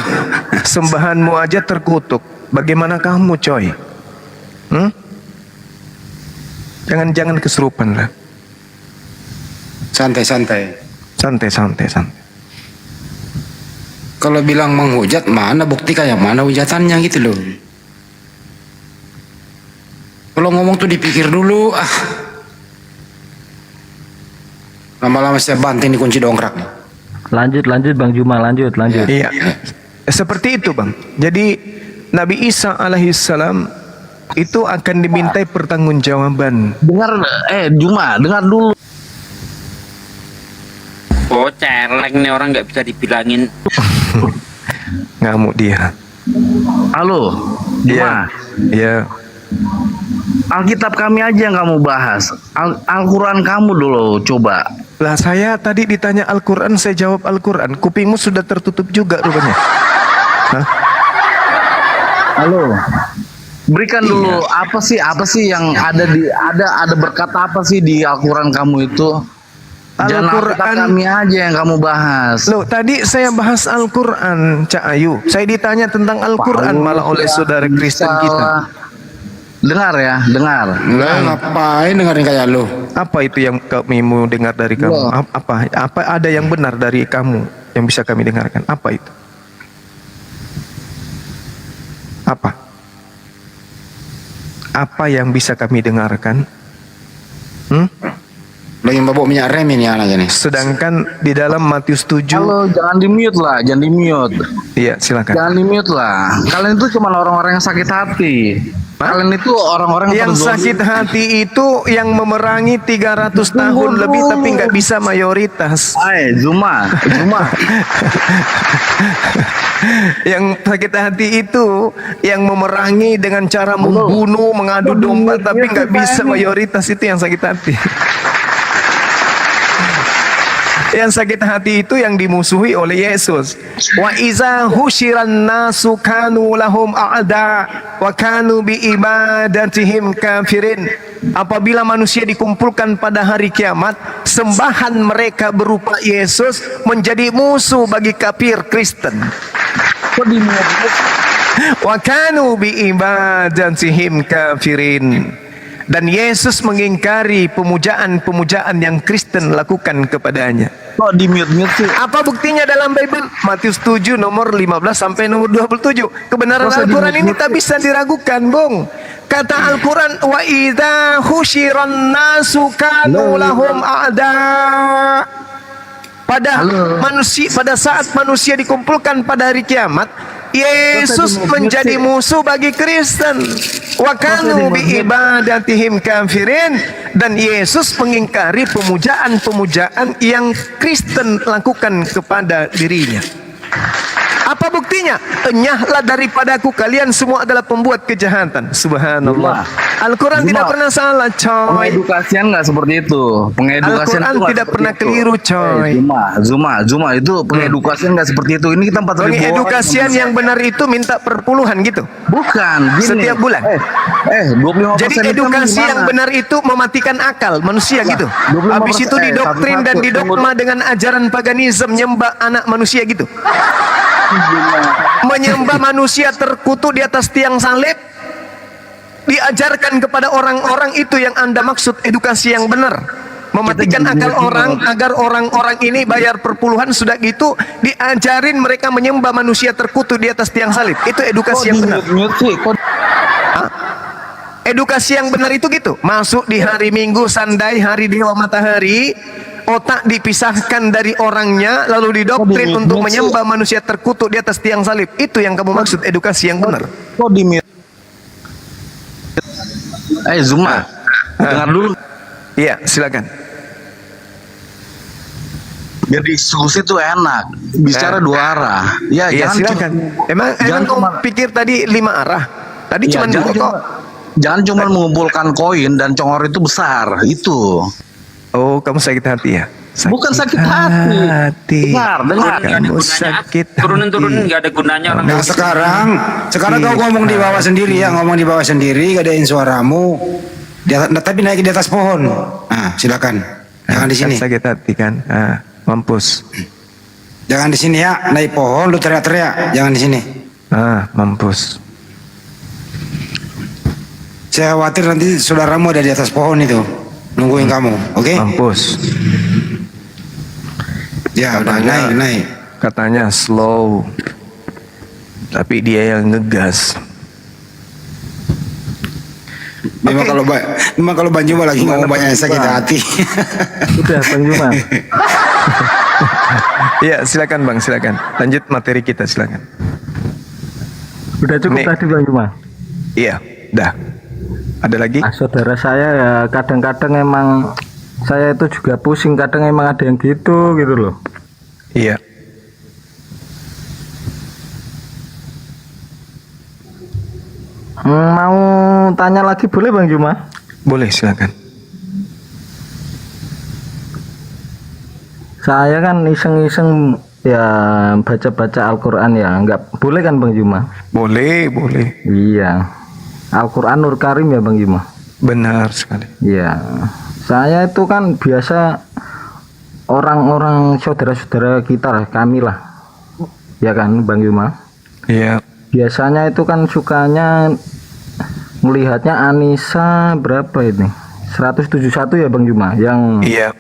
Sembahanmu aja terkutuk, bagaimana kamu, coy? Jangan kesurupan lah. Santai. Kalau bilang menghujat, mana bukti kayak mana hujatannya gitu loh. Kalau ngomong tuh dipikir dulu. Lama-lama saya banting di kunci dongkrak. Lanjut Bang Juma, lanjut. Iya. Seperti itu, Bang. Jadi Nabi Isa alaihissalam itu akan dimintai pertanggungjawaban. Juma, dengar dulu. Oh, celeng nih orang nggak bisa dibilangin. Ngamuk dia. Halo, Juma. Iya. Alkitab kami aja yang kamu bahas. Al-Quran kamu dulu coba. Lah saya tadi ditanya Al-Quran, saya jawab Al-Quran. Kupingmu sudah tertutup juga rupanya. Hah? Halo. Berikan dulu apa sih yang ada berkat apa sih di Al-Quran kamu itu? Al-Quran kami aja yang kamu bahas. Loh, tadi saya bahas Al-Quran, Cak Ayu. Saya ditanya tentang Al-Quran malah oleh saudara Kristen kita. Dengar. Ngapain dengerin kayak lu? Apa itu yang kami mau dengar dari kamu? Apa ada yang benar dari kamu yang bisa kami dengarkan. Apa itu? Apa? Apa yang bisa kami dengarkan? Lagi babok minyak rem ini anak ini. Sedangkan di dalam Matius 7. Halo, jangan di mute lah, jangan di mute. Iya, silakan. Jangan di mute lah. Kalian itu cuma orang-orang yang sakit hati. Kalian itu orang-orang yang terzolim. sakit hati itu yang memerangi 300 tahun lebih tapi nggak bisa mayoritas. Zuma. Yang sakit hati itu yang memerangi dengan cara membunuh, mengadu domba tapi nggak bisa mayoritas, itu yang sakit hati. Yang sakit hati itu yang dimusuhi oleh Yesus. Wa iza husyiran nasu kanu lahum a'da wa kanu bi ibadatihim kafirin. Apabila manusia dikumpulkan pada hari kiamat, sembahan mereka berupa Yesus menjadi musuh bagi kafir Kristen. Wa kanu bi ibadatihim kafirin. Dan Yesus mengingkari pemujaan-pemujaan yang Kristen lakukan kepadanya. Kok di mute-mute sih? Apa buktinya dalam Bible? Matius 7 nomor 15 sampai nomor 27. Kebenaran Al-Quran ini tak bisa diragukan, Bung. Kata Al-Quran, wa idza husyiran nasu kanu lahum a'da. Pada saat manusia dikumpulkan pada hari kiamat, Yesus menjadi musuh bagi Kristen. Wa kanu bi ibadatihim kafirin, dan Yesus mengingkari pemujaan-pemujaan yang Kristen lakukan kepada dirinya. Apa buktinya? Enyahlah daripadaku kalian semua adalah pembuat kejahatan. Subhanallah. Al-Quran tidak pernah salah, coy. Pengedukasian nggak seperti itu. Pengedukasian Al-Quran itu tidak pernah keliru, coy. Zuma itu pengedukasian nggak seperti itu. Ini kita 4.000 orang. Pengedukasian yang benar itu minta perpuluhan gitu. Bukan. Gini. Setiap bulan. 25% Jadi edukasi yang benar itu mematikan akal manusia gitu. 25%, Habis itu didoktrin dan didogma dengan ajaran paganisme, nyembah anak manusia gitu. Menyembah manusia terkutuk di atas tiang salib, diajarkan kepada orang-orang itu yang Anda maksud edukasi yang benar. Mematikan akal orang agar orang-orang ini bayar perpuluhan, sudah gitu diajarin mereka menyembah manusia terkutuk di atas tiang salib. Itu edukasi yang benar. Edukasi yang benar itu gitu. Masuk di hari Minggu, sandai hari dewa matahari, otak dipisahkan dari orangnya, lalu didoktrin untuk menyembah manusia terkutuk di atas tiang salib. Itu yang kamu maksud edukasi yang benar. Kok di mute? Zuma, dengar dulu. Iya, silakan. Biar diskusi itu enak, bicara dua arah. Ya, iya, silakan. Emang kamu pikir tadi 5 arah? Tadi cuma 2 kok. Jangan cuma mengumpulkan koin dan congor itu besar, itu. Oh, kamu sakit hati ya? Bukan sakit hati. Dengar. Kamu sakit. Turunin nggak ada gunanya orang. Nah sekarang kau ngomong di bawah sendiri ya, ngomong di bawah sendiri, gadein suaramu. Tapi naik di atas pohon. Nah, silakan. Jangan di sini. Sakit hati kan? Mampus. Jangan di sini ya, naik pohon lu teriak-teriak. Jangan di sini. Mampus. Saya khawatir nanti saudaramu ada di atas pohon itu, nungguin kamu, oke? Mampus. Ya udah, naik. Katanya slow, tapi dia yang ngegas. Memang kalau Bang Juma lagi ngomong banyak yang sakit hati. Udah Bang Juma. Ya silakan Bang, silakan. Lanjut materi kita, silakan. Udah cukup tadi Bang Juma. Iya, dah. Ada lagi? Saudara saya ya kadang-kadang emang saya itu juga pusing, kadang emang ada yang gitu loh. Iya. Mau tanya lagi boleh Bang Juma? Boleh, silakan. Saya kan iseng-iseng ya baca-baca Al-Quran ya, nggak boleh kan Bang Juma? Boleh. Iya. Al-Quran Nur Karim ya Bang Juma? Benar sekali. Iya. Saya itu kan biasa orang-orang saudara-saudara kita lah, kami lah. Ya kan Bang Juma? Iya. Biasanya itu kan sukanya melihatnya Anisa berapa ini? 171 ya Bang Juma? Yang iya.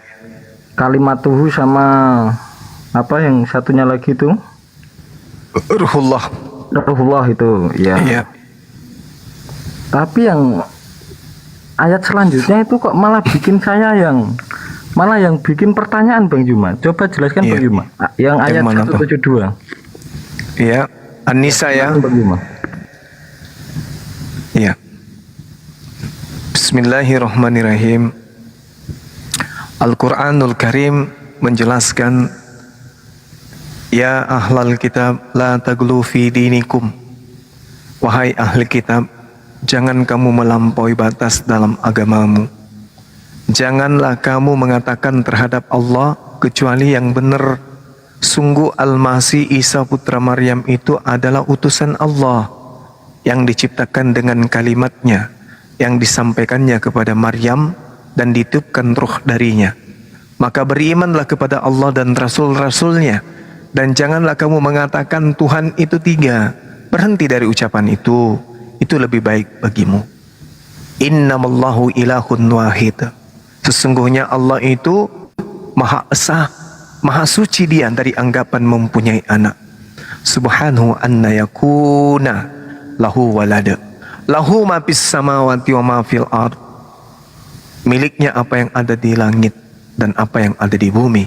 Kalimatuhu sama Apa yang satunya lagi itu? Ruhullah. Ruhullah itu, ya. Iya. Tapi yang ayat selanjutnya itu kok malah bikin bikin pertanyaan Bang Juma. Coba jelaskan Bang Juma. Yang ayat 172. Iya, An-Nisa ya. Bang Juma. Iya. Bismillahirrahmanirrahim. Al-Qur'anul Karim menjelaskan, ya ahlal kitab la taglu fi dinikum. Wahai ahli kitab, jangan kamu melampaui batas dalam agamamu. Janganlah kamu mengatakan terhadap Allah kecuali yang benar. Sungguh Al-Masih Isa putra Maryam itu adalah utusan Allah yang diciptakan dengan kalimatnya, yang disampaikannya kepada Maryam dan ditiupkan ruh darinya. Maka berimanlah kepada Allah dan Rasul-Rasulnya, dan janganlah kamu mengatakan Tuhan itu tiga. Berhenti dari ucapan itu lebih baik bagimu. Innamallahu ilahun wahid. Sesungguhnya Allah itu Maha Esa, Maha Suci Dia dari anggapan mempunyai anak. Subhanahu anna yakuna lahu walada. Lahu ma fis samawati wa ma fil ard. Miliknya apa yang ada di langit dan apa yang ada di bumi,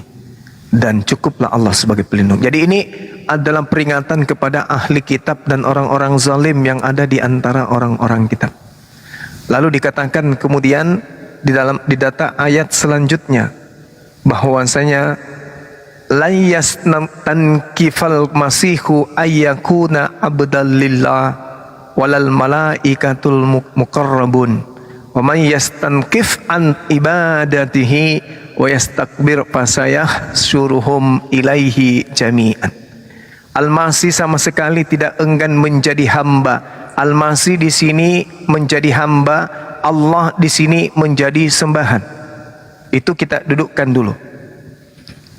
dan cukuplah Allah sebagai pelindung. Jadi ini adalah peringatan kepada ahli kitab dan orang-orang zalim yang ada di antara orang-orang kitab. Lalu dikatakan kemudian di data ayat selanjutnya bahwasanya la yastankifal masihu ayyakuna abdal lillah walal malaikatul muqarrabun wa man yastankif an ibadatihi wa yastakbir fasayahsyuruhum ilaihi jami'an. Al-Masih sama sekali tidak enggan menjadi hamba. Al-Masih di sini menjadi hamba, Allah di sini menjadi sembahan. Itu kita dudukkan dulu.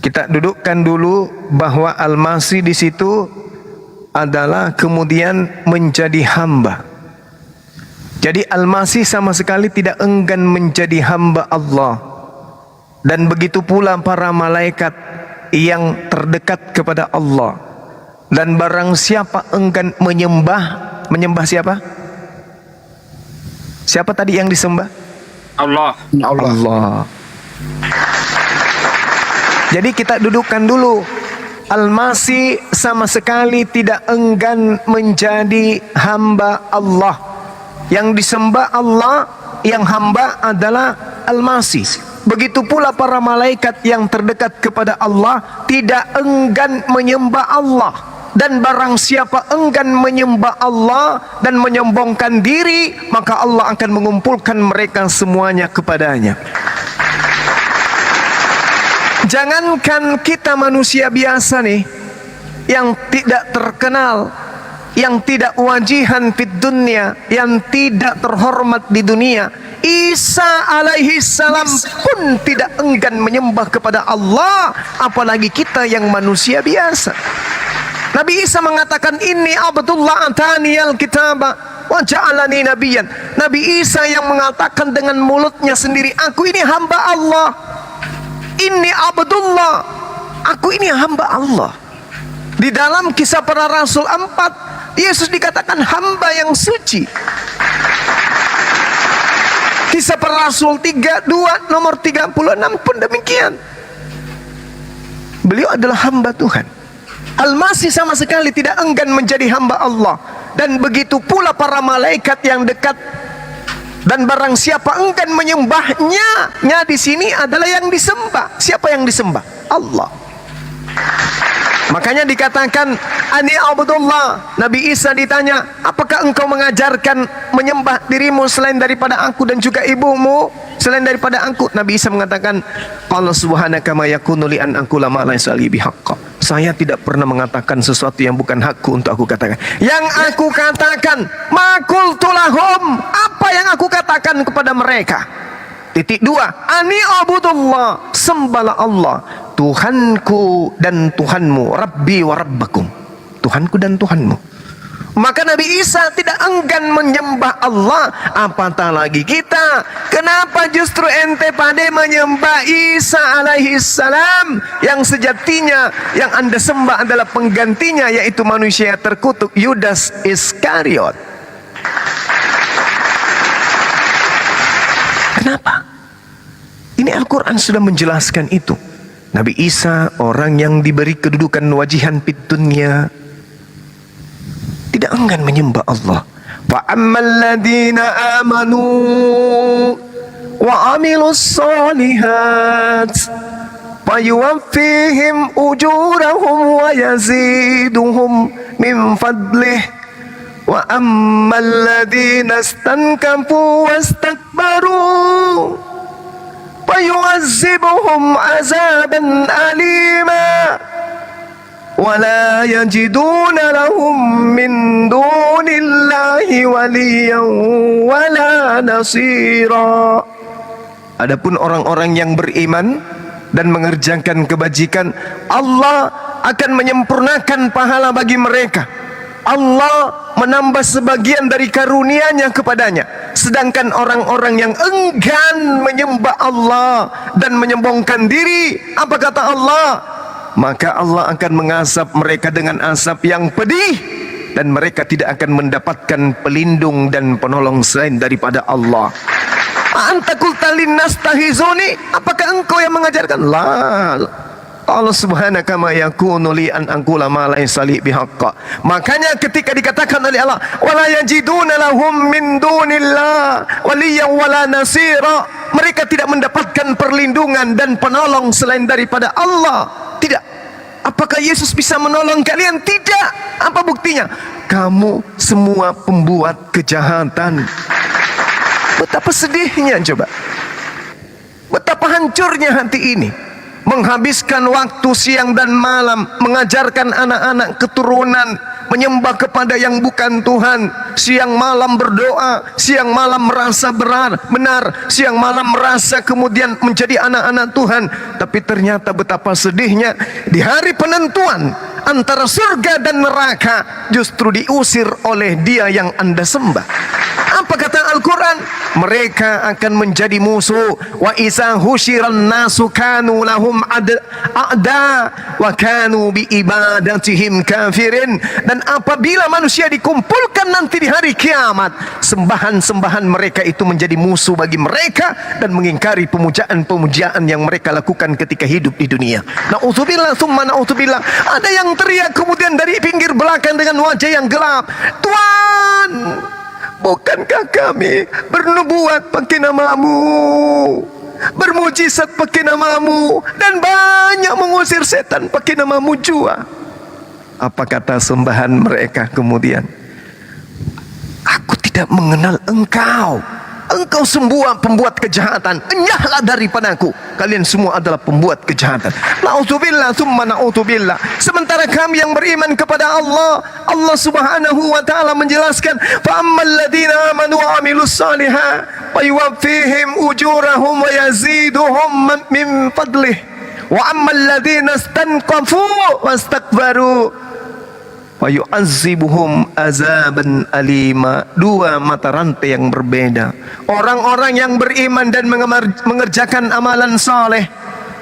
Kita dudukkan dulu bahwa Al-Masih di situ adalah kemudian menjadi hamba. Jadi Al-Masih sama sekali tidak enggan menjadi hamba Allah. Dan begitu pula para malaikat yang terdekat kepada Allah. Dan barang siapa enggan menyembah siapa? Siapa tadi yang disembah? Allah. Allah. Jadi kita dudukkan dulu. Al-Masih sama sekali tidak enggan menjadi hamba Allah. Yang disembah Allah, yang hamba adalah Al-Masih. Begitu pula para malaikat yang terdekat kepada Allah tidak enggan menyembah Allah. Dan barang siapa enggan menyembah Allah dan menyombongkan diri, maka Allah akan mengumpulkan mereka semuanya kepadanya. Jangankan kita manusia biasa nih, yang tidak terkenal, yang tidak wajihan fid dunya, yang tidak terhormat di dunia, Isa alaihi salam pun tidak enggan menyembah kepada Allah, apalagi kita yang manusia biasa. Nabi Isa mengatakan, inni abdullah ataniyal kitaba wa ja'alani nabiyyan. Nabi Isa yang mengatakan dengan mulutnya sendiri, aku ini hamba Allah. Inni abdullah, aku ini hamba Allah. Di dalam kisah para rasul 4, Yesus dikatakan hamba yang suci. Kisah para rasul 3:2 nomor 36 pun demikian. Beliau adalah hamba Tuhan. Al-Masih sama sekali tidak enggan menjadi hamba Allah. Dan begitu pula para malaikat yang dekat. Dan barang siapa enggan menyembahnya, di sini adalah yang disembah. Siapa yang disembah? Allah. Makanya dikatakan, ani abdullah. Nabi Isa ditanya, apakah engkau mengajarkan menyembah dirimu selain daripada aku dan juga ibumu selain daripada aku? Nabi Isa mengatakan, Allah subhanaka ma yakunu li an aqula ma laysa li bihaqqa. Saya tidak pernah mengatakan sesuatu yang bukan hakku untuk aku katakan. Yang aku katakan, maqultu lahum, apa yang aku katakan kepada mereka. Titik 2, ani abudullah, sembahlah Allah, Tuhanku dan Tuhanmu, Rabbi wa Rabbakum, Tuhanku dan Tuhanmu. Maka Nabi Isa tidak enggan menyembah Allah, apatah lagi kita. Kenapa justru ente pada menyembah Isa alaihi salam yang sejatinya yang anda sembah adalah penggantinya, yaitu manusia terkutuk Yudas Iskariot. Kenapa? Ini Al-Quran sudah menjelaskan itu. Nabi Isa orang yang diberi kedudukan wajihan fid dunya, tidak enggan menyembah Allah. Fa ammal ladzina amanu wa amilus solihat fayuwaffihim ujurahum wa yaziduhum min fadlih wa ammal ladzina istankafu wastakbaru fayu'azzibuhum azaban alima ولا يجدون لهم من دون الله وليا ولا نصيرا. Adapun orang-orang yang beriman dan mengerjakan kebajikan, Allah akan menyempurnakan pahala bagi mereka. Allah menambah sebagian dari karunia-Nya kepadanya. Sedangkan orang-orang yang enggan menyembah Allah dan menyombongkan diri, apa kata Allah? Maka Allah akan mengasap mereka dengan asap yang pedih, dan mereka tidak akan mendapatkan pelindung dan penolong selain daripada Allah. Anta qulta linnas tahizuni, apakah engkau yang mengajarkan? La, Allah subhanaka ma yakunu li an aqula ma laysa li bihaqqa. Makanya ketika dikatakan oleh Allah, wala yajiduna lahum min dunillah waliyyan wala nasira, mereka tidak mendapatkan perlindungan dan penolong selain daripada Allah. Tidak. Apakah Yesus bisa menolong kalian? Tidak. Apa buktinya? Kamu semua pembuat kejahatan. Betapa sedihnya coba. Betapa hancurnya hati ini. Menghabiskan waktu siang dan malam mengajarkan anak-anak keturunan menyembah kepada yang bukan Tuhan. Siang malam berdoa, siang malam merasa benar, siang malam merasa kemudian menjadi anak-anak Tuhan. Tapi ternyata betapa sedihnya di hari penentuan antara surga dan neraka justru diusir oleh dia yang anda sembah. Apa kata Al-Quran? Mereka akan menjadi musuh. Wa iza husyiran nasu kanu lahum a'da wa kanu bi ibadatihim kafirin. Dan apabila manusia dikumpulkan nanti di hari kiamat, sembahan-sembahan mereka itu menjadi musuh bagi mereka dan mengingkari pemujaan-pemujaan yang mereka lakukan ketika hidup di dunia. Na'udzubillah summa na'udzubillah. Ada yang teriak kemudian dari pinggir belakang dengan wajah yang gelap, Tuhan, bukankah kami bernubuat pakai namamu, bermujizat pakai namamu, dan banyak mengusir setan pakai namamu jua? Apa kata sembahan mereka kemudian? Aku tidak mengenal engkau. Engkau semua pembuat kejahatan. Enyahlah daripadaku. Kalian semua adalah pembuat kejahatan. Na'udzubillah summa na'udzubillah. Sementara kami yang beriman kepada Allah, Allah subhanahu wa ta'ala menjelaskan, fa'ammal ladhina amanu wa amilus salihat wa yuwaffihim ujurahum wa yaziduhum min fadlih wa ammal ladhina istanqafu wastakbaru wa yu'azzibuhum azaban alima. Dua mata rantai yang berbeda. Orang-orang yang beriman dan mengerjakan amalan saleh,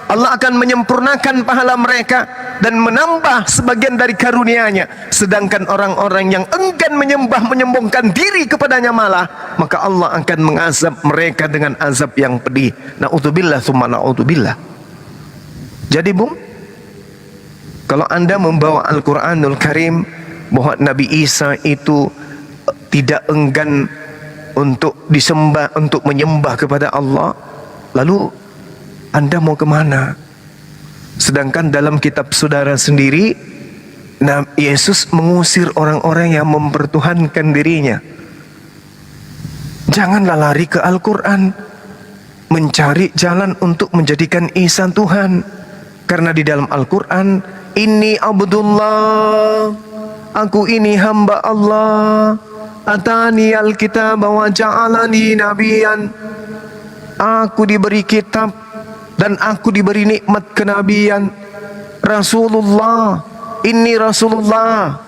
Allah akan menyempurnakan pahala mereka dan menambah sebagian dari karunia-Nya. Sedangkan orang-orang yang enggan menyembah, menyombongkan diri kepadanya malah, maka Allah akan mengazab mereka dengan azab yang pedih. Na'udzubillah summa na'udzubillah. Jadi Bung, kalau anda membawa Al-Quranul Karim bahwa Nabi Isa itu tidak enggan untuk disembah, untuk menyembah kepada Allah, lalu anda mau kemana? Sedangkan dalam kitab saudara sendiri, Yesus mengusir orang-orang yang mempertuhankan dirinya. Janganlah lari ke Al-Quran mencari jalan untuk menjadikan Isa Tuhan. Karena di dalam Al-Quran, Inni Abdullah, aku ini hamba Allah, atani al-kitab wa ja'alani nabiyan, aku diberi kitab dan aku diberi nikmat kenabian. Rasulullah inni Rasulullah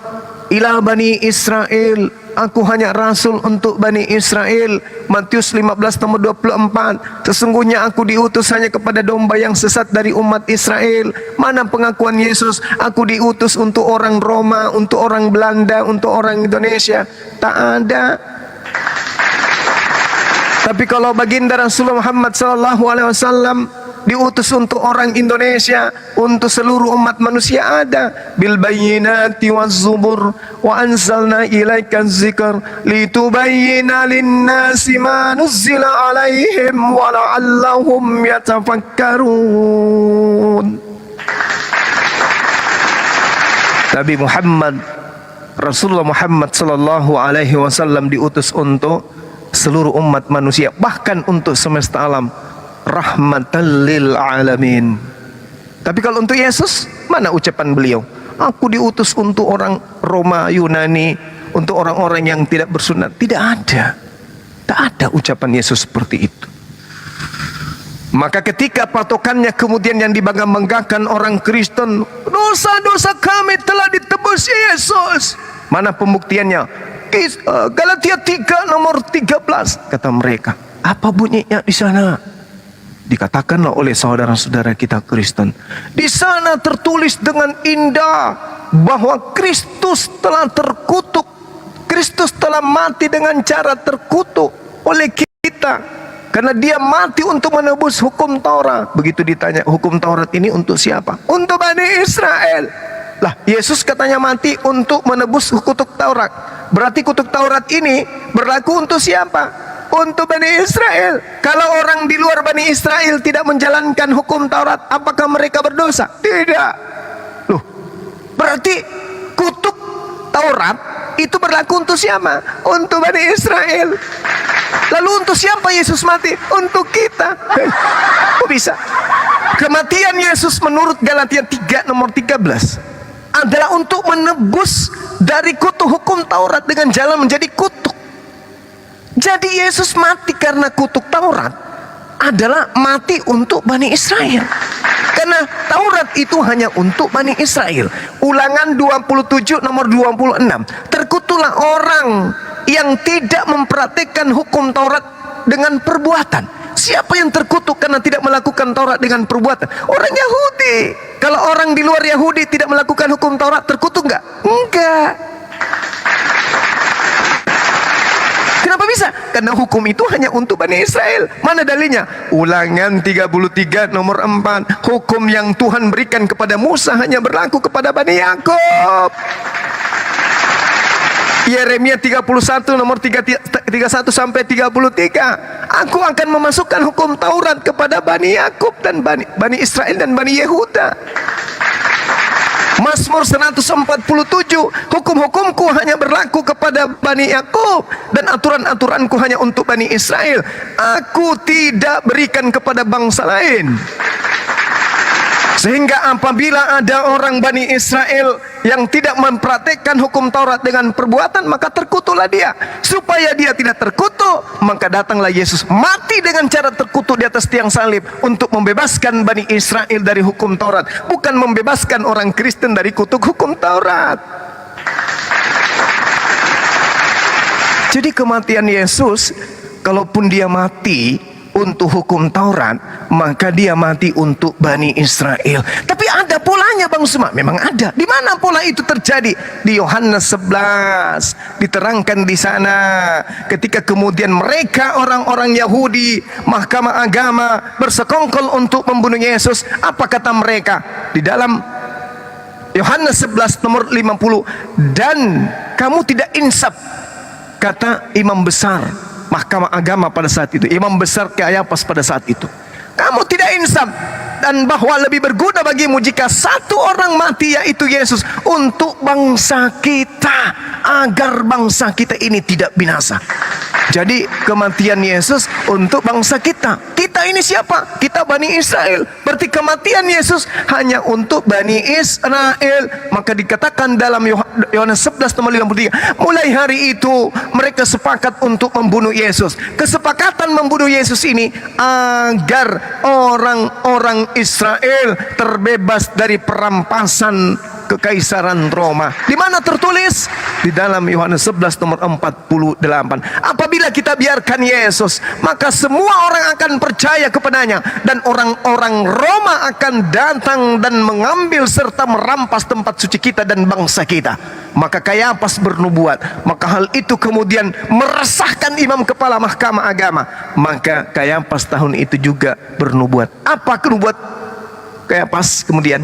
ila Bani Israel, aku hanya rasul untuk Bani Israel. Matius 15 nomor 24, sesungguhnya aku diutus hanya kepada domba yang sesat dari umat Israel. Mana pengakuan Yesus, aku diutus untuk orang Roma, untuk orang Belanda, untuk orang Indonesia? Tak ada. Tapi kalau baginda Rasulullah Muhammad SAW diutus untuk orang Indonesia, untuk seluruh umat manusia, ada. Bil bayyinati waz zubur wa anzalna ilaika dzikr litubayyana lin-nasi ma nuzzila alaihim wa la'allahum yatafakkarun. Nabi Muhammad, Rasulullah Muhammad sallallahu alaihi wasallam diutus untuk seluruh umat manusia, bahkan untuk semesta alam, rahmatan lil alamin. Tapi kalau untuk Yesus, mana ucapan beliau? Aku diutus untuk orang Roma, Yunani, untuk orang-orang yang tidak bersunat. Tidak ada. Tak ada ucapan Yesus seperti itu. Maka ketika patokannya kemudian yang dibangga-banggakan orang Kristen, dosa-dosa kami telah ditebus Yesus. Mana pembuktiannya? Galatia 3 nomor 13, kata mereka. Apa bunyinya di sana? Dikatakanlah oleh saudara-saudara kita Kristen, di sana tertulis dengan indah bahwa Kristus telah terkutuk, Kristus telah mati dengan cara terkutuk oleh kita, karena dia mati untuk menebus hukum Taurat. Begitu ditanya, hukum Taurat ini untuk siapa? Untuk Bani Israel. Lah, Yesus katanya mati untuk menebus kutuk Taurat. Berarti kutuk Taurat ini berlaku untuk siapa? Untuk Bani Israel. Kalau orang di luar Bani Israel tidak menjalankan hukum Taurat, apakah mereka berdosa? Tidak. Loh, berarti kutuk Taurat itu berlaku untuk siapa? Untuk Bani Israel. Lalu untuk siapa Yesus mati? Untuk kita. Kok bisa? Kematian Yesus menurut Galatia 3 nomor 13 adalah untuk menebus dari kutuk hukum Taurat dengan jalan menjadi kutuk. Jadi Yesus mati karena kutuk Taurat adalah mati untuk Bani Israel. Karena Taurat itu hanya untuk Bani Israel. Ulangan 27 nomor 26. Terkutuklah orang yang tidak mempraktikkan hukum Taurat dengan perbuatan. Siapa yang terkutuk karena tidak melakukan Taurat dengan perbuatan? Orang Yahudi. Kalau orang di luar Yahudi tidak melakukan hukum Taurat, terkutuk enggak? Enggak. Kenapa bisa? Karena hukum itu hanya untuk Bani Israel. Mana dalilnya? Ulangan 33 nomor 4. Hukum yang Tuhan berikan kepada Musa hanya berlaku kepada Bani Yakub. Yeremia 31 nomor 31 sampai 33. Aku akan memasukkan hukum Taurat kepada Bani Yakub dan Bani Israel dan Bani Yehuda. Mazmur 147, hukum-hukumku hanya berlaku kepada Bani Yakub dan aturan-aturanku hanya untuk Bani Israel. Aku tidak berikan kepada bangsa lain. Sehingga apabila ada orang Bani Israel yang tidak mempraktekkan hukum Taurat dengan perbuatan, maka terkutuklah dia. Supaya dia tidak terkutuk, maka datanglah Yesus mati dengan cara terkutuk di atas tiang salib untuk membebaskan Bani Israel dari hukum Taurat, bukan membebaskan orang Kristen dari kutuk hukum Taurat. Jadi kematian Yesus, kalaupun dia mati untuk hukum Taurat, maka dia mati untuk Bani Israel. Tapi ada polanya Bang Suma, memang ada. Di mana pola itu terjadi? Di Yohanes 11 diterangkan di sana. Ketika kemudian mereka orang-orang Yahudi, mahkamah agama bersekongkol untuk membunuh Yesus, apa kata mereka? Di dalam Yohanes 11 nomor 50, dan kamu tidak insaf, kata imam besar mahkamah agama pada saat itu, imam besar Kayafas pada saat itu, kamu tidak insaf, dan bahwa lebih berguna bagimu jika satu orang mati, yaitu Yesus, untuk bangsa kita, agar bangsa kita ini tidak binasa. Jadi kematian Yesus untuk bangsa kita. Kita ini siapa? Kita Bani Israel. Berarti kematian Yesus hanya untuk Bani Israel. Maka dikatakan dalam Yohanes 11 nomor 53, mulai hari itu mereka sepakat untuk membunuh Yesus. Kesepakatan membunuh Yesus ini agar orang-orang Israel terbebas dari perampasan kekaisaran Roma. Di mana tertulis? Di dalam Yohanes 11 nomor 48. Apabila kita biarkan Yesus, maka semua orang akan percaya kepadanya, dan orang-orang Roma akan datang dan mengambil serta merampas tempat suci kita dan bangsa kita. Maka Kayapas bernubuat. Maka hal itu kemudian meresahkan imam kepala mahkamah agama. Maka Kayapas tahun itu juga bernubuat. Apa kenubuat Kayapas kemudian?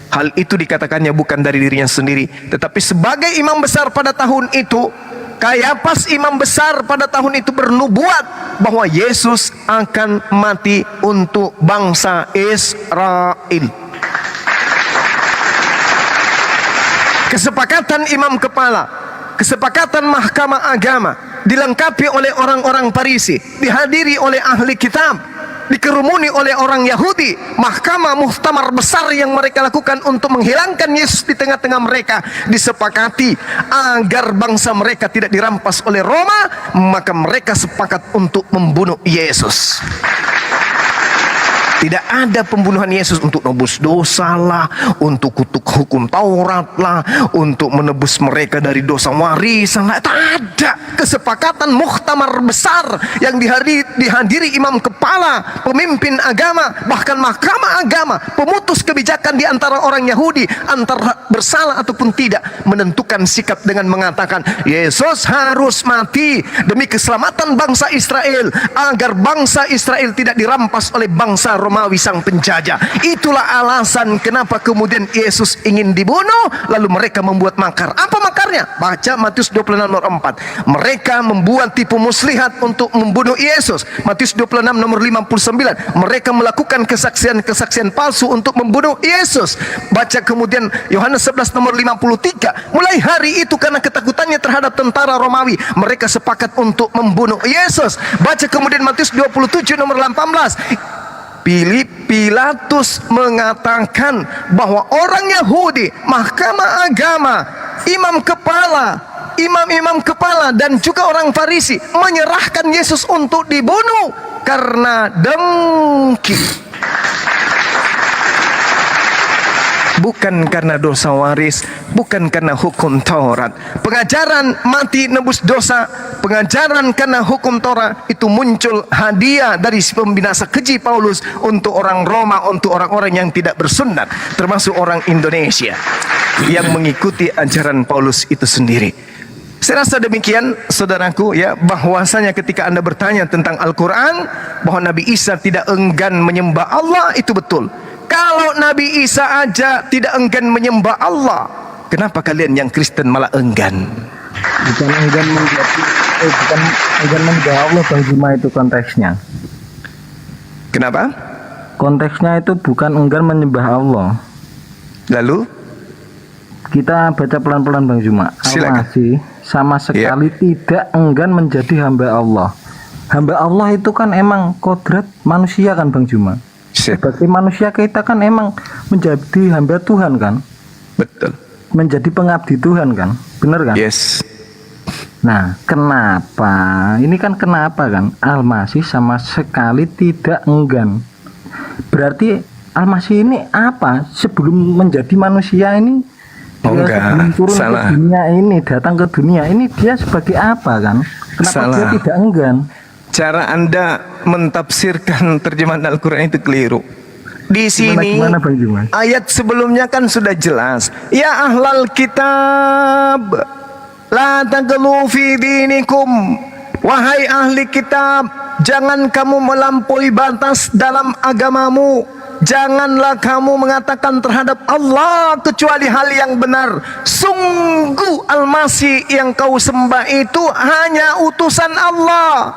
Hal itu dikatakannya bukan dari dirinya sendiri, tetapi sebagai imam besar pada tahun itu, Kayapas imam besar pada tahun itu bernubuat bahwa Yesus akan mati untuk bangsa Israel. Kesepakatan imam kepala, kesepakatan mahkamah agama, dilengkapi oleh orang-orang Farisi, dihadiri oleh ahli kitab, dikerumuni oleh orang Yahudi. Mahkamah muktamar besar yang mereka lakukan untuk menghilangkan Yesus di tengah-tengah mereka, disepakati agar bangsa mereka tidak dirampas oleh Roma. Maka mereka sepakat untuk membunuh Yesus. Tidak ada pembunuhan Yesus untuk nebus dosa lah, untuk kutuk hukum Taurat lah, untuk menebus mereka dari dosa warisan lah. Tak ada. Kesepakatan muktamar besar yang dihadiri imam kepala, pemimpin agama, bahkan mahkamah agama, pemutus kebijakan di antara orang Yahudi, antara bersalah ataupun tidak, menentukan sikap dengan mengatakan Yesus harus mati demi keselamatan bangsa Israel, agar bangsa Israel tidak dirampas oleh bangsa Romawi sang penjajah. Itulah alasan kenapa kemudian Yesus ingin dibunuh. Lalu mereka membuat makar. Apa makarnya? Baca Matius 26 nomor 4. Mereka membuat tipu muslihat untuk membunuh Yesus. Matius 26 nomor 59. Mereka melakukan kesaksian-kesaksian palsu untuk membunuh Yesus. Baca kemudian Yohanes 11 nomor 53. Mulai hari itu karena ketakutannya terhadap tentara Romawi, mereka sepakat untuk membunuh Yesus. Baca kemudian Matius 27 nomor 18. Pilatus mengatakan bahwa orang Yahudi, mahkamah agama, imam kepala dan juga orang Farisi menyerahkan Yesus untuk dibunuh karena dengki. Bukan karena dosa waris, bukan karena hukum Taurat. Pengajaran mati nebus dosa, pengajaran karena hukum Taurat itu muncul hadiah dari pembinasa keji Paulus untuk orang Roma, untuk orang-orang yang tidak bersunat, termasuk orang Indonesia yang mengikuti ajaran Paulus itu sendiri. Saya rasa demikian, saudaraku, ya, bahwasanya ketika Anda bertanya tentang Al-Quran bahwa Nabi Isa tidak enggan menyembah Allah, itu betul. Kalau Nabi Isa aja tidak enggan menyembah Allah, kenapa kalian yang Kristen malah enggan? Bukan enggan menyembah Allah, Bang Juma, itu konteksnya. Kenapa? Konteksnya itu bukan enggan menyembah Allah. Lalu? Kita baca pelan-pelan, Bang Juma. Al-Masih sama sekali tidak enggan menjadi hamba Allah. Hamba Allah itu kan emang kodrat manusia kan, Bang Juma. Sebagai manusia kita kan emang menjadi hamba Tuhan kan. Betul. Menjadi pengabdi Tuhan kan, benar kan? Yes. Nah, kenapa? Ini kan kenapa kan? Al-Masih sama sekali tidak enggan. Berarti Al-Masih ini apa? Sebelum menjadi manusia ini, enggak, turun salah. ke dunia ini, datang ke dunia ini, dia sebagai apa kan? Kenapa Salah. dia tidak enggan? Cara Anda mentafsirkan terjemahan Al-Quran itu keliru. Di sini Gimana, Bang Juma? ayat sebelumnya kan sudah jelas. Ya ahlal kitab, la taghlu fi dinikum. Wahai ahli kitab, jangan kamu melampaui batas dalam agamamu. Janganlah kamu mengatakan terhadap Allah kecuali hal yang benar. Sungguh Al-Masih yang kau sembah itu hanya utusan Allah,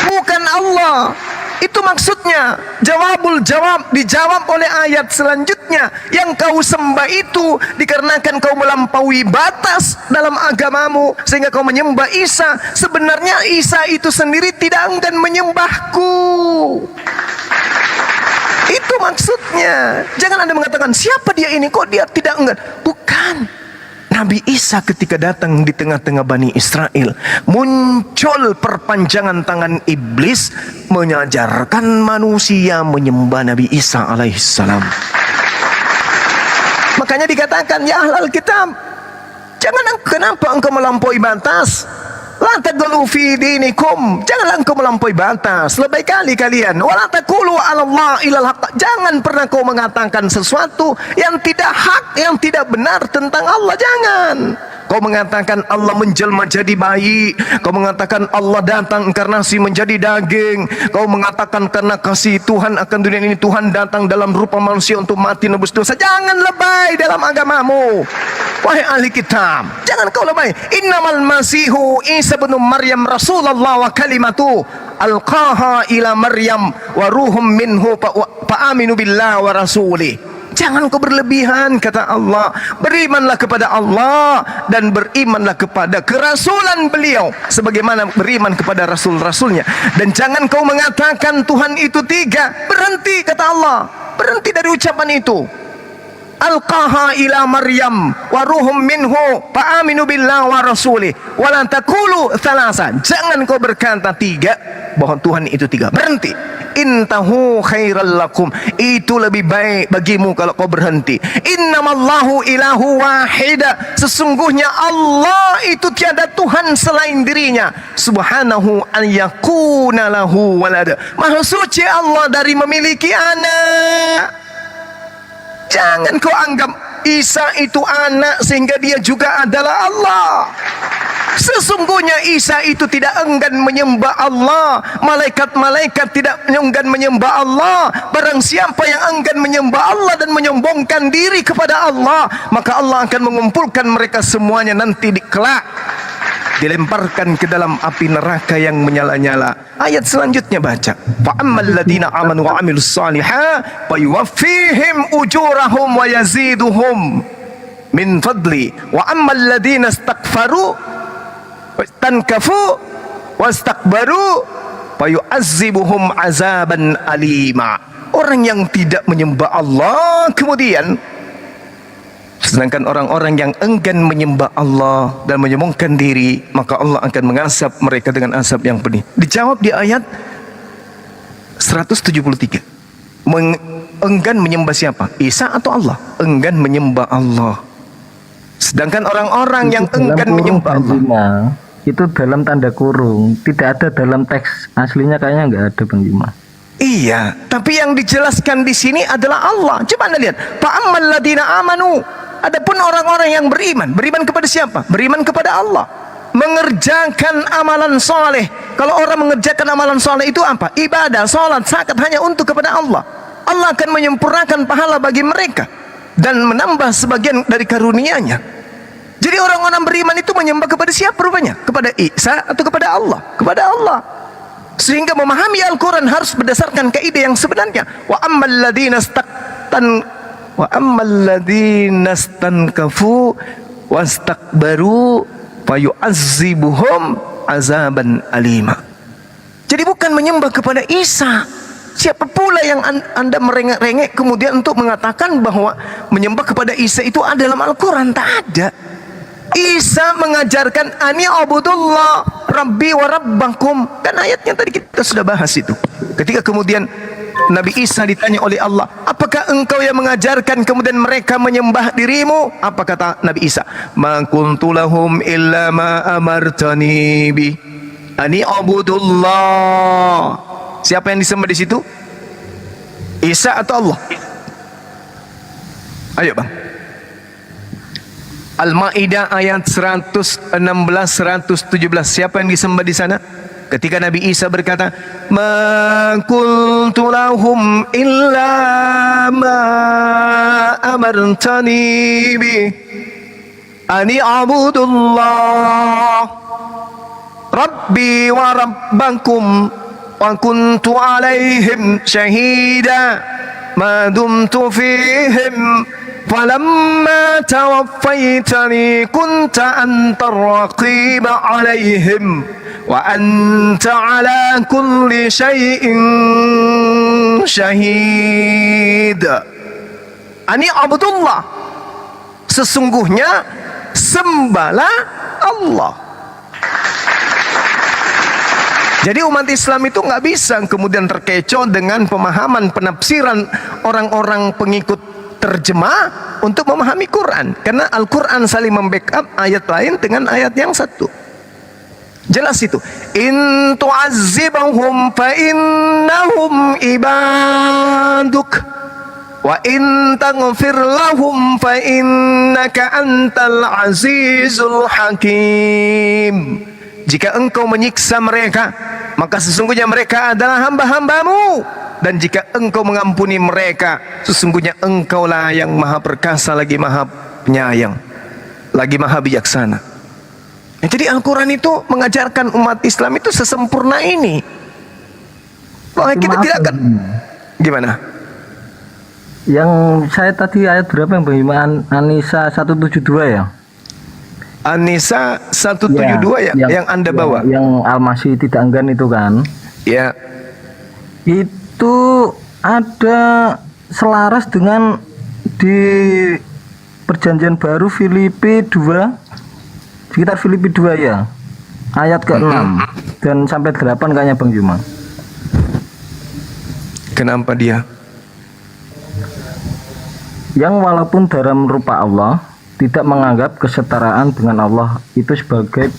bukan Allah. Itu maksudnya. Jawabul jawab dijawab oleh ayat selanjutnya. Yang kau sembah itu dikarenakan kau melampaui batas dalam agamamu sehingga kau menyembah Isa. Sebenarnya Isa itu sendiri tidak enggan menyembahku. Itu maksudnya. Jangan Anda mengatakan siapa dia ini, kok dia tidak enggan. Bukan. Nabi Isa ketika datang di tengah-tengah Bani Israel, muncul perpanjangan tangan iblis mengajarkan manusia menyembah Nabi Isa alaihissalam. Makanya dikatakan, ya ahlal kitab, kenapa engkau melampaui batas? La taglu fi dinikum, janganlah engkau melampaui batas. Lebih kali kalian, wala taqulu 'ala Allah ilal haqq, jangan pernah kau mengatakan sesuatu yang tidak hak, yang tidak benar tentang Allah, jangan. Kau mengatakan Allah menjelma jadi bayi, kau mengatakan Allah datang inkarnasi menjadi daging, kau mengatakan karena kasih Tuhan akan dunia ini Tuhan datang dalam rupa manusia untuk mati nebus dosa. Jangan lebay dalam agamamu, wahai ahli kitab, jangan kau lebay. Innamal masihu Isa bin Maryam Rasulullah wa kalimatu alqaha ila Maryam wa ruhum minhu fa aminu billah wa rasulih. Jangan kau berlebihan, kata Allah. Berimanlah kepada Allah dan berimanlah kepada kerasulan beliau sebagaimana beriman kepada rasul-rasulnya. Dan jangan kau mengatakan Tuhan itu tiga. Berhenti, kata Allah. Berhenti dari ucapan itu. Alqaha ila Maryam wa ruhum minhu fa aminu billah wa rasulih wa la taqulu thalasa. Jangan kau berkata tiga, bahwa Tuhan itu tiga. Berhenti. Intahu khairal lakum, itu lebih baik bagimu kalau kau berhenti. Innamallahu ilahu wahida, sesungguhnya Allah itu tiada Tuhan selain dirinya. Subhanahu an yakuna lahu walada, maha suci Allah dari memiliki anak. Jangan kau anggap Isa itu anak sehingga dia juga adalah Allah. Sesungguhnya Isa itu tidak enggan menyembah Allah. Malaikat-malaikat tidak enggan menyembah Allah. Barang siapa yang enggan menyembah Allah dan menyombongkan diri kepada Allah, maka Allah akan mengumpulkan mereka semuanya nanti di kelak, dilemparkan ke dalam api neraka yang menyala-nyala. Ayat selanjutnya baca, fa ammal ladina amanu wa amilus salihah fa yuwaffihim ujurahum wa yaziduhum min fadli wa ammal ladina istakfaru tankafu wastakbaru fa yu'azzibuhum azaban alima. Orang yang tidak menyembah Allah kemudian, sedangkan orang-orang yang enggan menyembah Allah dan menyombongkan diri, maka Allah akan mengasap mereka dengan asap yang pedih. Dijawab di ayat 173. Enggan menyembah siapa? Isa atau Allah? Enggan menyembah Allah. Sedangkan orang-orang yang enggan menyembah Allah, itu dalam tanda kurung, tidak ada dalam teks aslinya, kayaknya nggak ada, Bang Juma. Iya, tapi yang dijelaskan di sini adalah Allah. Coba Anda lihat, fa'ammal ladina amanu. Adapun orang-orang yang beriman kepada siapa? Beriman kepada Allah, mengerjakan amalan soleh. Kalau orang mengerjakan amalan soleh itu apa? Ibadah, salat, zakat hanya untuk kepada Allah. Allah akan menyempurnakan pahala bagi mereka dan menambah sebagian dari karunia-Nya. Jadi orang-orang beriman itu menyembah kepada siapa rupanya? Kepada Isa atau kepada Allah? Kepada Allah. Sehingga memahami Al-Quran harus berdasarkan kaidah yang sebenarnya. Wa ammal ladina stankafu wastakbaru fayu'azzibuhum azaban alima. Jadi bukan menyembah kepada Isa. Siapa pula yang Anda merengek-rengek kemudian untuk mengatakan bahwa menyembah kepada Isa itu ada dalam Al-Quran? Tak ada. Isa mengajarkan ani abudullah rabbi wa rabbakum. Kan ayatnya tadi kita sudah bahas itu. Ketika kemudian Nabi Isa ditanya oleh Allah, apakah engkau yang mengajarkan kemudian mereka menyembah dirimu? Apa kata Nabi Isa? Ma kuntu lahum illa ma amartani bi ani abudullah. Siapa yang disembah di situ? Isa atau Allah? Ayo bang. Al-Maidah ayat 116 117. Siapa yang disembah di sana? Ketika Nabi Isa berkata, "Ma kuntu lahum illa ma amartani bi ani abudullah rabbi wa rabbakum wa kuntu alaihim syahida ma dumtu fihim falamma tawaffaytani kunta antar raqiba alaihim wa anta ala kulli syai'in syahid." Ani abdullah, sesungguhnya sembahlah Allah. Jadi umat Islam itu nggak bisa kemudian terkecoh dengan pemahaman penafsiran orang-orang pengikut terjemah untuk memahami Quran, karena Al-Quran saling membackup ayat lain dengan ayat yang satu. Jelas itu. In tu'azzibahum fa innahum ibaduk wa in taghfir lahum fa innaka antal azizul hakim. Jika engkau menyiksa mereka, maka sesungguhnya mereka adalah hamba-hambamu, dan jika engkau mengampuni mereka, sesungguhnya engkaulah yang maha perkasa lagi maha penyayang, lagi maha bijaksana. Jadi Al-Quran itu mengajarkan umat Islam itu sesempurna ini. Wah, kita tidak akan gimana? Yang saya tadi ayat berapa yang Bang? An-Nisa 172 ya? An-Nisa 172 ya, yang Anda bawa. Yang Al-Masih tidak enggan itu kan? Ya. Itu ada selaras dengan di Perjanjian Baru Filipi 2, sekitar Filipi 2 ya, ayat ke-6 dan sampai 8 kayaknya Bang Juma. Kenapa dia? Yang walaupun dalam rupa Allah, tidak menganggap kesetaraan dengan Allah itu sebagai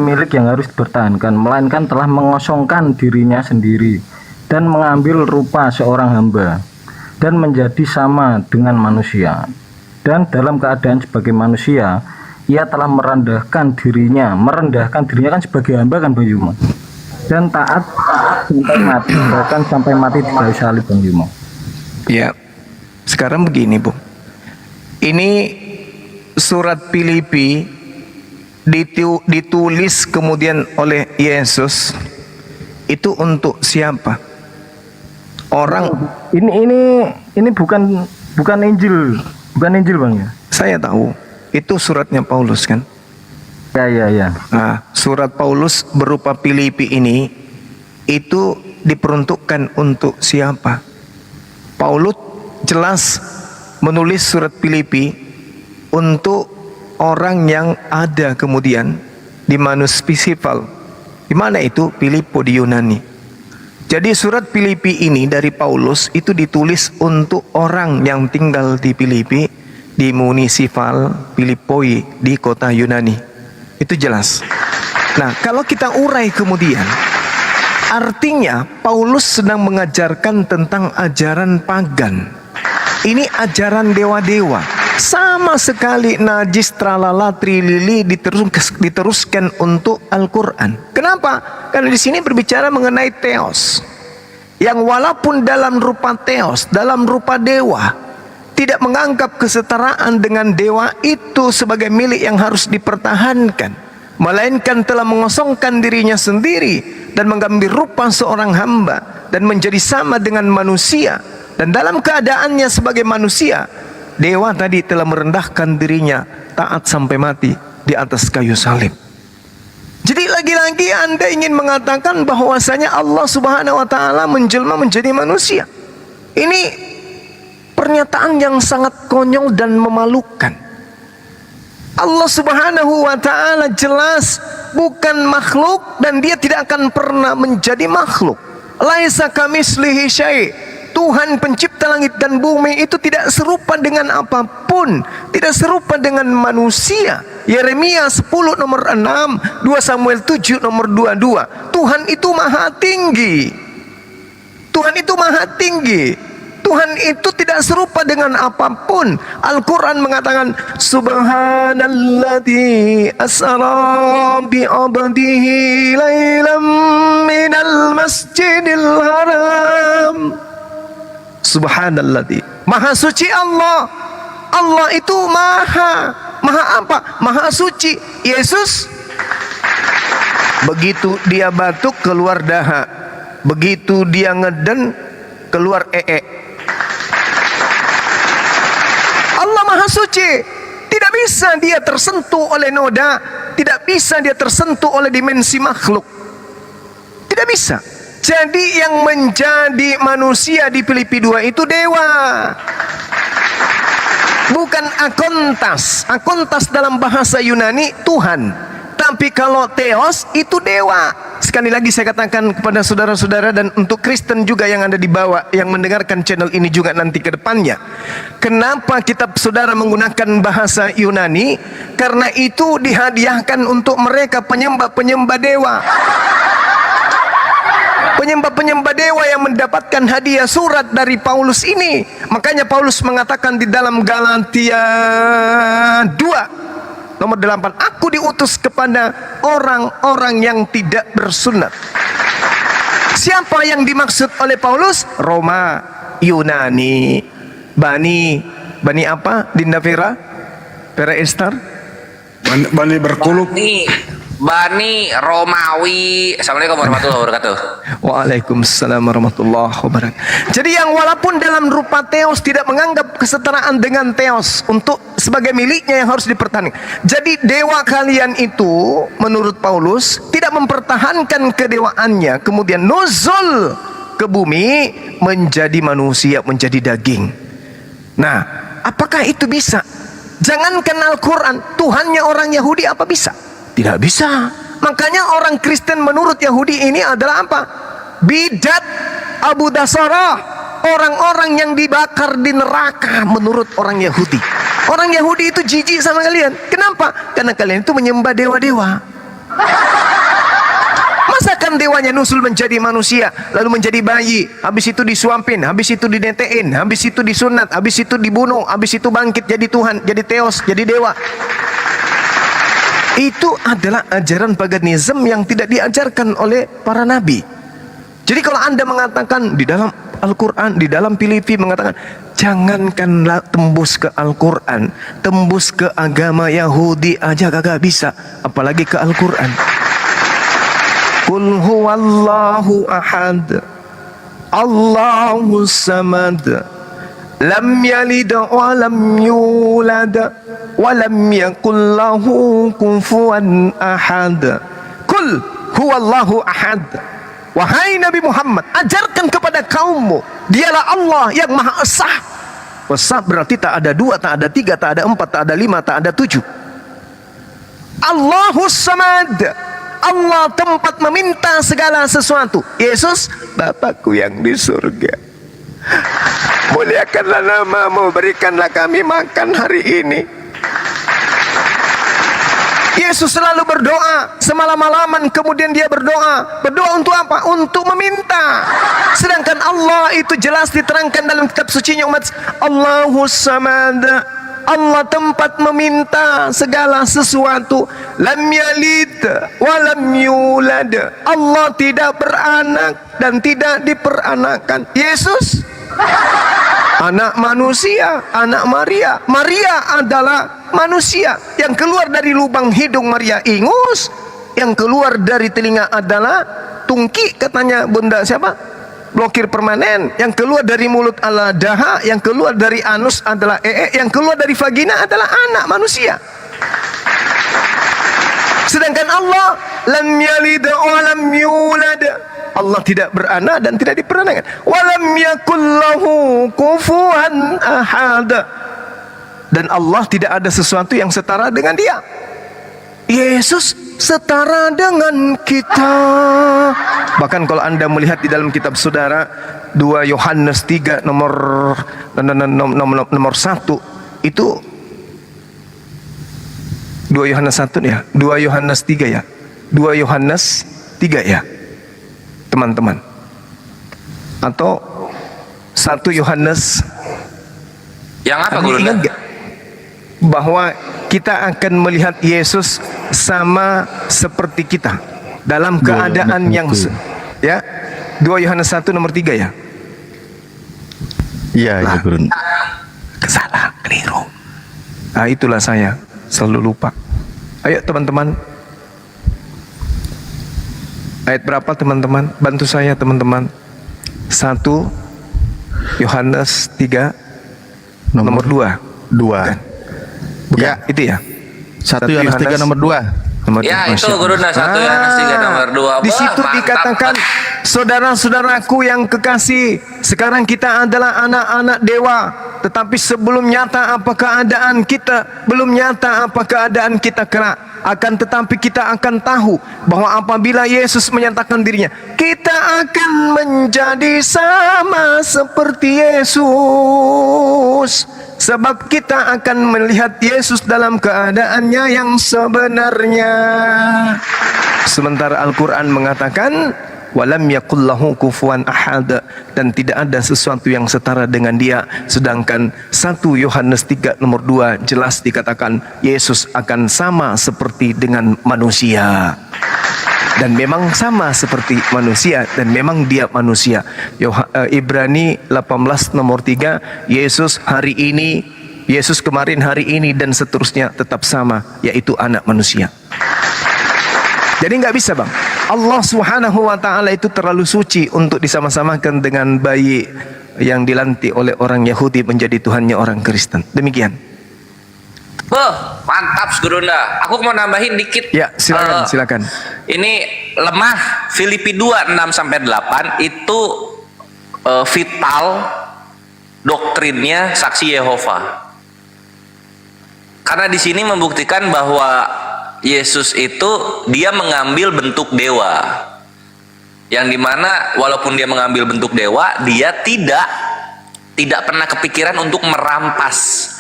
milik yang harus dipertahankan, melainkan telah mengosongkan dirinya sendiri dan mengambil rupa seorang hamba dan menjadi sama dengan manusia. Dan dalam keadaan sebagai manusia, ia telah merendahkan dirinya kan sebagai hamba kan Bang Yuma, dan taat sampai mati, bahkan sampai mati di kayu salib Bang Yuma. Ya, sekarang begini Bu, ini surat Filipi ditulis kemudian oleh Yesus itu untuk siapa? Orang ini bukan Injil Bang ya? Saya tahu itu suratnya Paulus kan? Ya. Nah, surat Paulus berupa Filipi ini itu diperuntukkan untuk siapa? Paulus jelas menulis surat Filipi untuk orang yang ada kemudian di Manus Pisipal. Di mana itu? Filippo di Yunani. Jadi surat Filipi ini dari Paulus itu ditulis untuk orang yang tinggal di Filipi, di munisipal Filippoi di kota Yunani. Itu jelas. Nah, kalau kita urai kemudian, artinya Paulus sedang mengajarkan tentang ajaran pagan. Ini ajaran dewa-dewa. Sama sekali najis tralala trilili diteruskan untuk Al-Quran. Kenapa? Karena di sini berbicara mengenai teos, yang walaupun dalam rupa teos, dalam rupa dewa, tidak menganggap kesetaraan dengan dewa itu sebagai milik yang harus dipertahankan, melainkan telah mengosongkan dirinya sendiri dan mengambil rupa seorang hamba dan menjadi sama dengan manusia. Dan dalam keadaannya sebagai manusia, dewa tadi telah merendahkan dirinya, taat sampai mati di atas kayu salib. Jadi lagi-lagi Anda ingin mengatakan bahwasanya Allah Subhanahu wa taala menjelma menjadi manusia. Ini pernyataan yang sangat konyol dan memalukan. Allah Subhanahu wa taala jelas bukan makhluk dan dia tidak akan pernah menjadi makhluk. Laisa kamitslihi syai'. Tuhan pencipta langit dan bumi itu tidak serupa dengan apapun, tidak serupa dengan manusia. Yeremia 10 nomor 6, 2 Samuel 7 nomor 22. Tuhan itu maha tinggi. Tuhan itu maha tinggi. Tuhan itu tidak serupa dengan apapun. Al-Quran mengatakan Subhanalladzi asra bi 'abdihi lailam minal masjidil haram. Subhanalladzi, maha suci Allah. Allah itu maha apa? Maha suci. Yesus begitu dia batuk keluar dahak, begitu dia ngeden keluar Allah maha suci, tidak bisa dia tersentuh oleh noda, tidak bisa dia tersentuh oleh dimensi makhluk, tidak bisa. Jadi yang menjadi manusia di Filipi 2 itu dewa, bukan akontas. Akontas dalam bahasa Yunani Tuhan, tapi kalau theos itu dewa. sekali lagi saya katakan kepada saudara-saudara dan untuk Kristen juga yang ada di bawah, yang mendengarkan channel ini juga nanti ke depannya. Kenapa kitab saudara menggunakan bahasa Yunani? Karena itu dihadiahkan untuk mereka penyembah-penyembah dewa. Penyembah-penyembah dewa yang mendapatkan hadiah surat dari Paulus ini. Makanya Paulus mengatakan di dalam Galatia 2 nomor 8, aku diutus kepada orang-orang yang tidak bersunat. Siapa yang dimaksud oleh Paulus? Roma, Yunani, Bani apa? Dinda Vera Estar? Bani berkuluk. Bani Romawi. Assalamualaikum warahmatullahi wabarakatuh. Waalaikumsalam warahmatullahi wabarakatuh. Jadi yang walaupun dalam rupa teos tidak menganggap kesetaraan dengan teos untuk sebagai miliknya yang harus dipertahankan. Jadi dewa kalian itu menurut Paulus tidak mempertahankan kedewaannya, kemudian nuzul ke bumi menjadi manusia, menjadi daging. Nah, apakah itu bisa? Jangankan Al-Quran, Tuhannya orang Yahudi apa bisa? Tidak bisa. Makanya orang Kristen menurut Yahudi ini adalah apa? Bidat Abu Dasarah, orang-orang yang dibakar di neraka menurut orang Yahudi. Orang Yahudi itu jijik sama kalian. Kenapa? Karena kalian itu menyembah dewa-dewa. Masakan dewanya nusul menjadi manusia, lalu menjadi bayi, habis itu disuampin, habis itu dinetein, habis itu disunat, habis itu dibunuh, habis itu bangkit jadi Tuhan, jadi teos, jadi dewa. Itu adalah ajaran paganisme yang tidak diajarkan oleh para nabi. Jadi kalau Anda mengatakan di dalam Al-Quran, di dalam Filipi mengatakan jangankanlah tembus ke Al-Quran, tembus ke agama Yahudi aja kagak bisa, apalagi ke Al-Quran. Qul huwallahu ahad, Allahus samad, lam yalid wa lam yulad wa lam yakul lahu kufuwan ahad. Qul huwallahu ahad. Wahai Nabi Muhammad, ajarkan kepada kaummu, dialah Allah yang Maha Esa. Esa berarti tak ada dua, tak ada tiga, tak ada empat, tak ada lima, tak ada tujuh. Allahus samad, Allah tempat meminta segala sesuatu. Yesus, Bapakku yang di surga, muliakanlah namamu, berikanlah kami makan hari ini. Yesus selalu berdoa semalam-malaman, kemudian dia berdoa. Berdoa untuk apa? Untuk meminta. Sedangkan Allah itu jelas diterangkan dalam kitab sucinya umat, Allahus samad, Allah tempat meminta segala sesuatu. Lam yalid wa lam yulad, Allah tidak beranak dan tidak diperanakan. Yesus anak manusia, anak Maria. Maria adalah manusia. Yang keluar dari lubang hidung Maria ingus, yang keluar dari telinga adalah tungki, katanya bunda siapa? Blokir permanen. Yang keluar dari mulut adalah daha, yang keluar dari anus adalah yang keluar dari vagina adalah anak manusia. Sedangkan Allah lam yalid wa lam yulad, Allah tidak beranak dan tidak diperanakan. Walam yakul lahu kufuwan ahad, dan Allah tidak ada sesuatu yang setara dengan dia. Yesus setara dengan kita. Bahkan kalau Anda melihat di dalam kitab saudara 2 Yohanes 3 nomor 1 itu 2 Yohanes 1 ya, 2 Yohanes 3 ya, 2 Yohanes 3 ya teman-teman, atau 1 Yohanes yang apa Guru? Ingat gak bahwa kita akan melihat Yesus sama seperti kita dalam keadaan yang ya, 2 Yohanes 1 nomor 3 ya. Iya, ya Guru. Salah, keliru. Nah, itulah saya selalu lupa. Ayo teman-teman, ayat berapa teman-teman? Bantu saya teman-teman. 1 Yohanes 3 nomor 2. Bukan. Ya, itu ya. 1 Yohanes 3 nomor 2. Ya, itu Guru, 1 Yohanes 3 nomor 2. Di situ dikatakan, saudara-saudaraku yang kekasih, sekarang kita adalah anak-anak dewa, tetapi sebelum nyata apa keadaan kita, belum nyata apa keadaan kita kelak. Akan tetapi kita akan tahu bahwa apabila Yesus menyatakan dirinya, kita akan menjadi sama seperti Yesus. Sebab kita akan melihat Yesus dalam keadaannya yang sebenarnya. Sementara Al-Quran mengatakan, walam yakullahu kufuwan ahad, dan tidak ada sesuatu yang setara dengan dia. Sedangkan 1 Yohanes 3 nomor 2 jelas dikatakan Yesus akan sama seperti dengan manusia. Dan memang sama seperti manusia, dan memang dia manusia. Ibrani 18 nomor 3, Yesus hari ini, Yesus kemarin, hari ini, dan seterusnya tetap sama, yaitu anak manusia. Jadi nggak bisa bang, Allah Subhanahu wa ta'ala itu terlalu suci untuk disama-samakan dengan bayi yang dilantik oleh orang Yahudi menjadi Tuhannya orang Kristen. Demikian. Mantap Gurunda. Aku mau nambahin dikit. Ya, silakan. Ini lemah Filipi 2 6-8 itu vital doktrinnya saksi Yehova. Karena di sini membuktikan bahwa Yesus itu dia mengambil bentuk dewa, yang dimana walaupun dia mengambil bentuk dewa, dia tidak pernah kepikiran untuk merampas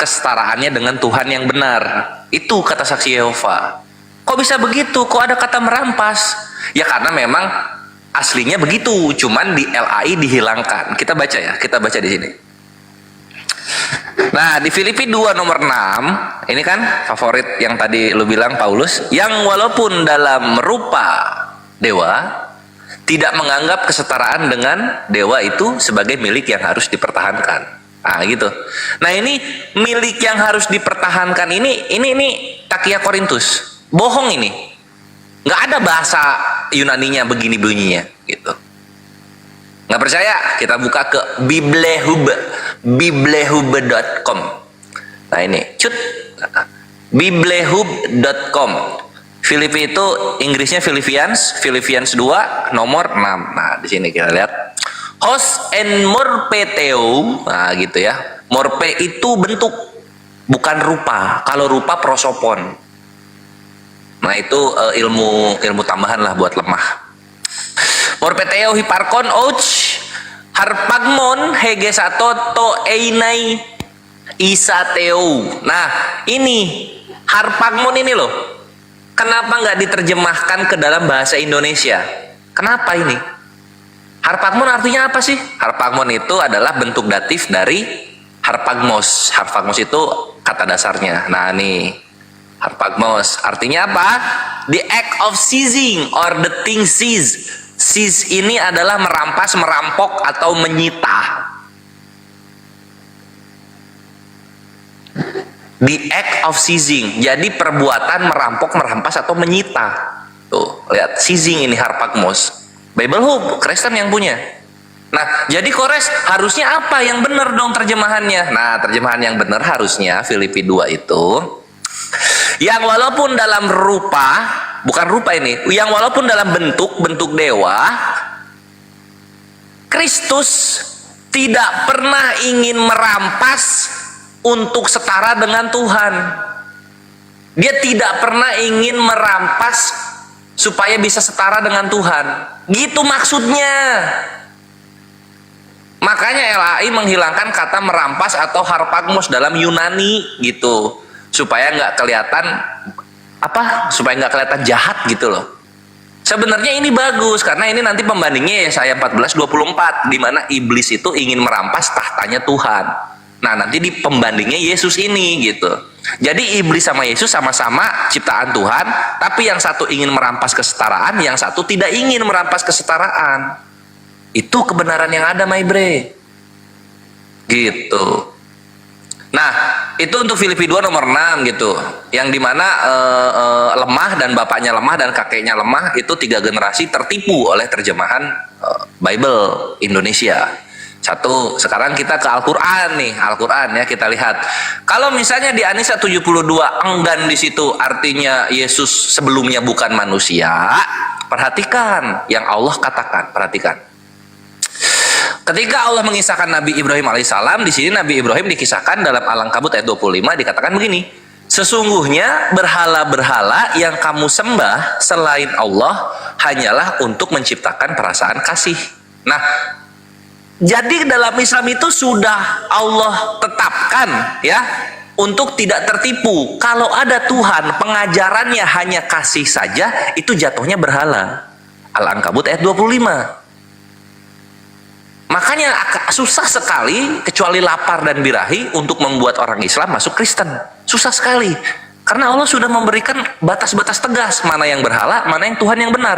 kesetaraannya dengan Tuhan yang benar. Itu kata saksi Yehova. Kok bisa begitu? Kok ada kata merampas? Ya karena memang aslinya begitu, cuman di LAI dihilangkan. Kita baca ya, kita baca di sini. Nah, di Filipi 2 nomor 6, ini kan favorit yang tadi lu bilang Paulus, yang walaupun dalam rupa dewa, tidak menganggap kesetaraan dengan dewa itu sebagai milik yang harus dipertahankan. Nah, gitu. Nah, ini milik yang harus dipertahankan ini Takia Korintus. Bohong ini. Nggak ada bahasa Yunaninya begini bunyinya, gitu. Nggak percaya? Kita buka ke biblehub.com. Nah, ini, biblehub.com. Filipi itu Inggrisnya Philippians 2 nomor 6. Nah, di sini kita lihat hos en morpeteo. Nah, gitu ya. Morpe itu bentuk, bukan rupa. Kalau rupa prosopon. Nah, itu ilmu tambahan lah buat lemah. Morpeteo hiparkon ouch harpagmon hegesato to einai isateo. Nah, ini harpagmon ini loh. Kenapa nggak diterjemahkan ke dalam bahasa Indonesia? Kenapa ini? Harpagmon artinya apa sih? Harpagmon itu adalah bentuk datif dari harpagmos. Harpagmos itu kata dasarnya. Nah, nih harpagmos artinya apa? The act of seizing or the thing seized. Seize ini adalah merampas, merampok, atau menyita. The act of seizing. Jadi perbuatan merampok, merampas, atau menyita. Tuh, lihat. Seizing ini harpagmos. Bible Hub, Kristen yang punya. Nah, jadi Kores, harusnya apa yang benar dong terjemahannya? Nah, terjemahan yang benar harusnya Filipi 2 itu, yang walaupun dalam rupa, bukan rupa ini, yang walaupun dalam bentuk dewa, Kristus tidak pernah ingin merampas untuk setara dengan Tuhan. Dia tidak pernah ingin merampas supaya bisa setara dengan Tuhan. Gitu maksudnya. Makanya LAI menghilangkan kata merampas atau harpagmos dalam Yunani gitu. Supaya nggak kelihatan supaya nggak kelihatan jahat gitu loh. Sebenarnya ini bagus karena ini nanti pembandingnya Yesaya 14:24 di mana iblis itu ingin merampas tahtanya Tuhan. Nah, nanti di pembandingnya Yesus ini gitu. Jadi iblis sama Yesus sama-sama ciptaan Tuhan, tapi yang satu ingin merampas kesetaraan, yang satu tidak ingin merampas kesetaraan. Itu kebenaran yang ada, my bre. Gitu. Nah, itu untuk Filipi 2 nomor 6 gitu. Yang dimana lemah dan bapaknya lemah dan kakeknya lemah, itu 3 generasi tertipu oleh terjemahan Bible Indonesia. Satu, sekarang kita ke Al-Quran nih, Al-Quran ya, kita lihat. Kalau misalnya di An-Nisa 72 enggan di situ artinya Yesus sebelumnya bukan manusia, perhatikan yang Allah katakan, perhatikan. Ketika Allah mengisahkan Nabi Ibrahim alaihissalam, di sini Nabi Ibrahim dikisahkan dalam Al-Ankabut ayat 25 dikatakan begini. Sesungguhnya berhala-berhala yang kamu sembah selain Allah hanyalah untuk menciptakan perasaan kasih. Nah, jadi dalam Islam itu sudah Allah tetapkan ya untuk tidak tertipu. Kalau ada Tuhan pengajarannya hanya kasih saja, itu jatuhnya berhala. Al-Ankabut ayat 25. Makanya susah sekali kecuali lapar dan birahi untuk membuat orang Islam masuk Kristen. Susah sekali. Karena Allah sudah memberikan batas-batas tegas mana yang berhala, mana yang Tuhan yang benar.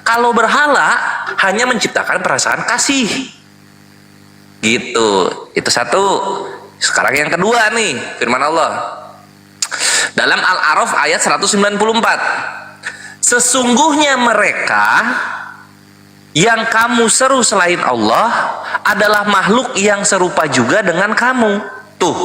Kalau berhala hanya menciptakan perasaan kasih. Gitu. Itu satu. Sekarang yang kedua nih, firman Allah. Dalam Al-A'raf ayat 194. Sesungguhnya mereka yang kamu seru selain Allah adalah makhluk yang serupa juga dengan kamu. Tuh,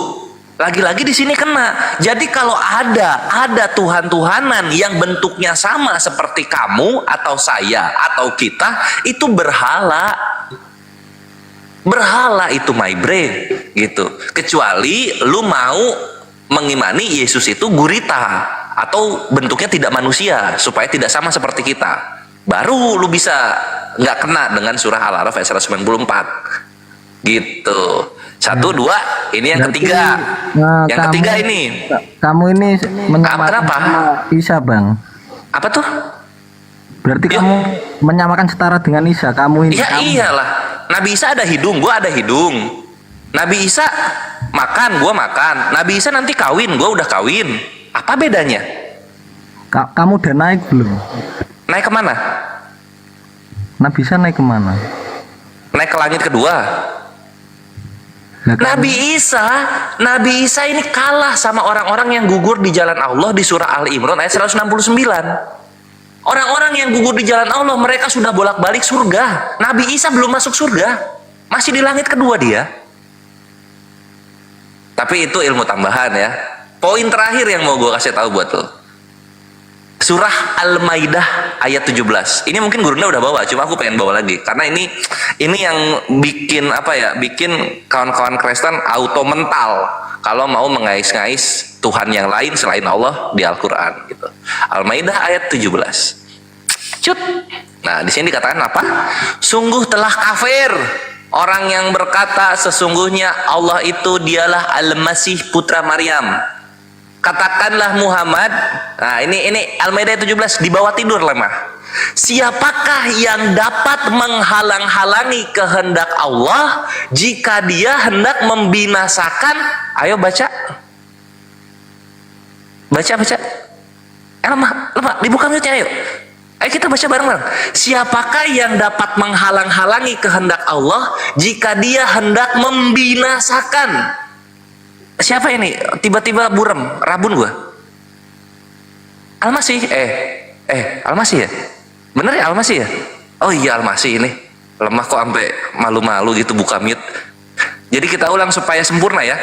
lagi-lagi di sini kena. Jadi kalau ada Tuhan-Tuhanan yang bentuknya sama seperti kamu atau saya atau kita, itu berhala. Berhala itu my brain gitu. Kecuali lu mau mengimani Yesus itu gurita atau bentuknya tidak manusia supaya tidak sama seperti kita. Baru lu bisa nggak kena dengan surah Al-A'raf ayat 194 gitu. Satu, dua, ini yang ketiga. Yang ketiga ini. Kamu ini menyamakan sama Isa, Bang. Apa tuh? Berarti kamu menyamakan setara dengan Isa. Kamu ini. Ya iyalah. Nabi Isa ada hidung, gua ada hidung. Nabi Isa makan, gua makan. Nabi Isa nanti kawin, gua udah kawin. Apa bedanya? Kamu udah naik belum? Naik kemana? Nabi Isa naik kemana? Naik ke langit kedua. Nabi Isa ini kalah sama orang-orang yang gugur di jalan Allah di surah Ali Imran ayat 169. Orang-orang yang gugur di jalan Allah, mereka sudah bolak-balik surga. Nabi Isa belum masuk surga, masih di langit kedua dia. Tapi itu ilmu tambahan ya. Poin terakhir yang mau gue kasih tahu buat lo. Surah Al-Maidah ayat 17. Ini mungkin Gurunda udah bawa, cuma aku pengen bawa lagi karena ini yang bikin apa ya? Bikin kawan-kawan Kristen auto mental kalau mau mengais-ngais Tuhan yang lain selain Allah di Al-Qur'an gitu. Al-Maidah ayat 17. Cut. Nah, di sini dikatakan apa? Sungguh telah kafir orang yang berkata sesungguhnya Allah itu dialah Al-Masih putra Maryam. Katakanlah Muhammad, nah ini Al-Maidah 17 di bawah tidur lemah. Siapakah yang dapat menghalang-halangi kehendak Allah jika dia hendak membinasakan? Ayo baca. Baca. Lemah, dibuka mute-nya ayo. Ayo kita baca bareng-bareng. Siapakah yang dapat menghalang-halangi kehendak Allah jika dia hendak membinasakan? Siapa ini? Tiba-tiba burem, rabun gua. Al-Masih, Al-Masih ya? Bener ya Al-Masih ya? Oh iya Al-Masih ini. Lemah kok sampai malu-malu gitu buka mute. Jadi kita ulang supaya sempurna ya.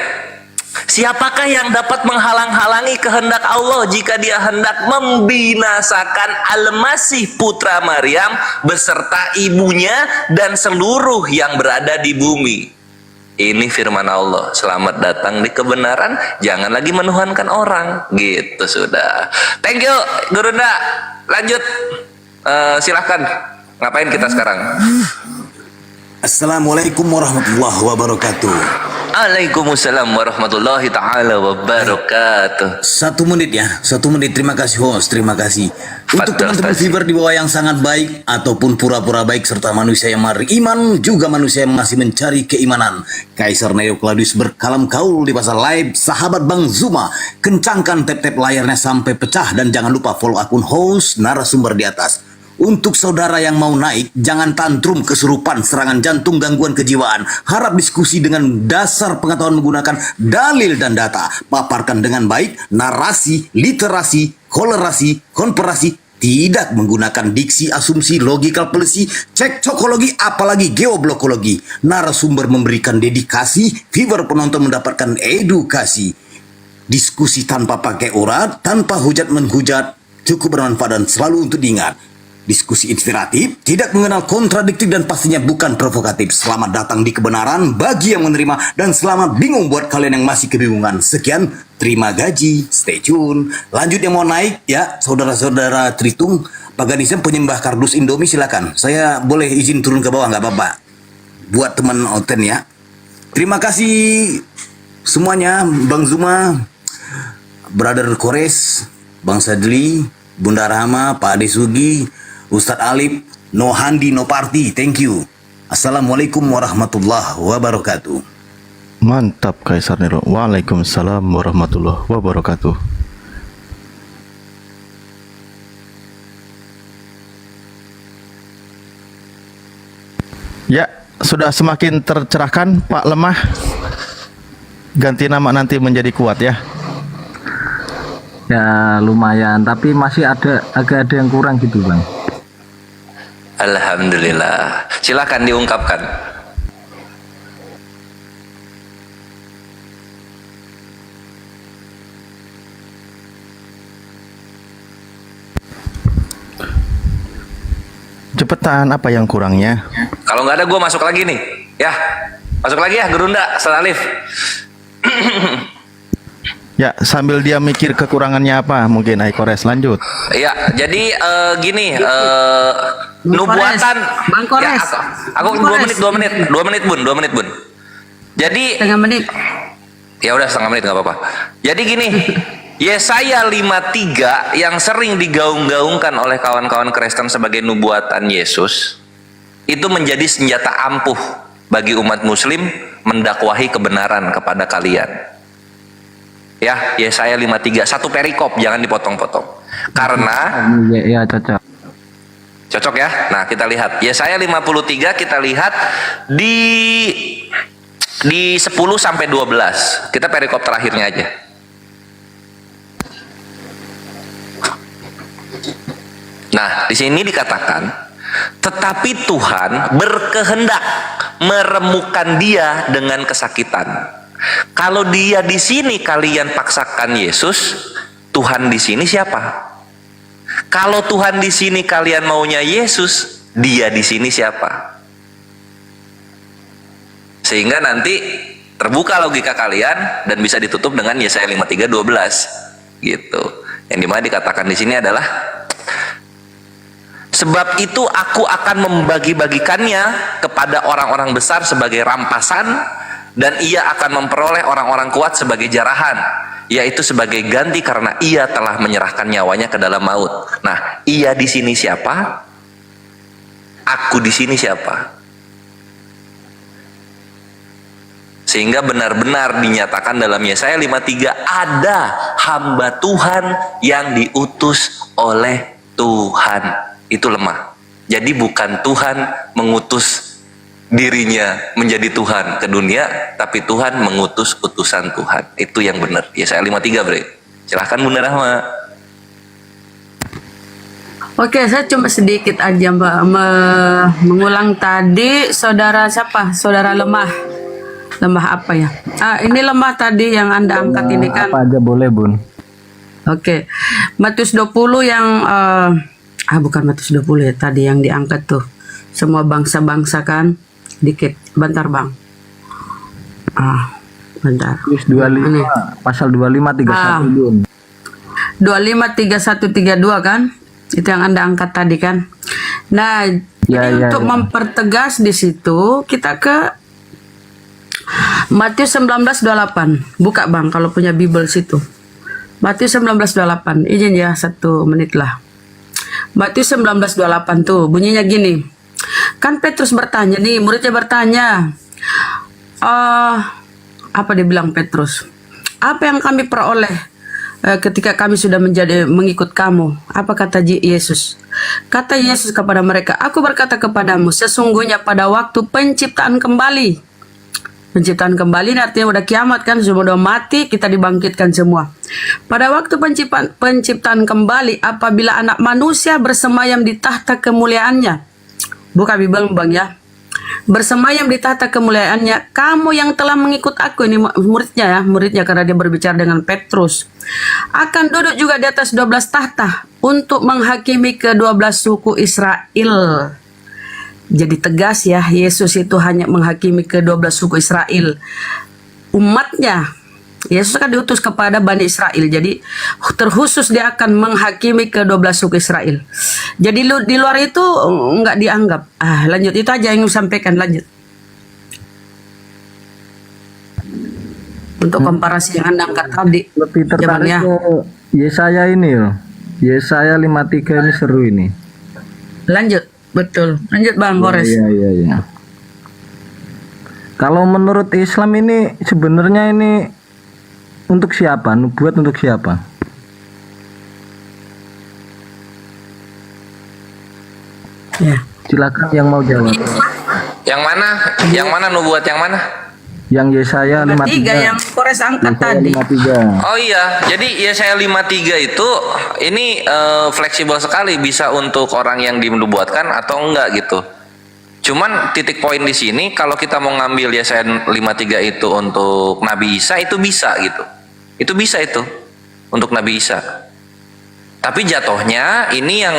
Siapakah yang dapat menghalang-halangi kehendak Allah jika dia hendak membinasakan Al-Masih putra Maryam beserta ibunya dan seluruh yang berada di bumi? Ini firman Allah, selamat datang di kebenaran, jangan lagi menuhankan orang. Gitu sudah. Thank you, Gurunda. Lanjut, silahkan. Ngapain kita sekarang? Assalamualaikum warahmatullahi wabarakatuh. Waalaikumsalam warahmatullahi ta'ala wabarakatuh. 1 menit ya, 1 menit. Terima kasih host, terima kasih. Untuk teman-teman Fiber di bawah yang sangat baik ataupun pura-pura baik serta manusia yang beriman juga manusia yang masih mencari keimanan. Kaisar Neo Claudius berkalam kaul di pasal live sahabat Bang Zuma. Kencangkan tap-tap layarnya sampai pecah dan jangan lupa follow akun host narasumber di atas. Untuk saudara yang mau naik, jangan tantrum, kesurupan, serangan jantung, gangguan kejiwaan. Harap diskusi dengan dasar pengetahuan menggunakan dalil dan data. Paparkan dengan baik, narasi, literasi, kolerasi, komparasi. Tidak menggunakan diksi, asumsi, logikal pelesi, cek cokologi, apalagi geoblokologi. Narasumber memberikan dedikasi, viewer penonton mendapatkan edukasi. Diskusi tanpa pakai urat, tanpa hujat menghujat, cukup bermanfaat dan selalu untuk diingat. Diskusi inspiratif, tidak mengenal kontradiktif dan pastinya bukan provokatif. Selamat datang di kebenaran bagi yang menerima dan selamat bingung buat kalian yang masih kebingungan. Sekian, terima gaji, stay tune. Lanjut yang mau naik ya, saudara-saudara Tritung, Paganisme penyembah kardus Indomie silakan. Saya boleh izin turun ke bawah nggak apa-apa. Buat teman Oten ya. Terima kasih semuanya, Bang Zuma, Brother Kores, Bang Sadli, Bunda Rahma, Pak Ade Sugi, Ustadz Alip, no handi, no party, thank you. Assalamualaikum warahmatullahi wabarakatuh. Mantap Kaisar Nero. Waalaikumsalam warahmatullahi wabarakatuh. Ya, sudah semakin tercerahkan Pak Lemah. Ganti nama nanti menjadi kuat ya. Ya lumayan, tapi masih agak ada yang kurang gitu Bang. Alhamdulillah. Silakan diungkapkan. Cepetan, apa yang kurangnya? Kalau nggak ada gue masuk lagi nih. Ya, masuk lagi ya Gerunda, Ustaz Alif. Ya, sambil dia mikir kekurangannya apa, mungkin Kores lanjut. Ya, jadi gini, nubuatan. Bang Kores. Ya, aku 2 menit bun. Jadi setengah menit. Ya udah setengah menit nggak apa-apa. Jadi gini, Yesaya 53 yang sering digaung-gaungkan oleh kawan-kawan Kristen sebagai nubuatan Yesus itu menjadi senjata ampuh bagi umat Muslim mendakwahi kebenaran kepada kalian. Ya, Yesaya 53 satu perikop, jangan dipotong-potong. Karena ya cocok. Cocok ya. Nah, kita lihat Yesaya 53, kita lihat di 10 sampai 12. Kita perikop terakhirnya aja. Nah, di sini dikatakan, tetapi Tuhan berkehendak meremukkan dia dengan kesakitan. Kalau dia di sini kalian paksakan Yesus, Tuhan di sini siapa? Kalau Tuhan di sini kalian maunya Yesus, dia di sini siapa? Sehingga nanti terbuka logika kalian dan bisa ditutup dengan Yesaya 53:12 gitu. Yang dimana dikatakan di sini adalah, sebab itu aku akan membagi-bagikannya kepada orang-orang besar sebagai rampasan, dan ia akan memperoleh orang-orang kuat sebagai jarahan, yaitu sebagai ganti karena ia telah menyerahkan nyawanya ke dalam maut. Nah, ia di sini siapa? Aku di sini siapa? Sehingga benar-benar dinyatakan dalam Yesaya 53 ada hamba Tuhan yang diutus oleh Tuhan. Itu lemah. Jadi bukan Tuhan mengutus dirinya menjadi Tuhan ke dunia, tapi Tuhan mengutus utusan Tuhan. Itu yang benar. Yesaya 53, Bre. Silahkan Bunda Rahma. Oke, saya cuma sedikit aja Mbak mengulang tadi saudara siapa? Saudara lemah. Lemah apa ya? Ini lemah tadi yang Anda angkat ini kan. Apa aja boleh, Bun. Oke. Matius 20 yang bukan Matius 20 ya, tadi yang diangkat tuh. Semua bangsa-bangsa kan. Dikit, bentar Bang. Bentar. Matius 25, pasal 25 31 Bun. 25 31 32 kan? Itu yang Anda angkat tadi kan. Nah, jadi untuk mempertegas di situ kita ke Matius 19:28. Buka Bang kalau punya Bible situ. Matius 19:28. Izin ya 1 menit lah. Matius 19:28 tuh bunyinya gini. Kan Petrus bertanya nih, muridnya bertanya. Apa dia bilang Petrus? Apa yang kami peroleh ketika kami sudah mengikut kamu? Apa kata Yesus? Kata Yesus kepada mereka, aku berkata kepadamu, sesungguhnya pada waktu penciptaan kembali. Penciptaan kembali artinya udah kiamat kan, semua udah mati, kita dibangkitkan semua. Pada waktu penciptaan kembali, apabila anak manusia bersemayam di tahta kemuliaannya. Buka Bible Bang ya. bersemayam di tahta kemuliaannya, kamu yang telah mengikut aku, ini muridnya karena dia berbicara dengan Petrus, akan duduk juga di atas 12 tahta untuk menghakimi ke-12 suku Israel. Jadi tegas ya, Yesus itu hanya menghakimi ke-12 suku Israel. Umatnya, Yesus kan diutus kepada Bani Israel, jadi terkhusus dia akan menghakimi ke-12 suku Israel. Jadi di luar itu nggak dianggap. Lanjut, itu aja yang sampaikan, lanjut. Untuk komparasi yang Anda angkat tadi. Lebih tertarik ke Yesaya ini loh. Yesaya 53 ini seru ini. Lanjut, betul. Lanjut Bang Gores. Iya. Kalau menurut Islam ini sebenarnya ini untuk siapa? Nubuat untuk siapa? Ya. Silakan yang mau jawab. Yang mana? Yang mana nubuat yang mana? Yang Yesaya 53. Yang Gores angkat tadi. 53. Oh iya, jadi Yesaya 53 itu ini fleksibel sekali, bisa untuk orang yang dinubuatkan atau enggak gitu. Cuman titik poin di sini, kalau kita mau ngambil Yesaya 53 itu untuk Nabi Isa, itu bisa gitu. Itu bisa itu untuk Nabi Isa. Tapi jatuhnya ini yang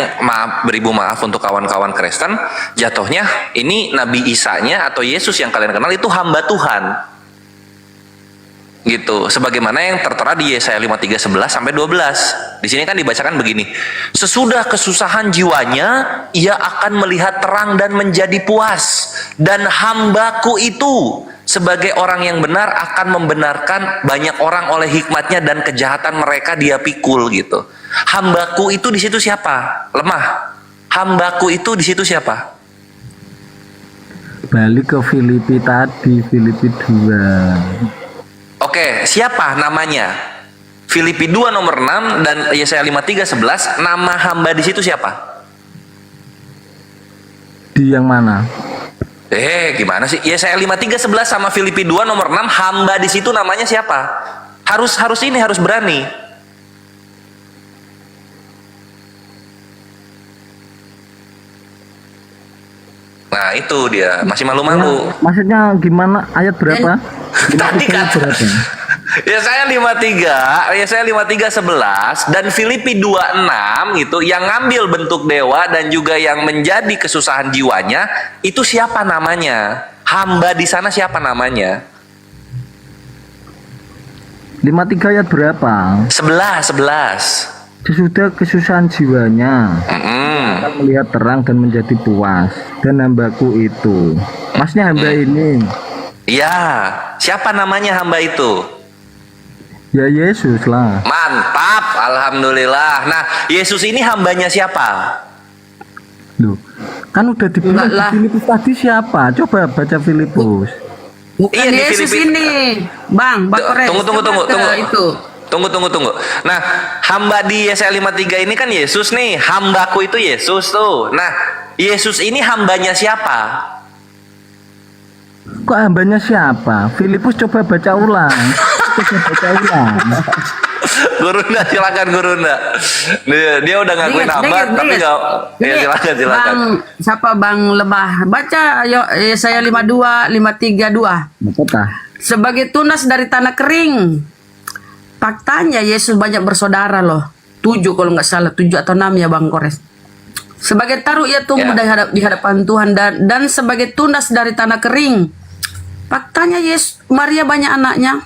beribu maaf untuk kawan-kawan Kristen, jatuhnya ini Nabi Isa-nya atau Yesus yang kalian kenal itu hamba Tuhan. Gitu. Sebagaimana yang tertera di Yesaya 53 11 sampai 12. Di sini kan dibacakan begini. Sesudah kesusahan jiwanya, ia akan melihat terang dan menjadi puas. Dan hambaku itu sebagai orang yang benar akan membenarkan banyak orang oleh hikmatnya dan kejahatan mereka dia pikul gitu. Hambaku itu di situ siapa? Lemah. Hambaku itu di situ siapa? Balik ke Filipi tadi, Filipi 2. Oke, siapa namanya? Filipi 2 nomor 6 dan Yesaya 53 11, nama hamba di situ siapa? Di yang mana? Gimana sih? Yesaya 53 11 sama Filipi 2 nomor 6, hamba di situ namanya siapa? Harus berani. Nah, itu dia, masih malu-malu. Maksudnya gimana? Ayat berapa? Tadi kan Yesaya 53 11 dan Filipi 26 gitu, yang ngambil bentuk dewa dan juga yang menjadi kesusahan jiwanya itu siapa namanya? Hamba di sana siapa namanya? 53 ayat berapa? 11. Sesudah kesusahan jiwanya akan melihat terang dan menjadi puas. Dan hambaku itu, maksudnya hamba ini. Iya, siapa namanya hamba itu? Ya Yesus lah. Mantap, alhamdulillah. Nah, Yesus ini hambanya siapa? Loh, kan udah dibilang di Filipus tadi siapa? Coba baca Filipus. Bukan Yesus ini, Bang Kores. Tunggu. Nah, hamba di Yesaya 53 ini kan Yesus nih. Hambaku itu Yesus tuh. Nah, Yesus ini hambanya siapa? Kok hambanya siapa? Filipus coba baca ulang. Gurunda, silakan Gurunda. Dia udah ngakuin hamba, tapi nggak. Ya, silakan. Bang Lemah? Baca Yesaya 52, 53:2. Sebagai tunas dari tanah kering. Faktanya Yesus banyak bersaudara loh. 7 kalau nggak salah, 7 atau 6 ya Bang Kores. Sebagai taruh ia tumbuh di hadapan Tuhan dan sebagai tunas dari tanah kering. Faktanya Maria banyak anaknya.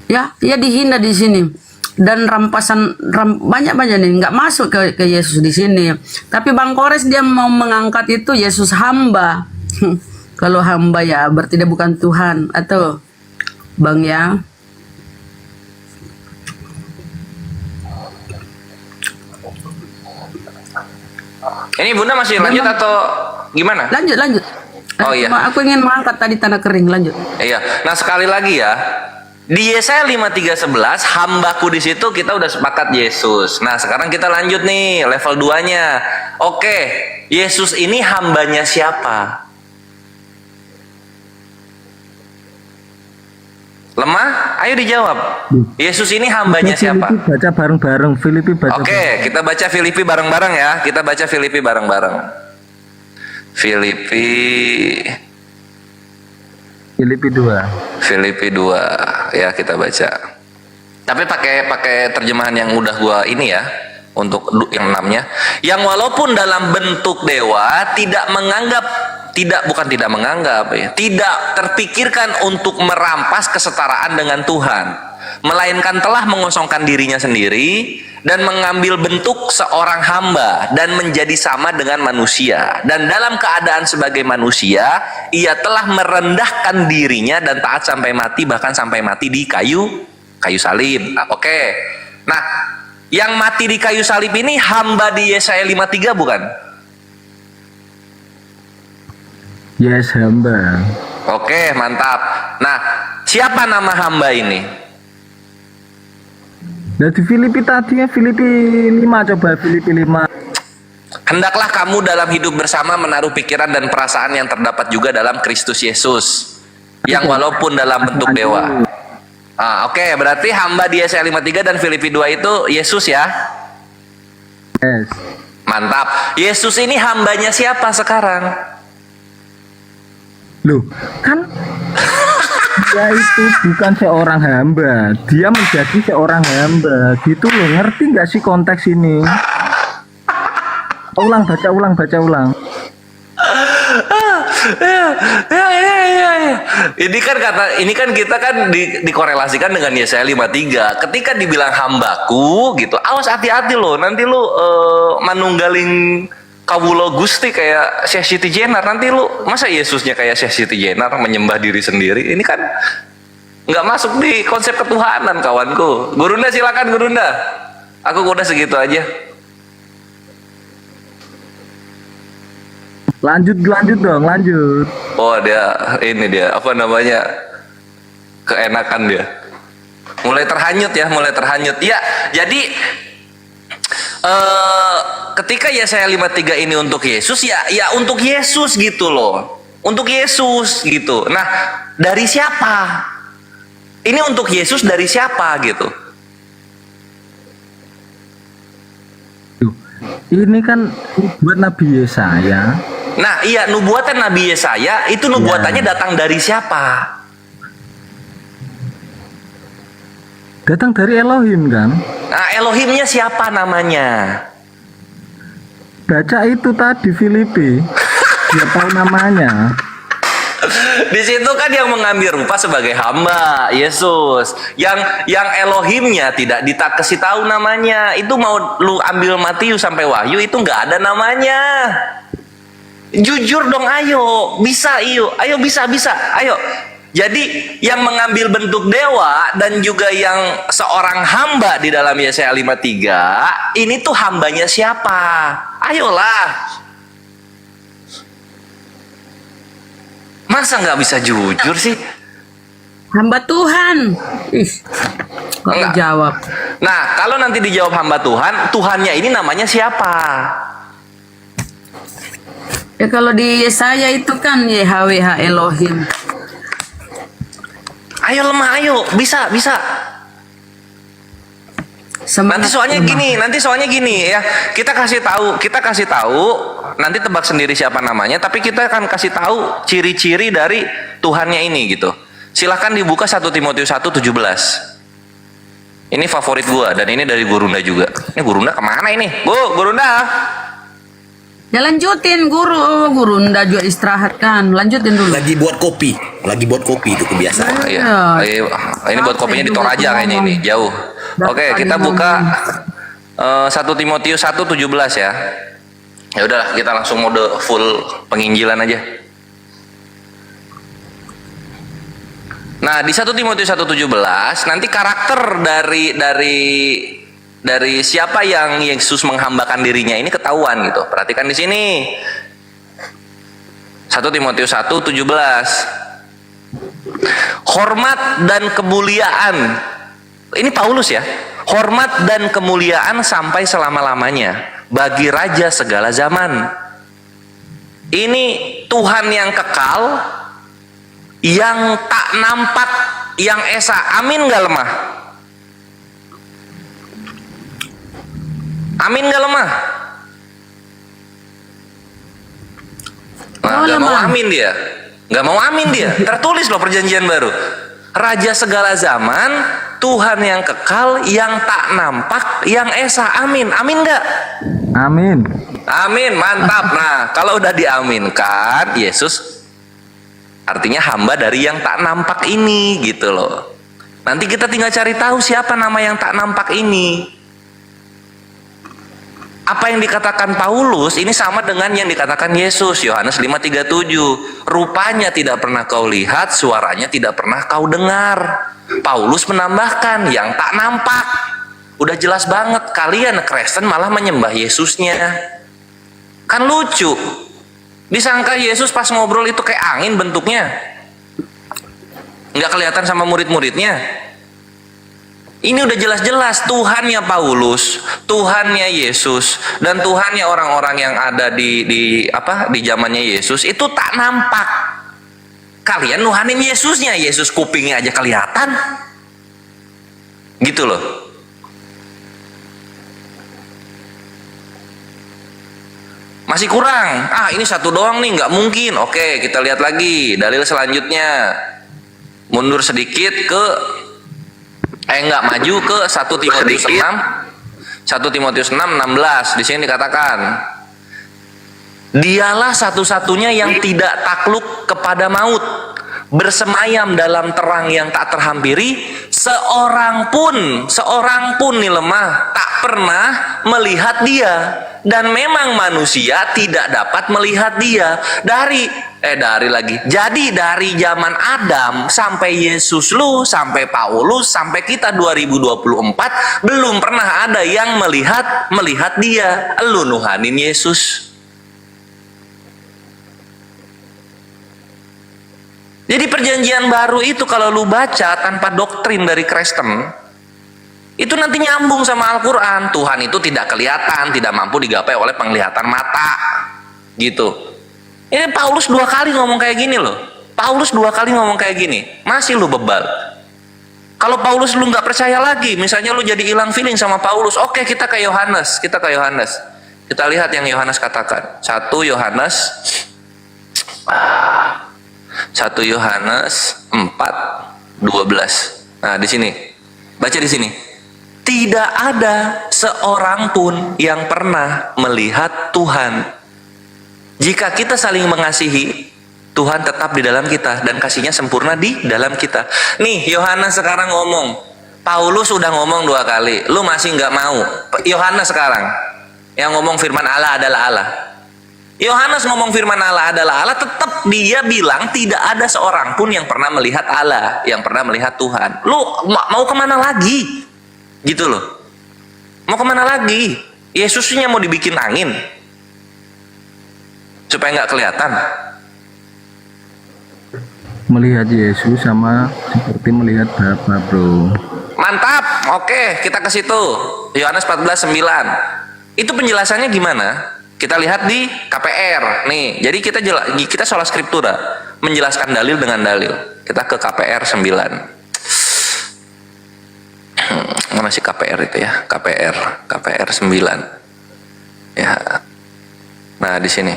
Ya, ia dihina di sini. Dan banyak nih nggak masuk ke Yesus di sini. Tapi Bang Kores dia mau mengangkat itu Yesus hamba. Kalau hamba ya berarti dia bukan Tuhan atau Bang ya. Ini Bunda masih lanjut atau gimana? Lanjut. Oh iya. Aku ingin mengangkat tadi tanah kering, lanjut. Iya. Nah, sekali lagi ya. Di Yesaya 53 11, hambaku di situ kita udah sepakat Yesus. Nah, sekarang kita lanjut nih level 2-nya. Oke, Yesus ini hambanya siapa? Lemah? Ayo dijawab. Yesus ini hambanya siapa? Filipi baca bareng-bareng. Filipi baca. Oke, kita baca Filipi bareng-bareng ya. Kita baca Filipi bareng-bareng. Filipi Filipi 2. Filipi 2 ya, kita baca. Tapi pakai terjemahan yang udah gua ini ya, untuk yang 6-nya. Yang walaupun dalam bentuk dewa tidak terpikirkan untuk merampas kesetaraan dengan Tuhan, melainkan telah mengosongkan dirinya sendiri dan mengambil bentuk seorang hamba dan menjadi sama dengan manusia, dan dalam keadaan sebagai manusia ia telah merendahkan dirinya dan taat sampai mati, bahkan sampai mati di kayu salib. Oke. Nah, yang mati di kayu salib ini hamba di Yesaya 53 bukan? Yes, hamba. Oke, mantap. Nah, siapa nama hamba ini? Dari Filipi tadi ya, Filipi 5, coba Filipi 5. Hendaklah kamu dalam hidup bersama menaruh pikiran dan perasaan yang terdapat juga dalam Kristus Yesus, yang walaupun dalam bentuk dewa. Oke, berarti hamba di Yesaya 53 dan Filipi 2 itu Yesus ya? Yes. Mantap. Yesus ini hambanya siapa sekarang? Loh, kan dia itu bukan seorang hamba, dia menjadi seorang hamba, gitu loh. Ngerti nggak sih konteks ini? Baca ulang. Ya. Ini kan kita kan dikorelasikan dengan Yesaya 53. Ketika dibilang hambaku gitu, awas hati-hati loh, nanti lu manunggaling kawulo Gusti kayak Syekh Siti Jenar. Nanti lu masa Yesusnya kayak Syekh Siti Jenar menyembah diri sendiri? Ini kan nggak masuk di konsep ketuhanan, kawanku. Gurunda silakan, Gurunda. Aku udah segitu aja. Lanjut dong. Oh, dia apa namanya, keenakan dia. Mulai terhanyut. Ya, jadi ketika Yesaya 53 ini untuk Yesus, ya untuk Yesus gitu loh. Untuk Yesus gitu. Nah, dari siapa? Ini untuk Yesus dari siapa gitu? Ini kan buat Nabi Yesaya. Nah, iya, nubuatan Nabi Yesaya itu nubuatannya datang dari siapa? Datang dari Elohim kan? Nah, Elohimnya siapa namanya? Baca itu tadi Filipi. Dia tahu namanya. Di situ kan yang mengambil rupa sebagai hamba Yesus, yang Elohimnya tidak kasih tahu namanya. Itu mau lu ambil Matius sampai Wahyu itu nggak ada namanya. Jujur dong, ayo, bisa, ayo bisa, ayo. Jadi yang mengambil bentuk dewa dan juga yang seorang hamba di dalam Yesaya 53 ini tuh hambanya siapa? Ayolah. Masa nggak bisa jujur sih? Hamba Tuhan. Nggak jawab. Nah, kalau nanti dijawab hamba Tuhan, Tuhannya ini namanya siapa? Ya kalau di Yesaya itu kan YHWH Elohim. Ayo lemah, ayo, bisa. Nanti soalnya gini ya. Kita kasih tahu, nanti tebak sendiri siapa namanya, tapi kita akan kasih tahu ciri-ciri dari Tuhannya ini gitu. Silahkan dibuka 1 Timotius 1:17. Ini favorit gua dan ini dari Gurunda juga. Ini Gurunda kemana ini? Gurunda. Ya lanjutin Gurunda juga istirahat kan. Lanjutin dulu. Lagi buat kopi itu kebiasaan. Iya. Ini buat kopinya di Toraja kayaknya ini, jauh. Oke, kita buka 1 Timotius 1:17 ya. Ya udahlah, kita langsung mode full penginjilan aja. Nah, di 1 Timotius 1:17 nanti karakter dari siapa yang Yesus menghambakan dirinya ini ketahuan gitu. Perhatikan di sini. 1 Timotius 1:17. Hormat dan kemuliaan. Ini Paulus ya. Hormat dan kemuliaan sampai selama-lamanya bagi raja segala zaman. Ini Tuhan yang kekal, yang tak nampak, yang esa. Amin gak lemah? Amin gak lemah? Nah, gak mau amin dia. Nggak mau amin dia. Tertulis loh perjanjian baru. Raja segala zaman, Tuhan yang kekal, yang tak nampak, yang esa. Amin. Amin nggak? Amin. Amin, mantap. Nah, kalau udah diaminkan, Yesus artinya hamba dari yang tak nampak ini, gitu loh. Nanti kita tinggal cari tahu siapa nama yang tak nampak ini. Apa yang dikatakan Paulus ini sama dengan yang dikatakan Yesus, Yohanes 5:37. Rupanya tidak pernah kau lihat, suaranya tidak pernah kau dengar. Paulus menambahkan yang tak nampak. Udah jelas banget, kalian Kristen malah menyembah Yesusnya. Kan lucu. Disangka Yesus pas ngobrol itu kayak angin bentuknya. Nggak kelihatan sama murid-muridnya. Ini udah jelas-jelas Tuhannya Paulus, Tuhannya Yesus, dan Tuhannya orang-orang yang ada di zamannya Yesus itu tak nampak. Kalian nuhanin Yesusnya, Yesus kupingnya aja kelihatan. Gitu loh. Masih kurang. Ini satu doang nih, nggak mungkin. Oke, kita lihat lagi dalil selanjutnya. Mundur sedikit ke maju ke 1 Timotius 6. 1 Timotius 6:16. Di sini dikatakan, dialah satu-satunya yang tidak takluk kepada maut, bersemayam dalam terang yang tak terhampiri, seorang pun nih lemah tak pernah melihat dia, dan memang manusia tidak dapat melihat dia. Jadi dari zaman Adam sampai Yesus sampai Paulus, sampai kita 2024 belum pernah ada yang melihat dia. Lu nuhanin Yesus. Jadi perjanjian baru itu kalau lu baca tanpa doktrin dari Kristen, itu nanti nyambung sama Al-Quran. Tuhan itu tidak kelihatan, tidak mampu digapai oleh penglihatan mata, gitu. Ini Paulus 2 kali ngomong kayak gini loh. Paulus 2 kali ngomong kayak gini, masih lu bebal. Kalau Paulus lu nggak percaya lagi, misalnya lu jadi hilang feeling sama Paulus, oke, kita ke Yohanes. Kita lihat yang Yohanes katakan. 1 Yohanes 4:12. Nah, di sini. Baca di sini. Tidak ada seorang pun yang pernah melihat Tuhan. Jika kita saling mengasihi, Tuhan tetap di dalam kita dan kasihnya sempurna di dalam kita. Nih, Yohanes sekarang ngomong. Paulus udah ngomong 2 kali. Lu masih nggak mau. Yohanes sekarang yang ngomong firman Allah adalah Allah. Yohanes ngomong firman Allah adalah Allah, tetap dia bilang tidak ada seorang pun yang pernah melihat Allah, yang pernah melihat Tuhan. Lu mau kemana lagi? Gitu loh. Mau kemana lagi? Yesusnya mau dibikin angin supaya nggak kelihatan. Melihat Yesus sama seperti melihat Bapa, bro. Mantap. Oke, kita ke situ. Yohanes 14:9. Itu penjelasannya gimana? Kita lihat di KPR nih. Jadi kita sola scriptura, menjelaskan dalil dengan dalil. Kita ke KPR 9. Mana sih KPR itu ya? KPR 9. Ya. Nah, di sini.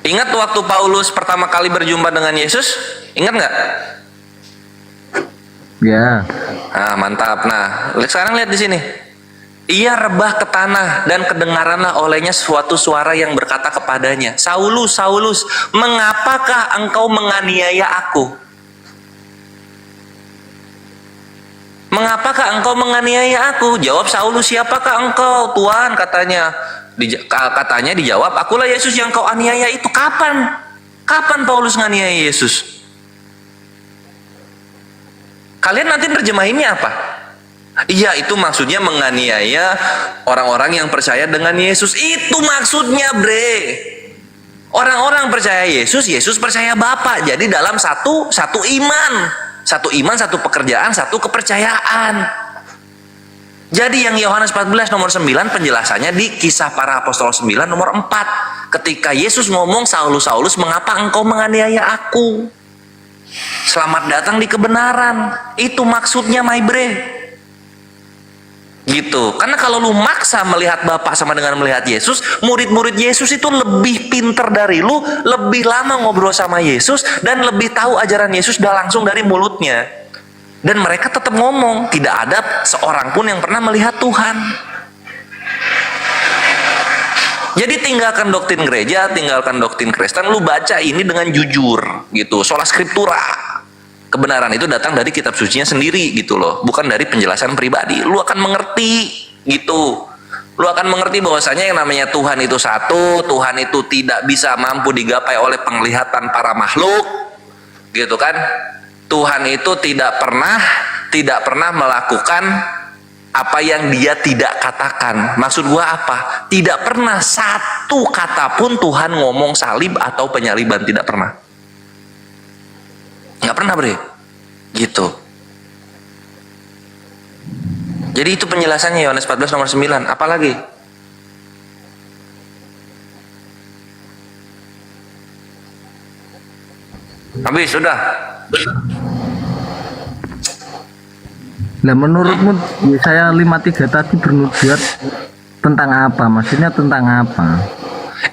Ingat waktu Paulus pertama kali berjumpa dengan Yesus? Ingat nggak? Ya. Nah, mantap. Nah, sekarang lihat di sini. Ia rebah ke tanah dan kedengaranlah olehnya suatu suara yang berkata kepadanya, Saulus, Saulus, mengapakah engkau menganiaya aku? Mengapakah engkau menganiaya aku? Jawab Saulus, siapakah engkau? Tuhan, katanya. Katanya dijawab, akulah Yesus yang kau aniaya itu. Kapan? Kapan Paulus nganiaya Yesus? Kalian nanti terjemahinnya apa? Iya, itu maksudnya menganiaya orang-orang yang percaya dengan Yesus. Itu maksudnya, bre. Orang-orang percaya Yesus, Yesus percaya Bapa. Jadi dalam satu iman. Satu iman, satu pekerjaan, satu kepercayaan. Jadi yang Yohanes 14 nomor 9 penjelasannya di Kisah Para Apostol 9 nomor 4. Ketika Yesus ngomong, Saulus, Saulus, mengapa engkau menganiaya aku? Selamat datang di kebenaran. Itu maksudnya, my bre. Gitu. Karena kalau lu maksa melihat Bapak sama dengan melihat Yesus, murid-murid Yesus itu lebih pinter dari lu, lebih lama ngobrol sama Yesus, dan lebih tahu ajaran Yesus udah langsung dari mulutnya. Dan mereka tetap ngomong, tidak ada seorang pun yang pernah melihat Tuhan. Jadi tinggalkan doktrin gereja, tinggalkan doktrin Kristen, lu baca ini dengan jujur gitu, sola scriptura. Kebenaran itu datang dari kitab sucinya sendiri gitu loh, bukan dari penjelasan pribadi. Lu akan mengerti gitu. Lu akan mengerti bahwasanya yang namanya Tuhan itu satu, Tuhan itu tidak bisa mampu digapai oleh penglihatan para makhluk. Gitu kan? Tuhan itu tidak pernah melakukan apa yang dia tidak katakan. Maksud gua apa? Tidak pernah satu kata pun Tuhan ngomong salib atau penyaliban, tidak pernah. Nggak pernah, Bre. Gitu. Jadi itu penjelasannya Yohanes 14 nomor 9. Apalagi? Habis, sudah. Nah, menurutmu Yesaya 53 tadi bernubuat tentang apa? Maksudnya tentang apa?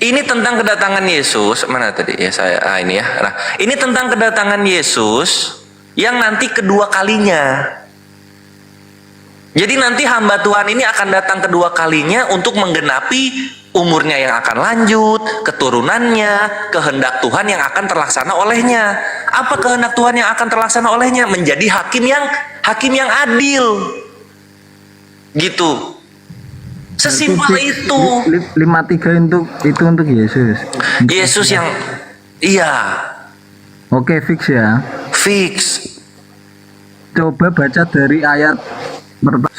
Ini tentang kedatangan Yesus. Mana tadi ya saya? Ini ya. Nah, ini tentang kedatangan Yesus yang nanti kedua kalinya. Jadi nanti hamba Tuhan ini akan datang kedua kalinya untuk menggenapi umurnya yang akan lanjut, keturunannya, kehendak Tuhan yang akan terlaksana olehnya. Apa kehendak Tuhan yang akan terlaksana olehnya? Menjadi hakim yang adil. Gitu. Sesimpel itu. 53 itu untuk Yesus. Yesus yang iya. Oke, fix ya. Fix. Coba baca dari ayat pertama.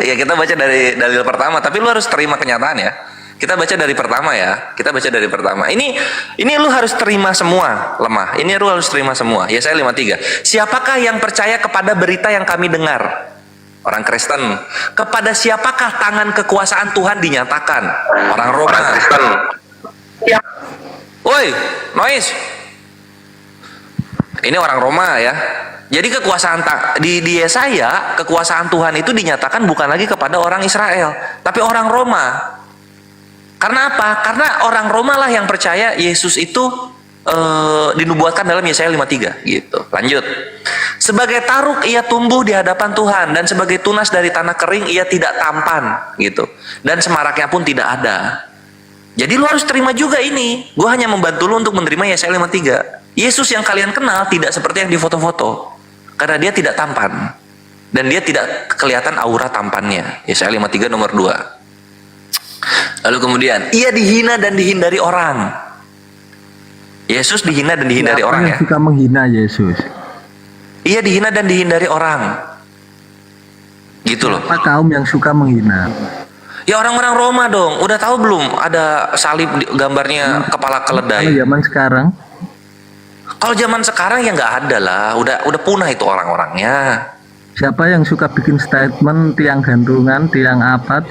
Ya kita baca dari dalil pertama, tapi lu harus terima kenyataan ya. Kita baca dari pertama ya. Kita baca dari pertama. Ini lu harus terima semua, lemah. Ini lu harus terima semua. Yesaya 53. Siapakah yang percaya kepada berita yang kami dengar? Orang Kristen. Kepada siapakah tangan kekuasaan Tuhan dinyatakan? Orang Roma. Orang Kristen. Woi, noise. Ini orang Roma ya. Jadi kekuasaan di Yesaya, kekuasaan Tuhan itu dinyatakan bukan lagi kepada orang Israel, tapi orang Roma. Karena apa? Karena orang Roma lah yang percaya Yesus itu dinubuatkan dalam Yesaya 53 gitu. Lanjut. Sebagai taruk ia tumbuh di hadapan Tuhan, dan sebagai tunas dari tanah kering ia tidak tampan gitu. Dan semaraknya pun tidak ada. Jadi lu harus terima juga ini. Gue hanya membantu lu untuk menerima Yesaya 53. Yesus yang kalian kenal tidak seperti yang di foto-foto. Karena dia tidak tampan. Dan dia tidak kelihatan aura tampannya. Yesaya 53 nomor 2. Lalu kemudian, ia dihina dan dihindari orang. Yesus dihina dan dihindari orang ya. Suka menghina Yesus. Ia dihina dan dihindari orang. Gitu loh. Apa kaum yang suka menghina? Ya orang-orang Roma dong. Udah tahu belum ada salib gambarnya kepala keledai? Kalau zaman sekarang? Kalau zaman sekarang ya nggak ada lah. Udah punah itu orang-orangnya. Siapa yang suka bikin statement tiang gantungan, tiang apa?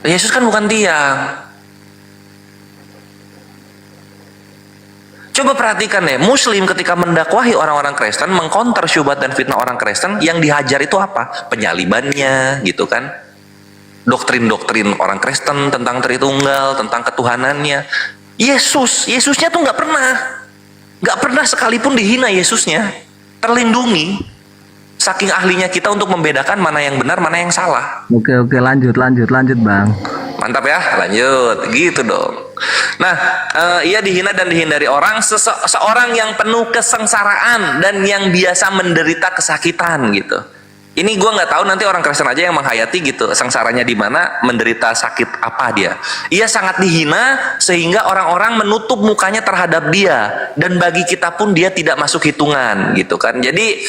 Yesus kan bukan tiang. Coba perhatikan deh, Muslim ketika mendakwahi orang-orang Kristen, mengcounter syubhat dan fitnah orang Kristen, yang dihajar itu apa? Penyalibannya, gitu kan? Doktrin-doktrin orang Kristen tentang Tritunggal, tentang ketuhanannya. Yesusnya tuh nggak pernah sekalipun dihina Yesusnya, terlindungi. Saking ahlinya kita untuk membedakan mana yang benar, mana yang salah. Oke, lanjut Bang. Mantap ya, lanjut, gitu dong. Nah, ia dihina dan dihindari orang, seorang yang penuh kesengsaraan dan yang biasa menderita kesakitan gitu. Ini gue nggak tahu, nanti orang Kristen aja yang menghayati gitu, sengsaranya di mana, menderita sakit apa dia. Ia sangat dihina sehingga orang-orang menutup mukanya terhadap dia, dan bagi kita pun dia tidak masuk hitungan gitu kan. Jadi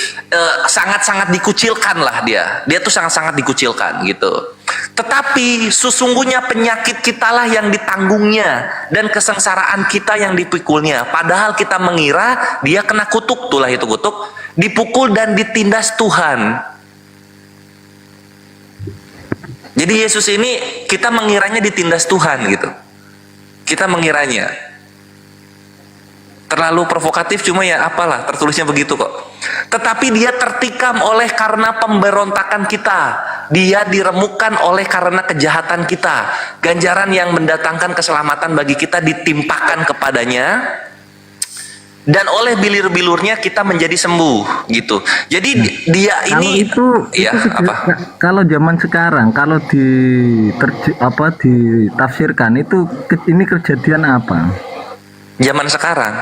sangat-sangat dikucilkan lah dia. Dia tuh sangat-sangat dikucilkan gitu. Tetapi sesungguhnya penyakit kitalah yang ditanggungnya dan kesengsaraan kita yang dipikulnya. Padahal kita mengira dia kena kutuk, itulah itu kutuk, dipukul dan ditindas Tuhan. Jadi Yesus ini kita mengiranya ditindas Tuhan gitu. Kita mengiranya. Terlalu provokatif, cuma ya apalah, tertulisnya begitu kok. Tetapi dia tertikam oleh karena pemberontakan kita. Dia diremukkan oleh karena kejahatan kita. Ganjaran yang mendatangkan keselamatan bagi kita ditimpakan kepadanya. Dan oleh bilir-bilurnya kita menjadi sembuh gitu. Jadi dia ini kalau zaman sekarang kalau ditafsirkan itu ini kejadian apa? Zaman sekarang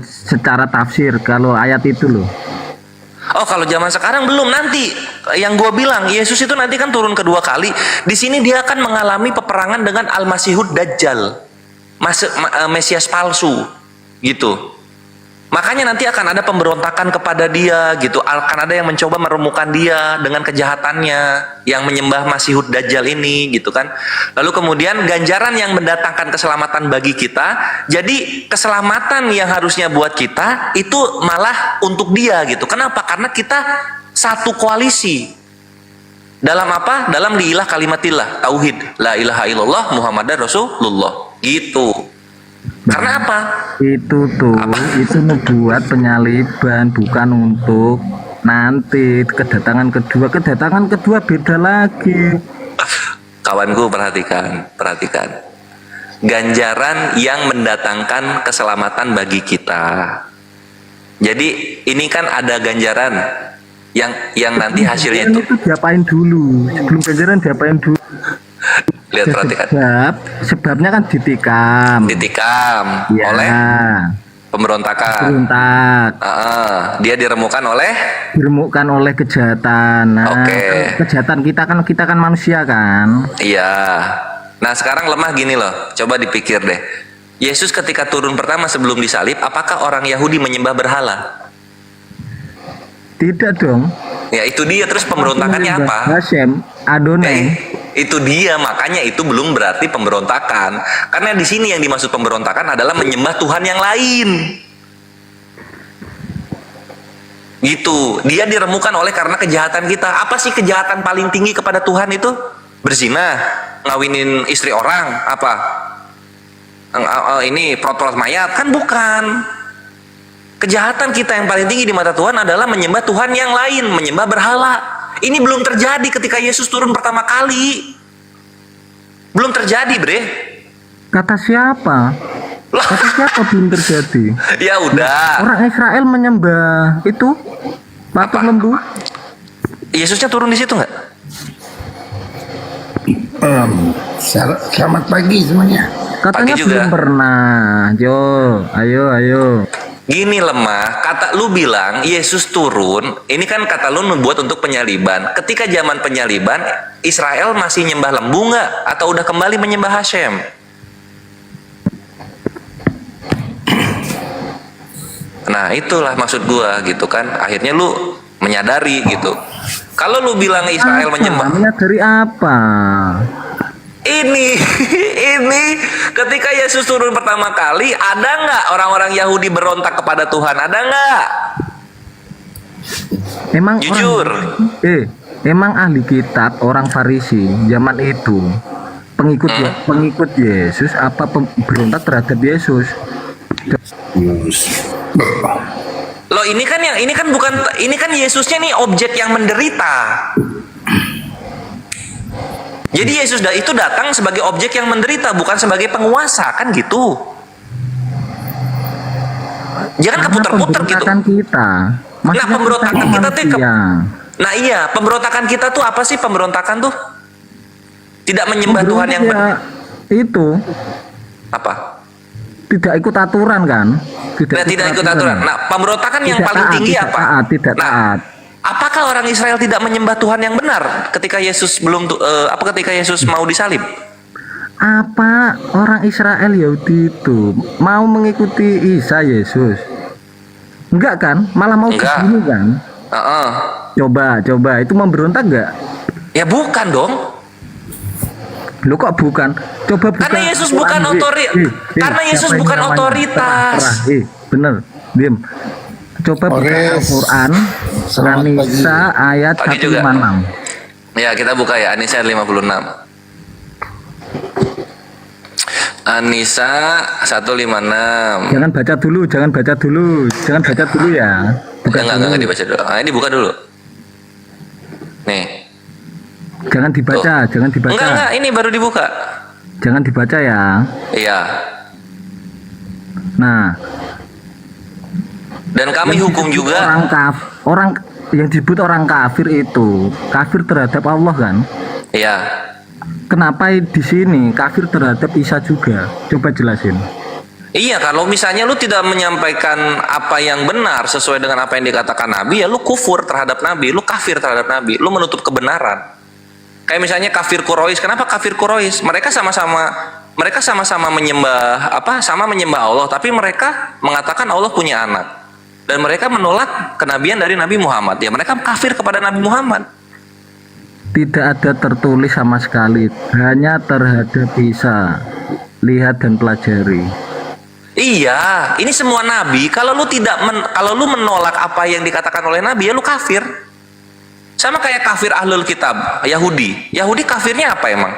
secara tafsir kalau ayat itu loh. Oh, kalau zaman sekarang belum, nanti yang gue bilang Yesus itu nanti kan turun kedua kali. Di sini dia akan mengalami peperangan dengan Al-Masihud Dajjal, Mesias palsu gitu. Makanya nanti akan ada pemberontakan kepada dia gitu. Akan ada yang mencoba meremukkan dia dengan kejahatannya, yang menyembah Masihud Dajjal ini gitu kan. Lalu kemudian ganjaran yang mendatangkan keselamatan bagi kita. Jadi keselamatan yang harusnya buat kita itu malah untuk dia gitu. Kenapa? Karena kita satu koalisi. Dalam apa? Dalam liilah kalimatillah, tauhid, la ilaha illallah Muhammadar Rasulullah gitu. Karena apa? Itu membuat penyaliban, bukan untuk nanti kedatangan kedua beda lagi. Kawanku, perhatikan. Ganjaran yang mendatangkan keselamatan bagi kita. Jadi ini kan ada ganjaran yang nanti hasilnya itu diapain dulu? Sebelum ganjaran diapain dulu? Lihat, perhatikan. Sebabnya kan ditikam ya. Oleh pemberontakan. Dia diremukkan oleh kejahatan. Nah, kejahatan kita kan manusia kan. Iya. Nah sekarang lemah gini loh, coba dipikir deh. Yesus ketika turun pertama sebelum disalib, apakah orang Yahudi menyembah berhala? Tidak dong. Ya itu dia, terus pemberontakannya apa? Hashem, Adonai. Itu dia, makanya itu belum berarti pemberontakan. Karena di sini yang dimaksud pemberontakan adalah menyembah Tuhan yang lain. Gitu. Dia diremukkan oleh karena kejahatan kita. Apa sih kejahatan paling tinggi kepada Tuhan itu? Berzina, ngawinin istri orang, apa? Ini prot-prot mayat, kan bukan. Kejahatan kita yang paling tinggi di mata Tuhan adalah menyembah Tuhan yang lain, menyembah berhala. Ini belum terjadi ketika Yesus turun pertama kali. Belum terjadi, bre. Kata siapa? Kata siapa belum terjadi? Ya udah. Orang Israel menyembah itu patung lembu. Yesusnya turun di situ nggak? Selamat pagi semuanya. Katanya pagi juga. Belum pernah. Ayo. Gini lemah, kata lu bilang Yesus turun, ini kan kata lu membuat untuk penyaliban. Ketika zaman penyaliban, Israel masih nyembah lembu nggak? Atau udah kembali menyembah Hashem? Nah itulah maksud gua gitu kan. Akhirnya lu menyadari gitu. Kalau lu bilang Israel menyembah, menyadari apa? Ini ketika Yesus turun pertama kali, ada nggak orang-orang Yahudi berontak kepada Tuhan? Ada nggak? Emang jujur. Emang ahli kitab orang Farisi zaman itu pengikut Yesus apa berontak terhadap Yesus? Loh ini kan Yesusnya nih objek yang menderita. Jadi Yesus itu datang sebagai objek yang menderita, bukan sebagai penguasa, kan gitu. Jangan keputar-putar gitu. Nah, pemberontakan kita tuh Nah iya, pemberontakan kita tuh apa sih pemberontakan tuh? Tidak menyembah Tuhan yang benar. Itu apa? Tidak ikut aturan kan? Tidak ikut aturan. Nah, pemberontakan yang paling tinggi apa? Tidak taat. Apakah orang Israel tidak menyembah Tuhan yang benar ketika Yesus ketika Yesus mau disalib? Apa orang Israel Yahudi itu mau mengikuti Isa Yesus? Enggak kan? Malah mau begini kan? Coba itu memberontak enggak? Ya bukan dong. Lo kok bukan? Coba bukan. Karena Yesus bukan karena Yesus bukan otoritas. Bener, diam. Coba buka Al-Quran An-Nisa ayat 156. Ya kita buka ya An-Nisa 56. Anissa 156. Jangan baca dulu, jangan baca dulu ya. Enggak dibaca dulu. Ah, ini buka dulu. Nih. Jangan dibaca, jangan dibaca. Enggak, ini baru dibuka. Jangan dibaca ya. Iya. Nah, dan kami yang hukum disebut juga orang yang disebut orang kafir itu kafir terhadap Allah kan? Iya. Kenapa di sini kafir terhadap Isa juga? Coba jelasin. Iya, kalau misalnya lu tidak menyampaikan apa yang benar sesuai dengan apa yang dikatakan Nabi, ya lu kufur terhadap Nabi, lu kafir terhadap Nabi, lu menutup kebenaran. Kayak misalnya kafir Quraisy. Kenapa kafir Quraisy? Mereka sama-sama menyembah sama menyembah Allah, tapi mereka mengatakan Allah punya anak. Dan mereka menolak kenabian dari Nabi Muhammad. Ya, mereka kafir kepada Nabi Muhammad. Tidak ada tertulis sama sekali, hanya terhadap Isa. Lihat dan pelajari. Iya, ini semua nabi. Kalau lu menolak apa yang dikatakan oleh nabi, ya lu kafir. Sama kayak kafir ahlul kitab, Yahudi. Yahudi kafirnya apa emang?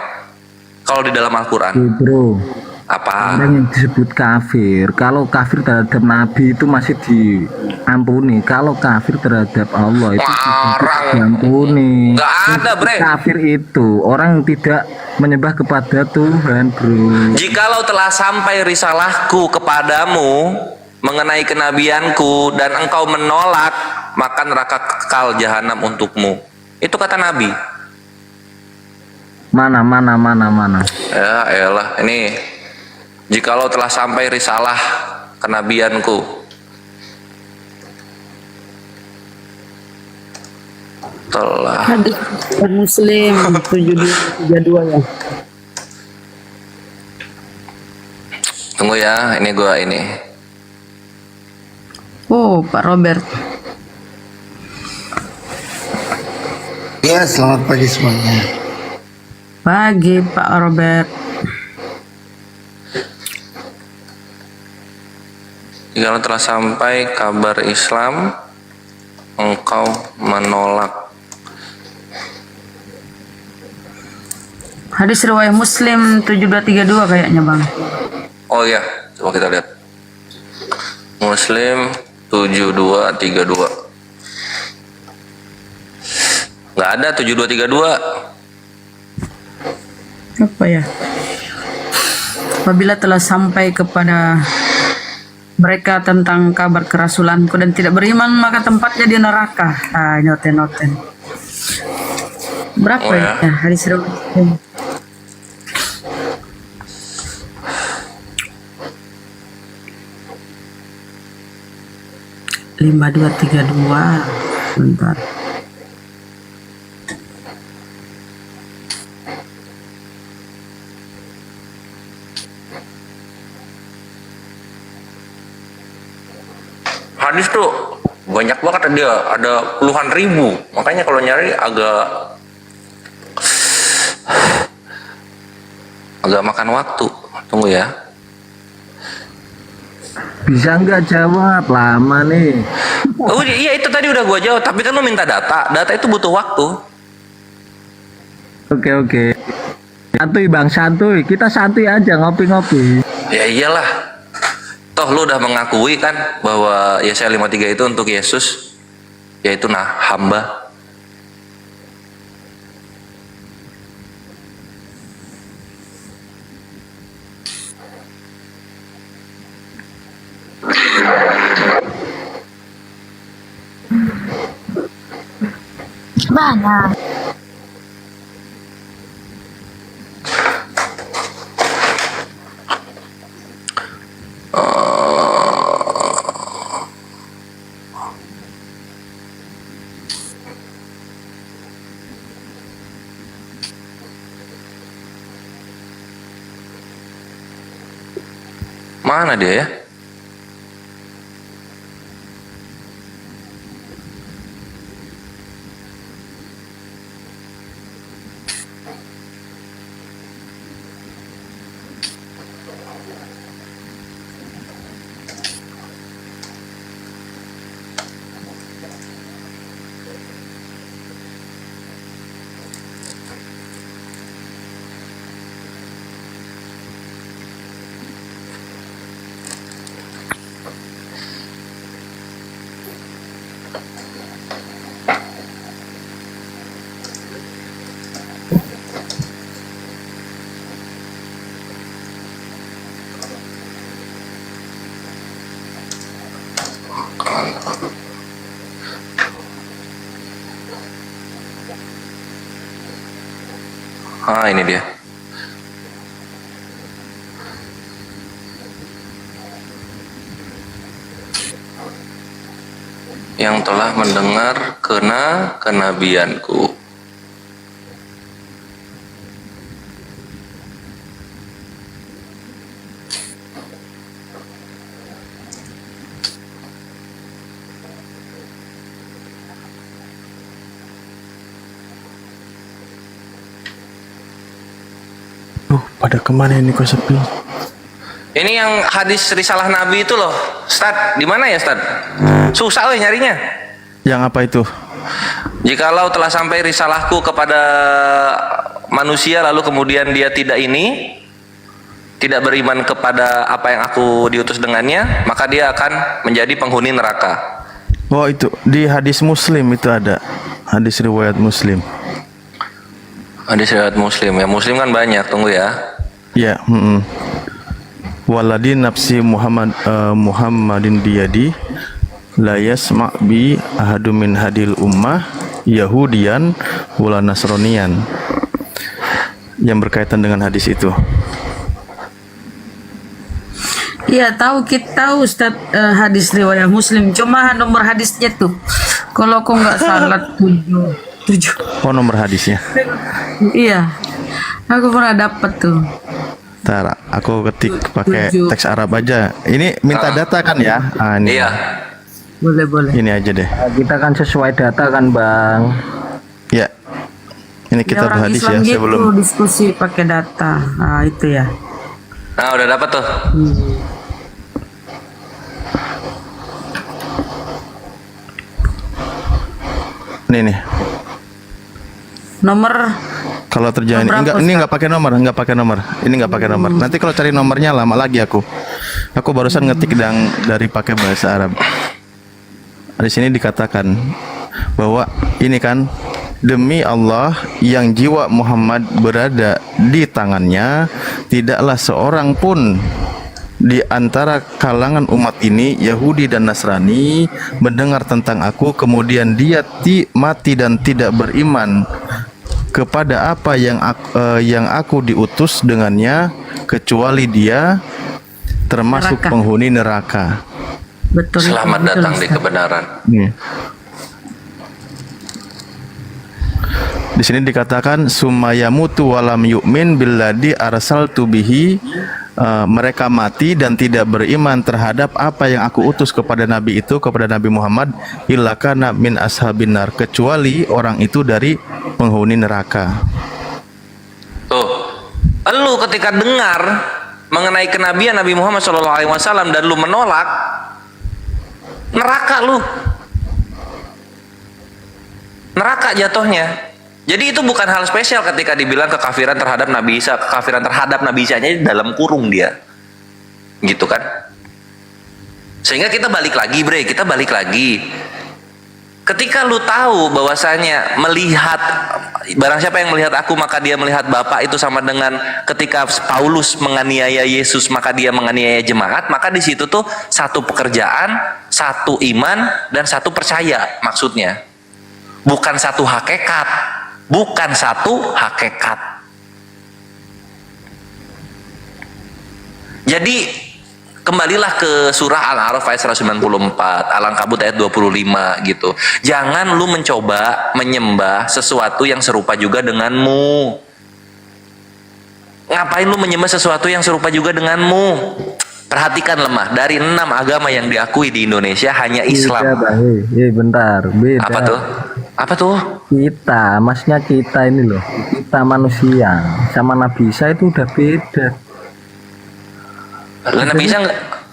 Kalau di dalam Al-Qur'an. Bro, apa? Orang yang disebut kafir, kalau kafir terhadap nabi itu masih diampuni. Kalau kafir terhadap Allah itu tidak diampuni. Nggak ada, bre. Kafir itu orang yang tidak menyembah kepada Tuhan, bro. Jikalau telah sampai risalahku kepadamu mengenai kenabianku dan engkau menolak, maka neraka kekal jahanam untukmu. Itu kata Nabi. Mana. Ya elah, ini jikalau telah sampai risalah kenabianku. Telah. Hadis Muslim 7232 ya. Tunggu ya, ini gua ini. Oh, Pak Robert. Ya, selamat pagi semuanya. Pagi, Pak Robert. Jika telah sampai kabar Islam, engkau menolak. Hadis riwayat Muslim 7232 kayaknya, Bang. Oh iya, coba kita lihat. Muslim 7232. Nggak ada 7232. Apa ya? Apabila telah sampai kepada mereka tentang kabar kerasulanku dan tidak beriman, maka tempatnya di neraka. Ah, noten. Berapa Oh, ya? ya? Hadis riwayat 5232. Bentar. Hadis tuh banyak banget, ada puluhan ribu. Makanya kalau nyari agak makan waktu. Tunggu ya. Bisa nggak jawab, lama nih. Oh iya, itu tadi udah gua jawab, tapi kan lu minta data. Data itu butuh waktu. Oke. Santuy Bang, santuy. Kita santuy aja, ngopi-ngopi. Ya iyalah. Toh lu udah mengakui kan bahwa Yesaya 53 itu untuk Yesus, yaitu hamba. Mana? Mana dia ya? Ini dia. Yang telah mendengar kenabianku. Pada kemana ini kok sepi? Ini yang hadis risalah Nabi itu loh, Ustad. Di mana ya, Ustad? Susah weh nyarinya. Yang apa itu? Jikalau telah sampai risalahku kepada manusia lalu kemudian dia tidak beriman kepada apa yang aku diutus dengannya, maka dia akan menjadi penghuni neraka. Oh, itu di hadis Muslim itu ada. Hadis riwayat Muslim. Hadis riwayat Muslim. Ya, Muslim kan banyak, tunggu ya. Ya, Waladi nafsi Muhammadin biyadi la yasma' bi ahadum min hadil ummah Yahudian wala Nasronian. Yang berkaitan dengan hadis itu. Iya, tahu Ustaz, hadis riwayat Muslim. Cuma nomor hadisnya tuh, kalau aku nggak salah 7. Oh, nomor hadisnya. Iya, aku pernah dapat tuh. Ntar aku ketik pakai teks Arab aja. Ini minta data kan ya? Ini. Iya. Boleh. Ini aja deh. Kita kan sesuai data kan, Bang. Ya. Ini kita orang hadis Islam ya sebelum gitu, diskusi pakai data. Nah, itu ya. Nah, udah dapat tuh. nih. Nomor kalau terjadi ini nggak pakai nomor, ini nggak pakai nomor. Nanti kalau cari nomornya lama lagi aku barusan ngetik dari pakai bahasa Arab. Di sini dikatakan bahwa ini kan demi Allah yang jiwa Muhammad berada di tangannya, tidaklah seorang pun di antara kalangan umat ini, Yahudi dan Nasrani, mendengar tentang aku kemudian dia mati dan tidak beriman kepada apa yang aku diutus dengannya, kecuali dia termasuk penghuni neraka. Betul. Selamat datang di kebenaran. Di sini dikatakan sumayamutu walam yu'min billadhi arsaltu bihi. Mereka mati dan tidak beriman terhadap apa yang aku utus kepada Nabi itu, kepada Nabi Muhammad, illa kana min ashabin nar, kecuali orang itu dari penghuni neraka. Tuh, lu ketika dengar mengenai kenabian Nabi Muhammad SAW dan lu menolak, neraka lu, neraka jatuhnya. Jadi itu bukan hal spesial ketika dibilang kekafiran terhadap Nabi Isa. Kekafiran terhadap Nabi Isa nya dalam kurung dia, gitu kan. Sehingga kita balik lagi bre, kita balik lagi. Ketika lu tahu bahwasanya melihat, barang siapa yang melihat aku maka dia melihat Bapa, itu sama dengan ketika Paulus menganiaya Yesus maka dia menganiaya jemaat, maka di situ tuh satu pekerjaan, satu iman, dan satu percaya maksudnya. Bukan satu hakikat. Bukan satu hakikat. Jadi kembalilah ke surah Al-A'raf ayat 194, Al-Ankabut ayat 25 gitu. Jangan lu mencoba menyembah sesuatu yang serupa juga denganmu. Ngapain lu menyembah sesuatu yang serupa juga denganmu? Perhatikan lemah, dari 6 agama yang diakui di Indonesia hanya Islam. Bentar, beda. Apa tuh? Apa tuh? Kita, maksudnya kita ini loh, kita manusia sama Nabi Isa itu udah beda. Nabi Isa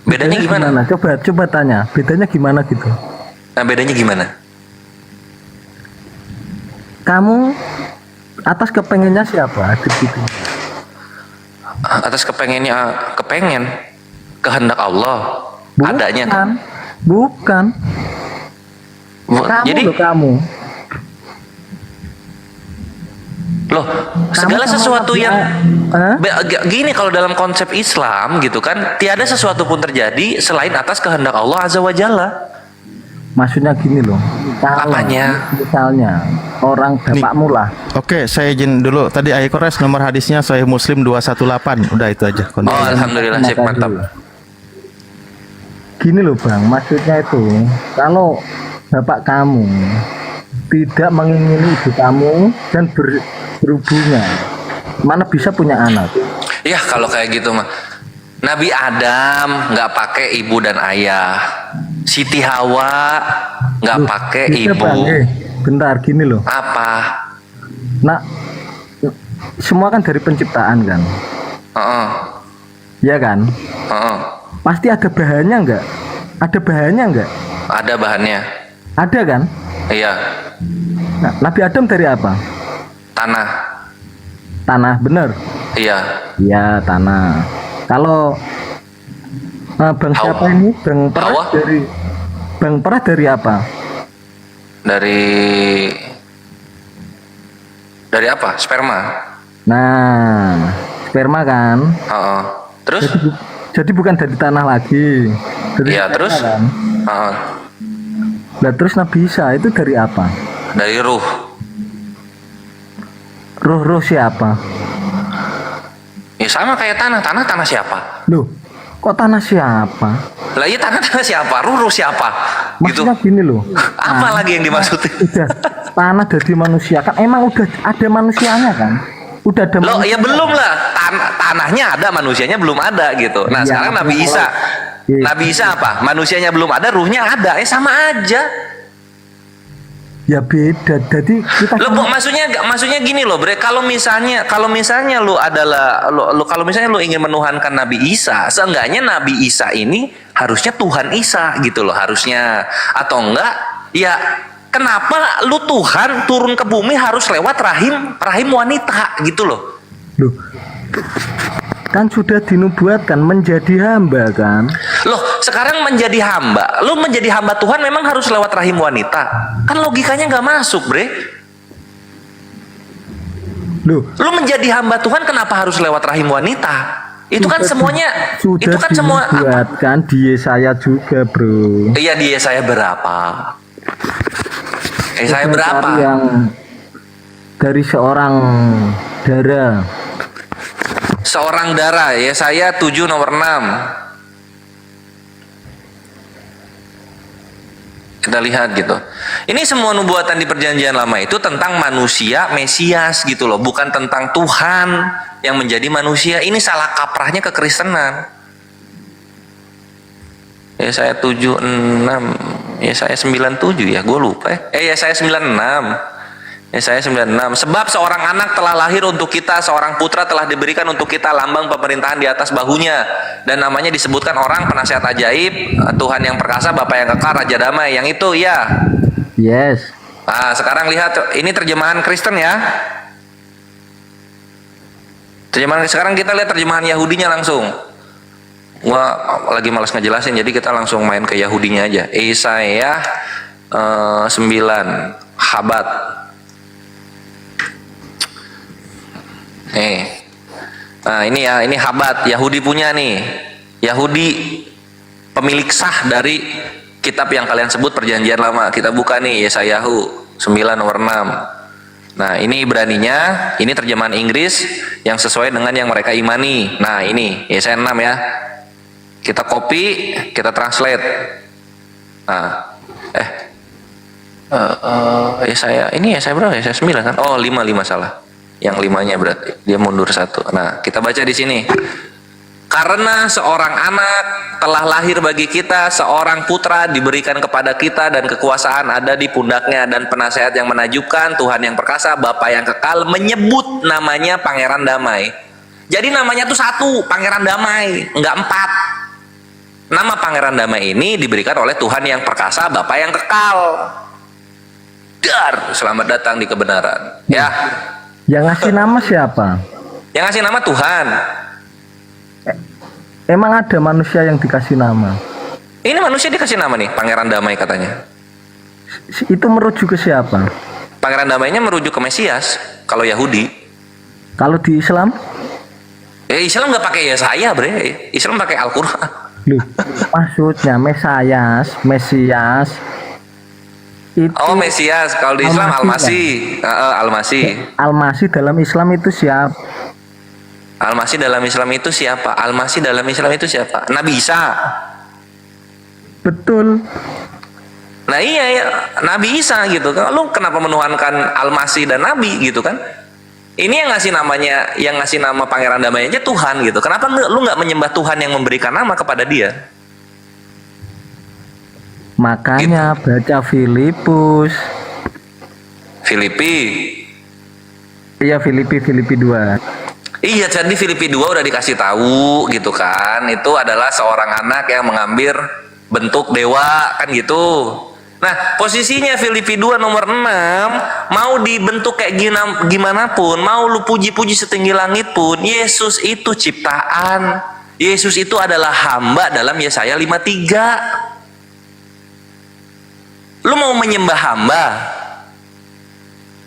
bedanya gimana? Coba tanya, bedanya gimana gitu? Nah, bedanya gimana? Kamu atas kepengennya siapa? Gitu. Atas kepengennya, kehendak Allah. Bukan, adanya. Bukan. Jadi kamu. Loh, segala sesuatu yang gini, kalau dalam konsep Islam gitu kan, tiada sesuatu pun terjadi selain atas kehendak Allah Azza wa Jalla. Maksudnya gini loh. Apanya? Misalnya orang bapakmu lah. Oke, saya izin dulu. Tadi Ayah Kores nomor hadisnya Sahih Muslim 218. Udah itu aja. Oh, alhamdulillah, sip, mantap. Gini loh Bang, maksudnya itu kalau bapak kamu tidak mengingini ibu kamu dan berhubungan, mana bisa punya anak? Ya kalau kayak gitu mah, Nabi Adam nggak pakai ibu dan ayah, Siti Hawa nggak pakai bisa, ibu. Bang, bentar gini loh. Apa? Nah, semua kan dari penciptaan kan? Ya kan? Pasti ada bahannya nggak? Ada bahannya nggak? Ada bahannya. Ada kan? Iya. Nah, Nabi Adam dari apa? Tanah. Tanah, bener? Iya. Iya, tanah. Kalau Bang siapa ini? Bang Perah dari Bang Perah dari apa? Dari apa? Sperma. Nah, sperma kan? Terus? Jadi bukan dari tanah lagi. Iya, terus? Kan? Nah, terus Nabi Isa itu dari apa? Dari ruh. Ruh siapa? Ya sama kayak tanah. Tanah siapa? Loh, kok tanah siapa? Lah iya tanah siapa? Ruh siapa? Maksudnya gitu. Gini loh. Apa lagi yang dimaksudin? Udah tanah dari manusia kan emang udah ada manusianya kan? Udah ada. Loh ya belum lah. Tanahnya ada, manusianya belum ada gitu. Nah, ya, sekarang Nabi Isa. Nabi Isa apa? Manusianya belum ada, ruhnya ada. Sama aja. Ya beda. Jadi kita lo kok maksudnya gini loh, Bre. Kalau misalnya lu adalah kalau misalnya lu ingin menuhankan Nabi Isa, seenggaknya Nabi Isa ini harusnya Tuhan Isa gitu loh, harusnya. Atau enggak, ya kenapa lu Tuhan turun ke bumi harus lewat rahim wanita gitu loh. Loh. Kan sudah dinubuatkan menjadi hamba kan? Loh, sekarang menjadi hamba. Lu menjadi hamba Tuhan memang harus lewat rahim wanita. Kan logikanya nggak masuk, Bre. Loh, lu menjadi hamba Tuhan kenapa harus lewat rahim wanita? Itu kan semuanya sudah itu kan semua dinubuatkan di Yesaya juga, Bro. Iya, di Yesaya berapa? Yesaya berapa? Yang dari seorang darah. Seorang darah, Yesaya 7 nomor 6. Kita lihat gitu. Ini semua nubuatan di perjanjian lama itu tentang manusia Mesias gitu loh, bukan tentang Tuhan yang menjadi manusia. Ini salah kaprahnya kekristenan. Yesaya 7:6, Yesaya 9:7 ya, gue lupa ya. Yesaya 9:6. Yesaya 9:6. Sebab seorang anak telah lahir untuk kita, seorang putra telah diberikan untuk kita, lambang pemerintahan di atas bahunya, dan namanya disebutkan orang penasihat ajaib, Tuhan yang perkasa, Bapa yang kekal, Raja damai. Yang itu ya. Yes. Nah, sekarang lihat ini terjemahan Kristen ya. Sekarang kita lihat terjemahan Yahudinya langsung. Gua lagi malas ngejelasin, jadi kita langsung main ke Yahudinya aja. Yesaya 9 Habat. Nah ini ya, ini Habat, Yahudi punya nih. Yahudi pemilik sah dari kitab yang kalian sebut perjanjian lama. Kita buka nih Yesayahu 9 nomor 6. Nah ini Ibraninya, ini terjemahan Inggris yang sesuai dengan yang mereka imani. Nah ini Yesaya 6 ya. Kita copy, kita translate. Nah Yesaya, ini Yesaya berapa? Yesaya 9 kan? Oh 5 salah. Yang 5-nya berarti dia mundur 1. Nah, kita baca di sini. Karena seorang anak telah lahir bagi kita, seorang putra diberikan kepada kita, dan kekuasaan ada di pundaknya, dan penasehat yang menajubkan, Tuhan yang perkasa, Bapa yang kekal, menyebut namanya Pangeran Damai. Jadi namanya tuh 1, Pangeran Damai, enggak 4. Nama Pangeran Damai ini diberikan oleh Tuhan yang perkasa, Bapa yang kekal. Dar, selamat datang di kebenaran. Ya. Yang ngasih nama siapa? Yang ngasih nama Tuhan. Emang ada manusia yang dikasih nama? Ini manusia dikasih nama nih, Pangeran Damai katanya. Itu merujuk ke siapa? Pangeran Damainya merujuk ke Mesias, kalau Yahudi. Kalau di Islam? Islam nggak pakai Yesaya, Bre. Islam pakai Al-Quran. Loh, maksudnya Mesias Oh, Mesias. Kalau di Islam Al-Masih. Al-Masih. Al-Masih dalam Islam itu siapa? Al-Masih dalam Islam itu siapa? Al-Masih dalam Islam itu siapa? Nabi Isa. Betul. Nah iya ya, Nabi Isa gitu kan. Lu kenapa menuhankan Al-Masih dan Nabi gitu kan? Ini yang ngasih namanya, yang ngasih nama Pangeran Damai aja Tuhan gitu. Kenapa lu nggak menyembah Tuhan yang memberikan nama kepada dia? Makanya baca Filipus. Filipi. Iya, Filipi 2. Iya, jadi Filipi 2 udah dikasih tahu gitu kan. Itu adalah seorang anak yang mengambil bentuk dewa kan gitu. Nah, posisinya Filipi 2 nomor 6, mau dibentuk kayak gimana pun, mau lu puji-puji setinggi langit pun, Yesus itu ciptaan. Yesus itu adalah hamba dalam Yesaya 53. Lu mau menyembah hamba?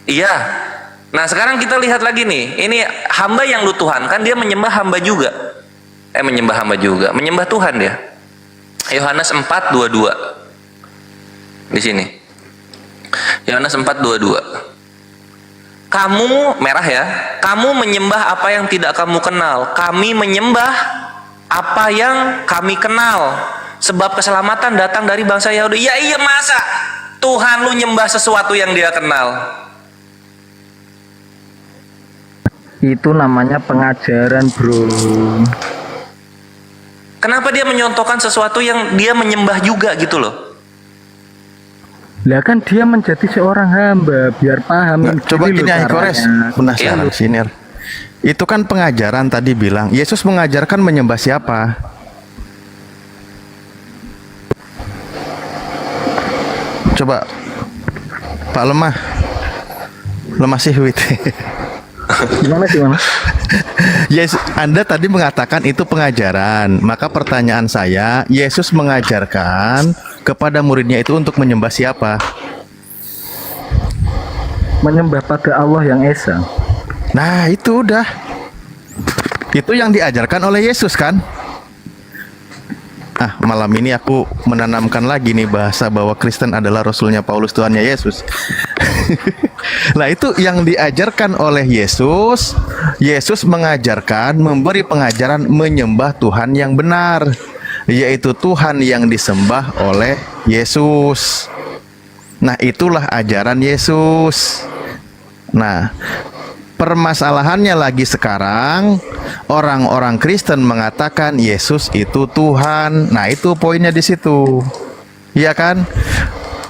Iya. Nah, sekarang kita lihat lagi nih. Ini hamba yang lu tuhankan, dia menyembah hamba juga. Menyembah hamba juga, menyembah Tuhan dia. Yohanes 4:22. Di sini. Yohanes 4:22. Kamu, merah ya, kamu menyembah apa yang tidak kamu kenal. Kami menyembah apa yang kami kenal. Sebab keselamatan datang dari bangsa Yahudi. Ya iya, masa Tuhan lu nyembah sesuatu yang dia kenal? Itu namanya pengajaran, bro. Kenapa dia menyontohkan sesuatu yang dia menyembah juga gitu loh? Lah kan dia menjadi seorang hamba, biar paham. Coba gini ya, Kores, penasaran sini. Itu kan pengajaran tadi bilang, Yesus mengajarkan menyembah siapa? Coba Pak Lemah Sihwit. Gimana? Yes, Anda tadi mengatakan itu pengajaran. Maka pertanyaan saya, Yesus mengajarkan kepada muridnya itu untuk menyembah siapa? Menyembah pada Allah yang Esa. Nah, itu udah. Itu yang diajarkan oleh Yesus kan? Malam ini aku menanamkan lagi nih bahasa bahwa Kristen adalah Rasulnya Paulus, Tuhannya Yesus. Nah, itu yang diajarkan oleh Yesus. Yesus mengajarkan, memberi pengajaran menyembah Tuhan yang benar, yaitu Tuhan yang disembah oleh Yesus. Nah, itulah ajaran Yesus. Nah, permasalahannya lagi sekarang, orang-orang Kristen mengatakan Yesus itu Tuhan. Nah, itu poinnya di situ. Iya kan?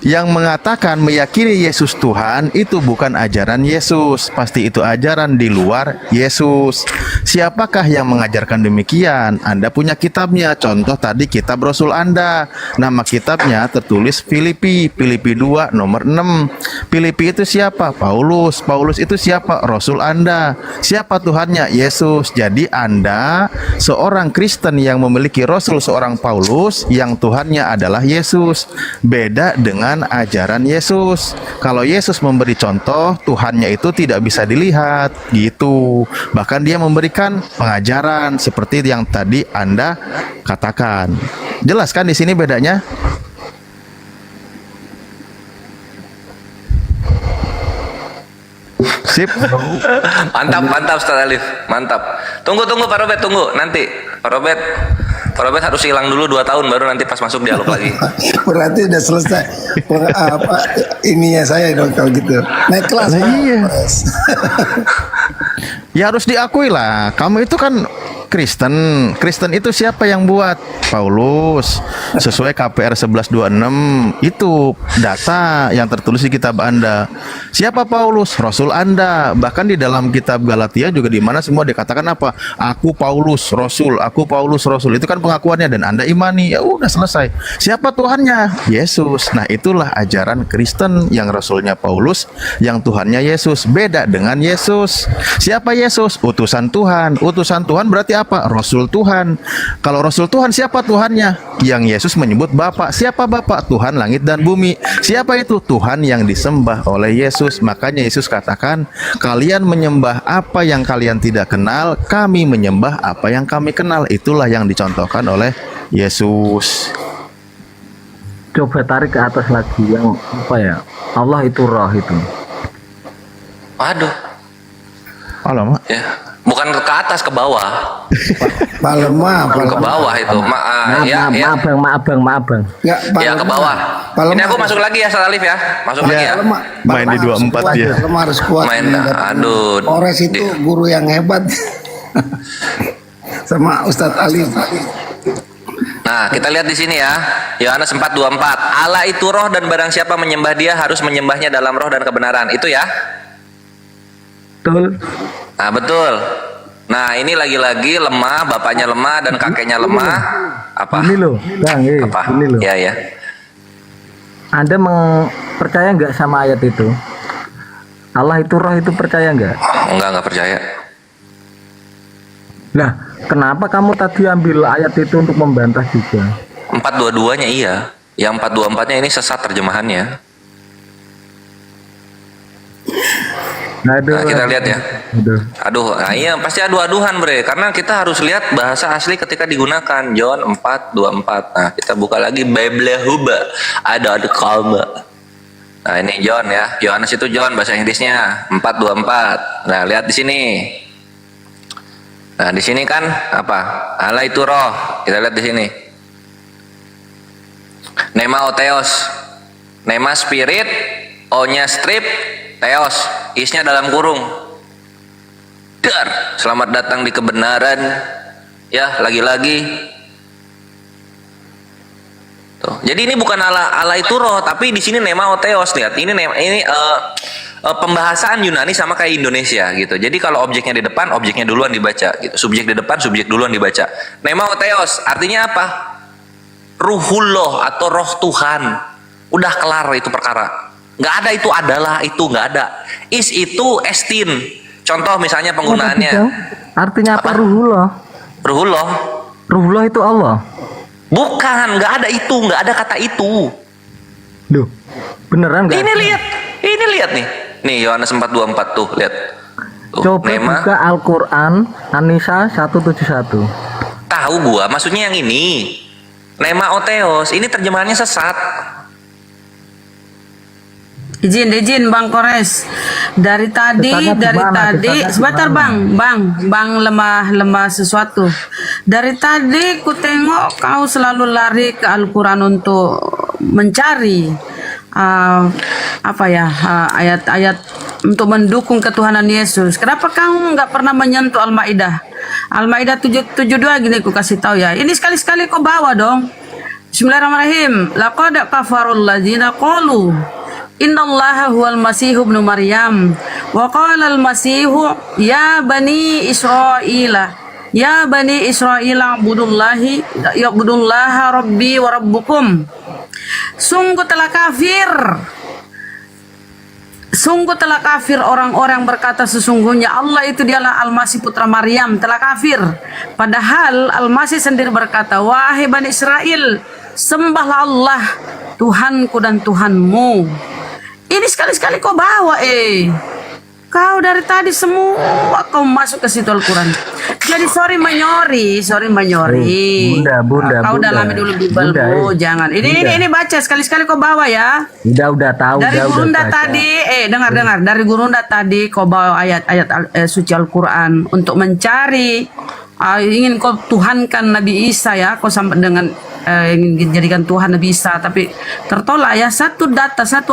Yang mengatakan meyakini Yesus Tuhan itu bukan ajaran Yesus, pasti itu ajaran di luar Yesus. Siapakah yang mengajarkan demikian? Anda punya kitabnya, contoh tadi kitab Rasul Anda. Nama kitabnya tertulis Filipi 2 nomor 6. Filipi itu siapa? Paulus. Paulus itu siapa? Rasul Anda. Siapa Tuhannya? Yesus. Jadi Anda seorang Kristen yang memiliki Rasul seorang Paulus, yang Tuhannya adalah Yesus. Beda dengan ajaran Yesus. Kalau Yesus memberi contoh, Tuhannya itu tidak bisa dilihat gitu. Bahkan dia memberikan pengajaran seperti yang tadi Anda katakan. Jelas kan di sini bedanya? Sip. Mantap Ustaz Alif, mantap. Tunggu Pak Robert, tunggu nanti. Pak Robert harus hilang dulu 2 tahun baru nanti pas masuk dialog lagi. Berarti udah selesai ininya saya dong kalau gitu. Naik kelas. Iya. Ya harus diakui lah, kamu itu kan Kristen. Kristen itu siapa yang buat? Paulus. Sesuai KPR 1126 itu data yang tertulis di kitab Anda. Siapa Paulus? Rasul Anda. Bahkan di dalam kitab Galatia juga di mana semua dikatakan apa? Aku Paulus Rasul, aku Paulus Rasul. Itu kan pengakuannya dan Anda imani. Ya udah selesai. Siapa Tuhannya? Yesus. Nah, itulah ajaran Kristen yang Rasulnya Paulus, yang Tuhannya Yesus. Beda dengan Yesus. Siapa Yesus? Utusan Tuhan. Utusan Tuhan berarti apa? Rasul Tuhan. Kalau Rasul Tuhan, siapa Tuhannya? Yang Yesus menyebut Bapa. Siapa Bapa? Tuhan langit dan bumi. Siapa itu? Tuhan yang disembah oleh Yesus. Makanya Yesus katakan, kalian menyembah apa yang kalian tidak kenal, kami menyembah apa yang kami kenal. Itulah yang dicontohkan oleh Yesus. Coba tarik ke atas lagi yang apa ya? Allah itu roh itu. Waduh. Alamak. Ya, bukan ke atas, ke bawah. Ke bawah itu. Maaf bang. Ya ke bawah. Ini aku masuk lagi ya, Salif ya. Masuk lagi ya. Main di 24 ya. Lemah harus kuat. Main, aduh. Polres itu guru yang hebat. Sama Ustadz Ali. Nah, kita lihat di sini ya. Yohanes 4:24. Allah itu roh dan barang siapa menyembah dia harus menyembahnya dalam roh dan kebenaran. Itu ya. Betul. Nah, betul. Nah, ini lagi-lagi lemah, bapaknya lemah dan kakeknya lemah. Apa? Ini loh, Bang. Apa? Ini loh. Ya. Anda percaya nggak sama ayat itu? Allah itu roh itu percaya nggak? Enggak percaya. Nah, kenapa kamu tadi ambil ayat itu untuk membantah juga? 422-nya iya. Yang 424-nya ini sesat terjemahannya. Nah, kita lihat ya. Aduh, nah iya pasti adu-aduhan bre. Karena kita harus lihat bahasa asli ketika digunakan. John 4:24. Nah, kita buka lagi Bible Huba. Ada kalba. Nah, ini John ya. Yohanes itu John bahasa Inggrisnya 4:24. Nah, lihat di sini. Nah, di sini kan apa? Allah itu roh. Kita lihat di sini. Nema oteos. Nema spirit, O-nya strip, teos, isnya dalam kurung. Dar, selamat datang di kebenaran. Ya, lagi-lagi. Tuh. Jadi ini bukan Allah itu roh, tapi di sini nema oteos. Lihat, ini pembahasan Yunani sama kayak Indonesia gitu. Jadi kalau objeknya di depan, objeknya duluan dibaca gitu. Subjek di depan, subjek duluan dibaca. Nema oteos artinya apa? Ruhullah atau roh Tuhan. Udah kelar itu perkara. Nggak ada itu adalah itu nggak ada. Is itu estin. Contoh misalnya penggunaannya. Artinya apa ruhullah? Ruhullah. Ruhullah itu Allah. Bukan, nggak ada itu, nggak ada kata itu. Duh, beneran nggak? Ini lihat nih. Nih Yohanes 4:24 tuh, lihat. Tuh, coba buka Al-Quran An-Nisa 171. Tahu gua, maksudnya yang ini. Nema oteos, ini terjemahannya sesat. Izin Bang Kores. Dari tadi sebentar Bang lemah sesuatu. Dari tadi ku tengok kau selalu lari ke Al-Quran untuk mencari ayat-ayat untuk mendukung ketuhanan Yesus. Kenapa kamu nggak pernah menyentuh Al-Maidah? Al-Maidah 7:72 gini ku kasih tahu ya. Ini sekali-sekali kau bawa dong. Bismillahirrahmanirrahim. Laqad kafarul ladzina qalu innallaha huwal masihu ibnu Maryam wa qala al-masihu ya bani Israila ibudullaha rabbi wa rabbukum. Sungguh telah kafir orang-orang berkata sesungguhnya Allah itu dialah Al-Masih putra Maryam, telah kafir. Padahal Al-Masih sendiri berkata, wahai Bani Israel, sembahlah Allah Tuhanku dan Tuhanmu. Ini sekali-sekali kau bawa kau dari tadi semua kau masuk ke situ Al-Quran. Jadi sorry menyori. Bunda. Kau dalami dulu Bible, jangan. Ini baca sekali-sekali kau bawa ya. Udah tahu. Dari Gurunda tadi, dengar. Dari Gurunda tadi kau bawa ayat-ayat suci Al-Quran untuk mencari ingin kau tuhankan Nabi Isa ya. Kau sampai dengan ingin jadikan Tuhan Nabi Isa, tapi tertolak ya. Satu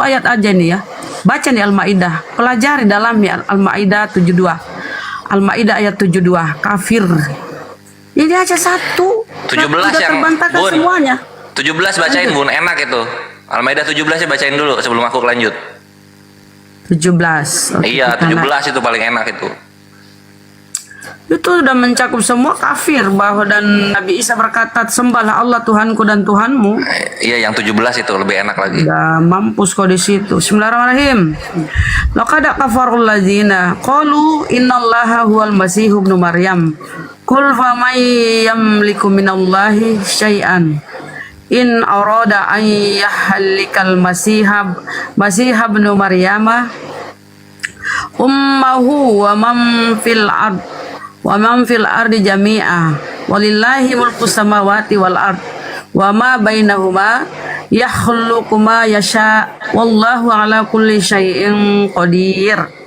ayat aja nih ya. Baca nih Al-Maidah, pelajari dalamnya Al-Maidah 72. Al-Maidah ayat 72, kafir. Ini aja satu. 17 yang terbantahkan Bun. semuanya. 17 bacain Bun, enak itu. Al-Maidah 17 ya bacain dulu sebelum aku lanjut. 17. Iya, 17 itu paling enak itu. Itu sudah mencakup semua kafir, bahwa dan Nabi Isa berkata sembahlah Allah Tuhanku dan Tuhanmu. Iya, yang 17 itu lebih enak lagi. Udah mampus kau di situ. Bismillahirrahmanirrahim. Laqad kafarul ladzina qalu innallaha huwal masih ibnu Maryam. Qul famay yamliku minallahi syai'an in arada an yahlikal masih ibnu Maryama ummuhu wa man fil ardi jami'a walillahi mulku samawati wal ard wa ma bainahuma yakhluqu ma yasha wallahu ala kulli syai'in qadir.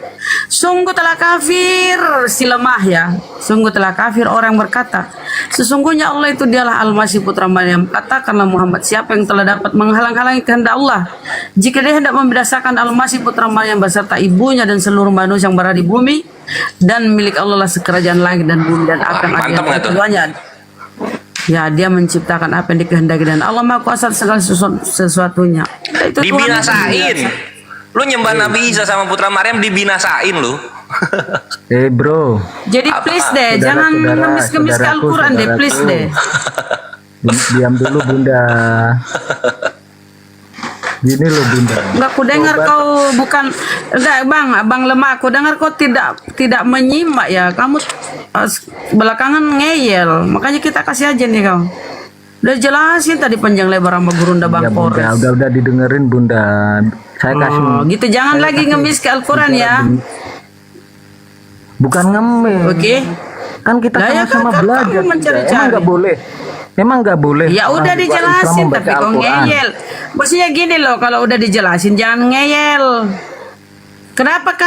Sungguh telah kafir si lemah ya. Sungguh telah kafir orang berkata, sesungguhnya Allah itu dialah Al-Masih putra Maryam. Katakanlah Muhammad, siapa yang telah dapat menghalang-halangi kehendak Allah jika dia hendak membinasakan Al-Masih putra Maryam beserta ibunya dan seluruh manusia yang berada di bumi, dan milik Allah lah sekerajaan langit dan bumi dan apa yang ada di keduanya. Ya, dia menciptakan apa yang dikehendaki dan Allah Maha Kuasa segala sesuatunya. Itu Dibinasain. Lu nyembah Nabi Isa sama putra Maryam dibinasain lu. Bro. Jadi please deh, jangan ngemis-ngemis ke Al-Quran deh, please deh. Diam dulu Bunda. Gini loh Bunda. Enggak, aku dengar kau bukan, enggak Bang, Abang lemah. Aku dengar kau tidak menyimak ya. Kamu belakangan ngeyel, makanya kita kasih aja nih kau. Udah jelasin tadi panjang lebar sama Gurunda Bang Kores. Udah didengerin Bunda. Saya kasih. Gitu, jangan lagi ngemis ke Al-Quran ya. Bukan ngemis. Oke. Kan kita sama-sama belajar. Emang nggak boleh. Emang nggak boleh. Ya udah dijelasin tapi kok ngeyel. Maksudnya gini loh, kalau udah dijelasin jangan ngeyel. Kenapa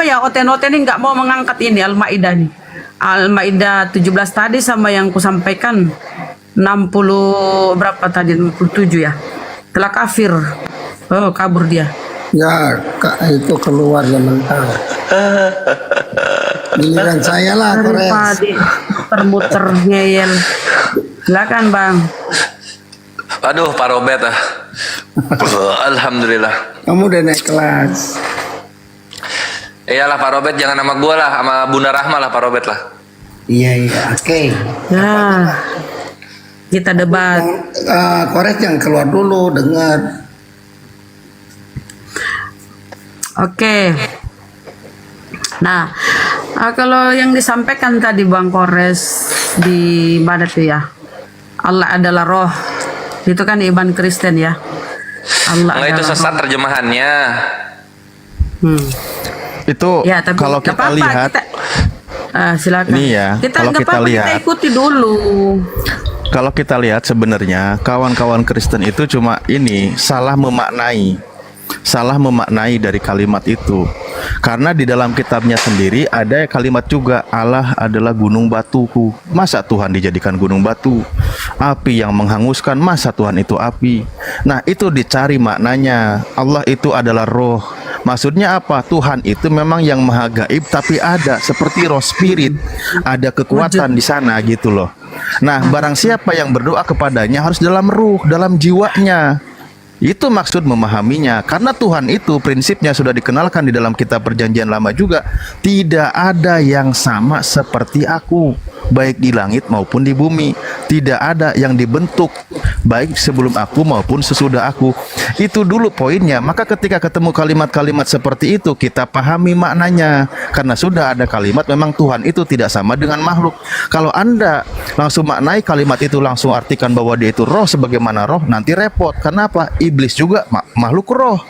ya oten-oten ini nggak mau mengangkat ini Al-Maidah nih? Al-Maidah 17 tadi sama yang ku sampaikan 60 berapa tadi 67 ya. Telah kafir. Oh, kabur dia. Ya, itu keluar ya mental. Giliran saya lah, Kores. Muter-muter ngeyel. Silakan Bang. Aduh, Pak Robert ah. Alhamdulillah. Kamu udah naik kelas. Iyalah Pak Robert, jangan sama gua lah, sama Bunda Rahma lah Pak Robert lah. Iya, oke. Nah, kita debat. Kores yang keluar dulu, dengar. Oke. Nah, kalau yang disampaikan tadi Bang Kores di mana tuh ya? Allah adalah roh. Itu kan iman Kristen ya. Allah Enggak, itu sesat roh. Terjemahannya. Itu ya, tapi kalau kita lihat silakan. Ini ya, kalau kita lihat, kita ikuti dulu. Kalau kita lihat sebenarnya kawan-kawan Kristen itu cuma ini salah memaknai dari kalimat itu. Karena di dalam kitabnya sendiri ada kalimat juga, Allah adalah gunung batuku. Masa Tuhan dijadikan gunung batu? Api yang menghanguskan, masa Tuhan itu api? Nah, itu dicari maknanya. Allah itu adalah roh. Maksudnya apa? Tuhan itu memang yang maha gaib, tapi ada seperti roh spirit, ada kekuatan di sana gitu loh. Nah, barang siapa yang berdoa kepadanya harus dalam ruh, dalam jiwanya. Itu maksud memahaminya. Karena Tuhan itu prinsipnya sudah dikenalkan di dalam kitab Perjanjian Lama juga. Tidak ada yang sama seperti aku, baik di langit maupun di bumi. Tidak ada yang dibentuk, baik sebelum aku maupun sesudah aku. Itu dulu poinnya. Maka ketika ketemu kalimat-kalimat seperti itu, kita pahami maknanya. Karena sudah ada kalimat memang Tuhan itu tidak sama dengan makhluk. Kalau Anda langsung maknai kalimat itu, langsung artikan bahwa dia itu roh sebagaimana roh, nanti repot. Kenapa? Iblis juga makhluk roh,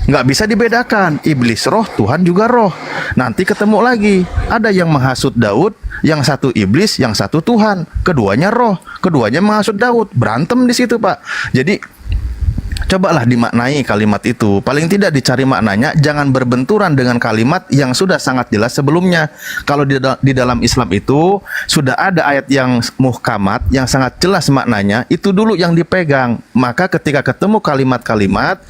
nggak bisa dibedakan. Iblis roh, Tuhan juga roh. Nanti ketemu lagi, ada yang menghasut Daud, yang satu iblis, yang satu Tuhan. Keduanya roh, keduanya menghasut Daud. Berantem di situ, Pak. Jadi cobalah dimaknai kalimat itu. Paling tidak dicari maknanya, jangan berbenturan dengan kalimat yang sudah sangat jelas sebelumnya. Kalau di dalam Islam itu sudah ada ayat yang muhkamat, yang sangat jelas maknanya, itu dulu yang dipegang. Maka ketika ketemu kalimat-kalimat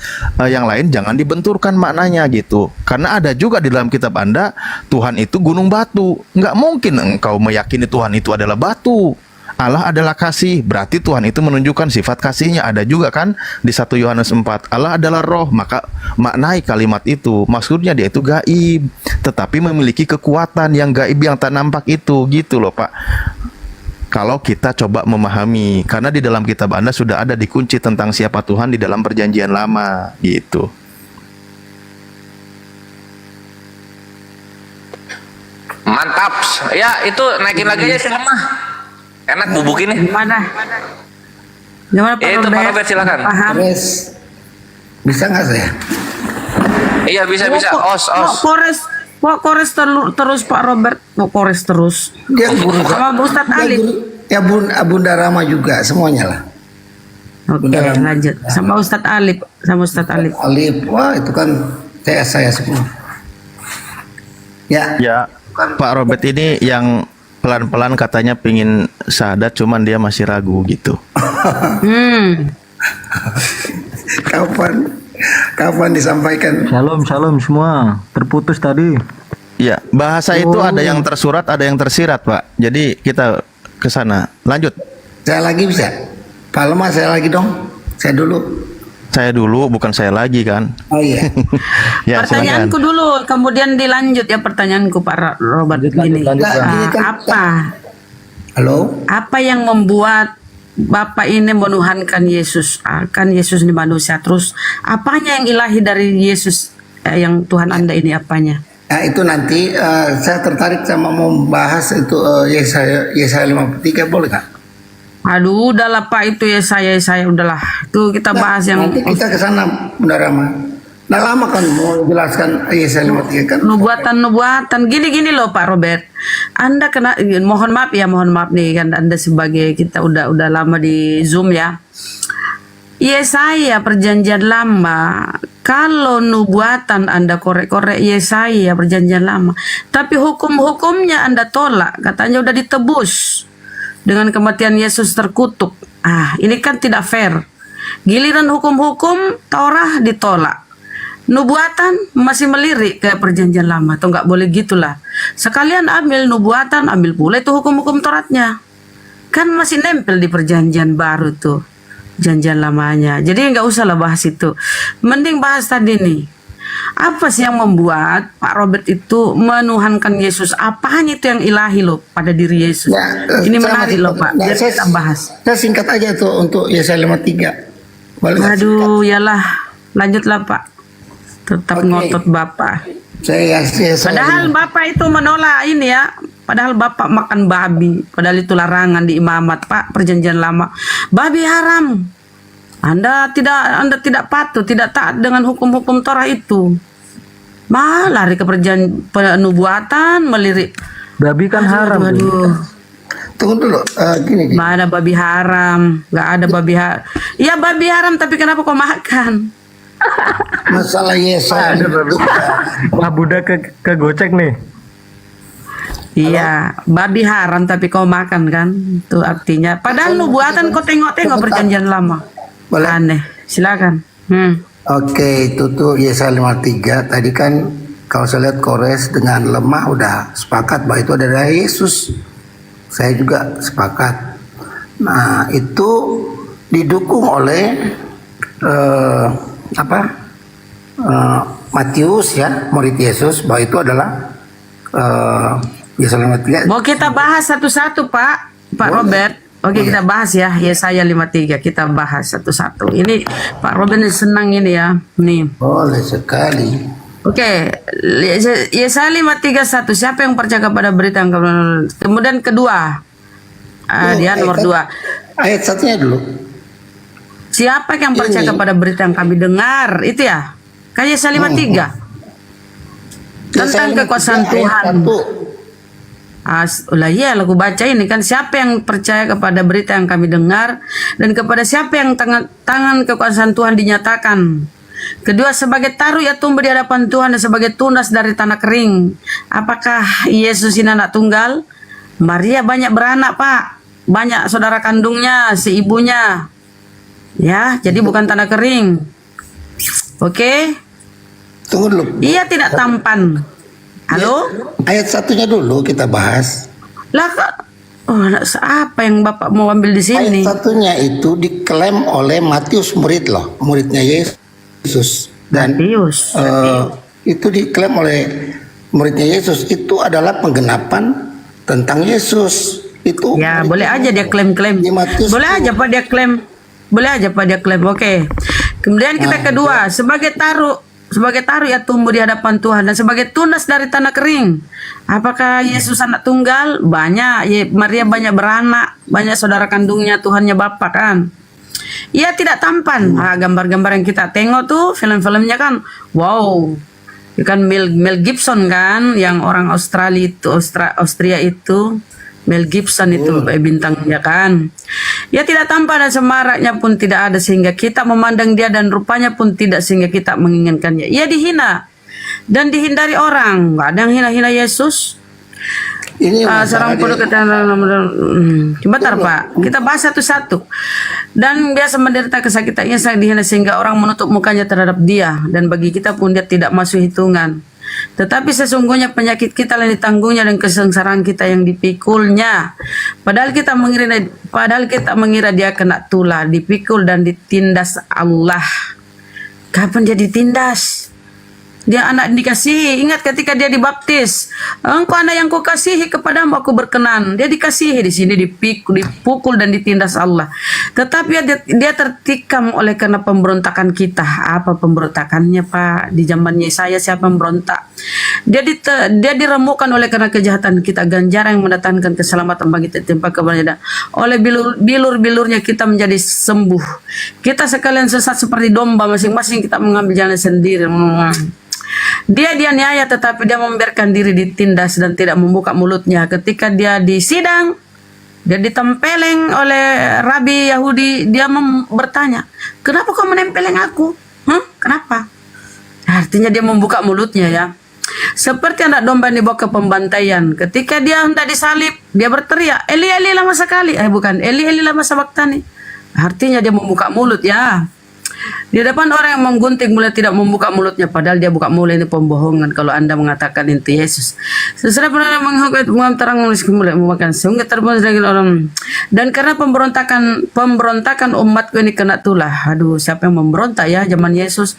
yang lain, jangan dibenturkan maknanya gitu. Karena ada juga di dalam kitab Anda, Tuhan itu gunung batu. Nggak mungkin engkau meyakini Tuhan itu adalah batu. Allah adalah kasih, berarti Tuhan itu menunjukkan sifat kasihnya. Ada juga kan di 1 Yohanes 4, Allah adalah roh. Maka maknai kalimat itu, maksudnya dia itu gaib, tetapi memiliki kekuatan yang gaib yang tak nampak itu, gitu loh Pak. Kalau kita coba memahami, karena di dalam kitab Anda sudah ada dikunci tentang siapa Tuhan di dalam Perjanjian Lama, gitu. Mantap. Ya, itu naikin lagi aja sih mah. Enak bubuk ini. Gimana Pak itu Pak Robert, silakan. Kores, bisa nggak saya? Iya bisa. Kores terus Pak Robert. Kores terus. Dia guru sama Ustadz Ali. Ya Bunda Rama juga, semuanya lah. Oke, lanjut. Sama Ustadz Alif. Alif, wah itu kan saya semua. Ya. Ya, Pak Robert ini yang pelan-pelan katanya pingin syahadat, cuman dia masih ragu gitu. Kapan disampaikan? Shalom semua. Terputus tadi. Ya, bahasa itu ada yang tersurat, ada yang tersirat, Pak. Jadi kita ke sana. Lanjut. Saya lagi bisa? Pak Lemah saya lagi dong. Saya dulu, bukan saya lagi kan? Oh iya. Ya, pertanyaanku dulu, kemudian dilanjut ya pertanyaanku Pak Robert gini. Apa? Halo? Apa yang membuat Bapak ini menuhankan Yesus? Kan Yesus ini manusia, terus apanya yang ilahi dari Yesus yang Tuhan Anda ini apanya? Nah, itu nanti saya tertarik sama mau bahas itu Yesaya 53, boleh nggak? Aduh, udahlah Pak, itu saya udahlah. Itu kita bahas yang nanti kita ke sana, Bunda Rama. Nah, lama kan mau jelaskan Yesaya 53 kan? Nubuatan. Gini loh Pak Robert. Anda mohon maaf nih kan Anda sebagai kita udah lama di Zoom ya. Yesaya perjanjian lama. Kalau nubuatan Anda korek-korek Yesaya perjanjian lama, tapi hukum-hukumnya Anda tolak, katanya udah ditebus dengan kematian Yesus terkutuk. Ini kan tidak fair. Giliran hukum-hukum Taurat ditolak, nubuatan masih melirik ke perjanjian lama. Atau nggak boleh gitulah. Sekalian ambil nubuatan, ambil pula itu hukum-hukum Tauratnya. Kan masih nempel di perjanjian baru tuh, janjian lamanya. Jadi nggak usah lah bahas itu. Mending bahas tadi nih. Apa sih yang membuat Pak Robert itu menuhankan Yesus? Apanya itu yang ilahi loh pada diri Yesus? Ini menarik loh Pak. Biar kita bahas. Saya singkat aja tuh untuk Yesaya 53. Aduh, yalah. Lanjutlah Pak. Tetap ngotot Bapak. Padahal Bapak itu menolak ini ya. Padahal Bapak makan babi. Padahal itu larangan di imamat Pak. Perjanjian lama. Babi haram. Anda tidak patuh, tidak taat dengan hukum-hukum Torah itu. Malah lari ke penubuatan, melirik. Babi kan haram. Aduh. Tunggu dulu, gini. Mana babi haram? Gak ada babi haram. Iya babi haram, tapi kenapa kau makan? Masalah Yesaya. Wah, budak ke gocek nih. Iya, babi haram tapi kau makan kan? Itu artinya. Padahal nubuatan kau tengok-tengok perjanjian lama. Boleh? Aneh, silakan. Oke, itu tuh Yesaya 53. Tadi kan kalau saya lihat Kores dengan lemah udah sepakat bahwa itu ada dari Yesus. Saya juga sepakat. Nah, itu didukung oleh Matius ya, murid Yesus, bahwa itu adalah Yesaya 53. Mau kita bahas satu-satu Pak Robert. Oke, kita bahas ya Yesaya 53, kita bahas satu-satu. Ini Pak Robin senang ini ya, nih. Boleh sekali. Oke, Yesaya 53:1. Siapa yang percaya kepada berita yang kemudian kedua, dia nomor 2. Ayat satunya dulu. Siapa yang percaya kepada berita yang kami dengar? Itu ya, kan Yesaya 53 tentang kekuasaan Tuhan. Iya, aku baca ini kan, siapa yang percaya kepada berita yang kami dengar dan kepada siapa yang tangan kekuasaan Tuhan dinyatakan. Kedua, sebagai taruh ia tumbuh di hadapan Tuhan dan sebagai tunas dari tanah kering. Apakah Yesus ini anak tunggal? Maria banyak beranak Pak, banyak saudara kandungnya, si ibunya. Ya, jadi bukan tanah kering. Oke? Tunggu dulu. Ia tidak tampan. Halo? Ayat satunya dulu kita bahas. Lah, apa yang Bapak mau ambil di sini? Ayat satunya itu diklaim oleh Matius, muridnya Yesus. Dan itu diklaim oleh muridnya Yesus. Itu adalah penggenapan tentang Yesus. Itu ya, boleh aja dia klaim-klaim. Boleh aja Pak dia klaim. Oke. Kemudian kita kedua, sebagai taruh ya tumbuh di hadapan Tuhan dan sebagai tunas dari tanah kering. Apakah Yesus anak tunggal? Banyak. Maria banyak beranak, banyak saudara kandungnya, Tuhannya Bapa kan. Ia tidak tampan. Gambar-gambar yang kita tengok tuh film-filmnya kan, wow. Kan Mel Gibson kan, yang orang Austria itu, Mel Gibson itu bintangnya kan. Ya tidak tampak dan semaraknya pun tidak ada sehingga kita memandang dia, dan rupanya pun tidak sehingga kita menginginkannya. Ia dihina dan dihindari orang. Nggak ada yang hina-hina Yesus. Ini Seorang penduduk bentar Pak, kita bahas satu-satu. Dan biasa menderita kesakitannya sangat dihina sehingga orang menutup mukanya terhadap dia, dan bagi kita pun dia tidak masuk hitungan. Tetapi sesungguhnya penyakit kita yang ditanggungnya dan kesengsaraan kita yang dipikulnya. Padahal kita mengira dia kena tulah, dipikul dan ditindas Allah. Kapan dia ditindas? Dia anak dikasihi. Ingat ketika dia dibaptis, engkau anak yang kukasihi, kepadamu aku berkenan. Dia dikasihi, di sini dipukul dan ditindas Allah. Tetapi dia tertikam oleh karena pemberontakan kita. Apa pemberontakannya Pak? Di zaman Yesaya siapa memberontak? Dia diremukkan oleh karena kejahatan kita, ganjaran yang mendatangkan keselamatan bagi tertimpa kebenaran. Oleh bilur-bilurnya kita menjadi sembuh. Kita sekalian sesat seperti domba, masing-masing kita mengambil jalan sendiri. Dia dianiaya tetapi dia membiarkan diri ditindas dan tidak membuka mulutnya. Ketika dia di sidang, dia ditempeleng oleh rabi Yahudi. Dia bertanya, kenapa kau menempeleng aku? Kenapa? Artinya dia membuka mulutnya ya. Seperti anak domba yang dibawa ke pembantaian. Ketika dia hendak disalib, dia berteriak, Eli Eli lama sekali. Bukan, Eli Eli lama sabaktani. Artinya dia membuka mulut ya. Di depan orang yang menggunting mulai tidak membuka mulutnya, padahal dia buka mulut. Ini pembohongan kalau Anda mengatakan itu Yesus. Sesudah pernah menghukum terang mulai memakan sungguh terbunuh dari orang. Dan karena pemberontakan umatku ini kena tulah. Aduh, siapa yang memberontak ya zaman Yesus?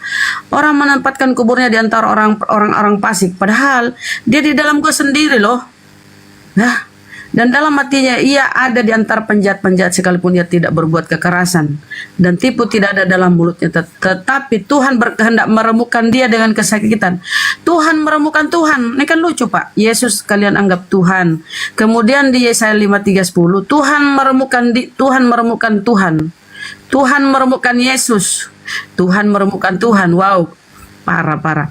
Orang menempatkan kuburnya di antara orang-orang fasik, padahal dia di dalam gua sendiri loh. Nah, dan dalam hatinya ia ada di antara penjahat-penjahat sekalipun ia tidak berbuat kekerasan dan tipu tidak ada dalam mulutnya. Tetapi Tuhan berkehendak meremukkan dia dengan kesakitan. Tuhan meremukkan Tuhan. Ini kan lucu Pak. Yesus kalian anggap Tuhan. Kemudian di Yesaya 53:10 Tuhan meremukkan Tuhan. Tuhan meremukkan Yesus. Tuhan meremukkan Tuhan. Wow. Parah.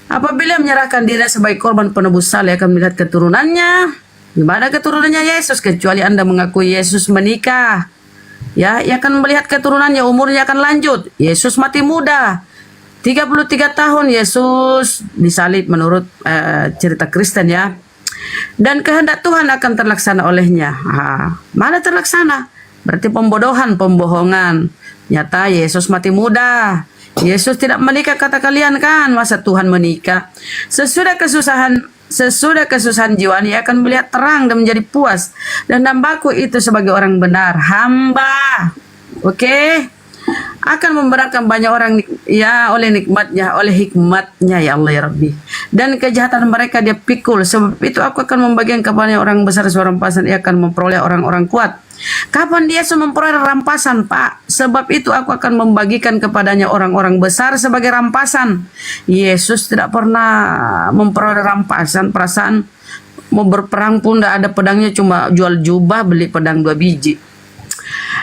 Apabila menyerahkan diri sebagai korban penebus salah, akan melihat keturunannya. Di mana keturunannya Yesus? Kecuali Anda mengakui Yesus menikah, ya, ia akan melihat keturunannya, umurnya akan lanjut. Yesus mati muda, 33 tahun Yesus disalib menurut cerita Kristen ya. Dan kehendak Tuhan akan terlaksana olehnya. Mana terlaksana? Berarti pembohongan. Nyata Yesus mati muda. Yesus tidak menikah kata kalian kan? Masa Tuhan menikah? Sesudah kesusahan jiwa, ia akan melihat terang dan menjadi puas. Dan hambaku itu sebagai orang benar, hamba, akan memberatkan banyak orang ya oleh hikmatnya ya Allah ya Rabbi. Dan kejahatan mereka dia pikul. Sebab itu aku akan membagikan kepadanya orang besar seorang rampasan, ia akan memperoleh orang-orang kuat. Kapan dia memperoleh rampasan Pak? Sebab itu aku akan membagikan kepadanya orang-orang besar sebagai rampasan. Yesus tidak pernah memperoleh rampasan. Perasaan mau berperang pun tidak ada pedangnya, cuma jual jubah beli pedang 2 biji.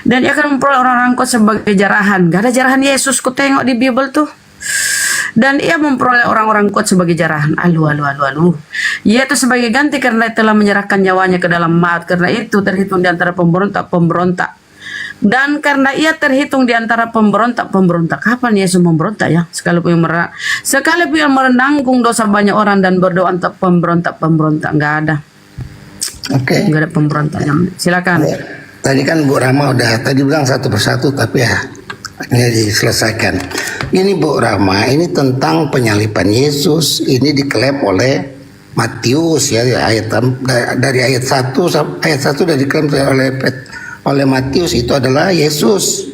Dan ia akan memperoleh orang-orang kuat sebagai jarahan. Gak ada jarahan Yesus, ku tengok di Bible tuh. Dan ia memperoleh orang-orang kuat sebagai jarahan. Alu. Ia itu sebagai ganti karena telah menyerahkan nyawanya ke dalam maut. Karena itu terhitung di antara pemberontak. Dan karena ia terhitung di antara pemberontak. Kapan Yesus memberontak ya? Sekalipun yang menanggung dosa banyak orang dan berdoa untuk pemberontak. Nggak ada. Nggak ada pemberontaknya. Silakan. Tadi kan Bu Rama udah tadi bilang satu persatu, tapi ya ini diselesaikan. Ini Bu Rama, ini tentang penyaliban Yesus. Ini diklaim oleh Matius ya, dari ayat 1 sudah diklaim oleh Matius itu adalah Yesus.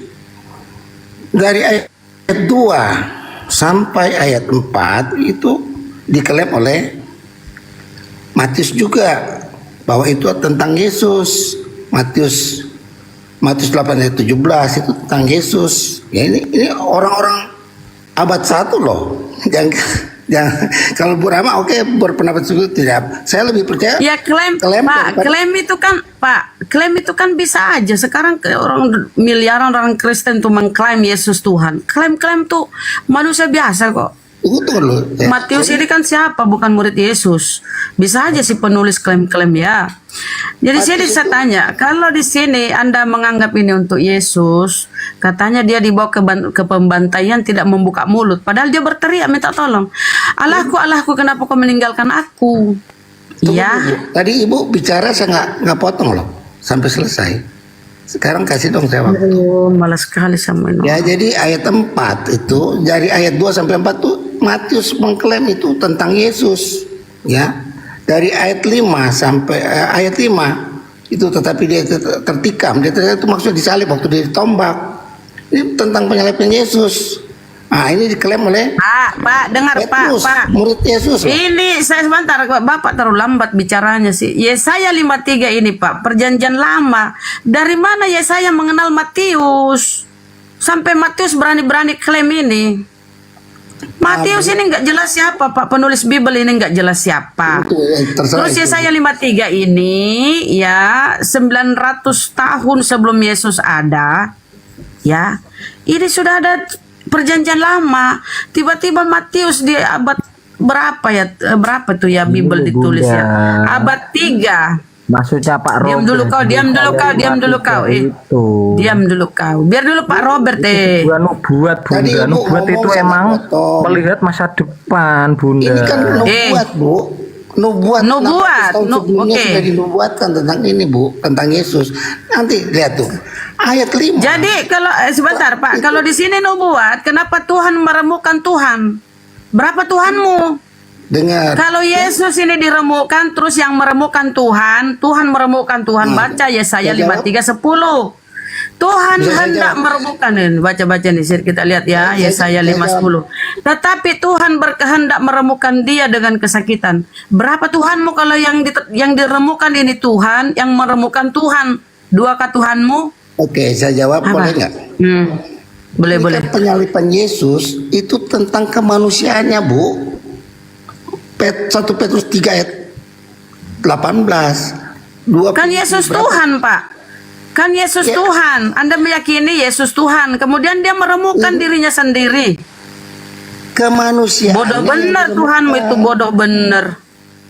Dari ayat 2 sampai ayat 4 itu diklaim oleh Matius juga bahwa itu tentang Yesus. Matius 8 ayat 17 itu tentang Yesus. Ya, ini orang-orang abad 1 loh. Jangan kalau Bu Rama berpendapat seperti tidak. Saya lebih percaya. Ya klaim klaim itu kan bisa aja. Sekarang orang miliaran orang Kristen tuh mengklaim Yesus Tuhan. Klaim tuh manusia biasa kok. Betul loh. Matius ini kan siapa? Bukan murid Yesus. Bisa aja sih penulis klaim-klaim ya. Jadi sini saya tanya, kalau di sini Anda menganggap ini untuk Yesus, katanya dia dibawa ke pembantaian tidak membuka mulut, padahal dia berteriak minta tolong. Allahku, Allahku, kenapa kau meninggalkan aku? Iya. Tadi Ibu bicara saya nggak potong loh sampai selesai. Sekarang kasih dong saya waktu. Aduh, malas sekali sama ini. Ya, jadi ayat 4 itu dari ayat 2 sampai 4 tuh Matius mengklaim itu tentang Yesus, ya. Dari ayat 5 sampai ayat 5 itu tetapi dia tertikam, dia itu maksudnya disalib waktu dia ditombak. Ini tentang penyaliban Yesus. Nah, ini diklaim oleh Pak, dengar Petrus, Pak. murid Yesus. Ini saya sebentar, Bapak terlalu lambat bicaranya sih. Yesaya 53 ini Pak, perjanjian lama. Dari mana Yesaya mengenal Matius? Sampai Matius berani-berani klaim ini. Matius ini nggak jelas siapa Pak, penulis Bible ini nggak jelas siapa. Terus Yesaya 53 ini ya 900 tahun sebelum Yesus ada, ya. Ini sudah ada perjanjian lama. Tiba-tiba Matius di abad berapa ya? Berapa tuh ya Bible ditulis ya? Abad 3. Maksudnya Pak Robert. Diam dulu kau. Diam dulu kau. Biar dulu Pak Robert deh. Nubuat Bunda. Nubuat itu emang melihat masa depan Bunda. Ini kan nubuat Bu. Nubuat. Oke. Sudah dinubuatkan tentang ini Bu, tentang Yesus. Nanti lihat tuh ayat 5. Jadi kalau sebentar Pak, kalau di sini nubuat, kenapa Tuhan meremukan Tuhan? Berapa Tuhanmu? Dengar. Kalau Yesus ini diremukkan, terus yang meremukan Tuhan meremukkan Tuhan. Baca Yesaya 53:10. Tuhan hendak meremukkan ini. Baca-baca nih, kita lihat ya Yesaya 5:10. Tetapi Tuhan berkehendak meremukkan dia dengan kesakitan. Berapa Tuhanmu kalau yang diremukkan ini Tuhan, yang meremukkan Tuhan? Duakah Tuhanmu? Oke, saya jawab boleh nggak? Boleh. Penyaliban Yesus itu tentang kemanusiaannya Bu. 1 Petrus 3 ayat 18. Kan Yesus Tuhan Pak. Kan Yesus Tuhan. Anda meyakini Yesus Tuhan. Kemudian dia meremukkan dirinya sendiri. Kemanusiaan. Bodoh bener Tuhanmu itu, bodoh bener.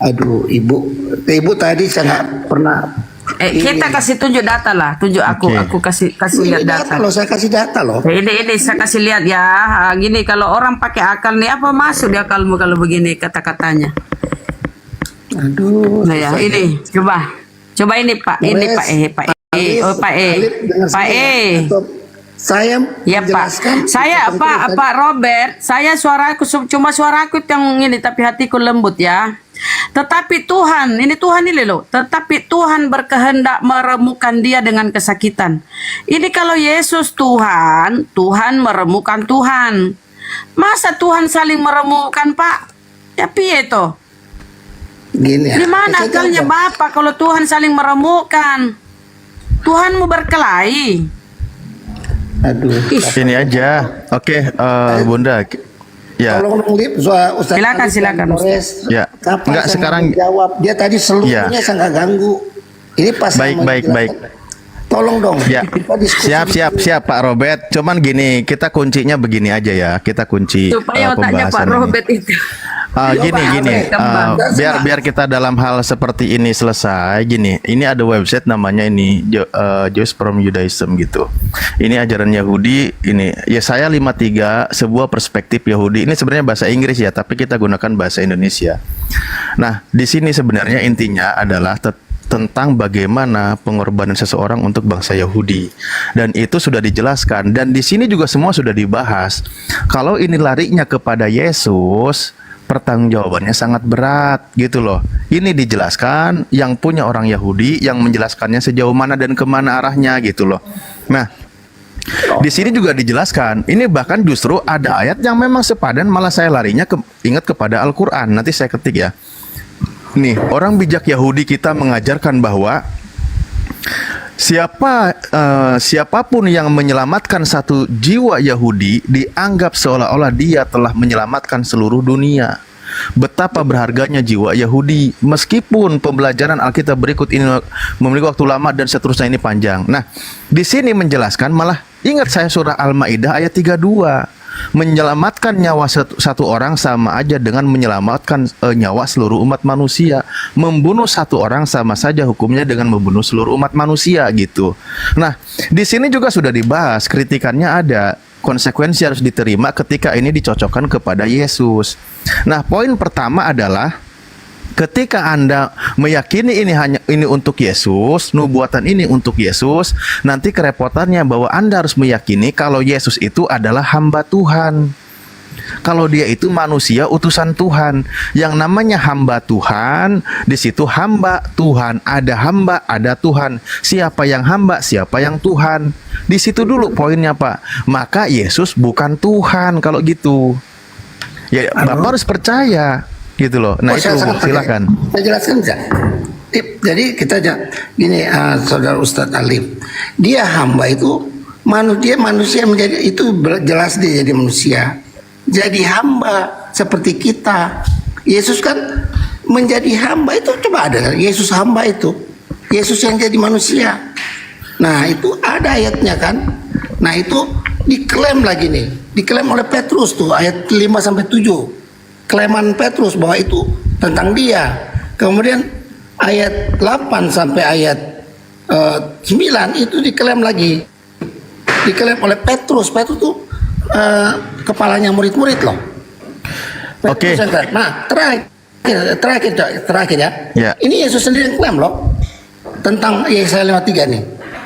Aduh, Ibu tadi saya nggak pernah. Kita kasih tunjuk data lah, tunjuk aku kasih lihat data. Loh, saya kasih data loh. Ini saya kasih lihat ya. Gini kalau orang pakai akal nih, apa masuk di akalmu kalau begini kata-katanya? Aduh. Nah ya, ini coba ini Pak, ini Pak Saya ya Pak. Saya Pak Robert, suaraku cuma suaraku yang ini tapi hatiku lembut ya. Tetapi Tuhan, ini Tuhan ini loh. Tetapi Tuhan berkehendak meremukkan dia dengan kesakitan. Ini kalau Yesus Tuhan, Tuhan meremukkan Tuhan. Masa Tuhan saling meremukkan Pak? Ya piye toh? Gini ya. Di mana akalnya Bapak kalau Tuhan saling meremukkan? Tuhanmu berkelahi. Aduh. Ini aja. Oke, Bunda. Ya. Tolong Lip, Ustaz. Silakan. Ya. Enggak sekarang jawab. Dia tadi seluruhnya saya nggak ganggu. Ini pas. Baik. Tolong dong. Ya. Siap Pak Robert. Cuman gini, kita kuncinya begini aja ya. Kita kunci supaya otaknya Pak Robert itu. Gini. Biar kita dalam hal seperti ini selesai. Gini, ini ada website namanya ini Jews from Judaism gitu. Ini ajaran Yahudi. Ini Yesaya 53, sebuah perspektif Yahudi. Ini sebenarnya bahasa Inggris ya, tapi kita gunakan bahasa Indonesia. Nah, di sini sebenarnya intinya adalah tentang bagaimana pengorbanan seseorang untuk bangsa Yahudi, dan itu sudah dijelaskan, dan di sini juga semua sudah dibahas. Kalau ini larinya kepada Yesus, pertanggungjawabannya sangat berat gitu loh. Ini dijelaskan yang punya orang Yahudi, yang menjelaskannya sejauh mana dan kemana arahnya gitu loh. Nah, di sini juga dijelaskan. Ini bahkan justru ada ayat yang memang sepadan, malah saya larinya ingat kepada Al-Quran. Nanti saya ketik ya. Nih, orang bijak Yahudi kita mengajarkan bahwa siapapun yang menyelamatkan satu jiwa Yahudi dianggap seolah-olah dia telah menyelamatkan seluruh dunia. Betapa berharganya jiwa Yahudi, meskipun pembelajaran Alkitab berikut ini memiliki waktu lama dan seterusnya, ini panjang. Nah, di sini menjelaskan, malah ingat saya surah Al-Maidah ayat 32. Menyelamatkan nyawa satu orang sama aja dengan menyelamatkan nyawa seluruh umat manusia. Membunuh satu orang sama saja hukumnya dengan membunuh seluruh umat manusia gitu. Nah, di sini juga sudah dibahas, kritikannya ada. Konsekuensi harus diterima ketika ini dicocokkan kepada Yesus. Nah, poin pertama adalah ketika Anda meyakini ini untuk Yesus, nubuatan ini untuk Yesus, nanti kerepotannya bahwa Anda harus meyakini kalau Yesus itu adalah hamba Tuhan. Kalau dia itu manusia utusan Tuhan. Yang namanya hamba Tuhan, di situ hamba Tuhan, ada Tuhan. Siapa yang hamba, siapa yang Tuhan. Di situ dulu poinnya, Pak. Maka Yesus bukan Tuhan kalau gitu. Ya, Bapak harus percaya gitu loh. Nah, itu silakan. Saya jelaskan bisa. Jadi kita gini, Saudara Ustadz Alif, dia hamba itu manusia menjadi itu jelas dia jadi manusia. Jadi hamba seperti kita. Yesus kan menjadi hamba itu, coba ada Yesus hamba itu. Yesus yang jadi manusia. Nah, itu ada ayatnya kan. Nah, itu diklaim lagi nih. Diklaim oleh Petrus tuh ayat 5 sampai 7. Klaiman Petrus bahwa itu tentang dia. Kemudian ayat 8 sampai ayat 9 itu diklaim lagi. Diklaim oleh Petrus. Petrus tuh kepalanya murid-murid loh. Oke. Nah, terakhir ya. Ya. Ini Yesus sendiri yang klaim loh. Tentang Yesaya 53 nih.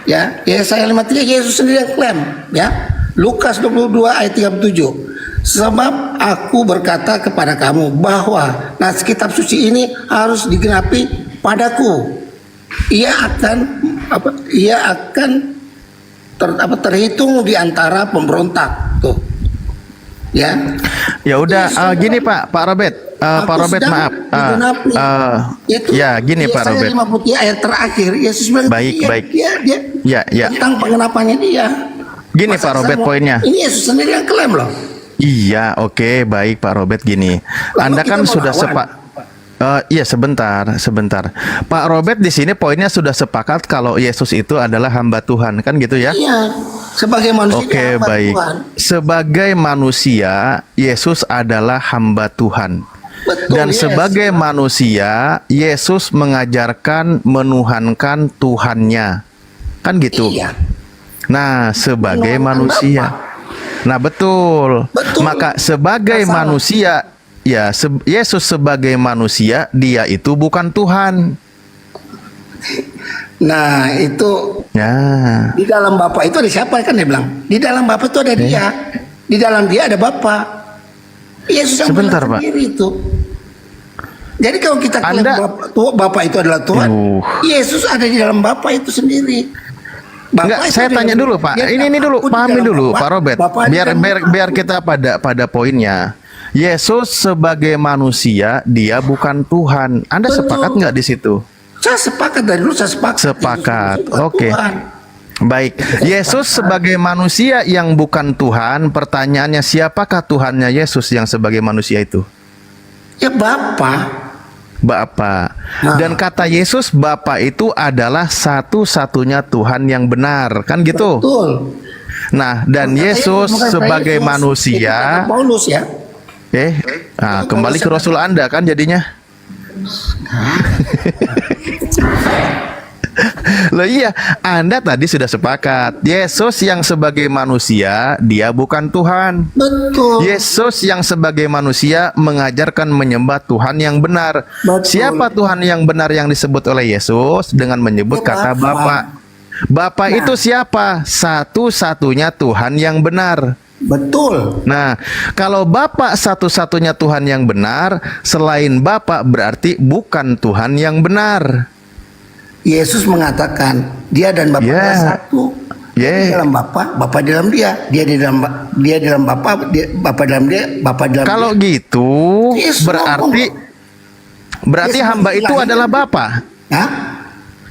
Ya, Yesaya 53 Yesus sendiri yang klaim, ya. Lukas 22 ayat 37. Sebab aku berkata kepada kamu bahwa nas kitab suci ini harus digenapi padaku. Ia akan terhitung di antara pemberontak tuh. Ya. Ya udah gini Pak Robert. Pak Robert maaf. Ya gini Pak Robert. 53 ayat terakhir Yesus bilang baik. dia tentang pengenapannya dia. Gini Pak Robert poinnya. Ini Yesus sendiri yang klaim loh. Iya, oke, baik Pak Robert gini. Anda kan sudah iya sebentar. Pak Robert di sini poinnya sudah sepakat kalau Yesus itu adalah hamba Tuhan, kan gitu ya? Iya, sebagai manusia. Oke, baik. Tuhan. Sebagai manusia, Yesus adalah hamba Tuhan. Betul, dan sebagai manusia, Yesus mengajarkan menuhankan Tuhannya, kan gitu? Iya. Nah, sebagai manusia. Nah, betul. Maka sebagai manusia, ya Yesus sebagai manusia, dia itu bukan Tuhan. Nah, itu ya. Di dalam Bapa itu ada siapa kan dia bilang? Di dalam Bapa itu ada dia. Di dalam dia ada Bapa. Yesus yang sebentar, Pak. Itu. Jadi kalau kita klaim Bapa itu adalah Tuhan, Yesus ada di dalam Bapa itu sendiri. Enggak, saya tanya dulu Pak. Ini dulu, pahami dulu Pak Robert. Biar kita pada poinnya. Yesus sebagai manusia, dia bukan Tuhan. Anda sepakat nggak di situ? Saya sepakat dari dulu, saya sepakat. Sepakat. Oke. Baik. Yesus sebagai manusia yang bukan Tuhan. Pertanyaannya, siapakah Tuhannya Yesus yang sebagai manusia itu? Ya Bapa. Dan kata Yesus, Bapa itu adalah satu-satunya Tuhan yang benar, kan gitu? Betul. Nah, dan Yesus sebagai manusia, Paulus ya. kembali ke Rasul Anda kan jadinya. Loh iya, Anda tadi sudah sepakat. Yesus yang sebagai manusia, dia bukan Tuhan. Betul. Yesus yang sebagai manusia mengajarkan menyembah Tuhan yang benar. Betul. Siapa Tuhan yang benar yang disebut oleh Yesus? Dengan menyebut kata Bapa. Bapa itu siapa? Satu-satunya Tuhan yang benar. Betul. Nah, kalau Bapa satu-satunya Tuhan yang benar, selain Bapa berarti bukan Tuhan yang benar. Yesus mengatakan dia dan Bapa satu. Dia di dalam Bapa, Bapa di dalam dia. Dia di dalam Bapa, Bapa dalam dia, Bapa dalam kalau dia. Gitu, Yesus berarti hamba itu adalah Bapa.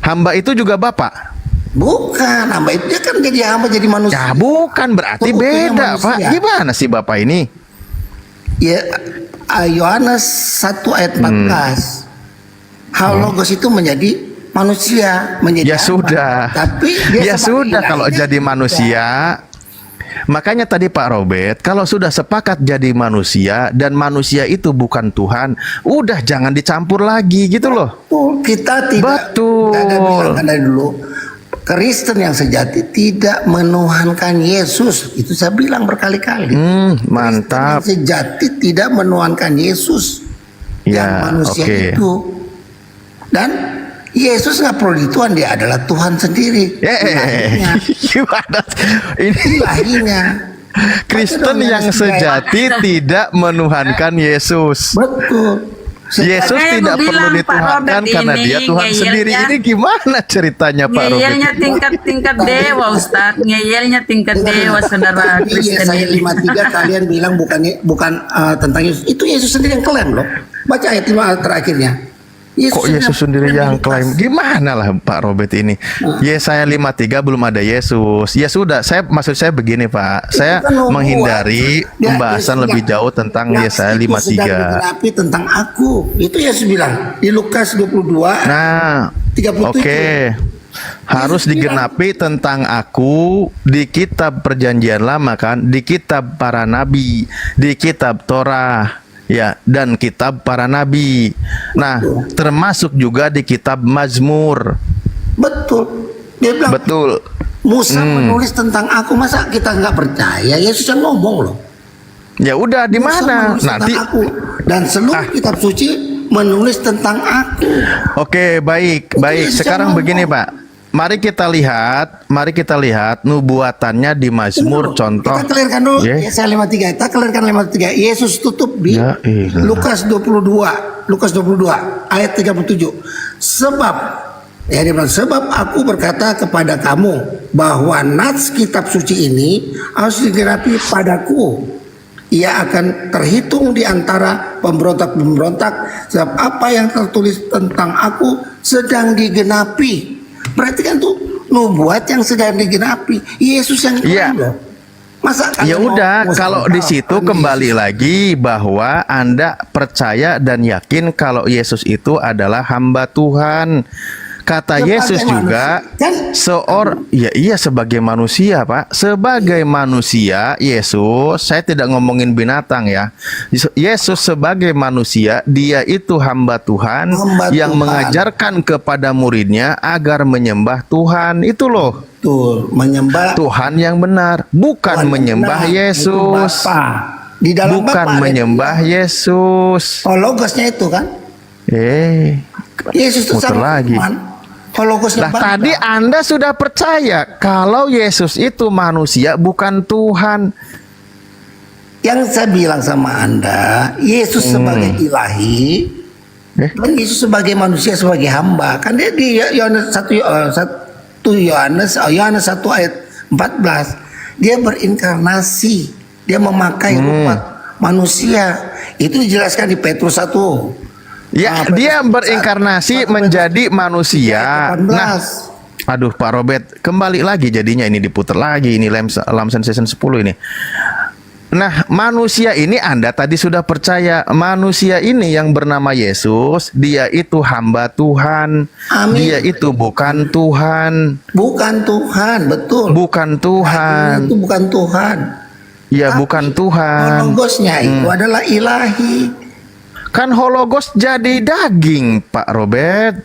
Hamba itu juga Bapa. Bukan, hamba itu dia kan jadi hamba, jadi manusia. Ya bukan, berarti beda Pak. Gimana sih Bapak ini? Ya, Yohanes 1 ayat 14. Hal Logos itu menjadi manusia, menjadi ya sudah. Tapi ya sudah, kalau jadi manusia, Makanya tadi Pak Robert, kalau sudah sepakat jadi manusia dan manusia itu bukan Tuhan, udah jangan dicampur lagi gitu loh. Kita tidak ada bilang dari dulu, Kristen yang sejati tidak menuhankan Yesus. Itu saya bilang berkali-kali. Mantap. Kristen yang sejati tidak menuhankan Yesus. Yang manusia itu. Dan Yesus nggak perlu dituhan, dia adalah Tuhan sendiri. Gimana? Ini ilahinya. Kristen yang sejati tidak menuhankan Yesus. Betul. Yesus tidak perlu dituhankan karena dia Tuhan sendiri. Ini gimana ceritanya Pak Robert? Ngeyelnya tingkat dewa, Ustadz. Ngeyelnya tingkat dewa, saudara Kristen. Yesaya 53 kalian bilang bukan tentang Yesus. Itu Yesus sendiri yang klaim loh. Baca ayat 5 terakhirnya. Kok Yesus sendiri yang klaim? Gimana lah Pak Robert ini? Yesaya 53 belum ada Yesus. Ya sudah, maksud saya begini Pak. Saya menghindari pembahasan lebih jauh tentang Yesaya 53. Tapi tentang aku. Itu Yesus bilang di Lukas 22. Nah, 37. Oke. Harus digenapi tentang aku di kitab perjanjian lama kan, di kitab para nabi, di kitab Torah. Ya, dan kitab para nabi. Nah, termasuk juga di kitab Mazmur. Betul. Dia bilang, betul. Musa menulis tentang aku, masa kita nggak percaya? Yesus yang ngomong loh. Ya udah, di mana? Nanti aku. Dan seluruh kitab suci menulis tentang aku. Oke, baik. Sekarang begini, Pak. Mari kita lihat nubuatannya di Mazmur contoh. Kita clearkan dulu Yesaya 53. Kita clearkan 53. Yesus tutup di Lukas 22 ayat 37. Sebab aku berkata kepada kamu bahwa nats kitab suci ini harus digenapi padaku. Ia akan terhitung di antara pemberontak-pemberontak, sebab apa yang tertulis tentang aku sedang digenapi. Berarti kan tuh nubuat yang sedang digenapi. Yesus yang loh. Masa ya udah, kalau di situ kembali lagi bahwa Anda percaya dan yakin kalau Yesus itu adalah hamba Tuhan. Kata Yesus juga sebagai manusia Pak. Sebagai manusia Yesus, saya tidak ngomongin binatang ya. Yesus sebagai manusia, dia itu hamba Tuhan yang mengajarkan kepada muridnya agar menyembah Tuhan. Itu loh. Betul, menyembah Tuhan yang benar, bukan menyembah Yesus. Di dalam bukan menyembah Yesus. Logosnya itu kan? Yesus itu lagi. Lah tadi Anda sudah percaya kalau Yesus itu manusia bukan Tuhan. Yang saya bilang sama Anda, Yesus sebagai ilahi dan Yesus sebagai manusia, sebagai hamba. Kan dia di Yohanes 1 ayat 14, dia berinkarnasi, dia memakai rupa manusia. Itu dijelaskan di Petrus 1. Ya, dia berinkarnasi menjadi manusia. Nah, aduh Pak Robert, kembali lagi jadinya ini diputar lagi ini Lamson season 10 ini. Nah, manusia ini Anda tadi sudah percaya, manusia ini yang bernama Yesus, dia itu hamba Tuhan. Dia itu bukan Tuhan. Bukan Tuhan, betul. Bukan Tuhan. Itu bukan Tuhan. Ya, bukan Tuhan. Logosnya itu adalah ilahi. Kan hologos jadi daging, Pak Robert.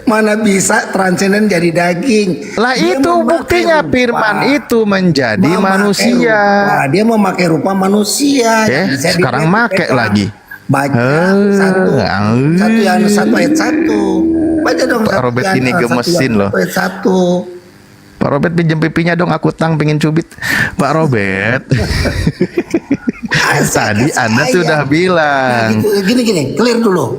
Mana bisa transenden jadi daging? Lah dia itu buktinya firman itu menjadi manusia. Dia memakai rupa manusia. Sekarang make lagi. Baca 1 Yohanes 1 ayat 1. Baca dong Pak Robert ini gemesin loh. Ayat 1. Pak Robert pinjam pipinya dong, aku pengen cubit. Pak Robert. Tadi Anda sudah bilang. Gini, clear dulu.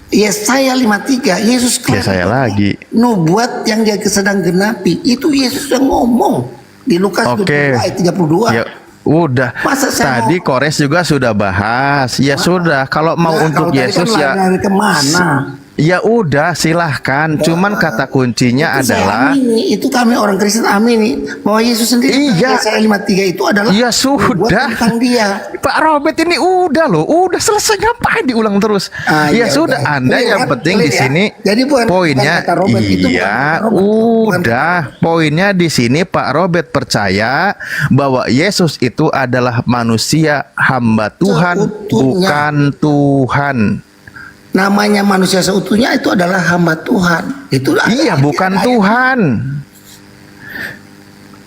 Yesaya 53, Yesus Yesaya lagi. Nubuat yang dia sedang genapi, itu Yesus yang ngomong di Lukas 22 ayat 32. Ya, udah. Tadi Kores juga sudah bahas. Ya sudah, kalau mau untuk Yesus ya. Kemana? Ya udah silahkan, cuman kata kuncinya Itu saya adalah amini, itu kami orang Kristen amini bahwa Yesus sendiri Iya. Yesaya 53 itu adalah ya nubuat sudah. tentang dia. Pak Robert ini udah loh, udah selesai, ngapain diulang terus? Ya Ah, sudah, udah. Anda Clear yang kan? penting di Clear ya? sini Jadi bukan poinnya kata Robert, itu bukan iya, kata Robert. udah poinnya di sini Pak Robert percaya bahwa Yesus itu adalah manusia hamba Tuhan, bukan Tuhan. Namanya manusia seutuhnya itu adalah hamba Tuhan. Itulah. Iya, bukan Tuhan.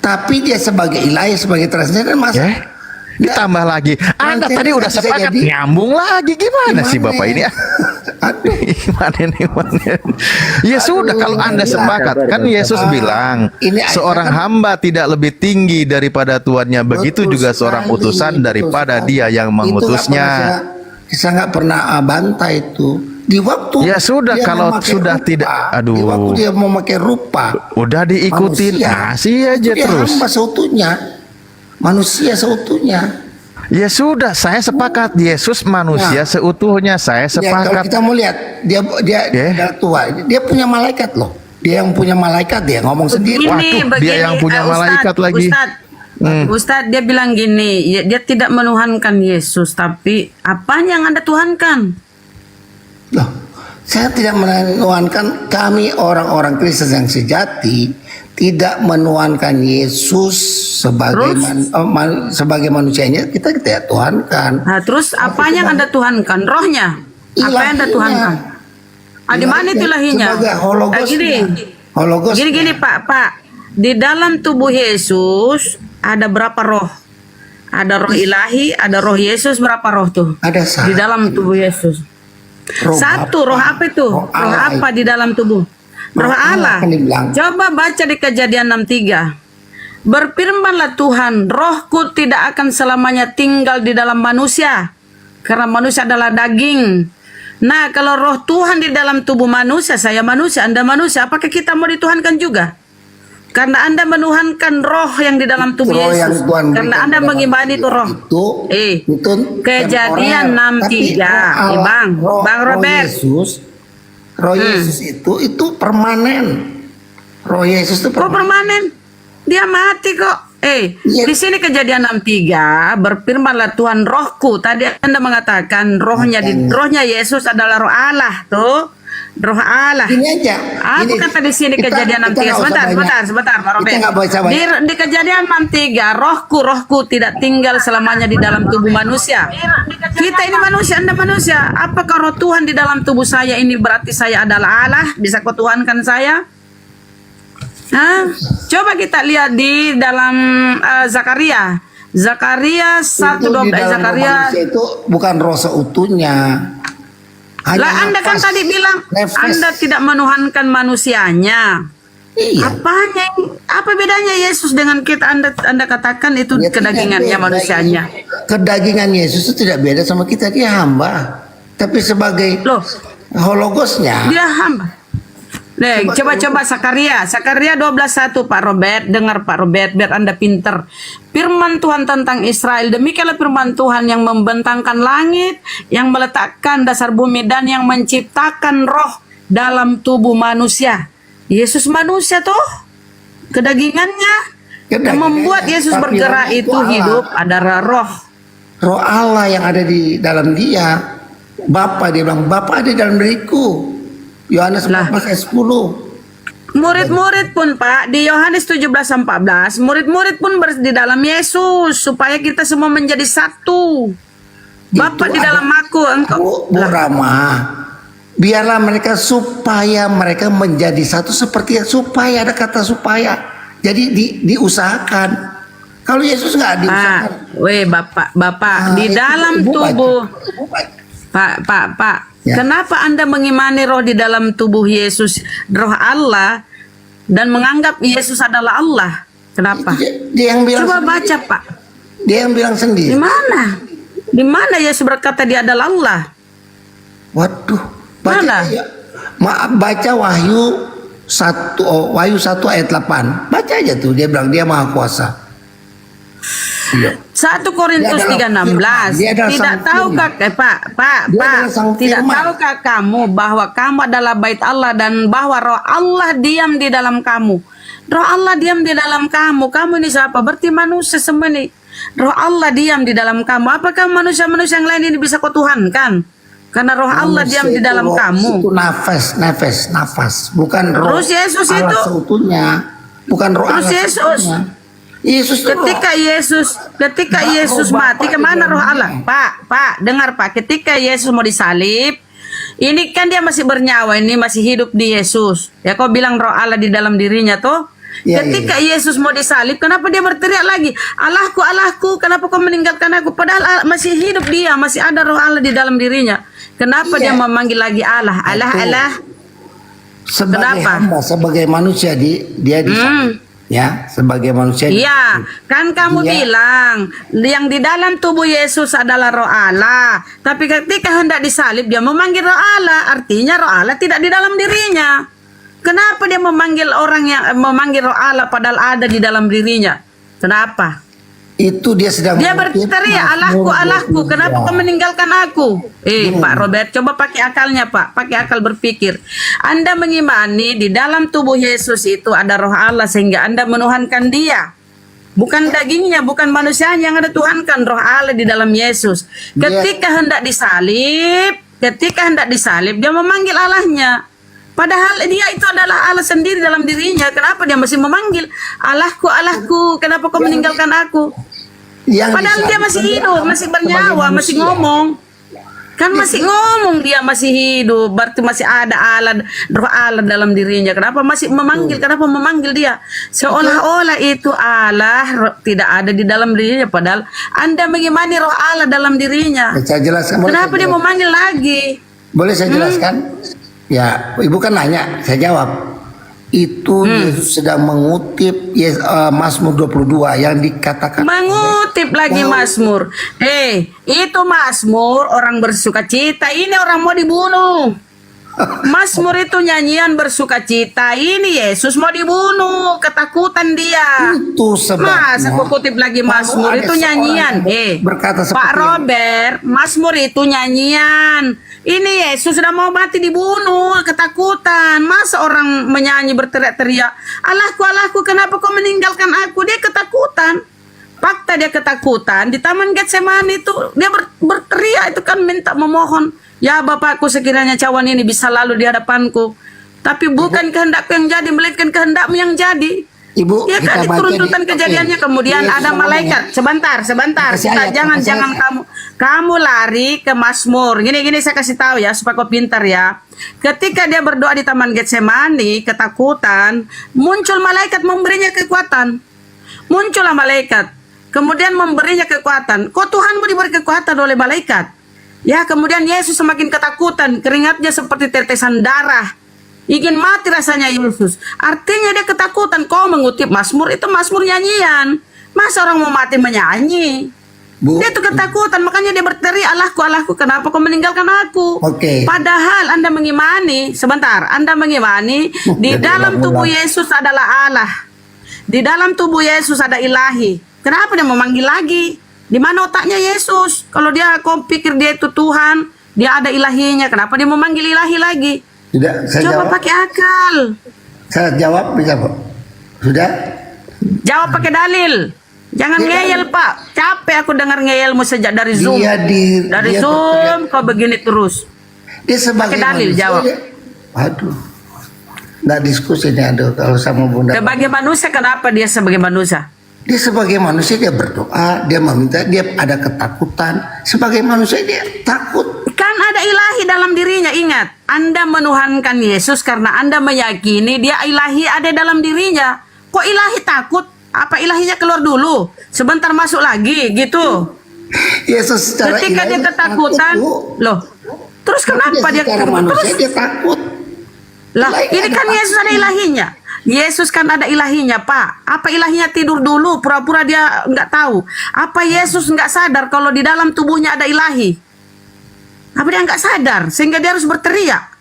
Tapi dia sebagai ilahi, sebagai transcendent masa. Ditambah lagi, Anda tadi udah bisa sepakat jadi- nyambung lagi, gimana sih Gimana Bapak ya? ini? Gimana nih, Ya sudah, kalau Anda sepakat, kan Yesus bilang ini seorang hamba tidak lebih tinggi daripada tuannya, begitu juga seorang utusan daripada dia yang mengutusnya. Saya nggak pernah bantah itu. Di waktu Ya sudah, dia kalau memakai sudah rupa, tidak, di waktu aduh, dia memakai rupa udah diikutin, manusia, kasih aja itu dia terus. hamba seutuhnya, manusia seutuhnya. Ya sudah, saya sepakat Yesus manusia Nah. seutuhnya, saya Ya, kalau sepakat. kita mau lihat dia adalah tua, dia punya malaikat loh. Dia yang punya malaikat, dia ngomong sendiri. Dia yang punya malaikat lagi. Ustadz, dia bilang gini, dia tidak menuhankan Yesus, tapi apanya yang Anda tuhankan? Loh, saya tidak menuhankan, kami orang-orang Kristen yang sejati tidak menuhankan Yesus sebagai sebagai manusianya, kita tuhankan. Nah, terus apanya yang Anda tuhankan? Rohnya? Apa yang Anda tuhankan? Di mana itu ilahinya? Sebagai hologosnya. Hologosnya. Gini Pak. Di dalam tubuh Yesus ada berapa roh? Ada roh ilahi, ada roh Yesus, berapa roh tuh? Ada di dalam tubuh Yesus. Satu, roh apa itu? Roh apa di dalam tubuh? Roh Allah. Coba baca di Kejadian 6:3. Berfirmanlah Tuhan, rohku tidak akan selamanya tinggal di dalam manusia, karena manusia adalah daging. Nah, kalau roh Tuhan di dalam tubuh manusia, saya manusia, Anda manusia, apakah kita mau dituhankan juga? Karena Anda menuhankan roh yang di dalam tubuh Roh yang Yesus. Tuhan Karena berikan Anda kepada mengimani itu roh. Itu Kejadian temporer. 6:3. Tapi Bang Robert. Roh Yesus itu permanen. Roh Yesus itu permanen. Dia mati kok. Di sini Kejadian 6:3, berfirmanlah Tuhan, rohku. Tadi Anda mengatakan rohnya Yesus adalah roh Allah, tuh. Roh Allah. Ini aja. Apa kata di sini Kejadian 6:3? Sebentar, Pak Robert. Di Kejadian 6:3, rohku tidak tinggal selamanya di dalam tubuh manusia. Kita ini manusia, Anda manusia. Apakah roh Tuhan di dalam tubuh saya ini berarti saya adalah Allah? Bisa kau tuhankan saya? Coba kita lihat di dalam Zakaria. Zakaria 1:12. Zakaria itu bukan roh seutuhnya. Anda kan tadi bilang Anda tidak menuhankan manusianya. Iya. Apa bedanya Yesus dengan kita? Anda katakan itu kedagingannya manusianya. Kedagingan Yesus itu tidak beda sama kita, dia hamba. Tapi sebagai hologosnya. Dia hamba. Coba Zakaria 12:1 Pak Robert, dengar Pak Robert biar Anda pinter. Firman Tuhan tentang Israel, demikianlah firman Tuhan yang membentangkan langit, yang meletakkan dasar bumi dan yang menciptakan roh dalam tubuh manusia. Yesus manusia tuh, kedagingannya. Yang membuat Yesus bergerak itu hidup adalah roh. Roh Allah yang ada di dalam dia. Bapa, dia bilang, Bapa ada di dalam diriku. Yohanes 14 ayat 10. Murid-murid pun Pak, di Yohanes 17:14, murid-murid pun di dalam Yesus supaya kita semua menjadi satu. Bapa di dalam aku, engkau. Bu Rama, biarlah mereka supaya mereka menjadi satu seperti supaya, ada kata supaya. Jadi diusahakan. Kalau Yesus nggak diusahakan. Bapak, di dalam tubuh. Pak. Kenapa Anda mengimani roh di dalam tubuh Yesus, roh Allah, dan menganggap Yesus adalah Allah? Kenapa? Dia yang bilang Coba sendiri. baca, Pak. Dia yang bilang sendiri. Di mana Yesus berkata dia adalah Allah? Waduh. Baca Wahyu 1 ayat 8. Baca aja tuh, dia bilang dia maha kuasa. Dia 1 Korintus adalah 3:16. Dia adalah Tidak sang tahukah Pak, Dia adalah sang tidak firman. tahukah kamu bahwa kamu adalah bait Allah dan bahwa roh Allah diam di dalam kamu? Roh Allah diam di dalam kamu. Kamu ini siapa? Berarti manusia semua nih. Roh Allah diam di dalam kamu. Apakah manusia-manusia yang lain ini bisa kau tuhankan? Karena roh Allah diam di dalam kamu. Itu nafas, bukan roh. Terus Yesus Allah itu seutuhnya, bukan roh Terus Allah Yesus. seutuhnya. Yesus itu ketika Yesus mati kemana roh Allah? Pak, dengar Pak. Ketika Yesus mau disalib, ini kan dia masih bernyawa, ini masih hidup di Yesus. Ya kau bilang roh Allah di dalam dirinya tuh. Ketika Yesus mau disalib, kenapa dia berteriak lagi? Allahku, Allahku, kenapa kau meninggalkan aku? Padahal masih hidup dia, masih ada roh Allah di dalam dirinya. Kenapa dia memanggil lagi Allah? Allah. Sebagai hamba, sebagai manusia dia disalib. Ya, sebagai manusia. Iya, kan kamu bilang yang di dalam tubuh Yesus adalah roh Allah. Tapi ketika hendak disalib dia memanggil roh Allah, artinya roh Allah tidak di dalam dirinya. Kenapa dia memanggil roh Allah padahal ada di dalam dirinya? Kenapa? Itu dia sedang berteriak, Allahku, kenapa kau meninggalkan aku? Pak Robert, coba pakai akalnya Pak, pakai akal berpikir. Anda mengimani di dalam tubuh Yesus itu ada roh Allah sehingga Anda menuhankan dia. Bukan dagingnya, bukan manusianya yang ada tuhankan, roh Allah di dalam Yesus. Ketika hendak disalib, dia memanggil Allahnya. Padahal dia itu adalah Allah sendiri dalam dirinya. Kenapa dia masih memanggil Allahku, kenapa kau meninggalkan aku? Padahal dia masih hidup, masih bernyawa, masih ngomong. Kan masih ngomong, dia masih hidup, berarti masih ada roh Allah dalam dirinya. Kenapa masih memanggil? Kenapa memanggil dia? Seolah-olah itu Allah tidak ada di dalam dirinya. Padahal Anda mengimani roh Allah dalam dirinya. Saya jelaskan. Kenapa dia memanggil lagi? Boleh saya jelaskan? Ya, Ibu kan nanya, saya jawab. Itu Yesus sedang mengutip Mazmur 22 yang dikatakan. Mengutip lagi Mazmur. Itu Mazmur orang bersuka cita. Ini orang mau dibunuh. Mazmur itu nyanyian bersuka cita. Ini Yesus mau dibunuh. Ketakutan dia. Itu sebabnya. Masa aku kutip lagi Mazmur itu nyanyian. Pak Robert, Mazmur itu nyanyian. Ini Yesus sudah mau mati dibunuh, ketakutan. Masa orang menyanyi berteriak-teriak, Allahku, kenapa kau meninggalkan aku? Dia ketakutan. Fakta dia ketakutan. Di Taman Getsemani itu dia berteriak itu kan minta memohon. Ya Bapakku, sekiranya cawan ini bisa lalu di hadapanku. Tapi bukan kehendakku yang jadi, melainkan kehendakmu yang jadi. Ibu, ya kan itu runtutan kejadiannya. Kemudian ada malaikat. Sebentar. Jangan kamu lari ke Mazmur. Gini saya kasih tahu ya supaya kau pintar ya. Ketika dia berdoa di Taman Getsemani, ketakutan, muncul malaikat memberinya kekuatan. Muncullah malaikat, kemudian memberinya kekuatan. Kok Tuhanmu diberi kekuatan oleh malaikat? Ya, kemudian Yesus semakin ketakutan, keringatnya seperti tetesan darah. Ingin mati rasanya Yesus. Artinya dia ketakutan. Kau mengutip Mazmur, itu Mazmur nyanyian. Masa orang mau mati menyanyi? Dia itu ketakutan, makanya dia berteriak, Allahku, kenapa kau meninggalkan aku? Padahal Anda mengimani, di dalam tubuh Yesus adalah Allah. Di dalam tubuh Yesus ada ilahi. Kenapa dia memanggil lagi? Di mana otaknya Yesus? Kalau kau pikir dia itu Tuhan, dia ada ilahinya, kenapa dia memanggil ilahi lagi? Tidak, saya coba jawab. Pakai akal. Saya jawab bisa, Pak. Sudah? Jawab pakai dalil. Jangan ngeyel, Pak. Capek aku dengar ngeyelmu sejak dari Zoom. Dari Zoom kau begini terus. Dia sebagai pakai dalil jawab. Aduh. Nggak diskusi nih, kalau sama Bunda. Sebagai manusia, kenapa dia sebagai manusia? Dia sebagai manusia dia berdoa, dia meminta, dia ada ketakutan. Sebagai manusia dia takut. Kan ada ilahi dalam dirinya, ingat. Anda menuhankan Yesus karena Anda meyakini dia ilahi ada dalam dirinya. Kok ilahi takut? Apa ilahinya keluar dulu? Sebentar masuk lagi, gitu. Yesus secara ketika dia ketakutan, loh. Terus kenapa dia manusia dia takut? Lah, ini kan Yesus ada ilahinya. Yesus kan ada ilahinya, Pak. Apa ilahinya tidur dulu, pura-pura dia nggak tahu. Apa Yesus nggak sadar kalau di dalam tubuhnya ada ilahi? Apa dia nggak sadar sehingga dia harus berteriak?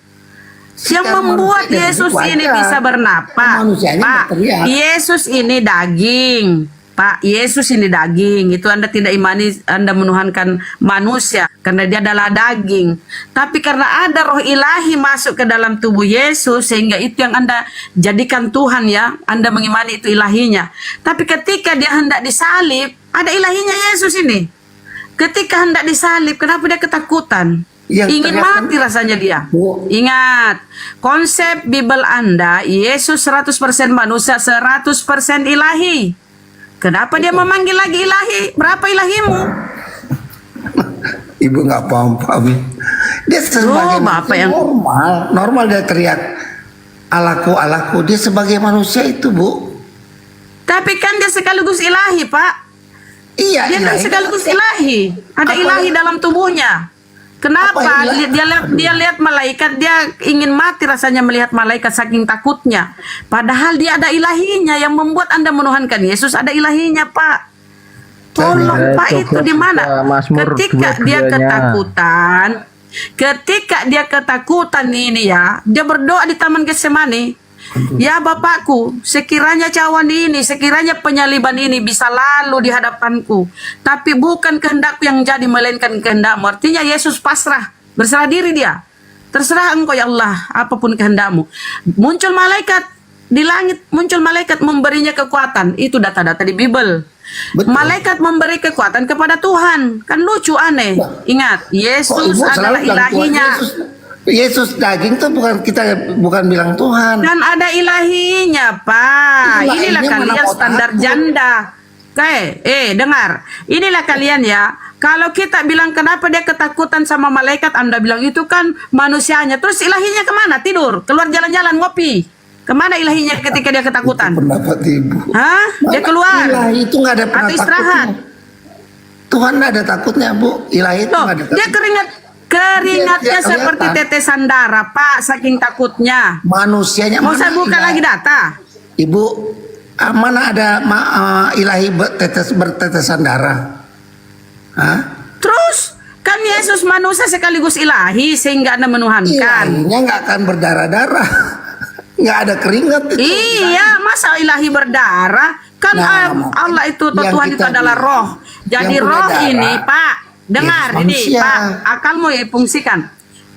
Yang membuat Yesus ini bisa bernapas, Pak. Yesus ini daging. Pak, Yesus ini daging, itu Anda tidak imani, Anda menuhankan manusia karena dia adalah daging. Tapi karena ada roh ilahi masuk ke dalam tubuh Yesus, sehingga itu yang Anda jadikan Tuhan ya, Anda mengimani itu ilahinya. Tapi ketika dia hendak disalib, ada ilahinya Yesus ini. Ketika hendak disalib, kenapa dia ketakutan? Ingin mati rasanya dia. Ingat, konsep Bible Anda, Yesus 100% manusia, 100% ilahi. Kenapa dia memanggil lagi ilahi? Berapa ilahimu? Ibu nggak paham. Dia sebagai Bapak yang normal dia teriak alaku. Dia sebagai manusia itu, Bu. Tapi kan dia sekaligus ilahi, Pak. Iya, dia kan sekaligus ilahi. Ada ilahi dalam tubuhnya. Kenapa? Dia lihat malaikat, dia ingin mati rasanya melihat malaikat saking takutnya. Padahal dia ada ilahinya yang membuat Anda menuhankan Yesus, ada ilahinya, Pak. Tolong, Pak, itu di mana? Ketika dia ketakutan ini ya, dia berdoa di Taman Getsemani. Ya Bapakku, sekiranya cawan ini, sekiranya penyaliban ini bisa lalu di hadapanku, tapi bukan kehendakku yang jadi, melainkan kehendakmu. Artinya Yesus pasrah, berserah diri dia. Terserah engkau ya Allah, apapun kehendakmu. Muncul malaikat di langit, muncul malaikat memberinya kekuatan. Itu data-data di Bible. Malaikat memberi kekuatan kepada Tuhan. Kan lucu, aneh. Ingat, Yesus adalah ilahinya. Yesus daging tuh bukan bilang Tuhan. Kan ada ilahinya, Pak. Inilah kalian standar janda. Dengar. Inilah kalian ya. Kalau kita bilang kenapa dia ketakutan sama malaikat, Anda bilang itu kan manusianya. Terus ilahinya kemana? Tidur, keluar jalan-jalan, ngopi. Kemana ilahinya ketika dia ketakutan? Pendapat Ibu. Hah? Dia keluar. Ilahi itu nggak ada pernah atau istirahat. Tuhan nggak ada takutnya, Bu. Ilahi itu nggak ada takut. Dia keringatnya seperti tetesan darah, Pak, saking takutnya. Manusianya mau saya buka lagi data? Ibu, mana ada ilahi bertetesan darah? Hah? Terus kan Yesus manusia sekaligus ilahi sehingga Anda menuhankan. Ilahinya nggak akan berdarah-darah. Nggak ada keringat itu. Iya, masa ilahi berdarah? Kan Allah itu, Tuhan itu adalah roh. Jadi roh ini, Pak, dengar ini, Pak, akalmu ya fungsikan.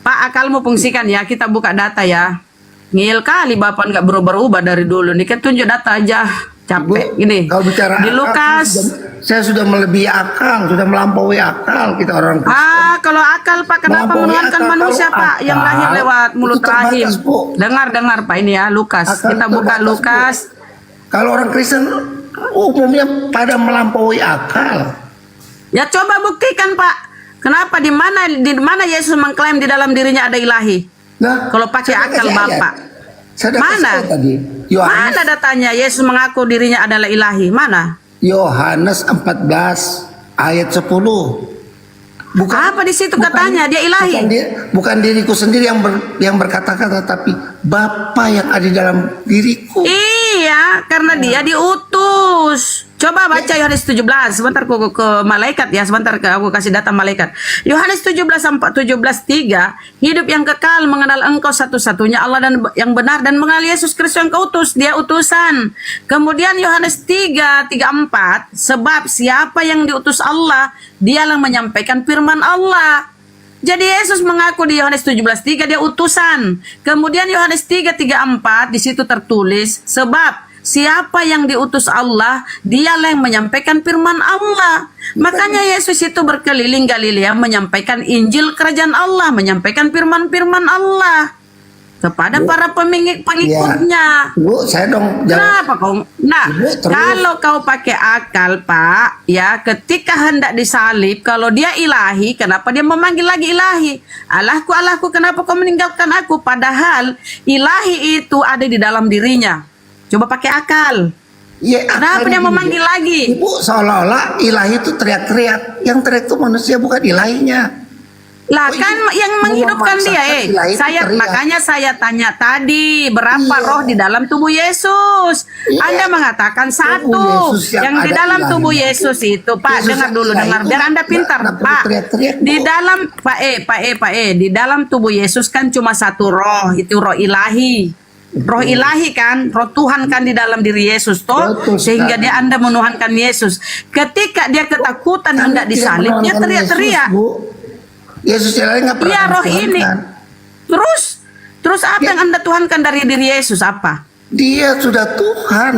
Pak, akalmu fungsikan ya, kita buka data ya. Ngil kali Bapak nggak berubah-ubah dari dulu. Nih kan tunjuk data aja. Capek gini. Kalau bicara di Lukas, saya sudah melebihi akal, sudah melampaui akal kita orang Kristen. Kalau akal Pak, kenapa menuhankan manusia Pak yang lahir lewat mulut rahim? Dengar Pak ini ya, Lukas. Kita buka Lukas. Kalau orang Kristen umumnya pada melampaui akal. Ya coba buktikan Pak. Kenapa di mana Yesus mengklaim di dalam dirinya ada ilahi? Nah, kalau pakai akal Bapak. Mana? Mana datanya Yesus mengaku dirinya adalah ilahi? Mana? Yohanes 14 ayat 10. Bukan apa di situ katanya dia ilahi? Bukan diriku sendiri yang berkata-kata, tapi Bapa yang ada di dalam diriku. Iya, karena dia diutus. Coba baca Yohanes 17. Sebentar aku ke malaikat ya. Sebentar aku kasih data malaikat. Yohanes 17:3. Hidup yang kekal mengenal engkau satu-satunya Allah dan yang benar, dan mengenal Yesus Kristus yang kau utus. Dia utusan. Kemudian Yohanes 3:4. Sebab siapa yang diutus Allah, dialah menyampaikan firman Allah. Jadi Yesus mengaku di Yohanes 17:3 dia utusan. Kemudian Yohanes 3:4 di situ tertulis, sebab siapa yang diutus Allah, dialah yang menyampaikan firman Allah. Makanya Yesus itu berkeliling Galilea menyampaikan Injil Kerajaan Allah, menyampaikan firman-firman Allah kepada para pengikutnya. Bu, saya dong. Kenapa kau? Nah, kalau kau pakai akal, Pak, ya, ketika hendak disalib, kalau dia ilahi, kenapa dia memanggil lagi ilahi? Allahku, Allahku, kenapa kau meninggalkan aku? Padahal ilahi itu ada di dalam dirinya. Coba pakai akal. Ya, kenapa dia memanggil lagi? Ibu, seolah-olah ilahi itu teriak-teriak. Yang teriak itu manusia, bukan ilahinya. Lah kan yang menghidupkan dia, makanya saya tanya tadi, berapa roh di dalam tubuh Yesus? Anda mengatakan satu, yang di dalam tubuh Yesus itu, Pak, dengar dulu, dengar, biar Anda pintar, Pak. Di dalam, Pak di dalam tubuh Yesus kan cuma satu roh, itu roh ilahi. roh ilahi kan, roh Tuhan kan di dalam diri Yesus toh, sehingga dia Anda menuhankan Yesus. Ketika dia ketakutan hendak disalib, dia teriak-teriak. Yesus yang lain nggak pernah Iya, roh dituhankan. ini. Terus apa yang Anda tuhankan dari diri Yesus apa? Dia sudah Tuhan.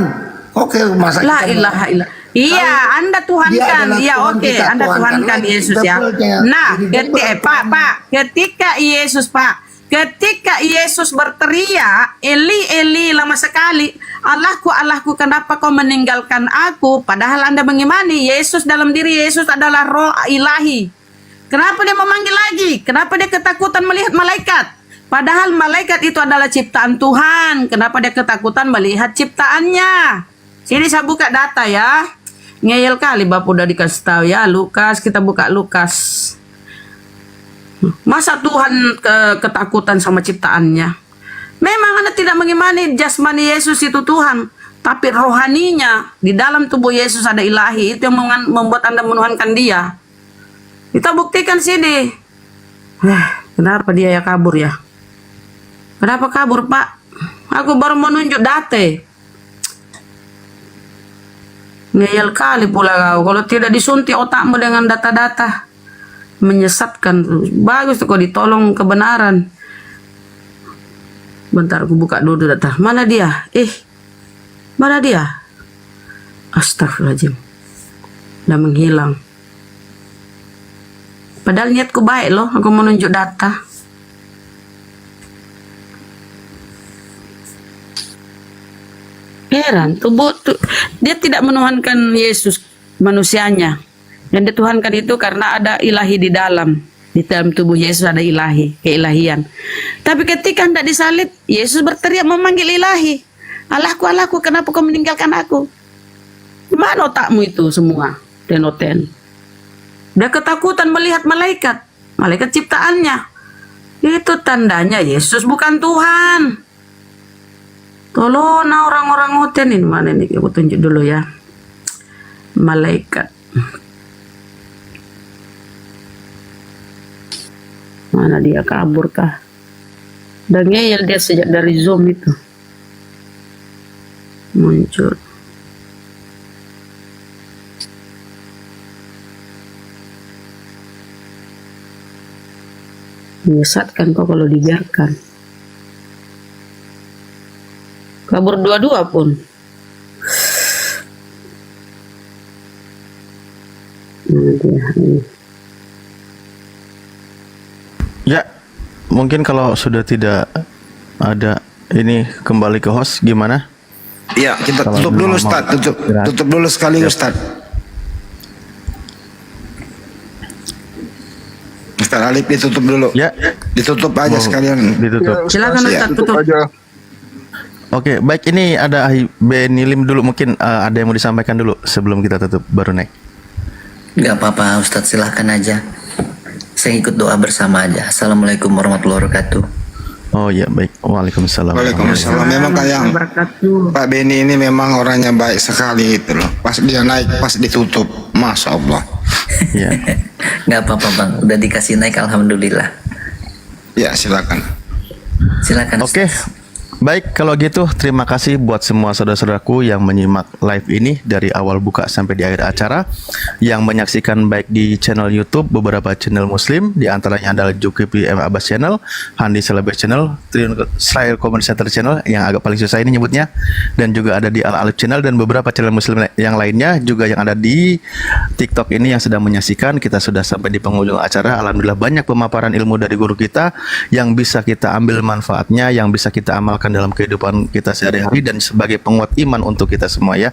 Oke, masa La kita ilaha illallah. Iya, Anda Dia tuhankan. adalah Iya, Tuhan oke, kita, Anda tuhankan tuhankan lagi, Yesus kita ya. punya. Nah, Jadi dia ketika Yesus, Pak, ketika Yesus berteriak, Eli, Eli, lama sekali, Allahku, Allahku, kenapa kau meninggalkan aku? Padahal Anda mengimani Yesus, dalam diri Yesus adalah roh ilahi. Kenapa dia memanggil lagi? Kenapa dia ketakutan melihat malaikat? Padahal malaikat itu adalah ciptaan Tuhan. Kenapa dia ketakutan melihat ciptaannya? Sini saya buka data ya. Ngeyel kali Bapak udah dikasih tahu ya. Lukas, kita buka Lukas. Masa Tuhan ketakutan sama ciptaannya? Memang Anda tidak mengimani jasmani Yesus itu Tuhan, tapi rohaninya di dalam tubuh Yesus ada ilahi. Itu yang membuat Anda menuhankan dia. Kita buktikan sini. Kenapa dia ya kabur ya? Kenapa kabur, Pak? Aku baru mau nunjuk data. Ngeyel kali pula kau. Kalau tidak disuntik otakmu dengan data-data, menyesatkan. Bagus tuh kau ditolong kebenaran. Bentar aku buka dulu data. Mana dia? Mana dia? Astagfirullahaladzim. Udah menghilang. Padahal niatku baik loh. Aku mau nunjuk data. Heran, dia tidak menuhankan Yesus manusianya. Yang dituhankan itu karena ada ilahi di dalam. Di dalam tubuh Yesus ada ilahi, keilahian. Tapi ketika hendak disalib, Yesus berteriak memanggil ilahi. Allahku, Allahku, kenapa kau meninggalkan aku? Mana otakmu itu semua? Tenoten. Dia ketakutan melihat malaikat. Malaikat ciptaannya. Itu tandanya Yesus bukan Tuhan. Tolong orang-orang hotel ini mana nih? Aku tunjuk dulu ya. Malaikat. Mana dia, kabur kah? Dan ngeyel dia sejak dari Zoom itu. Muncul. Menyesatkan kok kalau dibiarkan. Kabur dua-dua pun. Ya, mungkin kalau sudah tidak ada ini kembali ke host gimana? Iya, kita Kalau tutup dulu mau Ustaz. istirahat. Tutup dulu sekali Ustaz. Ustaz Alif ditutup dulu. Ya. Ditutup aja sekalian. Ditutup. Silakan Ya. Ustaz, tutup. Oke, baik, ini ada Benilim dulu, mungkin ada yang mau disampaikan dulu sebelum kita tutup baru naik. Gak apa-apa Ustadz, silahkan aja. Saya ikut doa bersama aja. Assalamualaikum warahmatullahi wabarakatuh. Oh ya, baik. Waalaikumsalam. Waalaikumsalam. Memang kayak Pak Beni ini memang orangnya baik sekali itu loh. Pas dia naik, pas ditutup, masya Allah. Ya. Gak apa-apa Bang, udah dikasih naik alhamdulillah. Ya silakan. Silakan. Oke. Baik, kalau gitu terima kasih buat semua saudara-saudaraku yang menyimak live ini dari awal buka sampai di akhir acara, yang menyaksikan baik di channel YouTube beberapa channel Muslim, di antaranya adalah Zulkifli M Abbas Channel, Handi Celebrate Channel, Triun Israel Community Center Channel yang agak paling susah ini nyebutnya, dan juga ada di Al Alif Channel dan beberapa channel Muslim yang lainnya juga yang ada di TikTok ini yang sedang menyaksikan. Kita sudah sampai di penghujung acara. Alhamdulillah banyak pemaparan ilmu dari guru kita yang bisa kita ambil manfaatnya, yang bisa kita amalkan dalam kehidupan kita sehari-hari dan sebagai penguat iman untuk kita semua ya.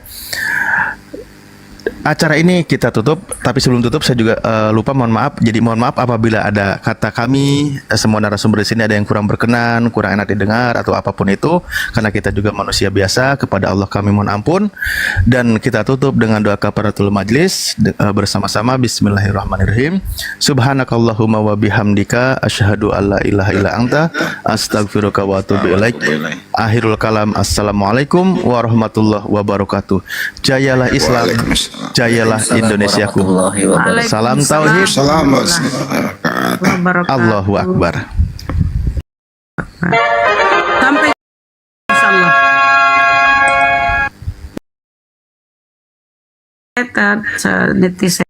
Acara ini kita tutup, tapi sebelum tutup saya juga lupa, mohon maaf. Jadi mohon maaf apabila ada kata kami semua narasumber di sini ada yang kurang berkenan, kurang enak didengar atau apapun itu, karena kita juga manusia biasa. Kepada Allah kami mohon ampun. Dan kita tutup dengan doa kafaratul majlis bersama-sama. Bismillahirrahmanirrahim. Subhanakallahumma wa bihamdika asyhadu alla ilaha illa anta astaghfiruka wa atubu ilaik. Akhirul kalam, assalamualaikum warahmatullahi wabarakatuh. Jayalah Islam, jayalah Indonesiaku. Salam tauhid. Allahu Akbar. Sampai kita netizen